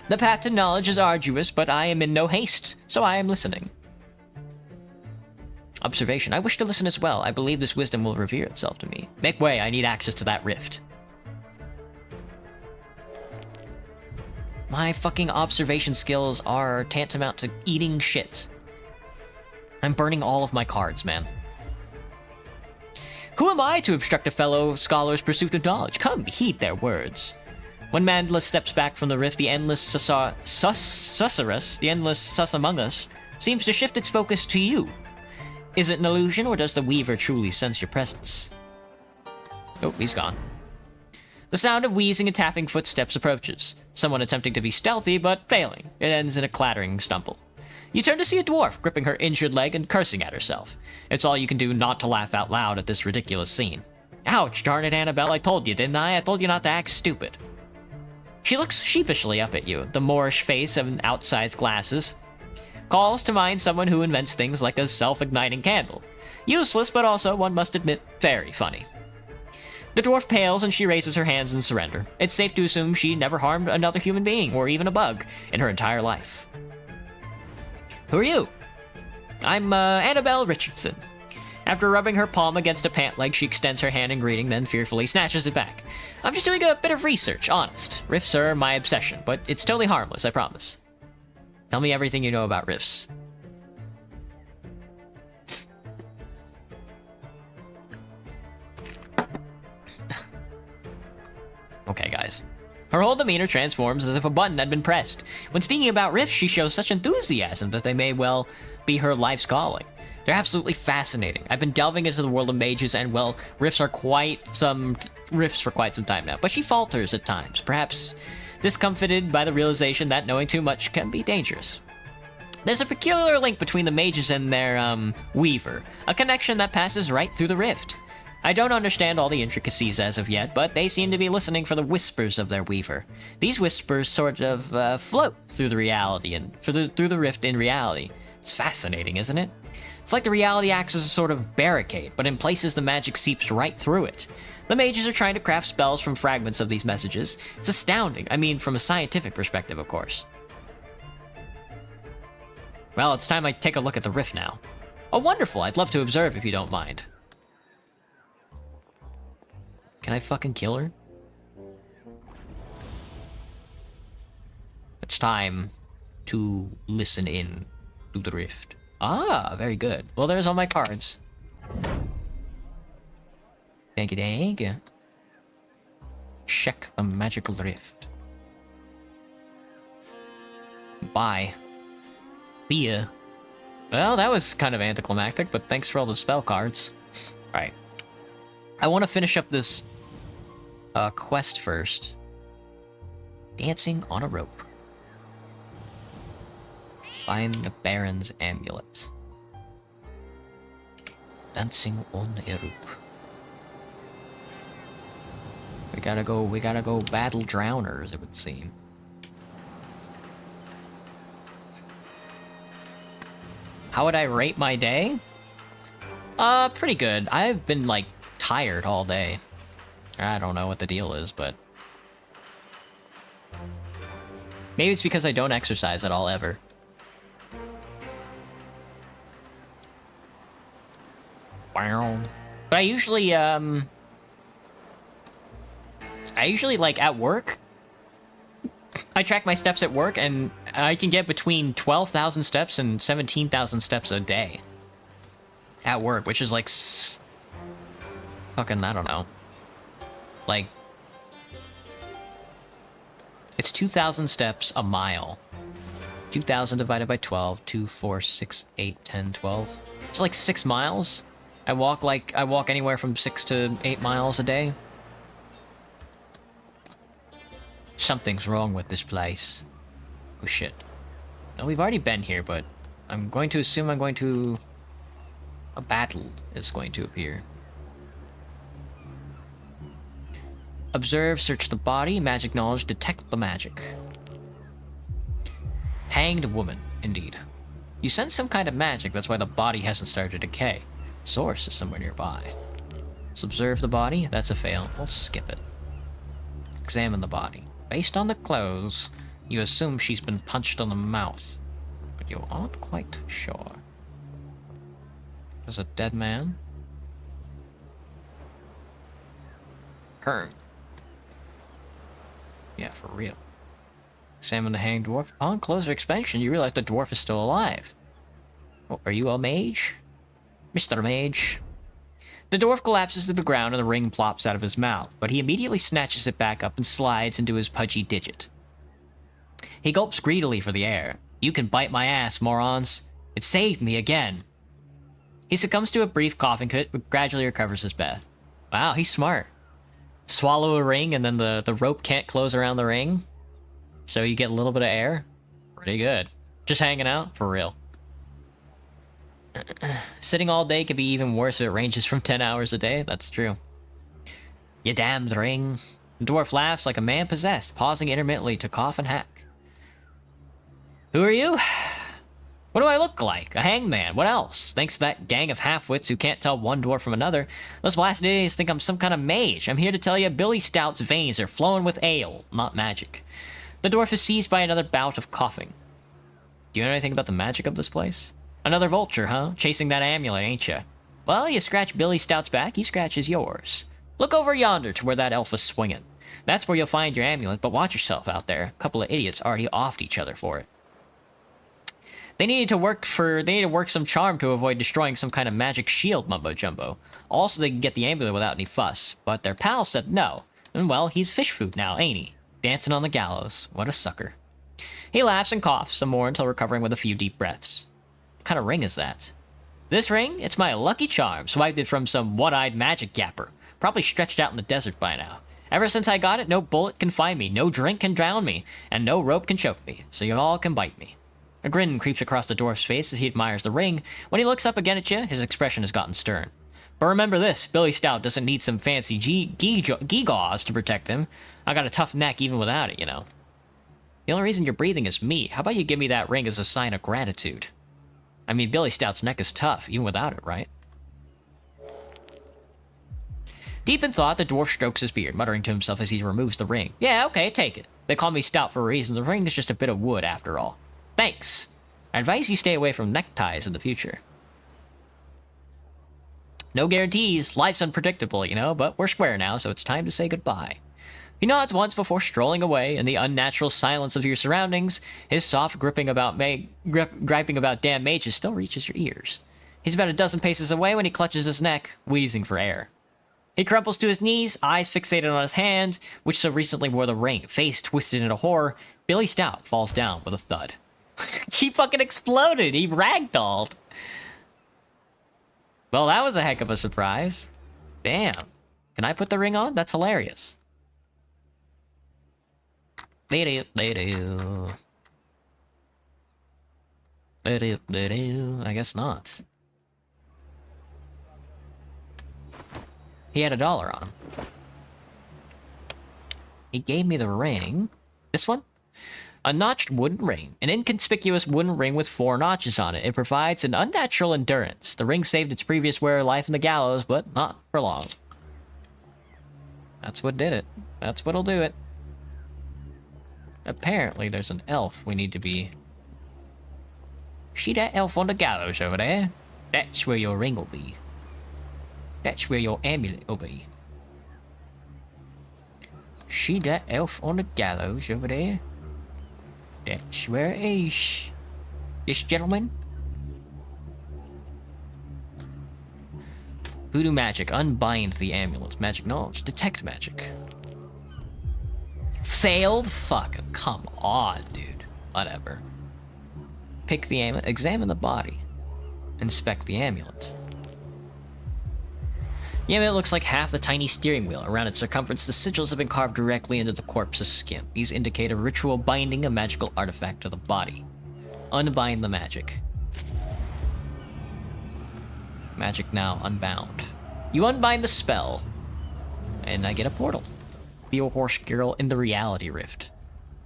A: The path to knowledge is arduous, but I am in no haste, so I am listening. Observation. I wish to listen as well. I believe this wisdom will reveal itself to me. Make way, I need access to that rift. My fucking observation skills are tantamount to eating shit. I'm burning all of my cards, man. Who am I to obstruct a fellow scholar's pursuit of knowledge? Come, heed their words. When Mandela steps back from the rift, the endless sus among us, seems to shift its focus to you. Is it an illusion, or does the Weaver truly sense your presence? Oh, he's gone. The sound of wheezing and tapping footsteps approaches. Someone attempting to be stealthy, but failing. It ends in a clattering stumble. You turn to see a dwarf gripping her injured leg and cursing at herself. It's all you can do not to laugh out loud at this ridiculous scene. Ouch, darn it, Annabelle, I told you, didn't I? I told you not to act stupid. She looks sheepishly up at you, the Moorish face and outsized glasses. Calls to mind someone who invents things like a self-igniting candle. Useless, but also, one must admit, very funny. The dwarf pales and she raises her hands in surrender. It's safe to assume she never harmed another human being, or even a bug, in her entire life. Who are you? I'm, Annabelle Richardson. After rubbing her palm against a pant leg, she extends her hand in greeting, then fearfully snatches it back. I'm just doing a bit of research, honest. Rifts are my obsession, but it's totally harmless, I promise. Tell me everything you know about rifts. Okay, guys. Her whole demeanor transforms as if a button had been pressed. When speaking about rifts, she shows such enthusiasm that they may well be her life's calling. They're absolutely fascinating. I've been delving into the world of mages, and well, rifts for quite some time now. But she falters at times, perhaps discomfited by the realization that knowing too much can be dangerous. There's a peculiar link between the mages and their, weaver, a connection that passes right through the rift. I don't understand all the intricacies as of yet, but they seem to be listening for the whispers of their weaver. These whispers sort of, float through the reality and through the rift in reality. It's fascinating, isn't it? It's like the reality acts as a sort of barricade, but in places the magic seeps right through it. The mages are trying to craft spells from fragments of these messages. It's astounding. I mean, from a scientific perspective, of course. Well, it's time I take a look at the rift now. Oh, wonderful. I'd love to observe if you don't mind. Can I fucking kill her? It's time to listen in to the rift. Ah, very good. Well, there's all my cards. Thank you, thank you. Check the magical rift. Bye. See ya. Well, that was kind of anticlimactic, but thanks for all the spell cards. Alright. I want to finish up this quest first. Dancing on a rope. Find the Baron's amulet. Dancing on a rope. We gotta go battle drowners, it would seem. How would I rate my day? Pretty good. I've been, like, tired all day. I don't know what the deal is, but... maybe it's because I don't exercise at all, ever. But I usually, like, at work, I track my steps at work, and I can get between 12,000 steps and 17,000 steps a day. At work, which is like... fucking, I don't know. Like... it's 2,000 steps a mile. 2,000 divided by 12. 2, 4, 6, 8, 10, 12. It's like 6 miles. I walk anywhere from 6 to 8 miles a day. Something's wrong with this place. Oh shit. No, we've already been here, but I'm going to assume a battle is going to appear. Observe, search the body, magic knowledge, detect the magic. Hanged woman, indeed. You sense some kind of magic, that's why the body hasn't started to decay. Source is somewhere nearby. Let's observe the body, that's a fail. We'll skip it. Examine the body. Based on the clothes, you assume she's been punched on the mouth, but you aren't quite sure. There's a dead man. Her. Yeah, for real. Examine the hanged dwarf. Upon closer inspection, you realize the dwarf is still alive. Oh, are you a mage? Mr. Mage. The dwarf collapses to the ground and the ring plops out of his mouth, but he immediately snatches it back up and slides into his pudgy digit. He gulps greedily for the air. You can bite my ass, morons. It saved me again. He succumbs to a brief coughing fit, but gradually recovers his breath. Wow, he's smart. Swallow a ring and then the rope can't close around the ring, so you get a little bit of air. Pretty good. Just hanging out? For real. Sitting all day could be even worse if it ranges from 10 hours a day. That's true. You damned ring. The dwarf laughs like a man possessed, pausing intermittently to cough and hack. Who are you? What do I look like? A hangman. What else? Thanks to that gang of half-wits who can't tell one dwarf from another, those blasted idiots think I'm some kind of mage. I'm here to tell you Billy Stout's veins are flowing with ale, not magic. The dwarf is seized by another bout of coughing. Do you know anything about the magic of this place? Another vulture, huh? Chasing that amulet, ain't ya? Well, you scratch Billy Stout's back, he scratches yours. Look over yonder to where that elf is swinging. That's where you'll find your amulet, but watch yourself out there. A couple of idiots already offed each other for it. They needed to work some charm to avoid destroying some kind of magic shield mumbo-jumbo. Also, they could get the amulet without any fuss, but their pal said no. And well, he's fish food now, ain't he? Dancing on the gallows. What a sucker. He laughs and coughs some more until recovering with a few deep breaths. kind of ring is that? This ring? It's my lucky charm, swiped it from some one-eyed magic yapper. Probably stretched out in the desert by now. Ever since I got it, no bullet can find me, no drink can drown me, and no rope can choke me, so you all can bite me. A grin creeps across the dwarf's face as he admires the ring. When he looks up again at you, his expression has gotten stern. But remember this, Billy Stout doesn't need some fancy gewgaws to protect him. I got a tough neck even without it, you know. The only reason you're breathing is me. How about you give me that ring as a sign of gratitude? I mean, Billy Stout's neck is tough, even without it, right? Deep in thought, the dwarf strokes his beard, muttering to himself as he removes the ring. Yeah, okay, take it. They call me Stout for a reason. The ring is just a bit of wood, after all. Thanks. I advise you stay away from neckties in the future. No guarantees. Life's unpredictable, you know, but we're square now, so it's time to say goodbye. He nods once before strolling away in the unnatural silence of your surroundings. His soft griping about griping about damn mages still reaches your ears. He's about a dozen paces away when he clutches his neck, wheezing for air. He crumples to his knees, eyes fixated on his hand, which so recently wore the ring, face twisted into horror. Billy Stout falls down with a thud. He fucking exploded! He ragdolled! Well, that was a heck of a surprise. Damn. Can I put the ring on? That's hilarious. I guess not. He had $1 on him. He gave me the ring. This one? A notched wooden ring. An inconspicuous wooden ring with 4 notches on it. It provides an unnatural endurance. The ring saved its previous wearer life in the gallows, but not for long. That's what did it. That's what'll do it. Apparently, there's an elf we need to be... See that elf on the gallows over there? That's where your ring will be. That's where your amulet will be. See that elf on the gallows over there? That's where it is. This gentleman? Voodoo magic. Unbind the amulet. Magic knowledge. Detect magic. Failed? Fuck. Come on, dude. Whatever. Pick the amulet. Examine the body. Inspect the amulet. The amulet looks like half the tiny steering wheel. Around its circumference, the sigils have been carved directly into the corpse's skin. These indicate a ritual binding a magical artifact to the body. Unbind the magic. Magic now unbound. You unbind the spell. And I get a portal. The horse girl in the reality rift.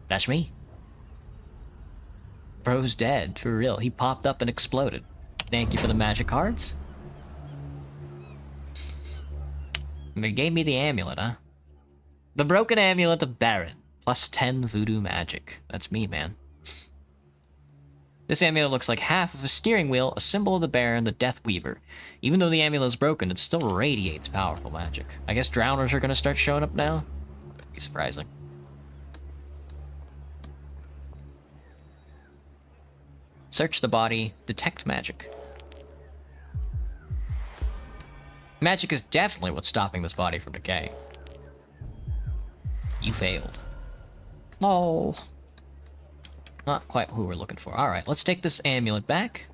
A: That's me. Bro's dead, for real. He popped up and exploded. Thank you for the magic cards. They gave me the amulet, huh? The broken amulet of Baron. Plus 10 voodoo magic. That's me, man. This amulet looks like half of a steering wheel, a symbol of the Baron, the Death Weaver. Even though the amulet is broken, it still radiates powerful magic. I guess drowners are gonna start showing up now? That'd be surprising. Search the body. Detect magic. Magic is definitely what's stopping this body from decay. You failed. No. Not quite who we're looking for. Alright, let's take this amulet back.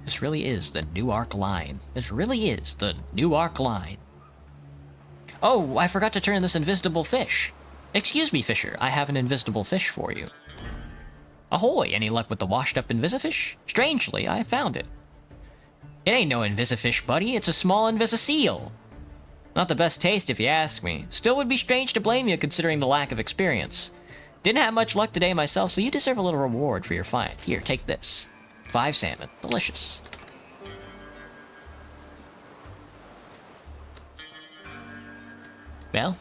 A: This really is the Newark line. This really is the Newark line. Oh, I forgot to turn this invisible fish. Excuse me, Fisher. I have an invisible fish for you. Ahoy! Any luck with the washed-up invisifish? Strangely, I found it. It ain't no invisifish, buddy. It's a small invisiseal. Not the best taste, if you ask me. Still would be strange to blame you, considering the lack of experience. Didn't have much luck today myself, so you deserve a little reward for your find. Here, take this. 5 salmon. Delicious. Well...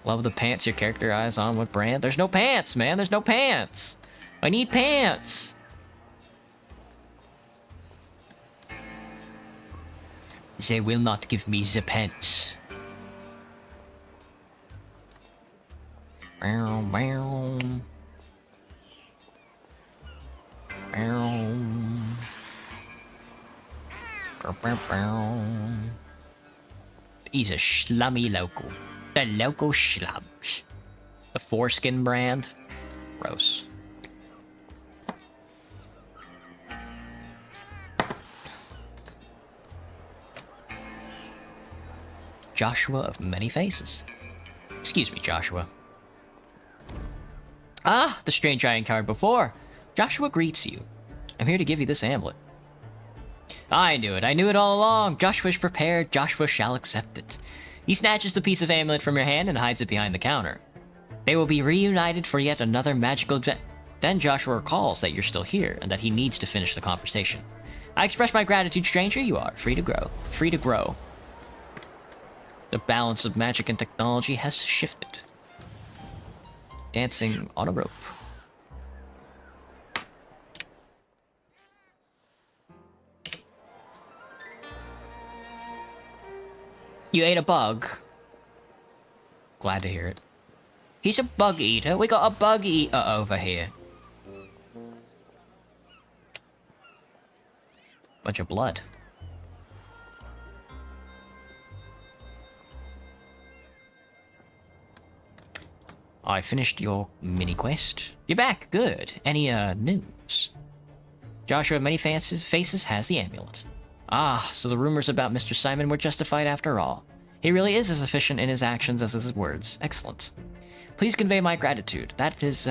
A: Love the pants your character eyes on. What brand? There's no pants, man. There's no pants. I need pants. They will not give me the pants. Bow, bow. Bow. Bow, bow, bow. He's a slummy local. The local schlubs. The Foreskin brand. Gross. Joshua of many faces. Excuse me, Joshua. Ah, the strange giant card before. Joshua greets you. I'm here to give you this amulet. I knew it. I knew it all along. Joshua's prepared. Joshua shall accept it. He snatches the piece of amulet from your hand and hides it behind the counter. They will be reunited for yet another magical event. Then Joshua recalls that you're still here and that he needs to finish the conversation. I express my gratitude, stranger. You are free to grow. Free to grow. The balance of magic and technology has shifted. Dancing on a rope. You ate a bug. Glad to hear it. He's a bug eater. We got a bug eater over here. Bunch of blood. I finished your mini quest. You're back. Good. Any news? Joshua of many faces has the amulet. Ah, so the rumors about Mr. Simon were justified after all. He really is as efficient in his actions as his words. Excellent. Please convey my gratitude. That is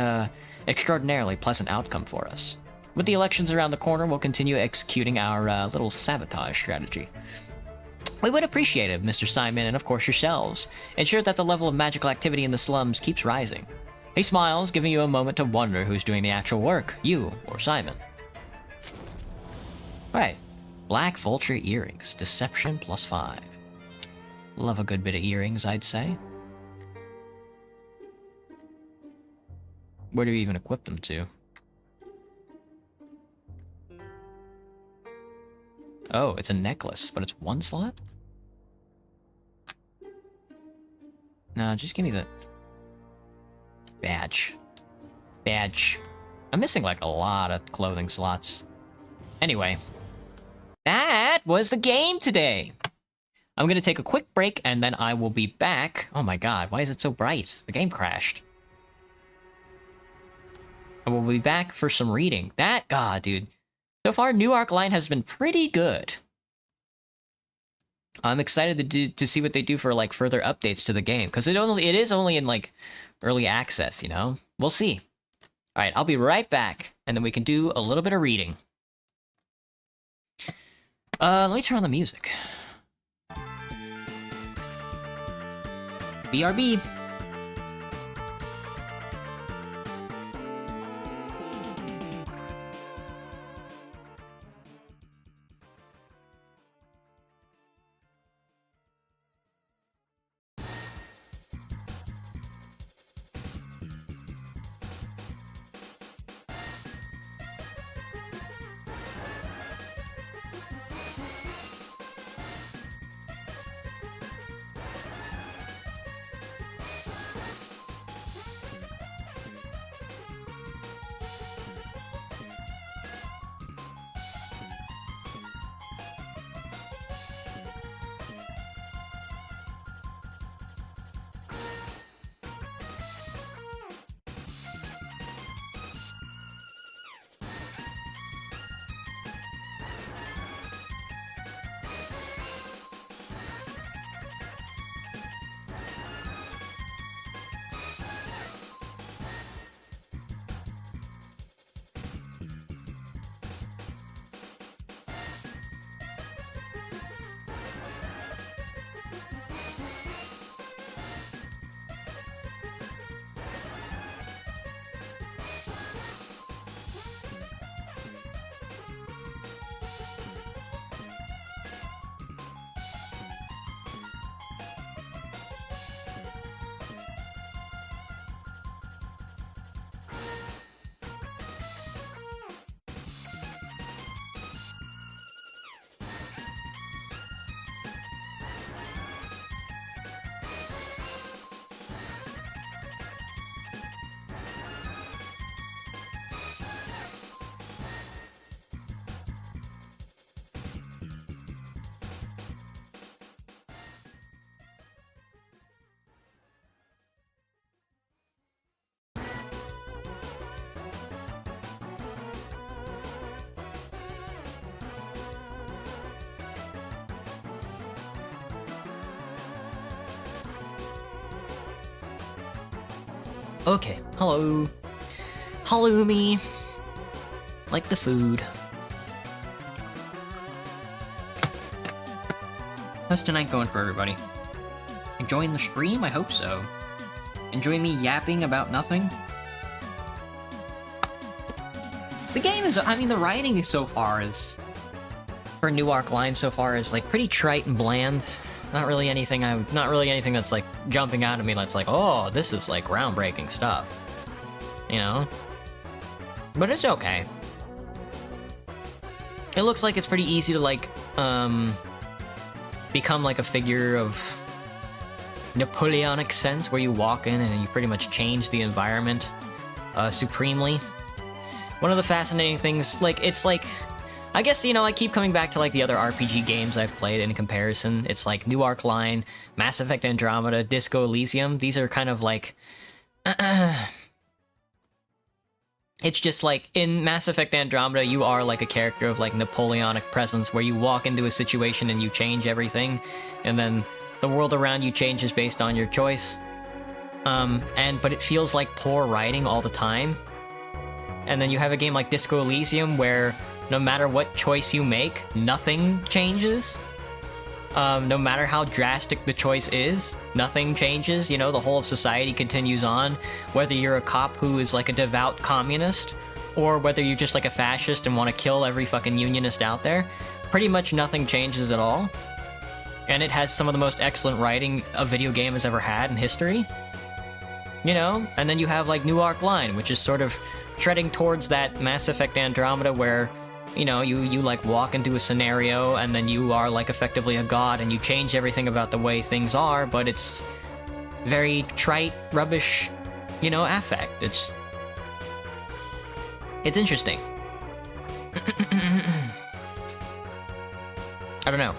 A: extraordinarily pleasant outcome for us. With the elections around the corner, we'll continue executing our little sabotage strategy. We would appreciate it, Mr. Simon, and of course yourselves. Ensure that the level of magical activity in the slums keeps rising. He smiles, giving you a moment to wonder who's doing the actual work, you or Simon. Right. Black Vulture earrings. Deception +5. Love a good bit of earrings, I'd say. Where do we even equip them to? Oh, it's a necklace, but it's one slot? No, just give me the... badge. Badge. I'm missing, like, a lot of clothing slots. Anyway. That was the game today! I'm gonna take a quick break, and then I will be back. Oh my god, why is it so bright? The game crashed. I will be back for some reading. God, dude. So far, New Arc Line has been pretty good. I'm excited to see what they do for, like, further updates to the game, because it is only in, like, early access, you know? We'll see. Alright, I'll be right back, and then we can do a little bit of reading. Let me turn on the music. BRB. Okay, hello. Halloumi. Like the food. How's tonight going for everybody? Enjoying the stream? I hope so. Enjoy me yapping about nothing? The game is, I mean, the writing so far is, for New Arc Line so far is like pretty trite and bland. Not really anything that's like jumping out at me that's like, oh, this is like groundbreaking stuff. You know? But it's okay. It looks like it's pretty easy to like, become like a figure of Napoleonic sense where you walk in and you pretty much change the environment supremely. One of the fascinating things, like, it's like, I guess, you know, I keep coming back to like the other RPG games I've played in comparison. It's like New Arc Line, Mass Effect Andromeda, Disco Elysium. These are kind of like, it's just like, in Mass Effect Andromeda, you are like a character of like Napoleonic presence where you walk into a situation and you change everything, and then the world around you changes based on your choice. But it feels like poor writing all the time. And then you have a game like Disco Elysium where no matter what choice you make, nothing changes. No matter how drastic the choice is, nothing changes. You know, the whole of society continues on. Whether you're a cop who is like a devout communist, or whether you're just like a fascist and want to kill every fucking unionist out there, pretty much nothing changes at all. And it has some of the most excellent writing a video game has ever had in history. You know? And then you have like New Arc Line, which is sort of treading towards that Mass Effect Andromeda where, you know, you like walk into a scenario and then you are like effectively a god and you change everything about the way things are, but it's very trite, rubbish, you know, affect. It's interesting. I don't know.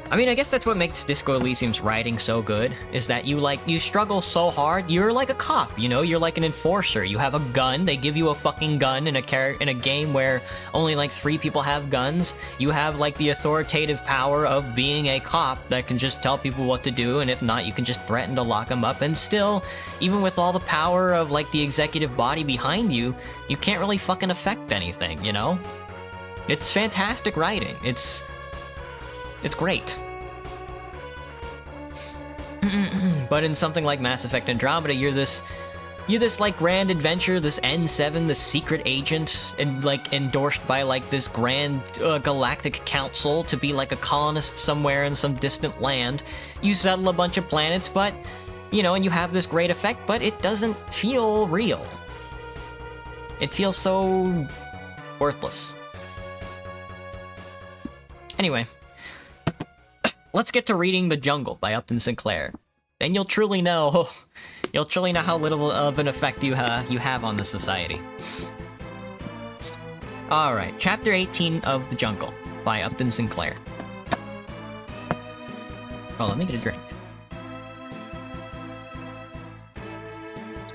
A: I mean, I guess that's what makes Disco Elysium's writing so good, is that you struggle so hard. You're like a cop, you know? You're like an enforcer. You have a gun. They give you a fucking gun in a game where only like 3 people have guns. You have like the authoritative power of being a cop that can just tell people what to do, and if not, you can just threaten to lock them up. And still, even with all the power of like the executive body behind you, you can't really fucking affect anything, you know? It's fantastic writing. It's great. But in something like Mass Effect Andromeda, you're this like grand adventure, this N7, this secret agent, and like endorsed by like this grand galactic council to be like a colonist somewhere in some distant land. You settle a bunch of planets, but, you know, and you have this great effect, but it doesn't feel real. It feels so worthless. Anyway. Let's get to reading The Jungle by Upton Sinclair. Then you'll truly know how little of an effect you have on the society. Alright, Chapter 18 of The Jungle by Upton Sinclair. Oh, let me get a drink.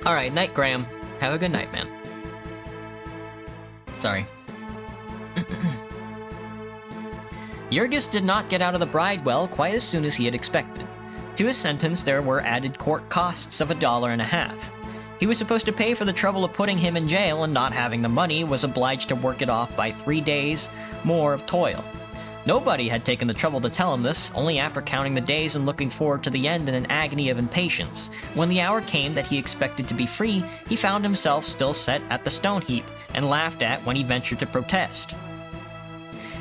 A: Alright, night, Graham. Have a good night, man. Sorry. Jurgis did not get out of the bridewell quite as soon as he had expected. To his sentence, there were added court costs of $1.50. He was supposed to pay for the trouble of putting him in jail, and not having the money, was obliged to work it off by 3 days more of toil. Nobody had taken the trouble to tell him this, only after counting the days and looking forward to the end in an agony of impatience. When the hour came that he expected to be free, he found himself still set at the stone heap, and laughed at when he ventured to protest.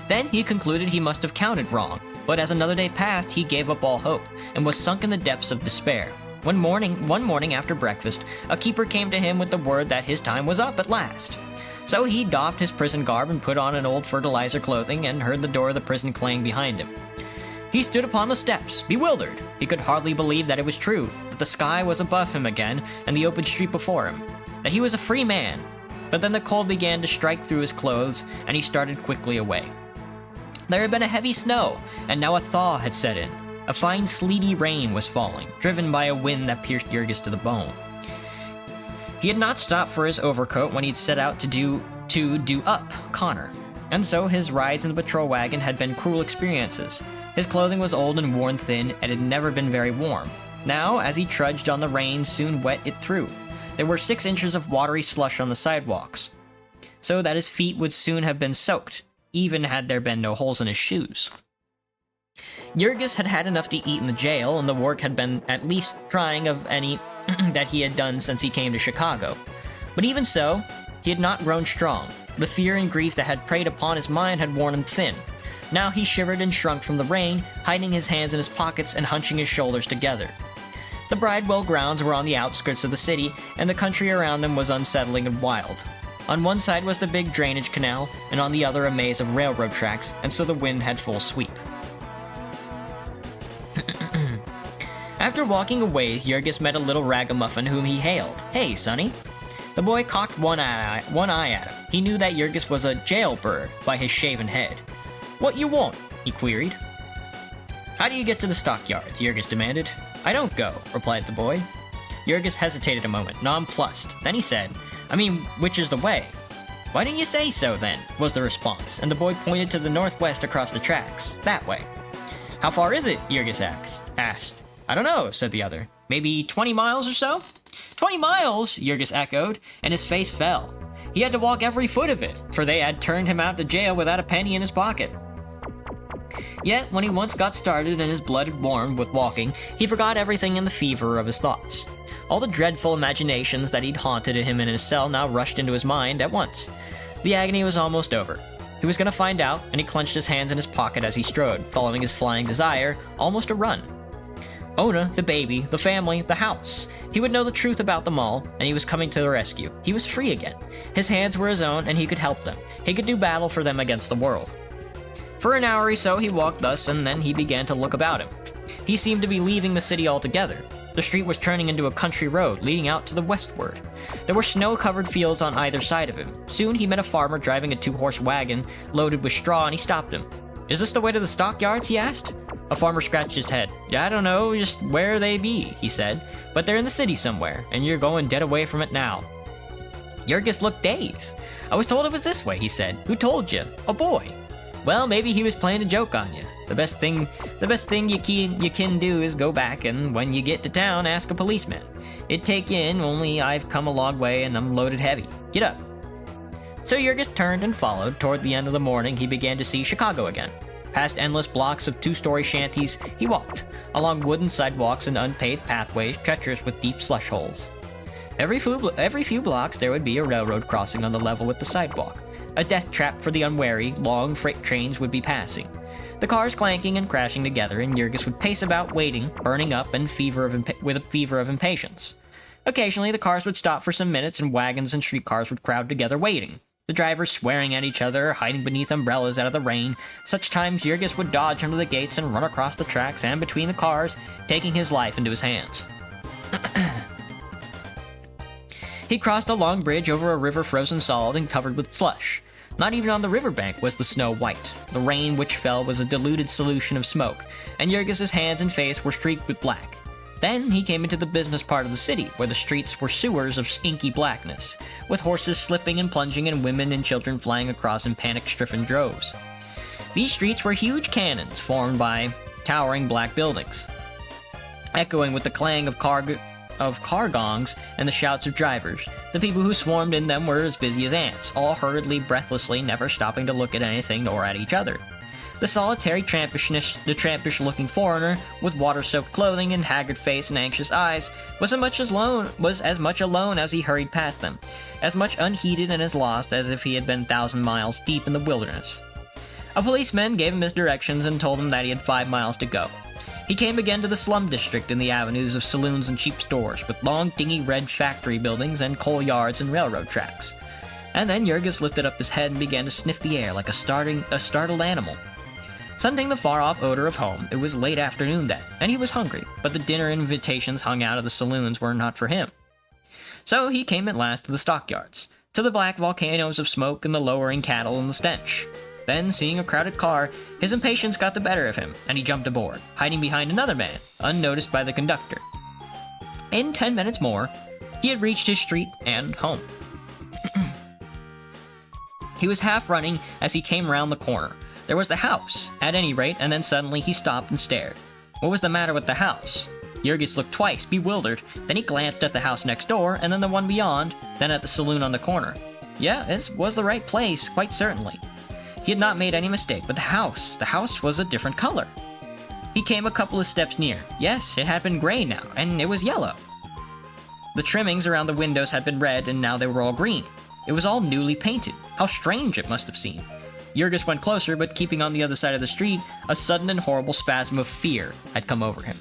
A: Then he concluded he must have counted wrong, but as another day passed, he gave up all hope, and was sunk in the depths of despair. One morning after breakfast, a keeper came to him with the word that his time was up at last. So he doffed his prison garb and put on an old fertilizer clothing, and heard the door of the prison clang behind him. He stood upon the steps, bewildered. He could hardly believe that it was true, that the sky was above him again, and the open street before him, that he was a free man. But then the cold began to strike through his clothes, and he started quickly away. There had been a heavy snow, and now a thaw had set in. A fine sleety rain was falling, driven by a wind that pierced Jurgis to the bone. He had not stopped for his overcoat when he'd set out to do up Connor, and so his rides in the patrol wagon had been cruel experiences. His clothing was old and worn thin, and had never been very warm. Now, as he trudged on, the rain soon wet it through. There were 6 inches of watery slush on the sidewalks, so that his feet would soon have been soaked, even had there been no holes in his shoes. Jurgis had had enough to eat in the jail, and the work had been at least trying of any that he had done since he came to Chicago. But even so, he had not grown strong. The fear and grief that had preyed upon his mind had worn him thin. Now he shivered and shrunk from the rain, hiding his hands in his pockets and hunching his shoulders together. The Bridewell grounds were on the outskirts of the city, and the country around them was unsettling and wild. On one side was the big drainage canal, and on the other a maze of railroad tracks, and so the wind had full sweep. After walking a ways, Jurgis met a little ragamuffin whom he hailed. "Hey, Sonny." The boy cocked one eye at him. He knew that Jurgis was a jailbird by his shaven head. "What you want?" he queried. "How do you get to the stockyard?" Jurgis demanded. "I don't go," replied the boy. Jurgis hesitated a moment, nonplussed. Then he said, "I mean, which is the way?" "Why didn't you say so, then?" was the response, and the boy pointed to the northwest across the tracks. "That way." "How far is it?" Jurgis asked. "I don't know," said the other. "Maybe 20 miles or so?" 20 miles, Jurgis echoed, and his face fell. He had to walk every foot of it, for they had turned him out to jail without a penny in his pocket. Yet, when he once got started and his blood had warmed with walking, he forgot everything in the fever of his thoughts. All the dreadful imaginations that he'd haunted him in his cell now rushed into his mind at once. The agony was almost over. He was going to find out, and he clenched his hands in his pocket as he strode, following his flying desire, almost a run. Ona, the baby, the family, the house. He would know the truth about them all, and he was coming to the rescue. He was free again. His hands were his own, and he could help them. He could do battle for them against the world. For an hour or so he walked thus, and then he began to look about him. He seemed to be leaving the city altogether. The street was turning into a country road leading out to the westward. There were snow-covered fields on either side of him. Soon he met a farmer driving a 2-horse wagon loaded with straw, and he stopped him. "Is this the way to the stockyards?" he asked. A farmer scratched his head. "I don't know just where they be," he said, "but they're in the city somewhere, and you're going dead away from it now." Jurgis looked dazed. "I was told it was this way," he said. "Who told you?" "A boy." "Well, maybe he was playing a joke on you. The best thing you can do is go back, and when you get to town, ask a policeman. It'd take you in, only I've come a long way and I'm loaded heavy. Get up." So Jurgis turned and followed. Toward the end of the morning, he began to see Chicago again. Past endless blocks of 2-story shanties, he walked, along wooden sidewalks and unpaved pathways treacherous with deep slush holes. Every few blocks, there would be a railroad crossing on the level with the sidewalk. A death trap for the unwary, long freight trains would be passing. The cars clanking and crashing together, and Jurgis would pace about waiting, burning up with a fever of impatience. Occasionally, the cars would stop for some minutes, and wagons and streetcars would crowd together waiting. The drivers swearing at each other, hiding beneath umbrellas out of the rain. Such times Jurgis would dodge under the gates and run across the tracks and between the cars, taking his life into his hands. He crossed a long bridge over a river frozen solid and covered with slush. Not even on the riverbank was the snow white. The rain which fell was a diluted solution of smoke, and Jurgis's hands and face were streaked with black. Then he came into the business part of the city, where the streets were sewers of inky blackness, with horses slipping and plunging and women and children flying across in panic-stricken droves. These streets were huge cannons formed by towering black buildings, echoing with the clang of car gongs and the shouts of drivers. The people who swarmed in them were as busy as ants, all hurriedly, breathlessly, never stopping to look at anything or at each other. The solitary trampish-looking foreigner, with water-soaked clothing and haggard face and anxious eyes, was as much alone as he hurried past them, as much unheeded and as lost as if he had been 1,000 miles deep in the wilderness. A policeman gave him his directions and told him that he had 5 miles to go. He came again to the slum district in the avenues of saloons and cheap stores, with long, dingy red factory buildings and coal yards and railroad tracks. And then Jurgis lifted up his head and began to sniff the air like a startled animal. Scenting the far-off odor of home, it was late afternoon then, and he was hungry, but the dinner invitations hung out of the saloons were not for him. So he came at last to the stockyards, to the black volcanoes of smoke and the lowering cattle and the stench. Then, seeing a crowded car, his impatience got the better of him, and he jumped aboard, hiding behind another man, unnoticed by the conductor. In 10 minutes more, he had reached his street and home. He was half running as he came round the corner. There was the house, at any rate, and then suddenly he stopped and stared. What was the matter with the house? Jurgis looked twice, bewildered. Then he glanced at the house next door, and then the one beyond, then at the saloon on the corner. Yeah, this was the right place, quite certainly. He had not made any mistake, but the house was a different color. He came a couple of steps near. Yes, it had been gray now, and it was yellow. The trimmings around the windows had been red, and now they were all green. It was all newly painted. How strange it must have seemed. Jurgis went closer, but keeping on the other side of the street, a sudden and horrible spasm of fear had come over him.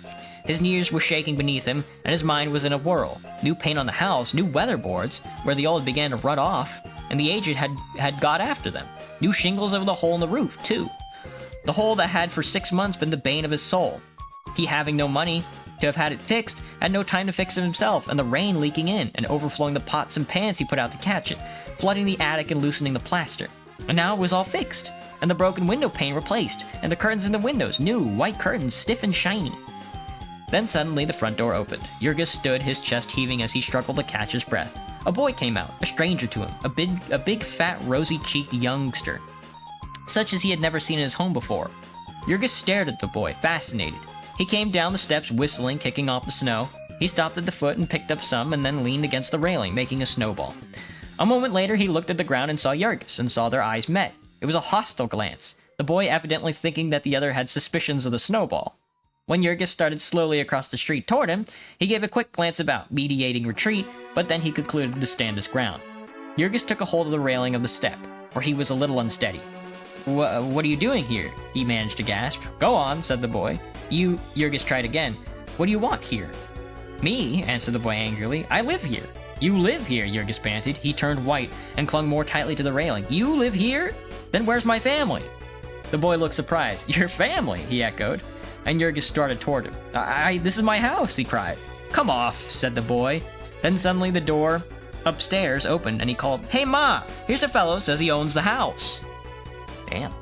A: His knees were shaking beneath him, and his mind was in a whirl. New paint on the house, new weatherboards, where the old began to rut off, and the aged had got after them. New shingles over the hole in the roof, too. The hole that had for 6 months been the bane of his soul. He, having no money to have had it fixed, had no time to fix it himself, and the rain leaking in and overflowing the pots and pans he put out to catch it, flooding the attic and loosening the plaster. And now it was all fixed, and the broken window pane replaced, and the curtains in the windows, new, white curtains, stiff and shiny. Then suddenly the front door opened. Jurgis stood, his chest heaving as he struggled to catch his breath. A boy came out, a stranger to him, a big, fat, rosy-cheeked youngster, such as he had never seen in his home before. Jurgis stared at the boy, fascinated. He came down the steps whistling, kicking off the snow. He stopped at the foot and picked up some, and then leaned against the railing, making a snowball. A moment later, he looked at the ground and saw Jurgis, and saw their eyes met. It was a hostile glance, the boy evidently thinking that the other had suspicions of the snowball. When Jurgis started slowly across the street toward him, he gave a quick glance about, mediating retreat, but then he concluded to stand his ground. Jurgis took a hold of the railing of the step, for he was a little unsteady. What are you doing here? He managed to gasp. Go on, said the boy. Jurgis tried again. What do you want here? Me, answered the boy angrily. I live here. You live here, Jurgis panted. He turned white and clung more tightly to the railing. You live here? Then where's my family? The boy looked surprised. Your family, he echoed. And Jurgis started toward him. This is my house, he cried. Come off, said the boy. Then suddenly the door upstairs opened and he called, Hey Ma, here's a fellow says he owns the house. Damn.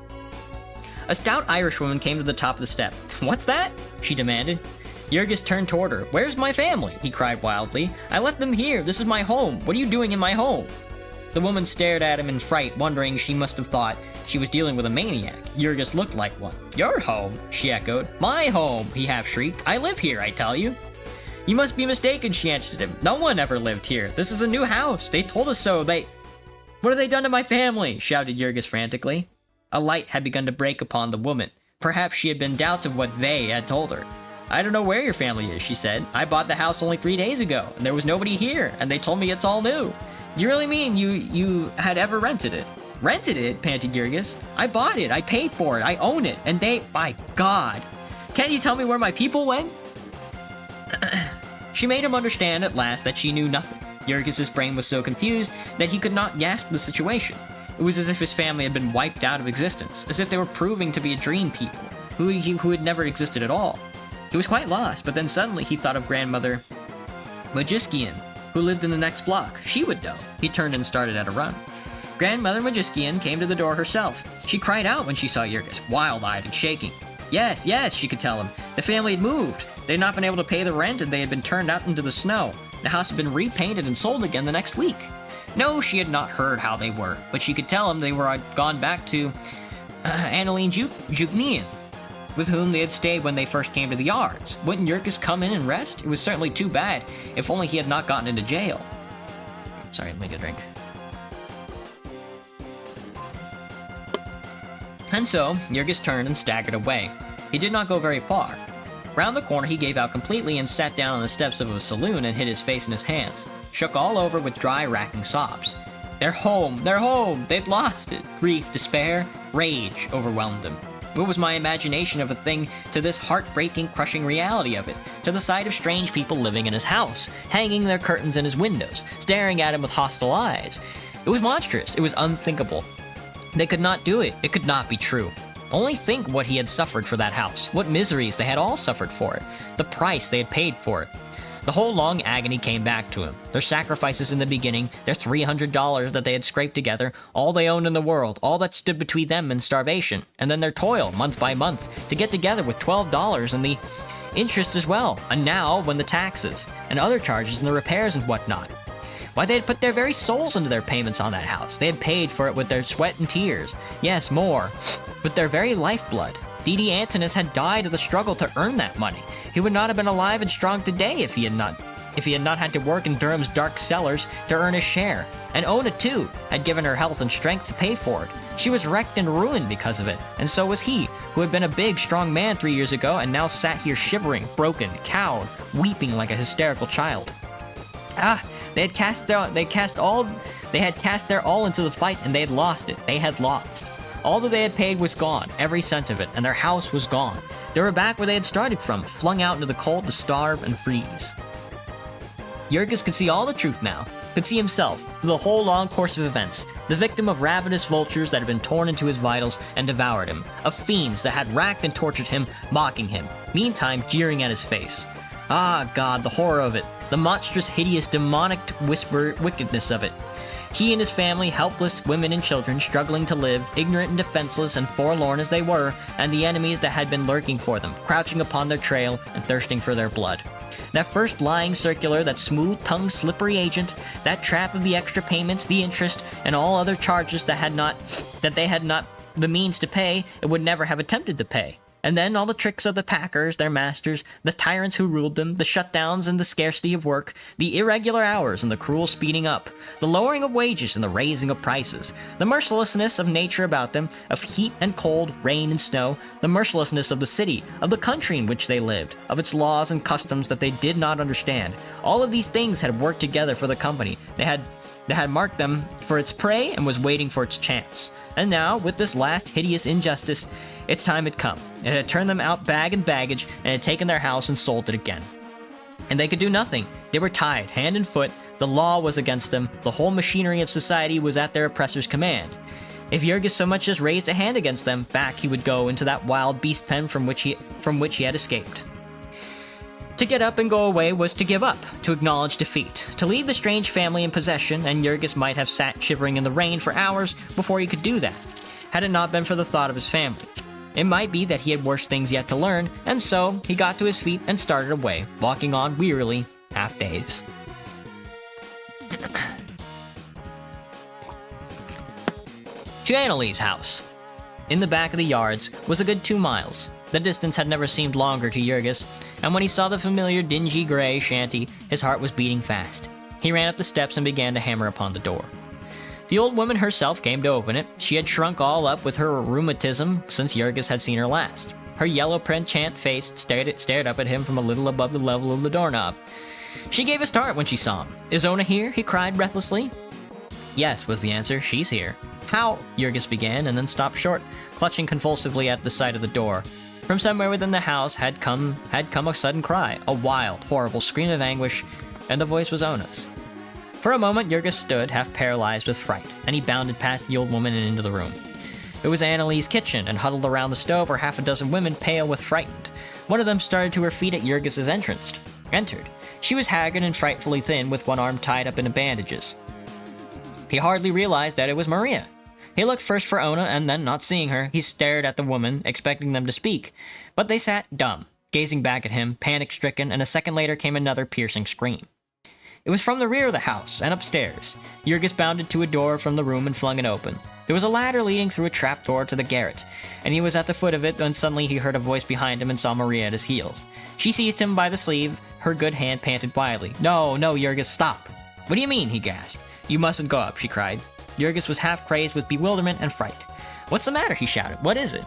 A: A stout Irishwoman came to the top of the step. What's that? She demanded. Jurgis turned toward her. Where's my family? He cried wildly. I left them here. This is my home. What are you doing in my home? The woman stared at him in fright, wondering she must have thought she was dealing with a maniac. Jurgis looked like one. Your home? She echoed. My home, he half shrieked. I live here, I tell you. You must be mistaken, she answered him. No one ever lived here. This is a new house. They told us so. What have they done to my family? Shouted Jurgis frantically. A light had begun to break upon the woman. Perhaps she had been doubts of what they had told her. I don't know where your family is, she said. I bought the house only 3 days ago, and there was nobody here, and they told me it's all new. Do you really mean you had ever rented it? Rented it? Panted Jurgis. I bought it. I paid for it. I own it. And by God. Can't you tell me where my people went? She made him understand at last that she knew nothing. Jurgis's brain was so confused that he could not grasp the situation. It was as if his family had been wiped out of existence, as if they were proving to be a dream people, who had never existed at all. He was quite lost, but then suddenly he thought of grandmother Majiskian, who lived in the next block. She would know. He turned and started at a run. Grandmother Majiskian came to the door herself. She cried out when she saw Jurgis, wild-eyed and shaking. Yes, she could tell him. The family had moved. They had not been able to pay the rent, and they had been turned out into the snow. The house had been repainted and sold again the next week. No, she had not heard how they were, but she could tell him they were gone back to Annaline Juknian, with whom they had stayed when they first came to the yards. Wouldn't Jurgis come in and rest? It was certainly too bad, if only he had not gotten into jail. Sorry, let me get a drink. And so, Jurgis turned and staggered away. He did not go very far. Round the corner he gave out completely and sat down on the steps of a saloon and hid his face in his hands, shook all over with dry, racking sobs. Their home! They'd lost it! Grief, despair, rage overwhelmed them. What was my imagination of a thing to this heartbreaking, crushing reality of it, to the sight of strange people living in his house, hanging their curtains in his windows, staring at him with hostile eyes? It was monstrous. It was unthinkable. They could not do it. It could not be true. Only think what he had suffered for that house, what miseries they had all suffered for it, the price they had paid for it. The whole long agony came back to him. Their sacrifices in the beginning, their $300 that they had scraped together, all they owned in the world, all that stood between them and starvation, and then their toil, month by month, to get together with $12 and the interest as well, and now when the taxes, and other charges and the repairs and whatnot. Why, they had put their very souls into their payments on that house. They had paid for it with their sweat and tears. Yes, more. With their very lifeblood. D.D. Antinous had died of the struggle to earn that money. He would not have been alive and strong today if he had not had to work in Durham's dark cellars to earn his share. And Ona, too, had given her health and strength to pay for it. She was wrecked and ruined because of it, and so was he, who had been a big, strong man 3 years ago and now sat here shivering, broken, cowed, weeping like a hysterical child. They had cast their all into the fight, and they had lost it. They had lost. All that they had paid was gone, every cent of it, and their house was gone. They were back where they had started from, flung out into the cold to starve and freeze. Jurgis could see all the truth now, could see himself, through the whole long course of events, the victim of ravenous vultures that had been torn into his vitals and devoured him, of fiends that had racked and tortured him, mocking him, meantime jeering at his face. Ah, God, the horror of it, the monstrous, hideous, demonic wickedness of it. He and his family, helpless women and children, struggling to live, ignorant and defenseless and forlorn as they were, and the enemies that had been lurking for them, crouching upon their trail and thirsting for their blood. That first lying circular, that smooth-tongued, slippery agent, that trap of the extra payments, the interest, and all other charges that they had not the means to pay, and would never have attempted to pay. And then all the tricks of the packers, their masters, the tyrants who ruled them, the shutdowns and the scarcity of work, the irregular hours and the cruel speeding up, the lowering of wages and the raising of prices, the mercilessness of nature about them, of heat and cold, rain and snow, the mercilessness of the city, of the country in which they lived, of its laws and customs that they did not understand. All of these things had worked together for the company. They had marked them for its prey and was waiting for its chance. And now, with this last hideous injustice, its time had come. It had turned them out bag and baggage and had taken their house and sold it again. And they could do nothing. They were tied, hand and foot. The law was against them. The whole machinery of society was at their oppressor's command. If Jurgis so much as raised a hand against them, back he would go into that wild beast pen from which he had escaped. To get up and go away was to give up, to acknowledge defeat, to leave the strange family in possession, and Jurgis might have sat shivering in the rain for hours before he could do that, had it not been for the thought of his family. It might be that he had worse things yet to learn, and so he got to his feet and started away, walking on wearily, half-dazed. To Annalie's house. In the back of the yards was a good 2 miles. The distance had never seemed longer to Jurgis, and when he saw the familiar dingy gray shanty, his heart was beating fast. He ran up the steps and began to hammer upon the door. The old woman herself came to open it. She had shrunk all up with her rheumatism since Jurgis had seen her last. Her yellow print-chant face stared up at him from a little above the level of the doorknob. She gave a start when she saw him. "Is Ona here?" he cried breathlessly. "Yes," was the answer. "She's here." "How?" Jurgis began, and then stopped short, clutching convulsively at the side of the door. From somewhere within the house had come a sudden cry, a wild, horrible scream of anguish, and the voice was Ona's. For a moment, Jurgis stood, half paralyzed with fright, and he bounded past the old woman and into the room. It was Annalie's kitchen, and huddled around the stove were half a dozen women, pale with frightened. One of them started to her feet at Jurgis's entered. She was haggard and frightfully thin, with one arm tied up in bandages. He hardly realized that it was Maria. He looked first for Ona, and then, not seeing her, he stared at the woman, expecting them to speak. But they sat dumb, gazing back at him, panic-stricken, and a second later came another piercing scream. It was from the rear of the house, and upstairs. Jurgis bounded to a door from the room and flung it open. There was a ladder leading through a trapdoor to the garret, and he was at the foot of it when suddenly he heard a voice behind him and saw Maria at his heels. She seized him by the sleeve, her good hand panted wildly. No, Jurgis, stop!" "What do you mean?" he gasped. "You mustn't go up," she cried. Jurgis was half crazed with bewilderment and fright. "What's the matter?" he shouted. "What is it?"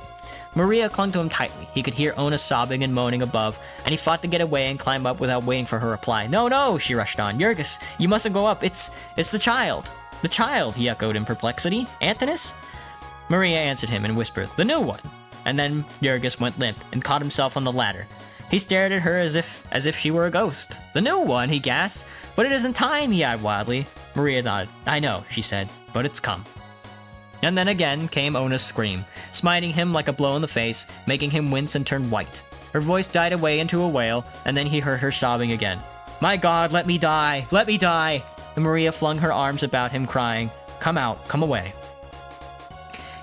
A: Maria clung to him tightly. He could hear Ona sobbing and moaning above, and he fought to get away and climb up without waiting for her reply. No, she rushed on. "Jurgis, you mustn't go up. It's the child." "The child," he echoed in perplexity. "Antinous?" Maria answered him and whispered, "The new one." And then Jurgis went limp and caught himself on the ladder. He stared at her as if she were a ghost. "The new one," he gasped. "But it isn't time," he added wildly. Maria nodded. "I know," she said, "but it's come." And then again came Ona's scream, smiting him like a blow in the face, making him wince and turn white. Her voice died away into a wail, and then he heard her sobbing again. "My God, let me die! Let me die!" And Maria flung her arms about him, crying, "Come out, come away."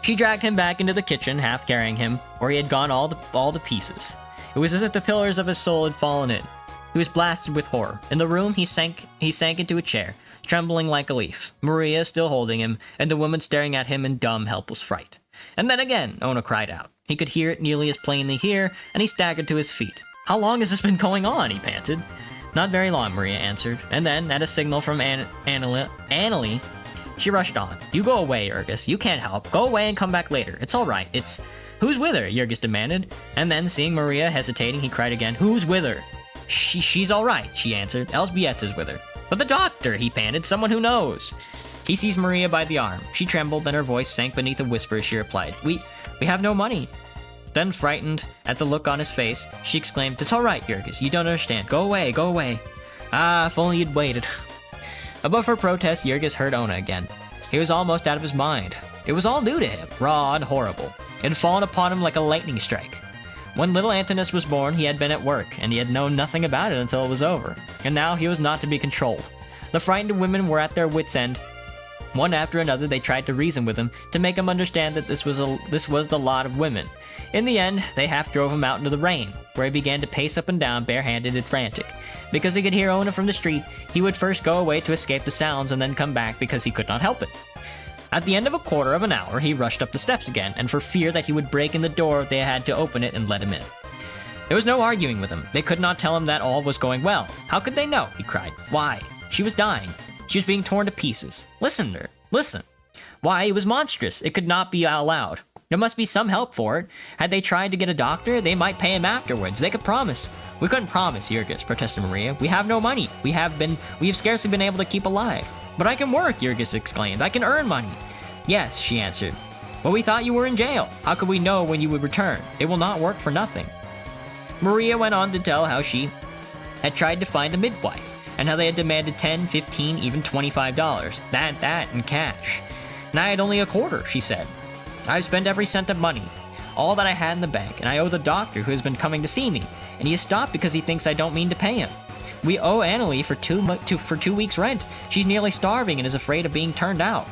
A: She dragged him back into the kitchen, half carrying him, where he had gone all to pieces. It was as if the pillars of his soul had fallen in. He was blasted with horror. In the room, he sank into a chair, trembling like a leaf, Maria still holding him, and the woman staring at him in dumb, helpless fright. And then again, Ona cried out. He could hear it nearly as plainly here, and he staggered to his feet. How long has this been going on? He panted. Not very long, Maria answered. And then, at a signal from Annalie, she rushed on. You go away, Jurgis. You can't help. Go away and come back later. It's all right. It's... Who's with her? Jurgis demanded. And then, seeing Maria hesitating, he cried again, Who's with her? She's all right, she answered. Elzbietta's with her. But the doctor, he panted. Someone who knows. He seized Maria by the arm. She trembled, then her voice sank beneath a whisper as she replied, We have no money. Then, frightened at the look on his face, she exclaimed, It's all right, Jurgis. You don't understand. Go away, go away. Ah, if only you'd waited. Above her protest, Jurgis heard Ona again. He was almost out of his mind. It was all new to him, raw and horrible. It had fallen upon him like a lightning strike. When little Antinous was born, he had been at work, and he had known nothing about it until it was over. And now he was not to be controlled. The frightened women were at their wits' end. One after another, they tried to reason with him, to make him understand that this was the lot of women. In the end, they half drove him out into the rain, where he began to pace up and down barehanded and frantic. Because he could hear Ona from the street, he would first go away to escape the sounds and then come back because he could not help it. At the end of a quarter of an hour, he rushed up the steps again, and for fear that he would break in the door, they had to open it and let him in. There was no arguing with him. They could not tell him that all was going well. How could they know? He cried. Why? She was dying. She was being torn to pieces. Listen to her. Listen. Why, it was monstrous. It could not be allowed. There must be some help for it. Had they tried to get a doctor, they might pay him afterwards. They could promise. We couldn't promise, Jurgis, protested Maria. We have no money. We have scarcely been able to keep alive. But I can work, Jurgis exclaimed. I can earn money. Yes, she answered. But we thought you were in jail. How could we know when you would return? It will not work for nothing. Maria went on to tell how she had tried to find a midwife, and how they had demanded $10, $15, even $25. That, in cash. And I had only a quarter, she said. I've spent every cent of money, all that I had in the bank, and I owe the doctor who has been coming to see me, and he has stopped because he thinks I don't mean to pay him. We owe Annalie for 2 weeks' rent. She's nearly starving and is afraid of being turned out.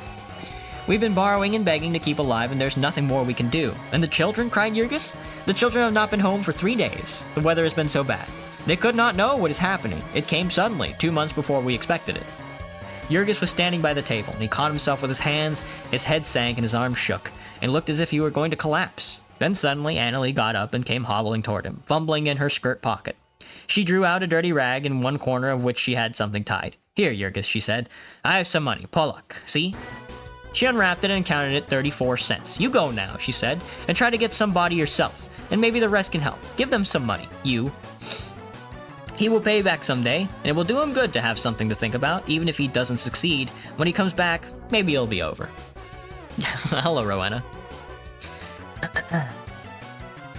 A: We've been borrowing and begging to keep alive, and there's nothing more we can do. And the children, cried Jurgis. The children have not been home for 3 days. The weather has been so bad. They could not know what is happening. It came suddenly, 2 months before we expected it. Jurgis was standing by the table, and he caught himself with his hands, his head sank, and his arms shook, and looked as if he were going to collapse. Then suddenly, Annalie got up and came hobbling toward him, fumbling in her skirt pocket. She drew out a dirty rag in one corner of which she had something tied. Here, Jurgis, she said. I have some money. Pollock, see? She unwrapped it and counted it 34 cents. You go now, she said, and try to get somebody yourself, and maybe the rest can help. Give them some money, you. He will pay back someday, and it will do him good to have something to think about, even if he doesn't succeed. When he comes back, maybe it'll be over. Hello, Rowena.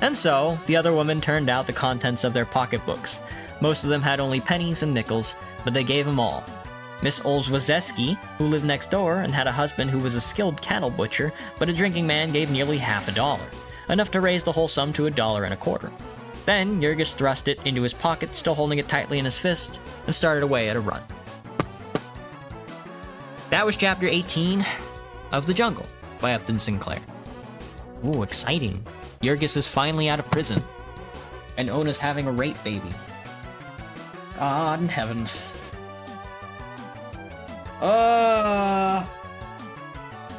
A: And so, the other women turned out the contents of their pocketbooks. Most of them had only pennies and nickels, but they gave them all. Miss Olszewski, who lived next door and had a husband who was a skilled cattle butcher, but a drinking man, gave nearly $50, enough to raise the whole sum to $1.25. Then, Jurgis thrust it into his pocket, still holding it tightly in his fist, and started away at a run. That was chapter 18 of The Jungle by Upton Sinclair. Ooh, exciting. Jurgis is finally out of prison, and Ona's having a rape baby. God in heaven.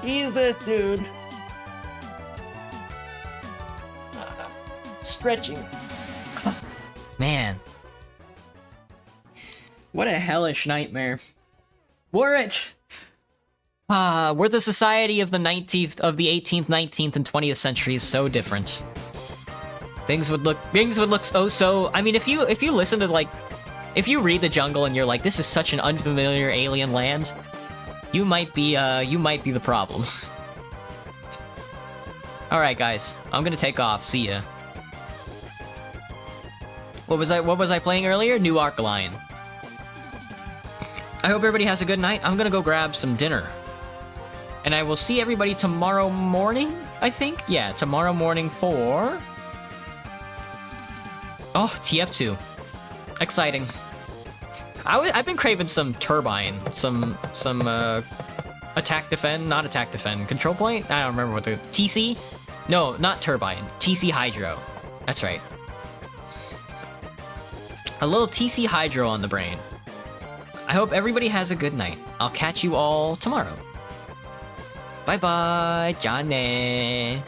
A: Jesus, dude. Stretching. Man. What a hellish nightmare. Were it? Were the society of the 18th, 19th, and 20th centuries so different? Things would look so. I mean, if you listen to if you read The Jungle and you're like, this is such an unfamiliar alien land, you might be the problem. All right, guys, I'm gonna take off. See ya. What was I playing earlier? New Arc-Lion. I hope everybody has a good night. I'm gonna go grab some dinner. And I will see everybody tomorrow morning, I think? Yeah, tomorrow morning for... Oh, TF2. Exciting. I've been craving some Turbine, some attack defend, not attack defend, control point? I don't remember what the... TC? No, not Turbine. TC Hydro. That's right. A little TC Hydro on the brain. I hope everybody has a good night. I'll catch you all tomorrow. Bye-bye, Johnny.